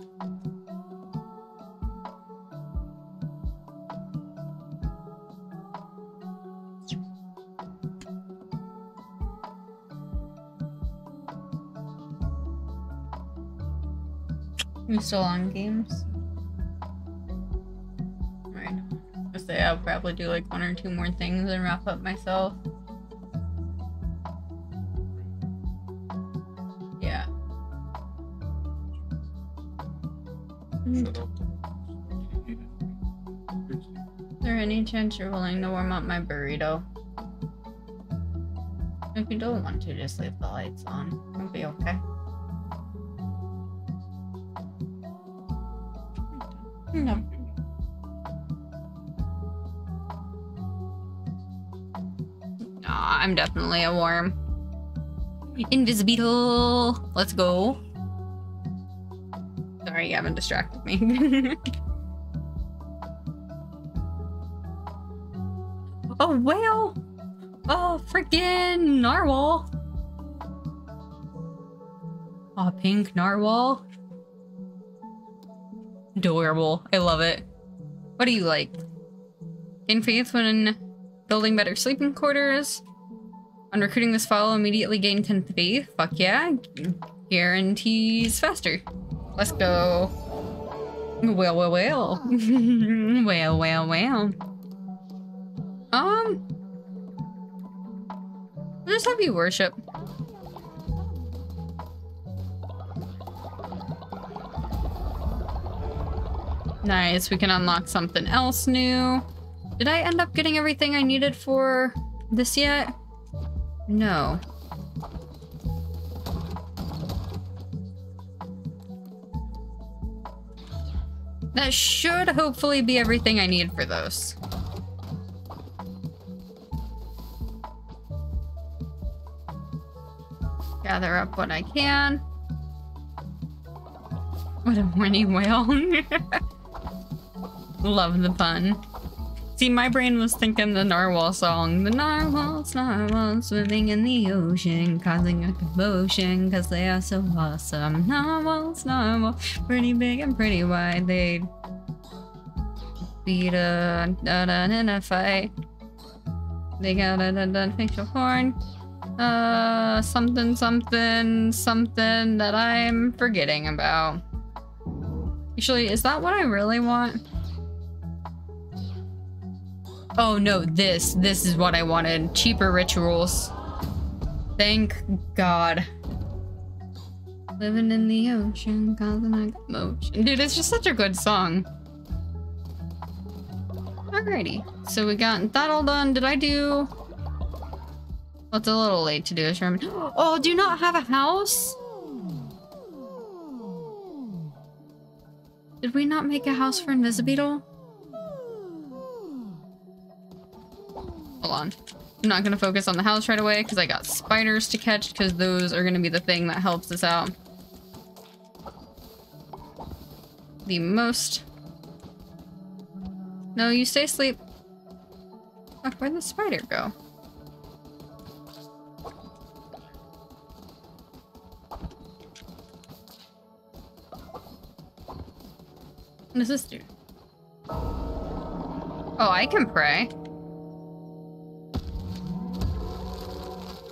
A: You still on games? Alright. I say I'll probably do like one or two more things and wrap up myself. Yeah. Is there any chance you're willing to warm up my burrito? If you don't want to, just leave the lights on. It'll be okay. No. Nah, I'm definitely a worm. Invisible. Let's go. Sorry, you haven't distracted me. Oh, whale! Oh, freaking narwhal! Oh, pink narwhal. Adorable. I love it. What do you like? Gain faith when building better sleeping quarters. On recruiting this follow, immediately gain faith. Fuck yeah. Guarantees faster. Let's go. Well, well, well. Well, well, well. I'll just have you worship. Nice, we can unlock something else new. Did I end up getting everything I needed for this yet? No. That should hopefully be everything I need for those. Gather up what I can. What a horny whale. Love the pun. See, my brain was thinking the narwhal song. The narwhals, narwhals swimming in the ocean, causing a commotion, cause they are so awesome. Narwhals, narwhals, pretty big and pretty wide. They beat a in a fight. They got a facial horn. Something that I'm forgetting about. Actually, is that what I really want? Oh no, this is what I wanted. Cheaper rituals. Thank God. Living in the ocean, causing a commotion. Dude, it's just such a good song. Alrighty, so we got that all done. Did I do... Well, it's a little late to do a Sherman. Oh, do you not have a house? Did we not make a house for Invisibeetle? Hold on. I'm not gonna focus on the house right away because I got spiders to catch because those are gonna be the thing that helps us out the most. No, you stay asleep. Fuck, where'd the spider go? What does this do? Oh, I can pray.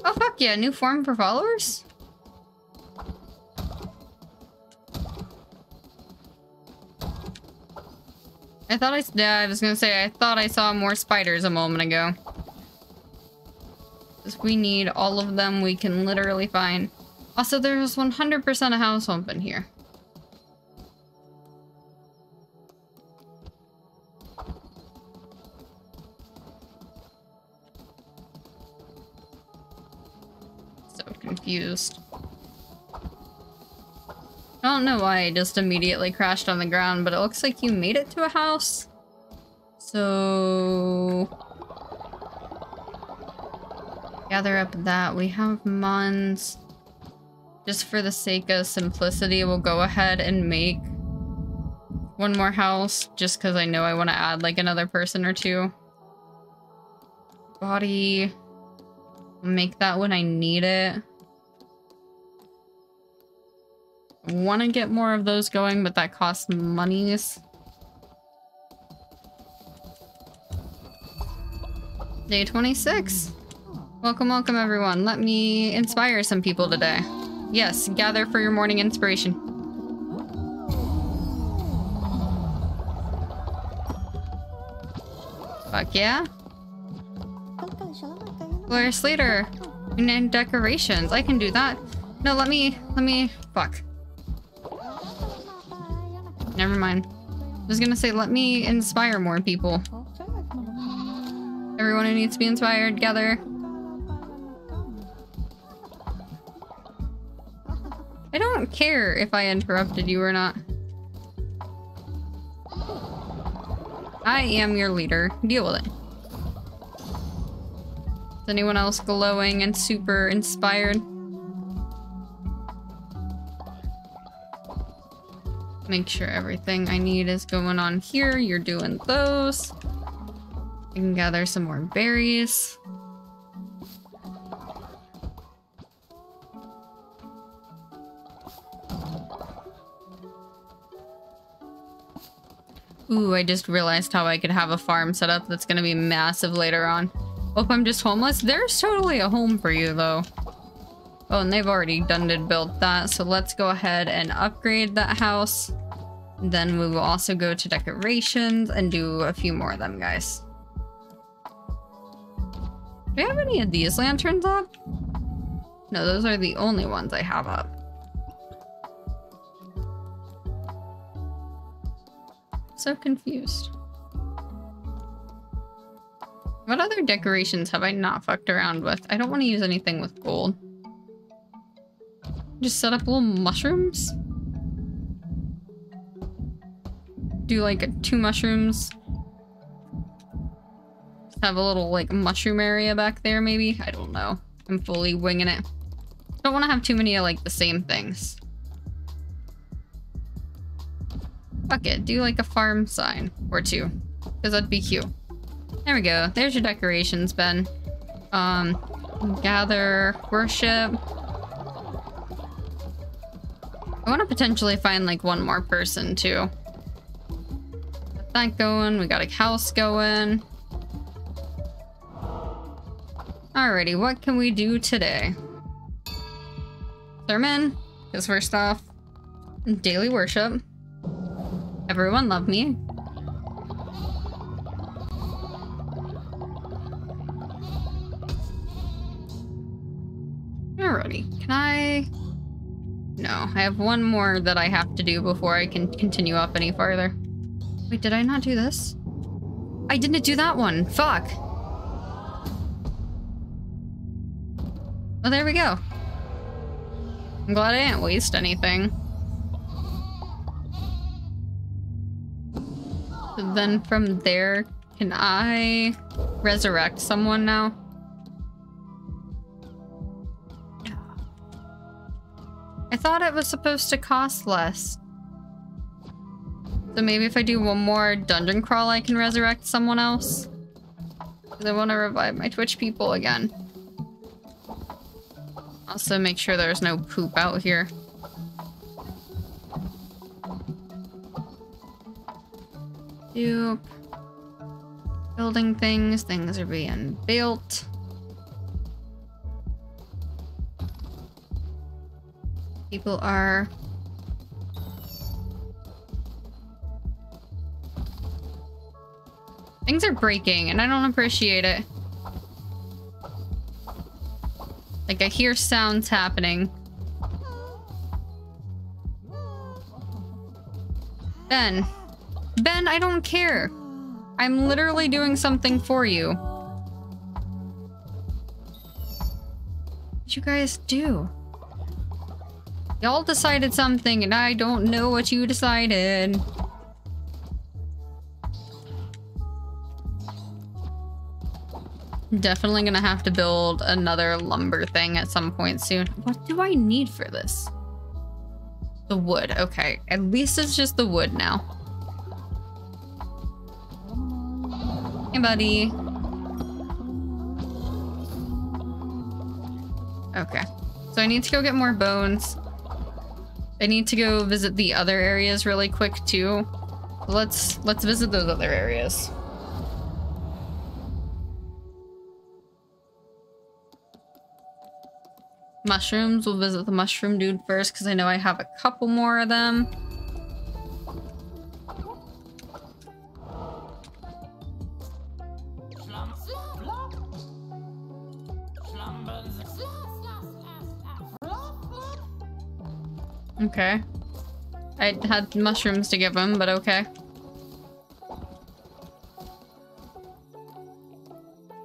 A: Oh, fuck yeah, new form for followers? I was gonna say, I thought I saw more spiders a moment ago. If we need all of them, we can literally find. Also, there's 100% a house open here. Confused. I don't know why I just immediately crashed on the ground, but it looks like you made it to a house. So... gather up that. We have Mons. Just for the sake of simplicity, we'll go ahead and make one more house, just because I know I want to add like another person or two. Body. I'll make that when I need it. Want to get more of those going, but that costs monies. Day 26. Welcome, welcome everyone. Let me inspire some people today. Yes, gather for your morning inspiration. Fuck yeah. Blair Slater. We need decorations. I can do that. No, let me, fuck. Never mind. I was gonna say, let me inspire more people. Everyone who needs to be inspired, gather. I don't care if I interrupted you or not. I am your leader. Deal with it. Is anyone else glowing and super inspired? Make sure everything I need is going on here. You're doing those. I can gather some more berries. Ooh, I just realized how I could have a farm set up that's gonna be massive later on. Oh, if I'm just homeless? There's totally a home for you, though. Oh, and they've already built that, so let's go ahead and upgrade that house. Then we will also go to decorations and do a few more of them, guys. Do I have any of these lanterns up? No, those are the only ones I have up. So confused. What other decorations have I not fucked around with? I don't want to use anything with gold. Just set up little mushrooms? Do like 2 mushrooms. Have a little like mushroom area back there maybe? I don't know. I'm fully winging it. Don't want to have too many of like the same things. Fuck it, do like a farm sign or 2. Because that'd be cute. There we go. There's your decorations, Ben. Gather, worship. I want to potentially find like 1 more person too. Got that going. We got a house going. Alrighty, what can we do today? Sermon, because first off, daily worship. Everyone love me. Alrighty, can I... No, I have 1 more that I have to do before I can continue up any farther. Wait, did I not do this? I didn't do that one, fuck! Well, there we go. I'm glad I didn't waste anything. So then from there, can I resurrect someone now? I thought it was supposed to cost less. So maybe if I do 1 more dungeon crawl, I can resurrect someone else. Because I want to revive my Twitch people again. Also make sure there's no poop out here. Dupe. Building things. Things are being built. People are... Things are breaking and I don't appreciate it. Like I hear sounds happening. Ben. Ben, I don't care. I'm literally doing something for you. What'd you guys do? Y'all decided something and I don't know what you decided. Definitely gonna have to build another lumber thing at some point soon. What do I need for this? The wood, okay. At least it's just the wood now. Hey, buddy. Okay. So I need to go get more bones. I need to go visit the other areas really quick too. Let's visit those other areas. Mushrooms, we'll visit the mushroom dude first because I know I have a couple more of them. Okay. I had mushrooms to give him, but okay.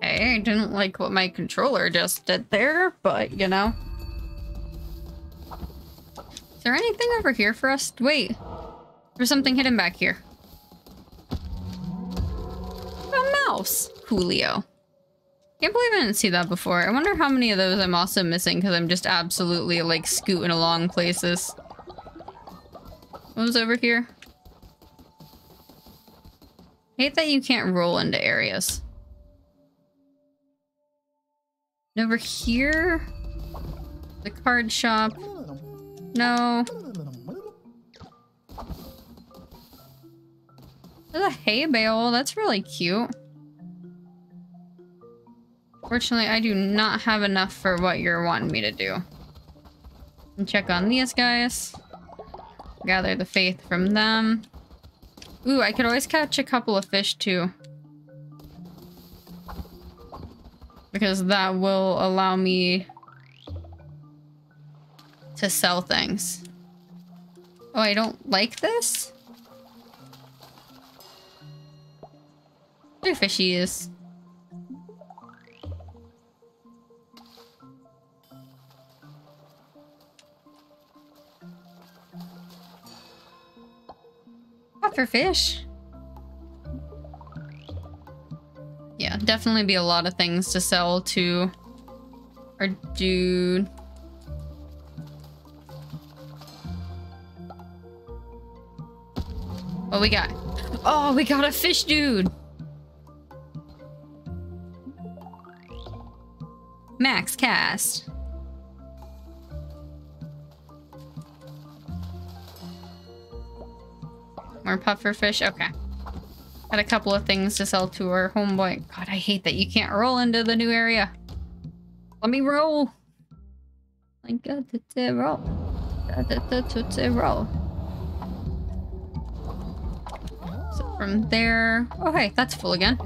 A: Hey, I didn't like what my controller just did there, but you know. Is there anything over here for us? Wait. There's something hidden back here. A mouse. Coolio. Can't believe I didn't see that before. I wonder how many of those I'm also missing because I'm just absolutely like scooting along places. What was over here? Hate that you can't roll into areas. And over here? The card shop. No. There's a hay bale. That's really cute. Fortunately, I do not have enough for what you're wanting me to do. And check on these guys. Gather the faith from them. Ooh, I could always catch a couple of fish too. Because that will allow me to sell things. Oh, I don't like this? 2 fishies. puffer fish. Yeah, definitely be a lot of things to sell to our dude. What we got? Oh, we got a fish dude. Max cast. More puffer fish. Okay. Got a couple of things to sell to our homeboy. God, I hate that you can't roll into the new area. Let me roll. I got to roll. Roll. So from there. Oh, hey, that's full again.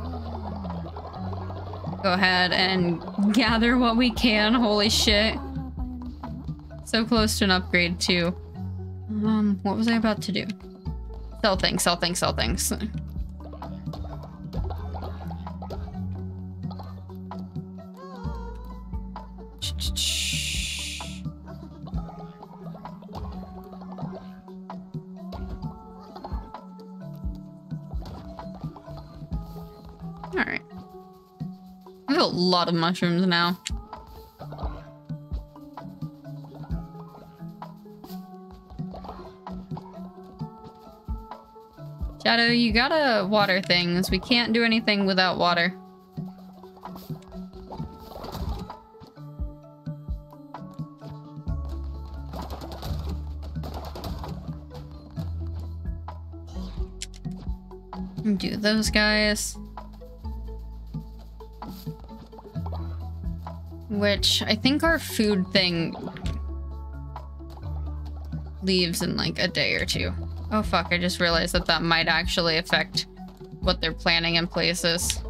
A: Go ahead and gather what we can. Holy shit. So close to an upgrade, too. What was I about to do? Sell things, sell things, sell things. Alright. I have a lot of mushrooms now. Shadow, you gotta water things. We can't do anything without water. Do those guys. Which, I think our food thing leaves in like a day or two. Oh fuck, I just realized that that might actually affect what they're planning in places.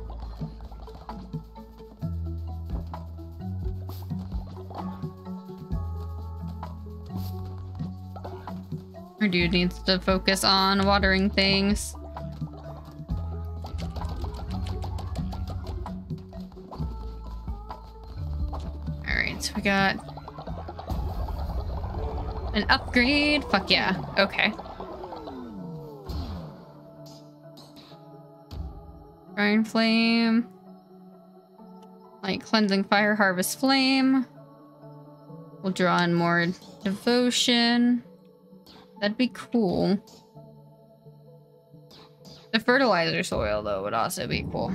A: Our dude needs to focus on watering things. Alright, so we got an upgrade. Fuck yeah. Okay. Iron Flame. Like Cleansing Fire, Harvest Flame. We'll draw in more Devotion. That'd be cool. The fertilizer soil, though, would also be cool.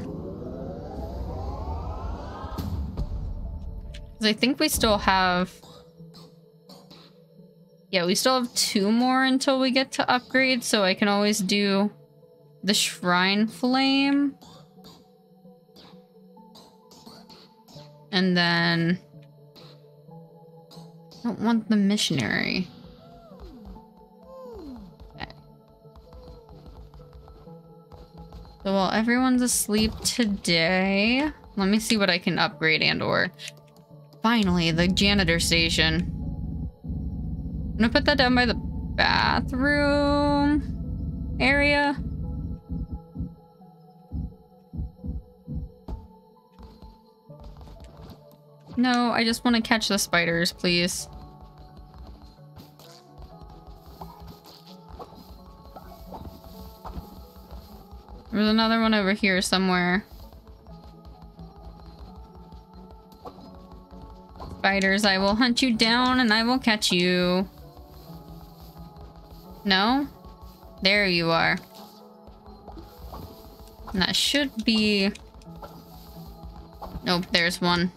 A: Because I think we still have... Yeah, we still have 2 more until we get to upgrade, so I can always do the Shrine Flame. And then... I don't want the Missionary. Okay. So while everyone's asleep today, let me see what I can upgrade and or... Finally, the janitor station. I'm gonna put that down by the bathroom area. No, I just want to catch the spiders, please. There's another one over here somewhere. Spiders, I will hunt you down and I will catch you. No? There you are. And that should be... Nope, there's one.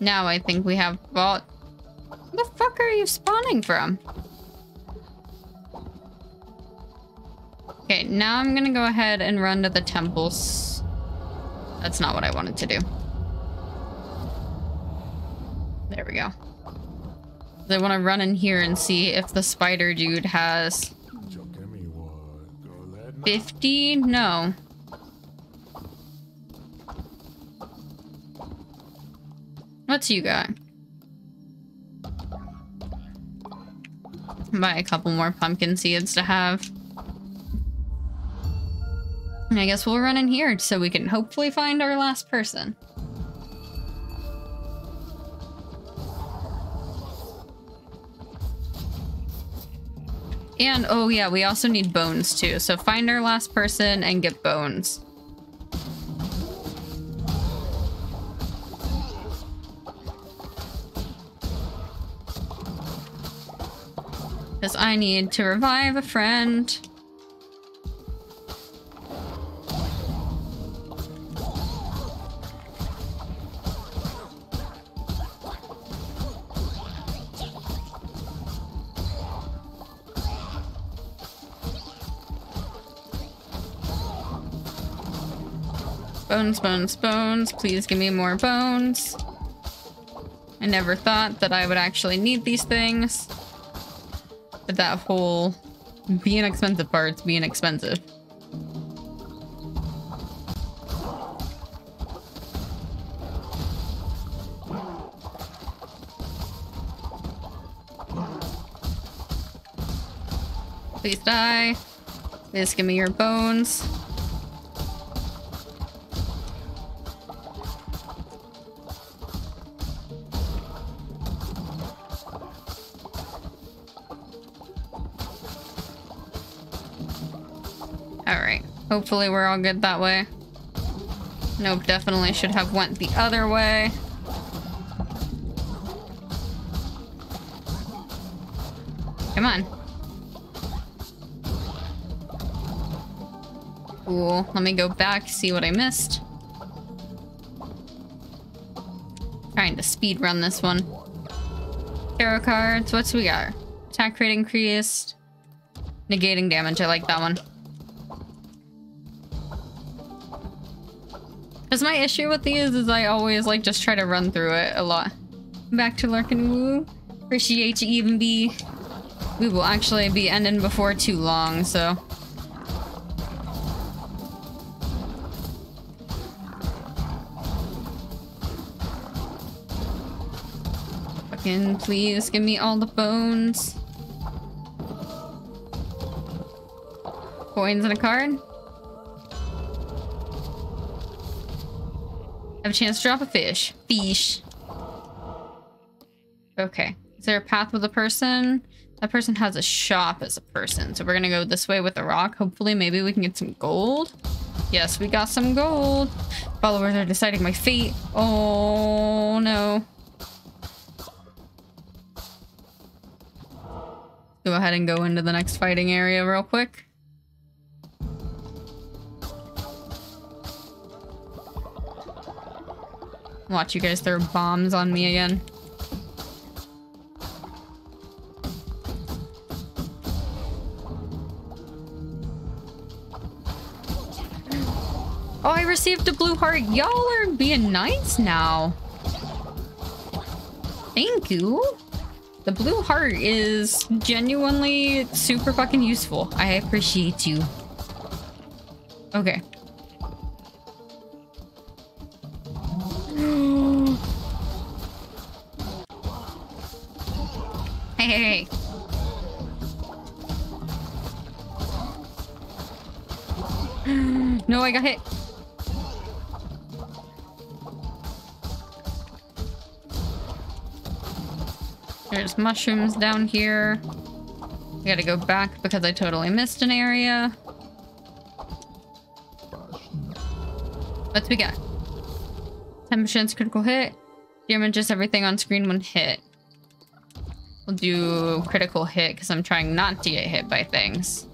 A: Now I think we have... Well, where the fuck are you spawning from? Okay, now I'm gonna go ahead and run to the temples. That's not what I wanted to do. There we go. I want to run in here and see if the spider dude has... 50? No. What's you got? Buy a couple more pumpkin seeds to have. And I guess we'll run in here so we can hopefully find our last person. And, oh yeah, we also need bones too. So find our last person and get bones. Because I need to revive a friend. Bones, bones, bones. Please give me more bones. I never thought that I would actually need these things. But that whole being expensive part's being expensive. Please die. Please give me your bones. Alright. Hopefully we're all good that way. Nope, definitely should have went the other way. Come on. Cool. Let me go back, see what I missed. Trying to speed run this one. Tarot cards. What's we got? Attack rate increased. Negating damage. I like that one. Because my issue with these is I always like just try to run through it a lot. Back to Lurkin Woo. Appreciate you, even be. We will actually be ending before too long, so. Fucking please give me all the bones. Coins and a card. Have a chance to drop a fish. Fish. Okay. Is there a path with a person? That person has a shop as a person. So we're gonna go this way with the rock. Hopefully, maybe we can get some gold. Yes, we got some gold. Followers are deciding my fate. Oh, no. Go ahead and go into the next fighting area real quick. Watch you guys throw bombs on me again. Oh, I received a blue heart. Y'all are being nice now. Thank you. The blue heart is genuinely super fucking useful. I appreciate you. Okay. Hey. No, I got hit. There's mushrooms down here. I gotta go back because I totally missed an area. What's we got? 10% critical hit. Damages everything on screen when hit. We'll do critical hit because I'm trying not to get hit by things.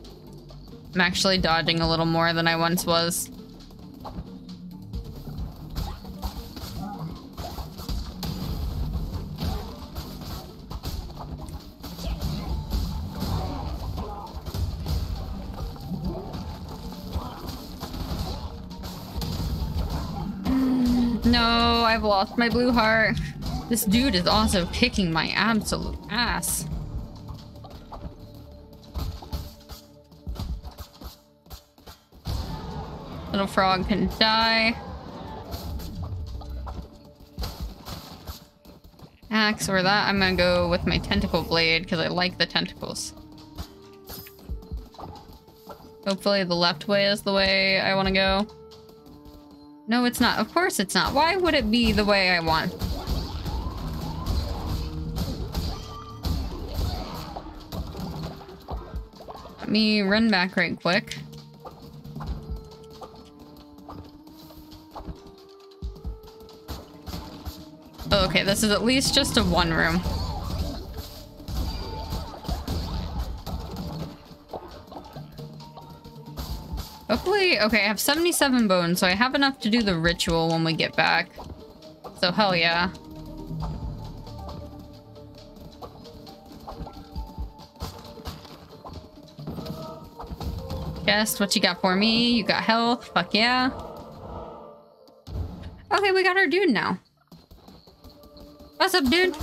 A: I'm actually dodging a little more than I once was. No, I've lost my blue heart. This dude is also kicking my absolute ass. Little frog can die. Axe or that. I'm gonna go with my tentacle blade because I like the tentacles. Hopefully the left way is the way I want to go. No, it's not. Of course it's not. Why would it be the way I want? Let me run back right quick. Oh, okay, this is at least just a one room. Hopefully, okay, I have 77 bones, so I have enough to do the ritual when we get back. So hell yeah. Guess what you got for me? You got health. Fuck yeah. Okay, we got our dude now. What's up, dude?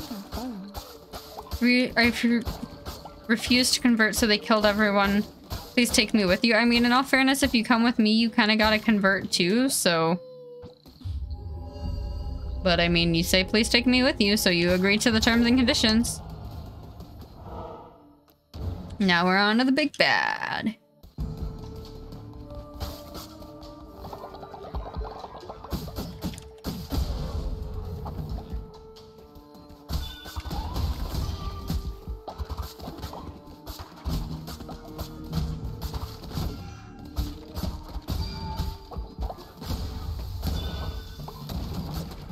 A: I refused to convert, so they killed everyone. Please take me with you. I mean, in all fairness, if you come with me, you kind of gotta convert too, so... But I mean, you say please take me with you, so you agree to the terms and conditions. Now we're on to the big bad.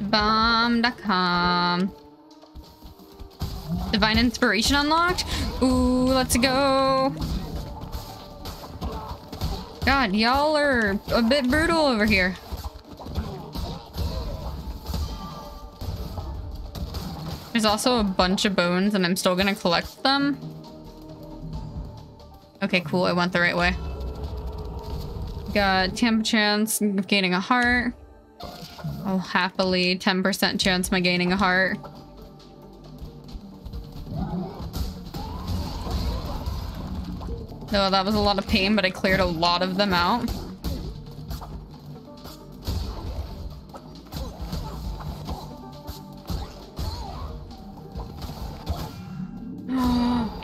A: Bomb.com. Divine Inspiration unlocked? Ooh, let's go. God, y'all are a bit brutal over here. There's also a bunch of bones and I'm still gonna collect them. Okay, cool, I went the right way. Got 10% chance of gaining a heart. I'll happily 10% chance of my gaining a heart. No, that was a lot of pain, but I cleared a lot of them out.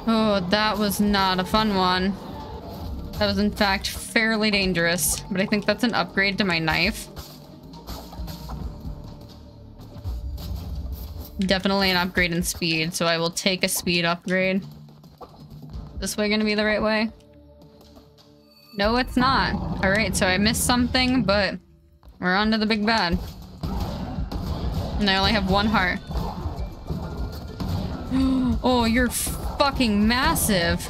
A: Oh, that was not a fun one. That was in fact fairly dangerous, but I think that's an upgrade to my knife. Definitely an upgrade in speed, so I will take a speed upgrade. This way gonna be the right way? No, it's not. Alright, so I missed something, but we're on to the big bad. And I only have one heart. Oh, you're fucking massive.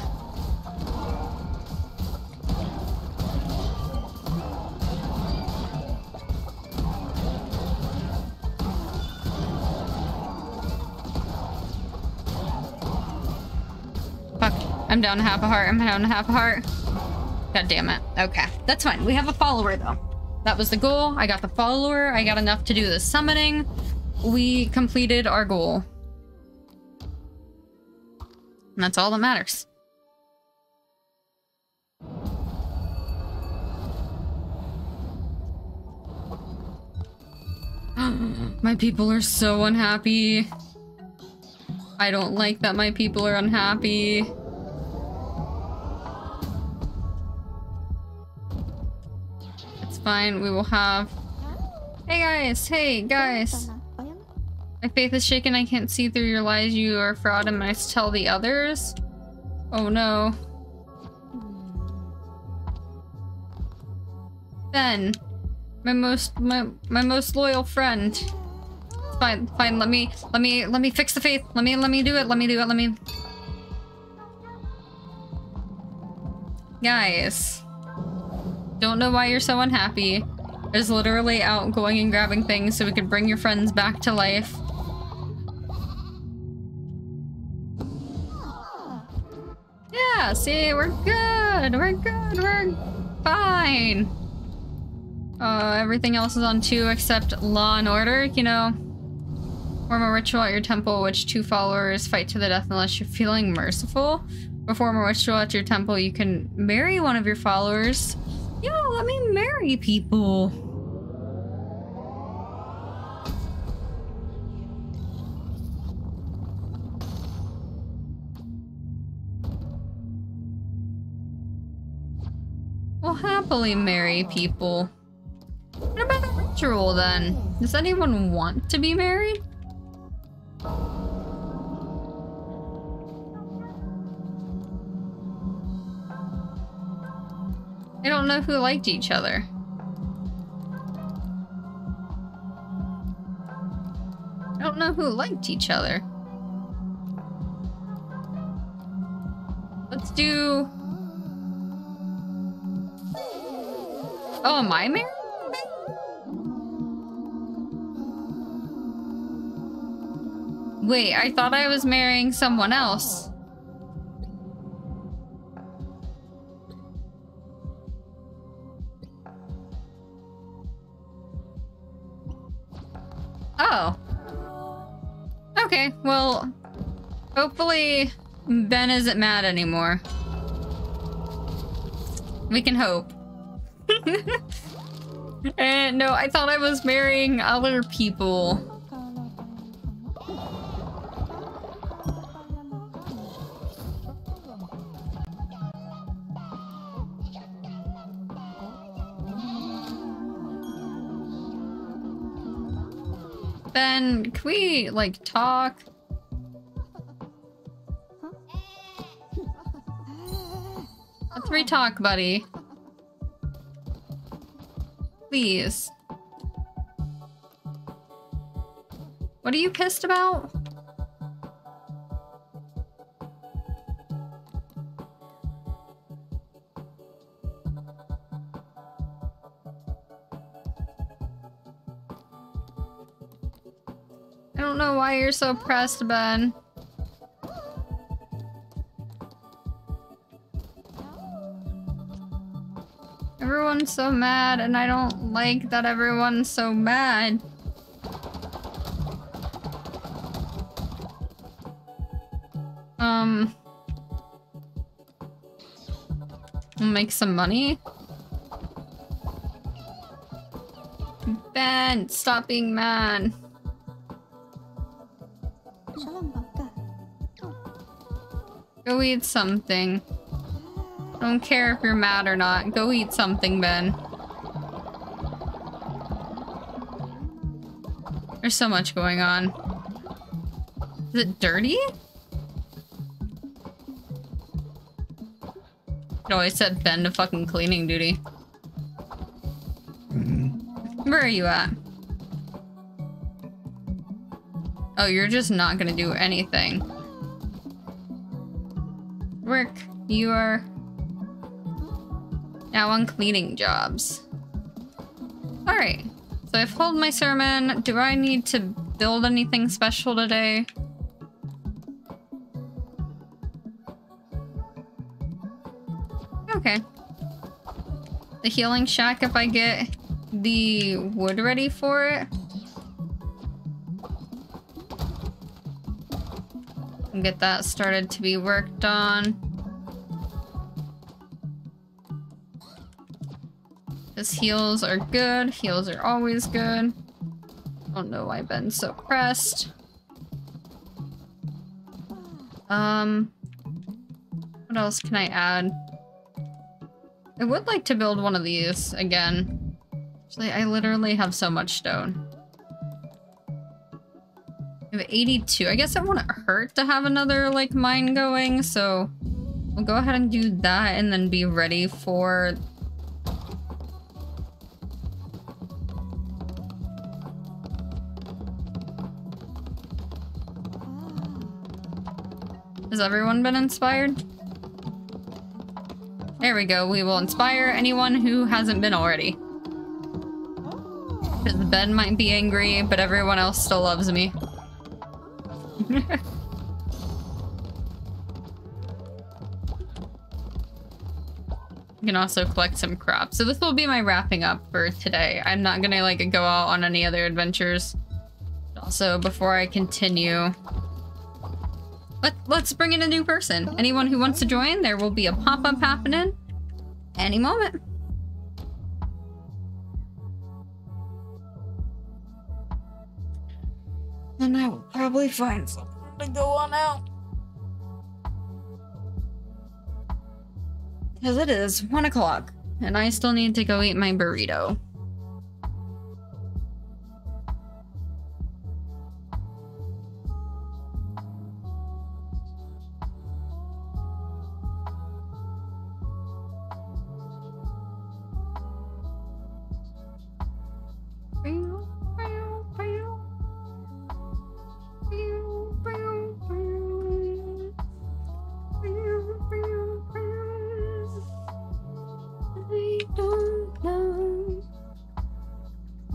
A: Fuck. I'm down to half a heart. I'm down to half a heart. God damn it. Okay. That's fine. We have a follower, though. That was the goal. I got the follower. I got enough to do the summoning. We completed our goal. And that's all that matters. My people are so unhappy. I don't like that my people are unhappy. It's fine, we will have... Hey guys, hey guys. My faith is shaken, I can't see through your lies, you are a fraud and must tell the others. Oh no. Ben, my most loyal friend. Fine, let me fix the faith. Let me do it. Guys. Don't know why you're so unhappy. I was literally out going and grabbing things so we could bring your friends back to life. Yeah, see, we're good. We're fine. Everything else is on 2 except Law and Order, you know. Perform a ritual at your temple, which 2 followers fight to the death unless you're feeling merciful. Perform a ritual at your temple, you can marry one of your followers. Yo, let me marry people. We'll happily marry people. What about the ritual then? Does anyone want to be married? I don't know who liked each other. I don't know who liked each other. Let's do... Oh, am I married? Wait, I thought I was marrying someone else. Oh. Okay, well, hopefully Ben isn't mad anymore. We can hope. And no, I thought I was marrying other people. Ben, can we, like, talk? Let's re-talk, buddy. Please. What are you pissed about? I don't know why you're so pressed, Ben. Everyone's so mad, and I don't like that everyone's so mad. We'll make some money. Ben, stop being mad. Go eat something. Don't care if you're mad or not. Go eat something, Ben. There's so much going on. Is it dirty? It always set Ben to fucking cleaning duty. Where are you at? Oh, you're just not gonna do anything. Work. You are now on cleaning jobs. Alright. So I've held my sermon. Do I need to build anything special today? Okay. The healing shack, if I get the wood ready for it. And get that started to be worked on. Because heals are good. Heals are always good. I don't know why Ben's so pressed. What else can I add? I would like to build one of these again. Actually, I literally have so much stone. I have 82. I guess it wouldn't hurt to have another, like, mine going, so we'll go ahead and do that and then be ready for... Has everyone been inspired? There we go. We will inspire anyone who hasn't been already. Because Ben might be angry, but everyone else still loves me. You can also collect some crops. So this will be my wrapping up for today. I'm not gonna like go out on any other adventures. Also, before I continue, let's bring in a new person. Anyone who wants to join, there will be a pop-up happening any moment. And I will probably find someone to go on out. Because it is 1 o'clock, and I still need to go eat my burrito.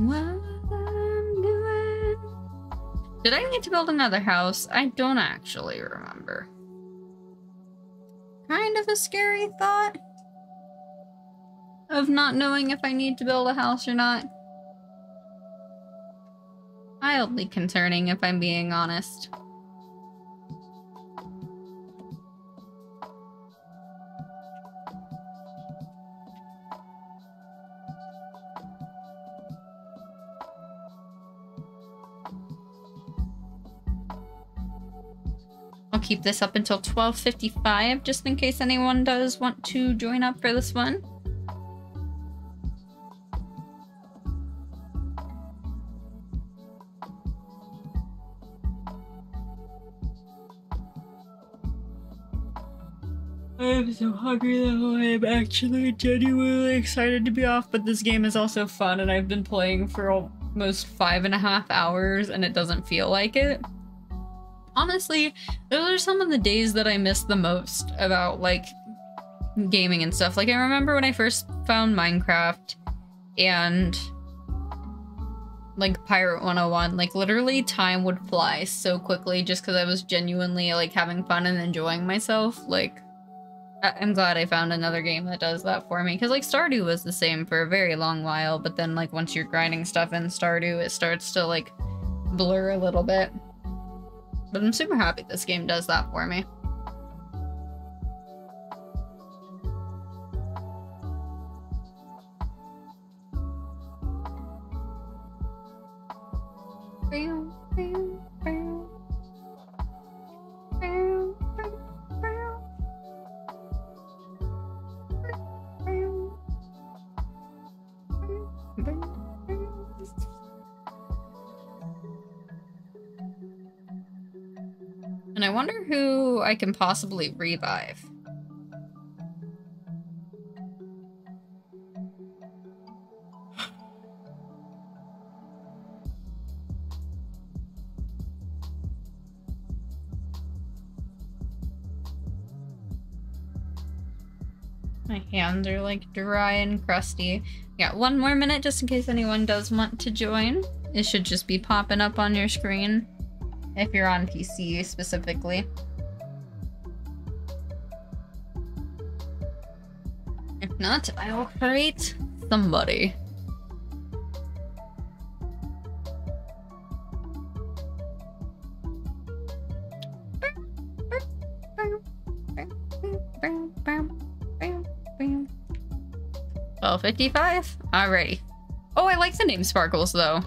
A: what I'm doing. Did I need to build another house? I don't actually remember. Kind of a scary thought of not knowing if I need to build a house or not. Mildly concerning, if I'm being honest. I'll keep this up until 12:55 just in case anyone does want to join up for this one. I'm so hungry though. I'm actually genuinely excited to be off, but this game is also fun and I've been playing for almost 5.5 hours and it doesn't feel like it. Honestly, those are some of the days that I miss the most about, like, gaming and stuff. Like, I remember when I first found Minecraft and, like, Pirate 101, like, literally time would fly so quickly just because I was genuinely, like, having fun and enjoying myself. Like, I'm glad I found another game that does that for me. Because, like, Stardew was the same for a very long while, but then, like, once you're grinding stuff in Stardew, it starts to, like, blur a little bit. But I'm super happy this game does that for me. And I wonder who I can possibly revive. My hands are like dry and crusty. Yeah, 1 more minute just in case anyone does want to join. It should just be popping up on your screen. If you're on PC specifically. If not, I'll create somebody. Well, 55? Alrighty. Oh, I like the name Sparkles though.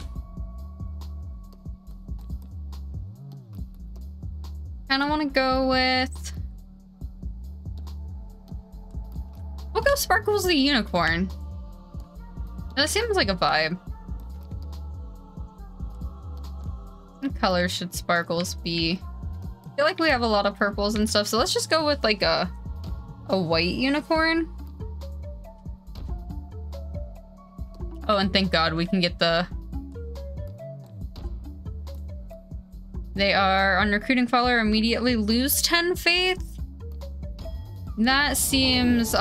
A: Kind of want to go with... We'll go Sparkles the Unicorn. That seems like a vibe. What color should Sparkles be? I feel like we have a lot of purples and stuff, so let's just go with like a white unicorn. Oh, and thank God we can get the... They are on recruiting follower immediately lose 10 faith. That seems Go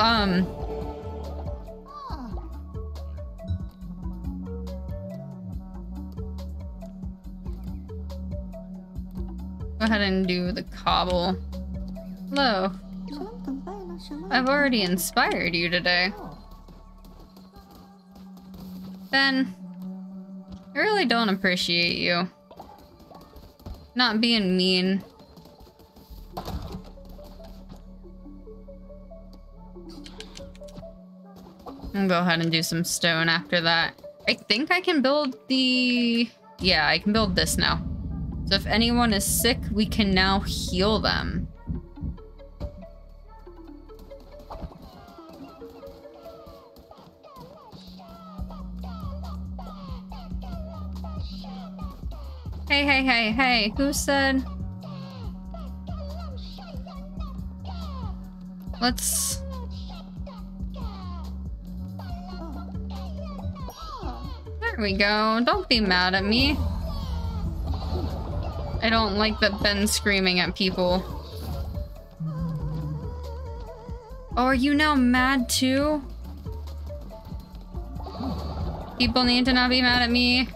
A: ahead and do the cobble. Hello. I've already inspired you today. Ben, I really don't appreciate you. Not being mean. I'll go ahead and do some stone after that. I think I can build the... Yeah, I can build this now. So if anyone is sick, we can now heal them. Hey, who said? Let's... There we go. Don't be mad at me. I don't like that Ben's screaming at people. Oh, are you now mad too? People need to not be mad at me.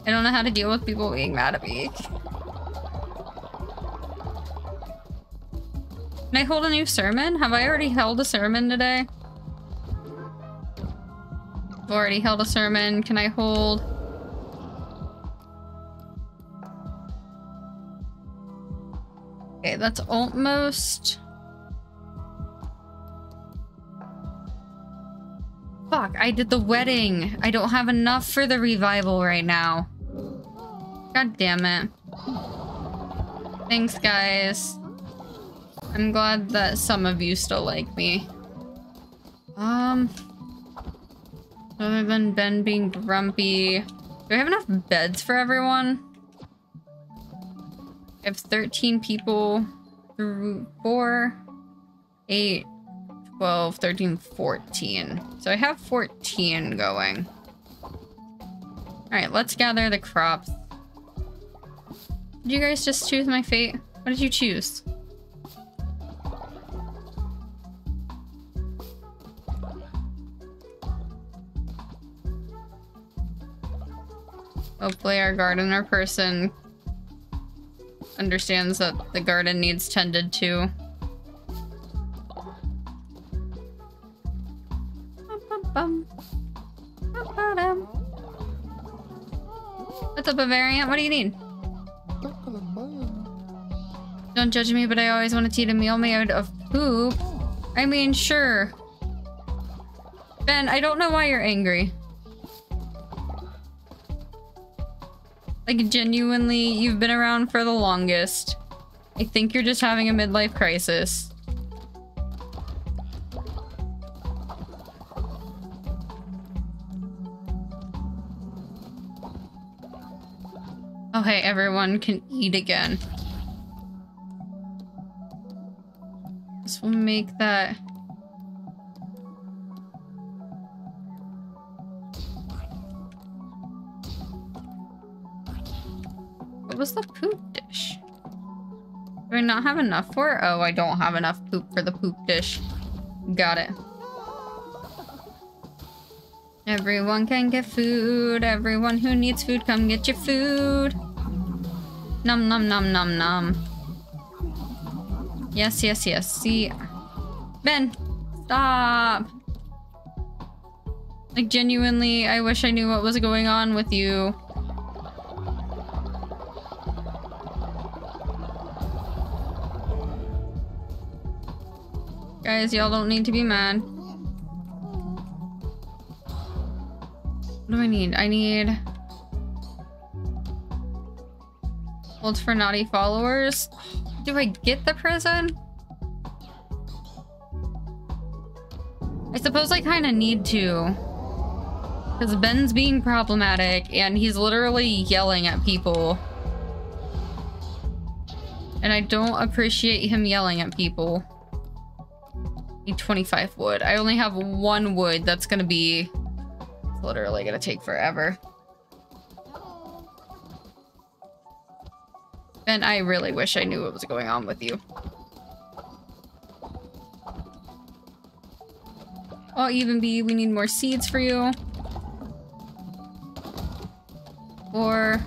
A: I don't know how to deal with people being mad at me. Can I hold a new sermon? Have I already held a sermon today? I've already held a sermon. Can I hold... Okay, that's almost... Fuck, I did the wedding. I don't have enough for the revival right now. God damn it. Thanks, guys. I'm glad that some of you still like me. Other than Ben being grumpy... Do I have enough beds for everyone? I have 13 people. 4, 8, 12, 13, 14. So I have 14 going. Alright, let's gather the crops. Did you guys just choose my fate? What did you choose? Hopefully our gardener person understands that the garden needs tended to. What's up, Bavarian? What do you need? Don't judge me, but I always wanted to eat a meal made of poop. I mean, sure. Ben, I don't know why you're angry. Like, genuinely, you've been around for the longest. I think you're just having a midlife crisis. Oh, hey, everyone can eat again. This will make that... What was the poop dish? Do I not have enough for it? Oh, I don't have enough poop for the poop dish. Got it. Everyone can get food. Everyone who needs food, come get your food. Nom nom nom nom nom. Yes, yes, yes. See, Ben, stop. Like, genuinely, I wish I knew what was going on with you. Guys, y'all don't need to be mad. What do I need? I need... Holds for naughty followers. Do I get the prison? I suppose I kind of need to. Because Ben's being problematic and he's literally yelling at people. And I don't appreciate him yelling at people. Need 25 wood. I only have 1 wood. That's gonna be... It's literally gonna take forever. And I really wish I knew what was going on with you. Oh, even B, we need more seeds for you. Or...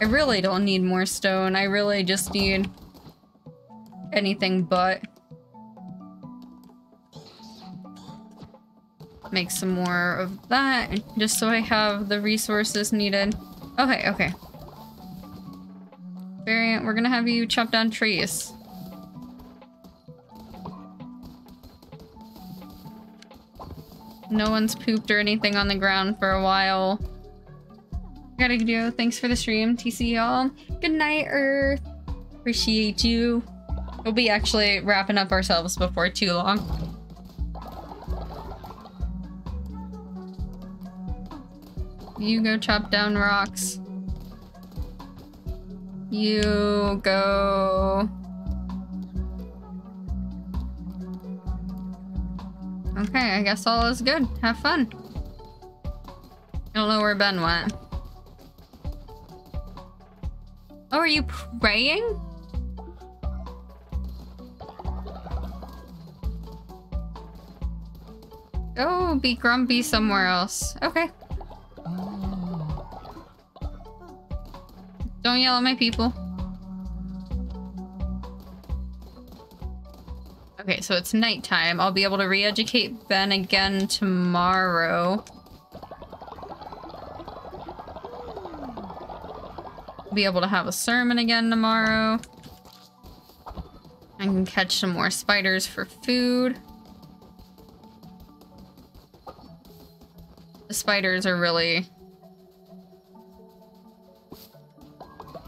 A: I really don't need more stone. I really just need... anything but... Make some more of that, just so I have the resources needed. Okay, okay. Variant, we're gonna have you chop down trees. No one's pooped or anything on the ground for a while. Gotta go. Thanks for the stream, TC y'all. Good night, Earth. Appreciate you. We'll be actually wrapping up ourselves before too long. You go chop down rocks. You go... Okay, I guess all is good. Have fun. I don't know where Ben went. Oh, are you praying? Go be grumpy somewhere else. Okay. Don't yell at my people. Okay, so it's nighttime. I'll be able to re-educate Ben again tomorrow. Be able to have a sermon again tomorrow. I can catch some more spiders for food. The spiders are really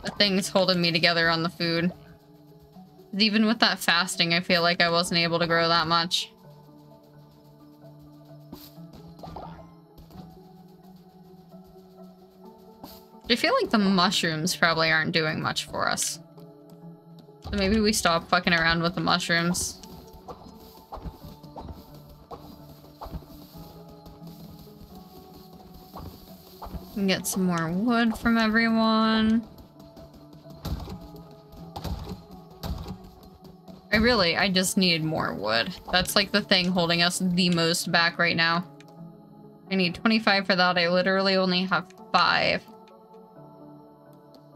A: the things holding me together on the food. Even with that fasting, I feel like I wasn't able to grow that much. I feel like the mushrooms probably aren't doing much for us. So maybe we stop fucking around with the mushrooms. And get some more wood from everyone. I just need more wood. That's like the thing holding us the most back right now. I need 25 for that. I literally only have 5.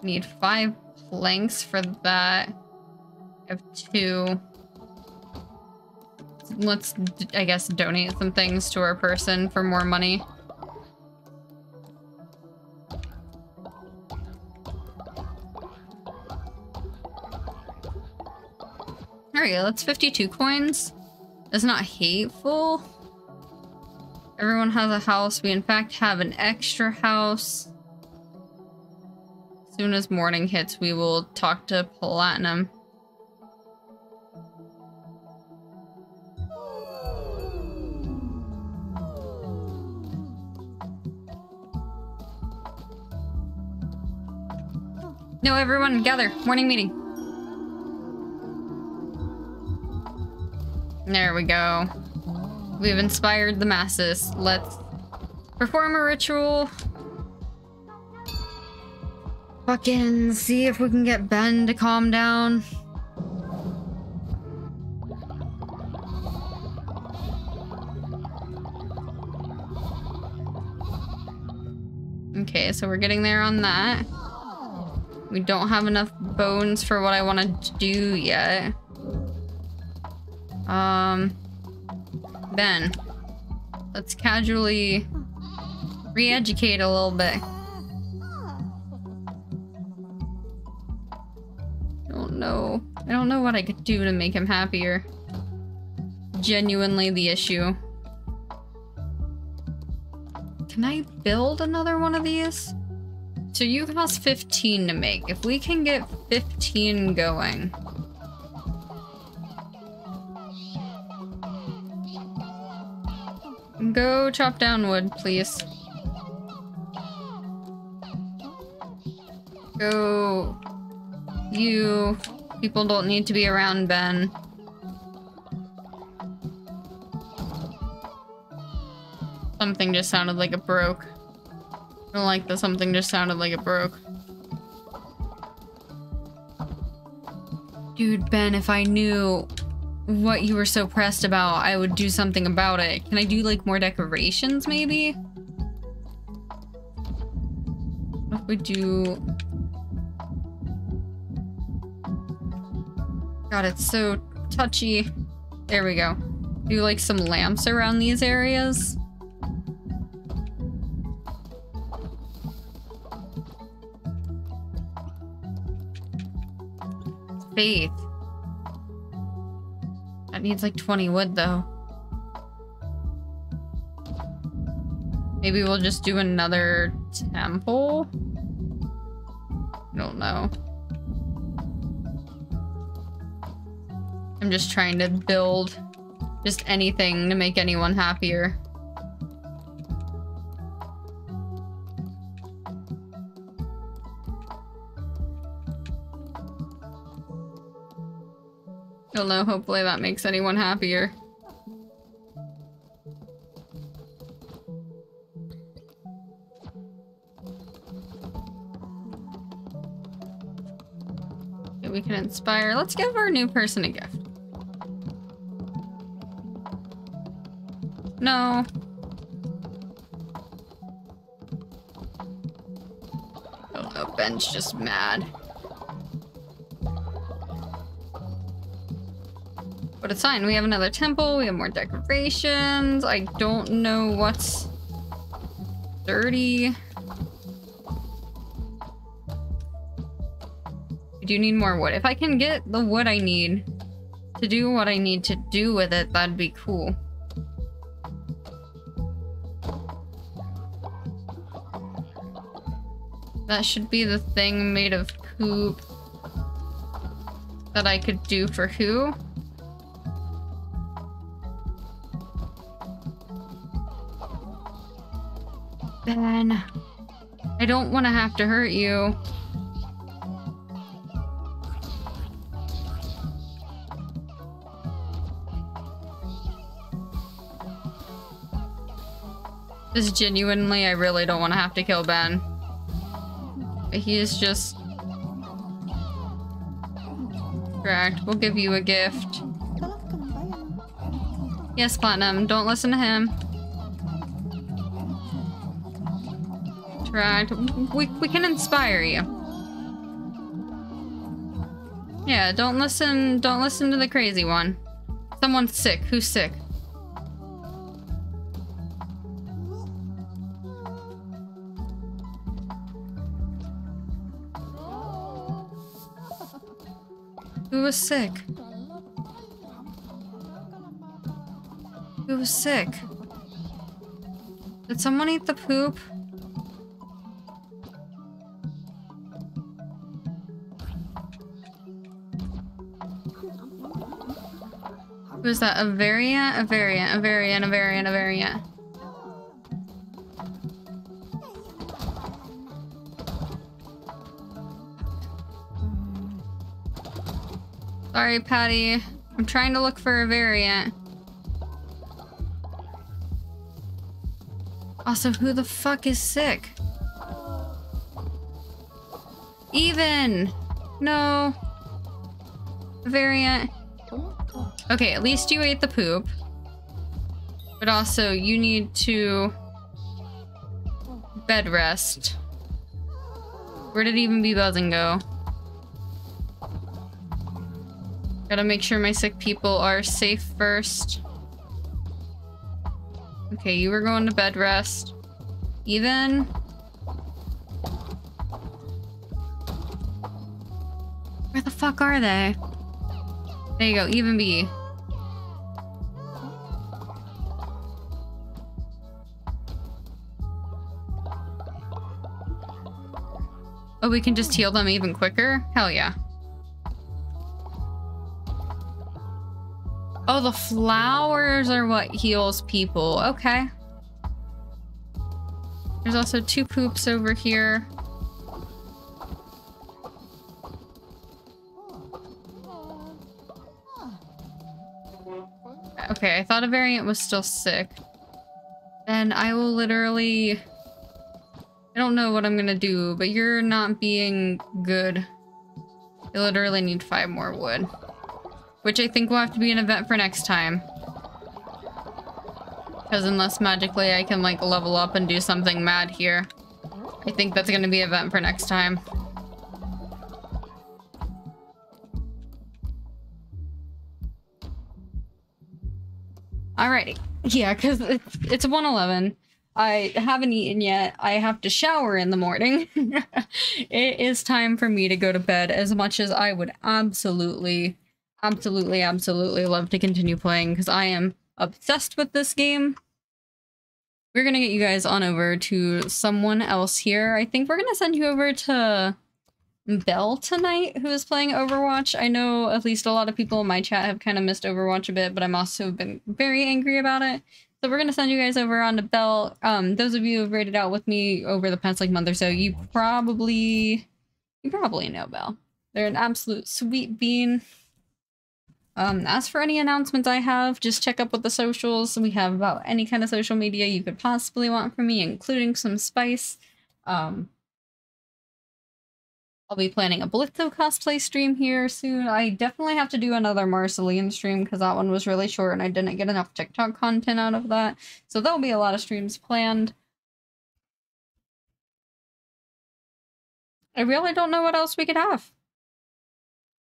A: Need 5 planks for that. I have 2. Let's, I guess, donate some things to our person for more money. There we go, that's 52 coins. That's not hateful. Everyone has a house. We in fact have an extra house. As soon as morning hits, we will talk to Platinum. No, everyone gather. Morning meeting. There we go. We've inspired the masses. Let's perform a ritual. Fucking see if we can get Ben to calm down. Okay, so we're getting there on that. We don't have enough bones for what I want to do yet. Ben, let's casually re-educate a little bit. I don't know what I could do to make him happier. Genuinely the issue. Can I build another one of these? So you cost 15 to make. If we can get 15 going. Go chop down wood, please. Go. You. People don't need to be around Ben. Something just sounded like it broke. I don't like that something just sounded like it broke. Dude, Ben, if I knew what you were so pressed about, I would do something about it. Can I do, like, more decorations, maybe? What if we do... God, it's so touchy. There we go. Do, like, some lamps around these areas. Faith. That needs like 20 wood though. Maybe we'll just do another temple? I don't know. I'm just trying to build just anything to make anyone happier. I don't know, hopefully that makes anyone happier. Okay, we can inspire. Let's give our new person a gift. No. Oh no, Ben's just mad. But it's fine. We have another temple. We have more decorations. I don't know what's dirty. I do need more wood. If I can get the wood I need to do what I need to do with it, that'd be cool. That should be the thing made of poop that I could do for who? Ben, I don't want to have to hurt you. Just genuinely, I really don't want to have to kill Ben. But he is just... Correct. We'll give you a gift. Yes, Platinum. Don't listen to him. Correct. We can inspire you. Yeah, don't listen to the crazy one. Someone's sick. Who's sick? Who was sick? Who was sick? Did someone eat the poop? Who's that? A variant? A variant, a variant, a variant, a variant. Sorry, Patty. I'm trying to look for a variant. Also, who the fuck is sick? Even! No. A variant. Okay, at least you ate the poop. But also, you need to... bed rest. Where did even be buzzing go? Gotta make sure my sick people are safe first. Okay, you were going to bed rest. Even? Where the fuck are they? There you go, even B. Oh, we can just heal them even quicker? Hell yeah. Oh, the flowers are what heals people. Okay. There's also 2 poops over here. Okay, I thought a variant was still sick. Then I will literally... I don't know what I'm gonna do, but you're not being good. I literally need 5 more wood. Which I think will have to be an event for next time. Because unless magically I can like level up and do something mad here. I think that's gonna be an event for next time. Alrighty. Yeah, because it's 1:11. I haven't eaten yet. I have to shower in the morning. It is time for me to go to bed, as much as I would absolutely love to continue playing, because I am obsessed with this game. We're gonna get you guys on over to someone else here. I think we're gonna send you over to Belle tonight, who is playing Overwatch. I know at least a lot of people in my chat have kind of missed Overwatch a bit, but I'm also been very angry about it. So we're gonna send you guys over on to Belle. Those of you who have raided out with me over the past like month or so, you probably know Belle. They're an absolute sweet bean. As for any announcements I have, just check up with the socials. We have about any kind of social media you could possibly want from me, including some spice. I'll be planning a Blitzo cosplay stream here soon. I definitely have to do another Marceline stream because that one was really short and I didn't get enough TikTok content out of that. So there'll be a lot of streams planned. I really don't know what else we could have.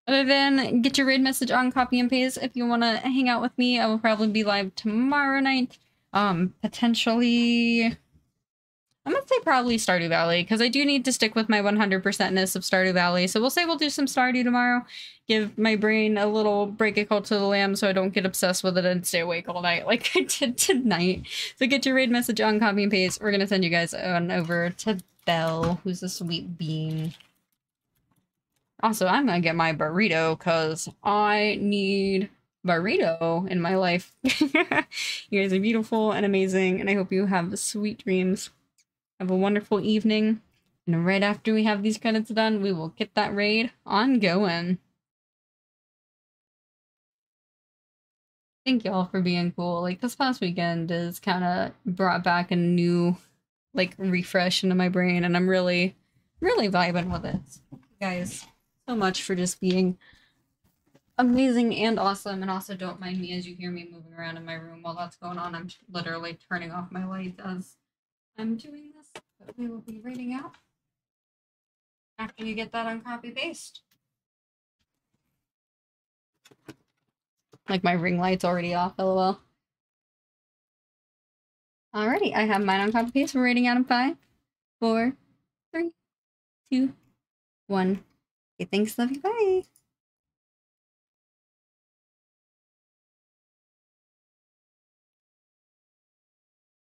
A: Other than get your raid message on, copy and paste. If you want to hang out with me, I will probably be live tomorrow night. Potentially... I'm gonna say probably Stardew Valley, because I do need to stick with my 100%ness of Stardew Valley. So we'll say we'll do some Stardew tomorrow. Give my brain a little break of Cult to the Lamb so I don't get obsessed with it and stay awake all night like I did tonight. So get your raid message on, copy and paste. We're gonna send you guys on over to Belle, who's a sweet bean. Also, I'm gonna get my burrito, because I need burrito in my life. You guys are beautiful and amazing, and I hope you have sweet dreams. Have a wonderful evening, and right after we have these credits done, we will get that raid on going. Thank y'all for being cool. Like, this past weekend has kind of brought back a new, like, refresh into my brain, and I'm really, really vibing with it. Thank you guys so much for just being amazing and awesome, and also don't mind me as you hear me moving around in my room while that's going on. I'm literally turning off my lights as I'm doing this, but we will be reading out after you get that on copy paste. Like my ring light's already off, lol. Alrighty, I have mine on copy paste. We're rating out in 5, 4, 3, 2, 1. Okay, thanks, love you, bye.